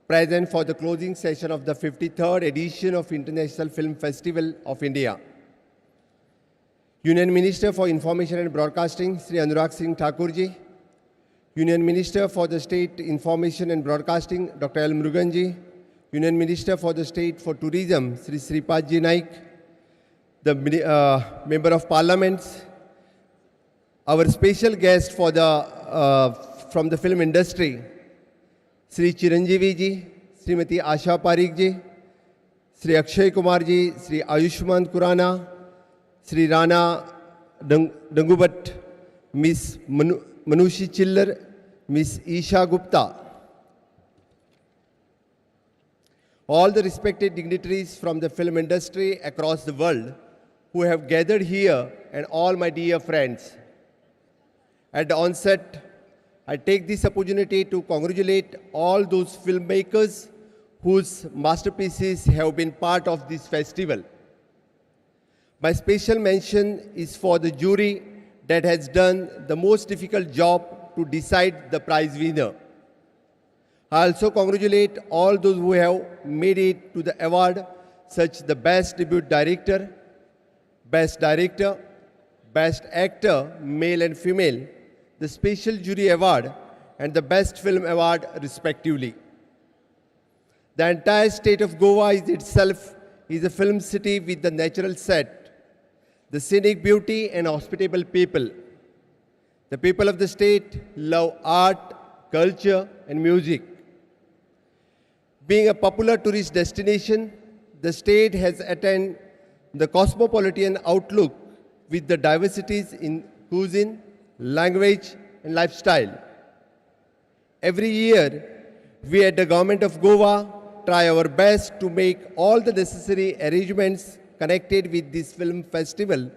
present for the closing session of the 53rd edition of International Film Festival of India. Union Minister for Information and Broadcasting, Sri Anurag Singh Thakurji, Union Minister for the State Information and Broadcasting, Dr. L. Muruganji, Union Minister for the State for Tourism, Sri Sripadji Naik, the Member of Parliament, our special guest for from the film industry, Sri Chiranjeevi ji, Srimati Asha Parikh ji, Sri Akshay Kumar ji, Sri Ayushman Khurrana, Sri Rana Dangubat, Miss Manushi Chillar, Miss Isha Gupta. All the respected dignitaries from the film industry across the world who have gathered here, and all my dear friends. At the onset, I take this opportunity to congratulate all those filmmakers whose masterpieces have been part of this festival. My special mention is for the jury that has done the most difficult job to decide the prize winner. I also congratulate all those who have made it to the award, such the Best Debut Director, Best Director, Best Actor, Male and Female, the Special Jury Award, and the Best Film Award, respectively. The entire state of Goa is itself a film city with the natural set, the scenic beauty and hospitable people. The people of the state love art, culture, and music. Being a popular tourist destination, the state has attained the cosmopolitan outlook with the diversities in cuisine, language, and lifestyle. Every year, we at the Government of Goa try our best to make all the necessary arrangements connected with this film festival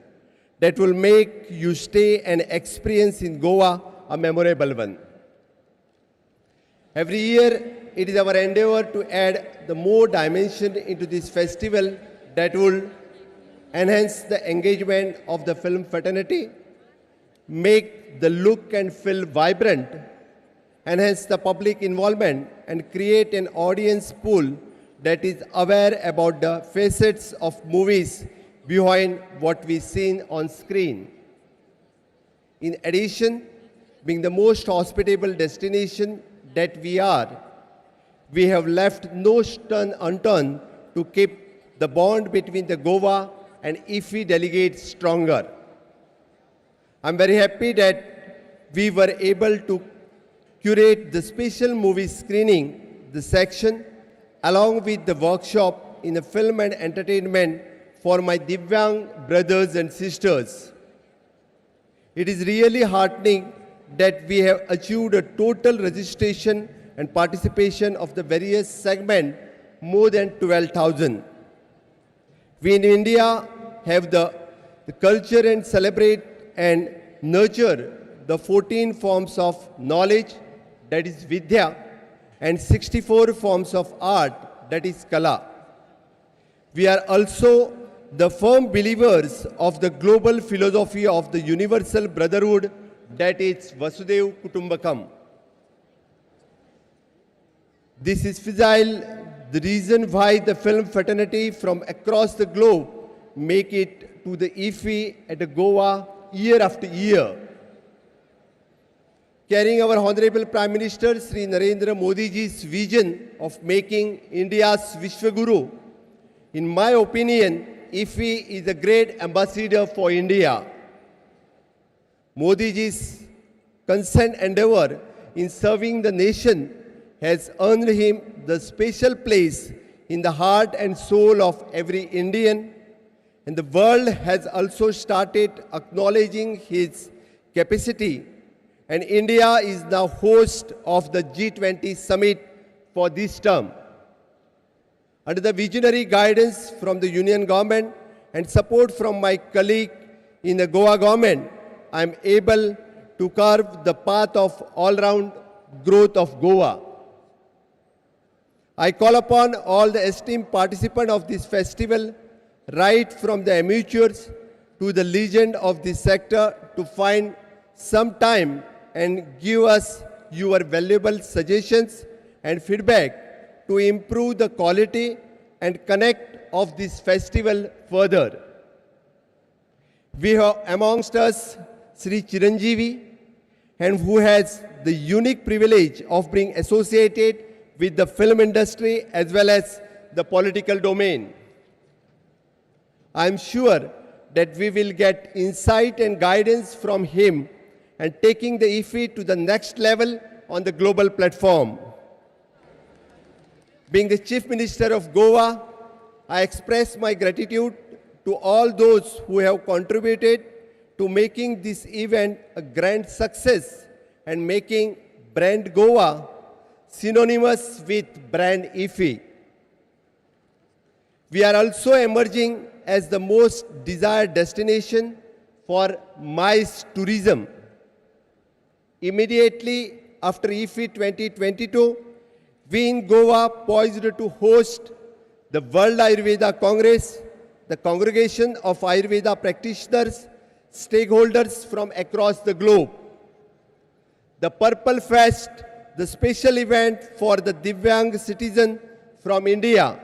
that will make you stay and experience in Goa a memorable one. Every year, it is our endeavor to add the more dimension into this festival that will enhance the engagement of the film fraternity, make the look and feel vibrant, enhance the public involvement, and create an audience pool that is aware about the facets of movies behind what we see on screen. In addition, being the most hospitable destination that we are, we have left no stone unturned to keep the bond between the Goa and IFFI delegates stronger. I'm very happy that we were able to curate the special movie screening, the section, along with the workshop in the film and entertainment for my Divyang brothers and sisters. It is really heartening that we have achieved a total registration and participation of the various segments more than 12,000. We in India have the culture and celebrate and nurture the 14 forms of knowledge, that is Vidya, and 64 forms of art, that is Kala. We are also the firm believers of the global philosophy of the universal brotherhood, that is Vasudhaiva Kutumbakam. This is the reason why the film fraternity from across the globe make it to the IFFI at Goa year after year. Carrying our Honorable Prime Minister Sri Narendra Modi ji's vision of making India's Vishwaguru, in my opinion, IFFI is a great ambassador for India. Modi ji's constant endeavor in serving the nation has earned him the special place in the heart and soul of every Indian, and the world has also started acknowledging his capacity, and India is now host of the G20 summit for this term. Under the visionary guidance from the Union government and support from my colleague in the Goa government, I am able to carve the path of all-round growth of Goa. I call upon all the esteemed participants of this festival, right from the amateurs to the legend of this sector, to find some time and give us your valuable suggestions and feedback to improve the quality and connect of this festival further. We have amongst us Sri Chiranjeevi, and who has the unique privilege of being associated with the film industry as well as the political domain. I am sure that we will get insight and guidance from him and taking the IFFI to the next level on the global platform. Being the Chief Minister of Goa, I express my gratitude to all those who have contributed to making this event a grand success and making brand Goa synonymous with brand IFFI. We are also emerging as the most desired destination for MICE tourism. Immediately after IFFI 2022, we in Goa poised to host the World Ayurveda Congress, the congregation of Ayurveda practitioners, stakeholders from across the globe. The Purple Fest, the special event for the Divyang citizen from India.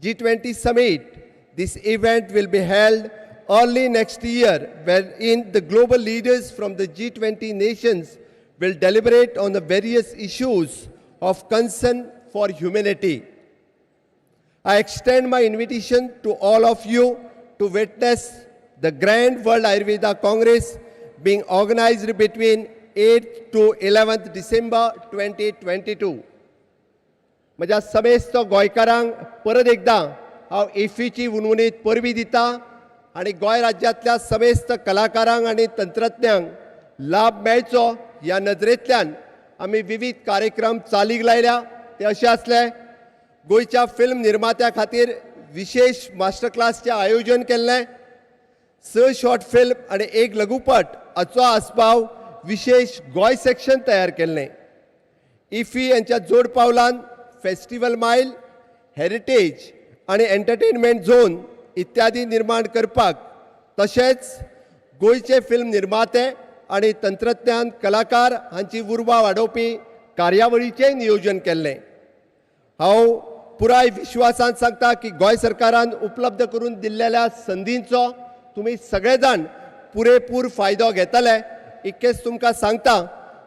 G20 Summit, this event will be held early next year, wherein the global leaders from the G20 nations will deliberate on the various issues of concern for humanity. I extend my invitation to all of you to witness the Grand World Ayurveda Congress being organized between 8th to 11th December 2022. म्हज्या समेस्त गोंयकारांक परत एकदां हांव IFFIची उणवणीत परबीं दितां आनी गोंय राज्यांतल्या समेस्त कलाकारांक आनी तंत्रज्ञांक लाभ मेळचो ह्या नदरेंतल्यान आमी विविध कार्यक्रम चालीक लायल्या. ते अशें आसले, गोंयच्या फिल्म निर्मात्या खातीर विशेष मास्टर क्लासचें आयोजन केल्लें, 6 शॉर्ट फिल्म आनी 1 लघुपट हाचो आस्पाव विशेष गोंय सेक्शन तयार केल्लें. IFFI यांच्या जोड पावलान फेस्टिवल मायल, हेरिटेज आनी एंटरटेनमेंट झोन इत्यादी निर्माण करपाक, तशेंच गोंयचे फिल्म निर्माते आनी तंत्रज्ञान कलाकार हांची उर्बा वाडोवपी कार्यावळीचें नियोजन केल्लें. हांव पुराय विश्वासान सांगता की गोंय सरकारान उपलब्ध करून दिल्लेल्या संदींचो तुमी सगळे जाण पुरेपूर फायदो घेतले इतकेंच तुमकां सांगता.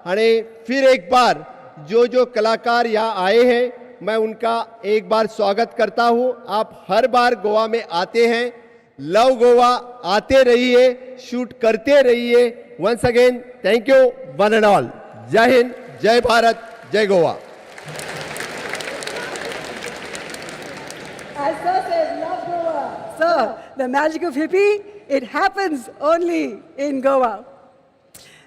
आनी फिर एक बार जो कलाकार यहाँ आए हैं, मैं उनका एक बार स्वागत करता हूँ. आप हर बार गोवा में आते हैं. लव गोवा, आते रहिए, शूट करते रहिए. Once again thank you one and all. Jai Hind, जय भारत, जय Goa. As Sir says, love Goa. Sir, the magic of hippie, it happens only in Goa.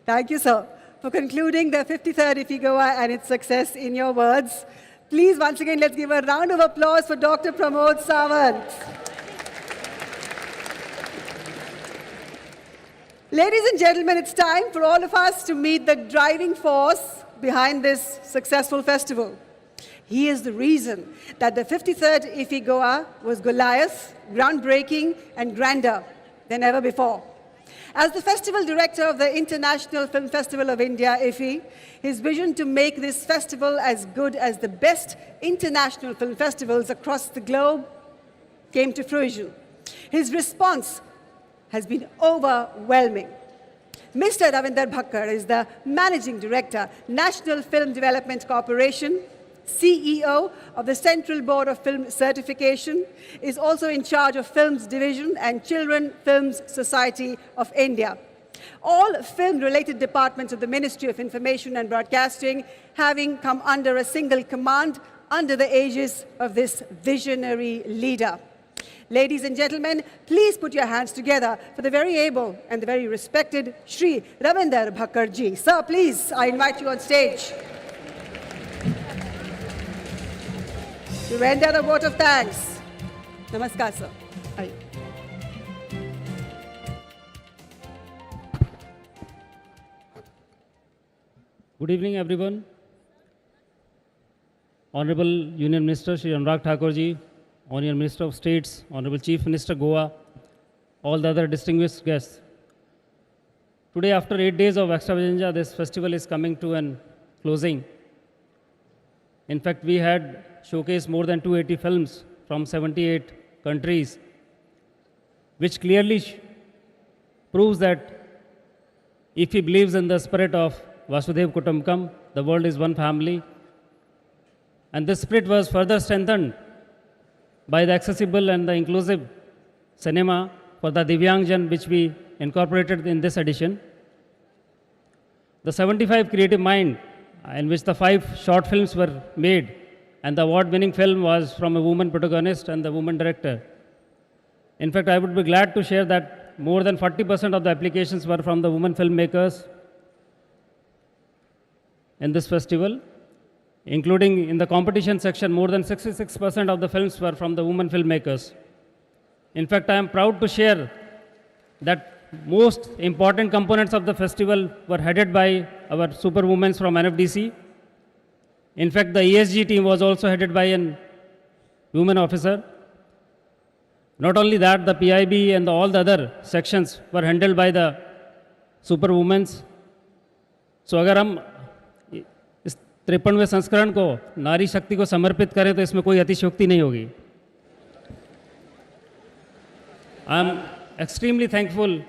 Thank you, sir, for concluding the 53rd IFFI Goa and its success in your words. Please, once again, let's give a round of applause for Dr. Pramod Sawant. Ladies and gentlemen, it's time for all of us to meet the driving force behind this successful festival. He is the reason that the 53rd IFFI Goa was Goliath, groundbreaking and grander than ever before. As the festival director of the International Film Festival of India, IFFI, his vision to make this festival as good as the best international film festivals across the globe came to fruition. His response has been overwhelming. Mr. Ravinder Bhakkar is the Managing Director, National Film Development Corporation, CEO of the Central Board of Film Certification, is also in charge of Films Division and Children Films Society of India. All film-related departments of the Ministry of Information and Broadcasting having come under a single command under the aegis of this visionary leader. Ladies and gentlemen, please put your hands together for the very able and the very respected Shri Ravinder Bhakkarji. Sir, please, I invite you on stage to render the vote of thanks. Namaskar, sir. Aye. Good evening, everyone. Honorable Union Minister Shri Anurag Thakur ji, Honorable Minister of States, Honorable Chief Minister Goa, all the other distinguished guests. Today, after 8 days of extravaganza, this festival is coming to an closing. In fact, we had showcased more than 280 films from 78 countries, which clearly proves that if he believes in the spirit of Vasudev Kutumbakam, the world is one family. And this spirit was further strengthened by the accessible and the inclusive cinema for the Divyangjan, which we incorporated in this edition. The 75 Creative Mind, in which the 5 short films were made, and the award-winning film was from a woman protagonist and the woman director. In fact, I would be glad to share that more than 40% of the applications were from the women filmmakers in this festival, including in the competition section, more than 66% of the films were from the women filmmakers. In fact, I am proud to share that most important components of the festival were headed by our superwomen from NFDC. In fact, the ESG team was also headed by a woman officer. Not only that, the PIB and all the other sections were handled by the superwomen. So अगर हम 53वें संस्करण को नारी शक्ति को समर्पित करें तो इसमें कोई अतिशयोक्ति नहीं होगी. I am extremely thankful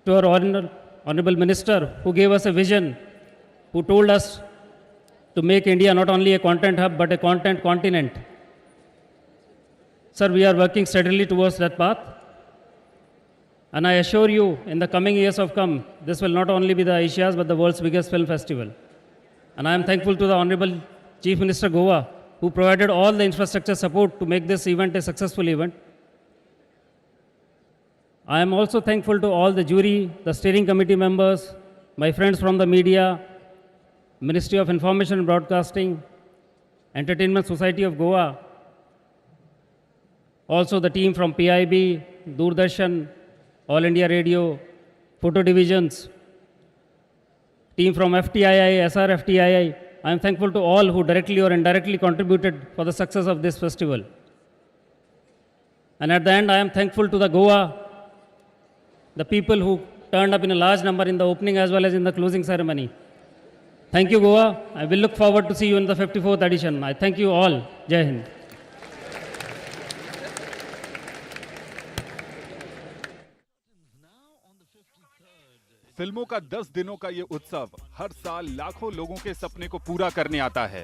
to our honorable minister who gave us a vision, who told us to make India not only a content hub but a content continent. Sir, we are working steadily towards that path. And I assure you, in the coming years of come, this will not only be the Asia's but the world's biggest film festival. And I am thankful to the Honorable Chief Minister Goa, who provided all the infrastructure support to make this event a successful event. I am also thankful to all the jury, the steering committee members, my friends from the media, Ministry of Information and Broadcasting, Entertainment Society of Goa, also the team from PIB, Doordarshan, All India Radio, photo divisions, team from FTII, SRFTII. I am thankful to all who directly or indirectly contributed for the success of this festival. And at the end, I am thankful to the Goa, the people who turned up in a large number in the opening as well as in the closing ceremony. Thank you, Goa. I will look forward to see you in the 54th edition. I thank you all. Jai Hind. फिल्मों का 10 दिनों का ये उत्सव हर साल लाखों लोगों के सपने को पूरा करने आता है.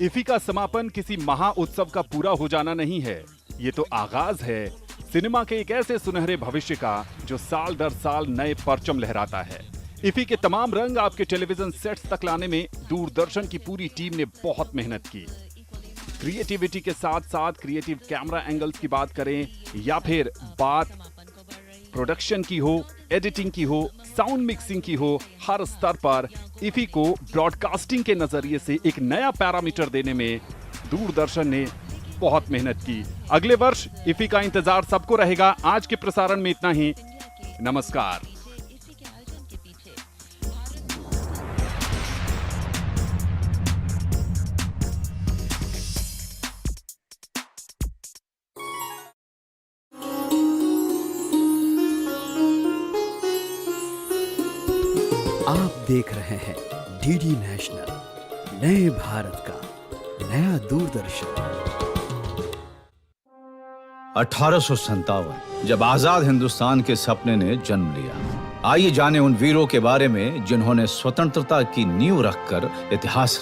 इफी का समापन किसी महा उत्सव का पूरा हो जाना नहीं है. ये तो आगाज है सिनेमा के एक ऐसे सुनहरे भविष्य का जो साल दर साल नए परचम लहराता है. इफी के तमाम रंग आपके टेलीविजन सेट्स तक लाने में दूरदर्शन की पूरी टीम ने बहुत मेहनत की. क्रिएटिविटी के साथ साथ क्रिएटिव कैमरा एंगल्स की बात करें या फिर बात प्रोडक्शन की हो, एडिटिंग की हो, साउंड मिक्सिंग की हो, हर स्तर पर इफी को ब्रॉडकास्टिंग के नजरिए से एक नया पैरामीटर देने में दूरदर्शन ने बहुत मेहनत की. अगले वर्ष इफी का इंतजार सबको रहेगा. आज के प्रसारण में इतना ही. नमस्कार. आप देख रहे हैं डीडी नेशनल, नए भारत का नया दूरदर्शन. 1857 जब आजाद हिंदुस्तान के सपने ने जन्म लिया. आइए जाने उन वीरों के बारे में जिन्होंने स्वतंत्रता की नींव रखकर इतिहास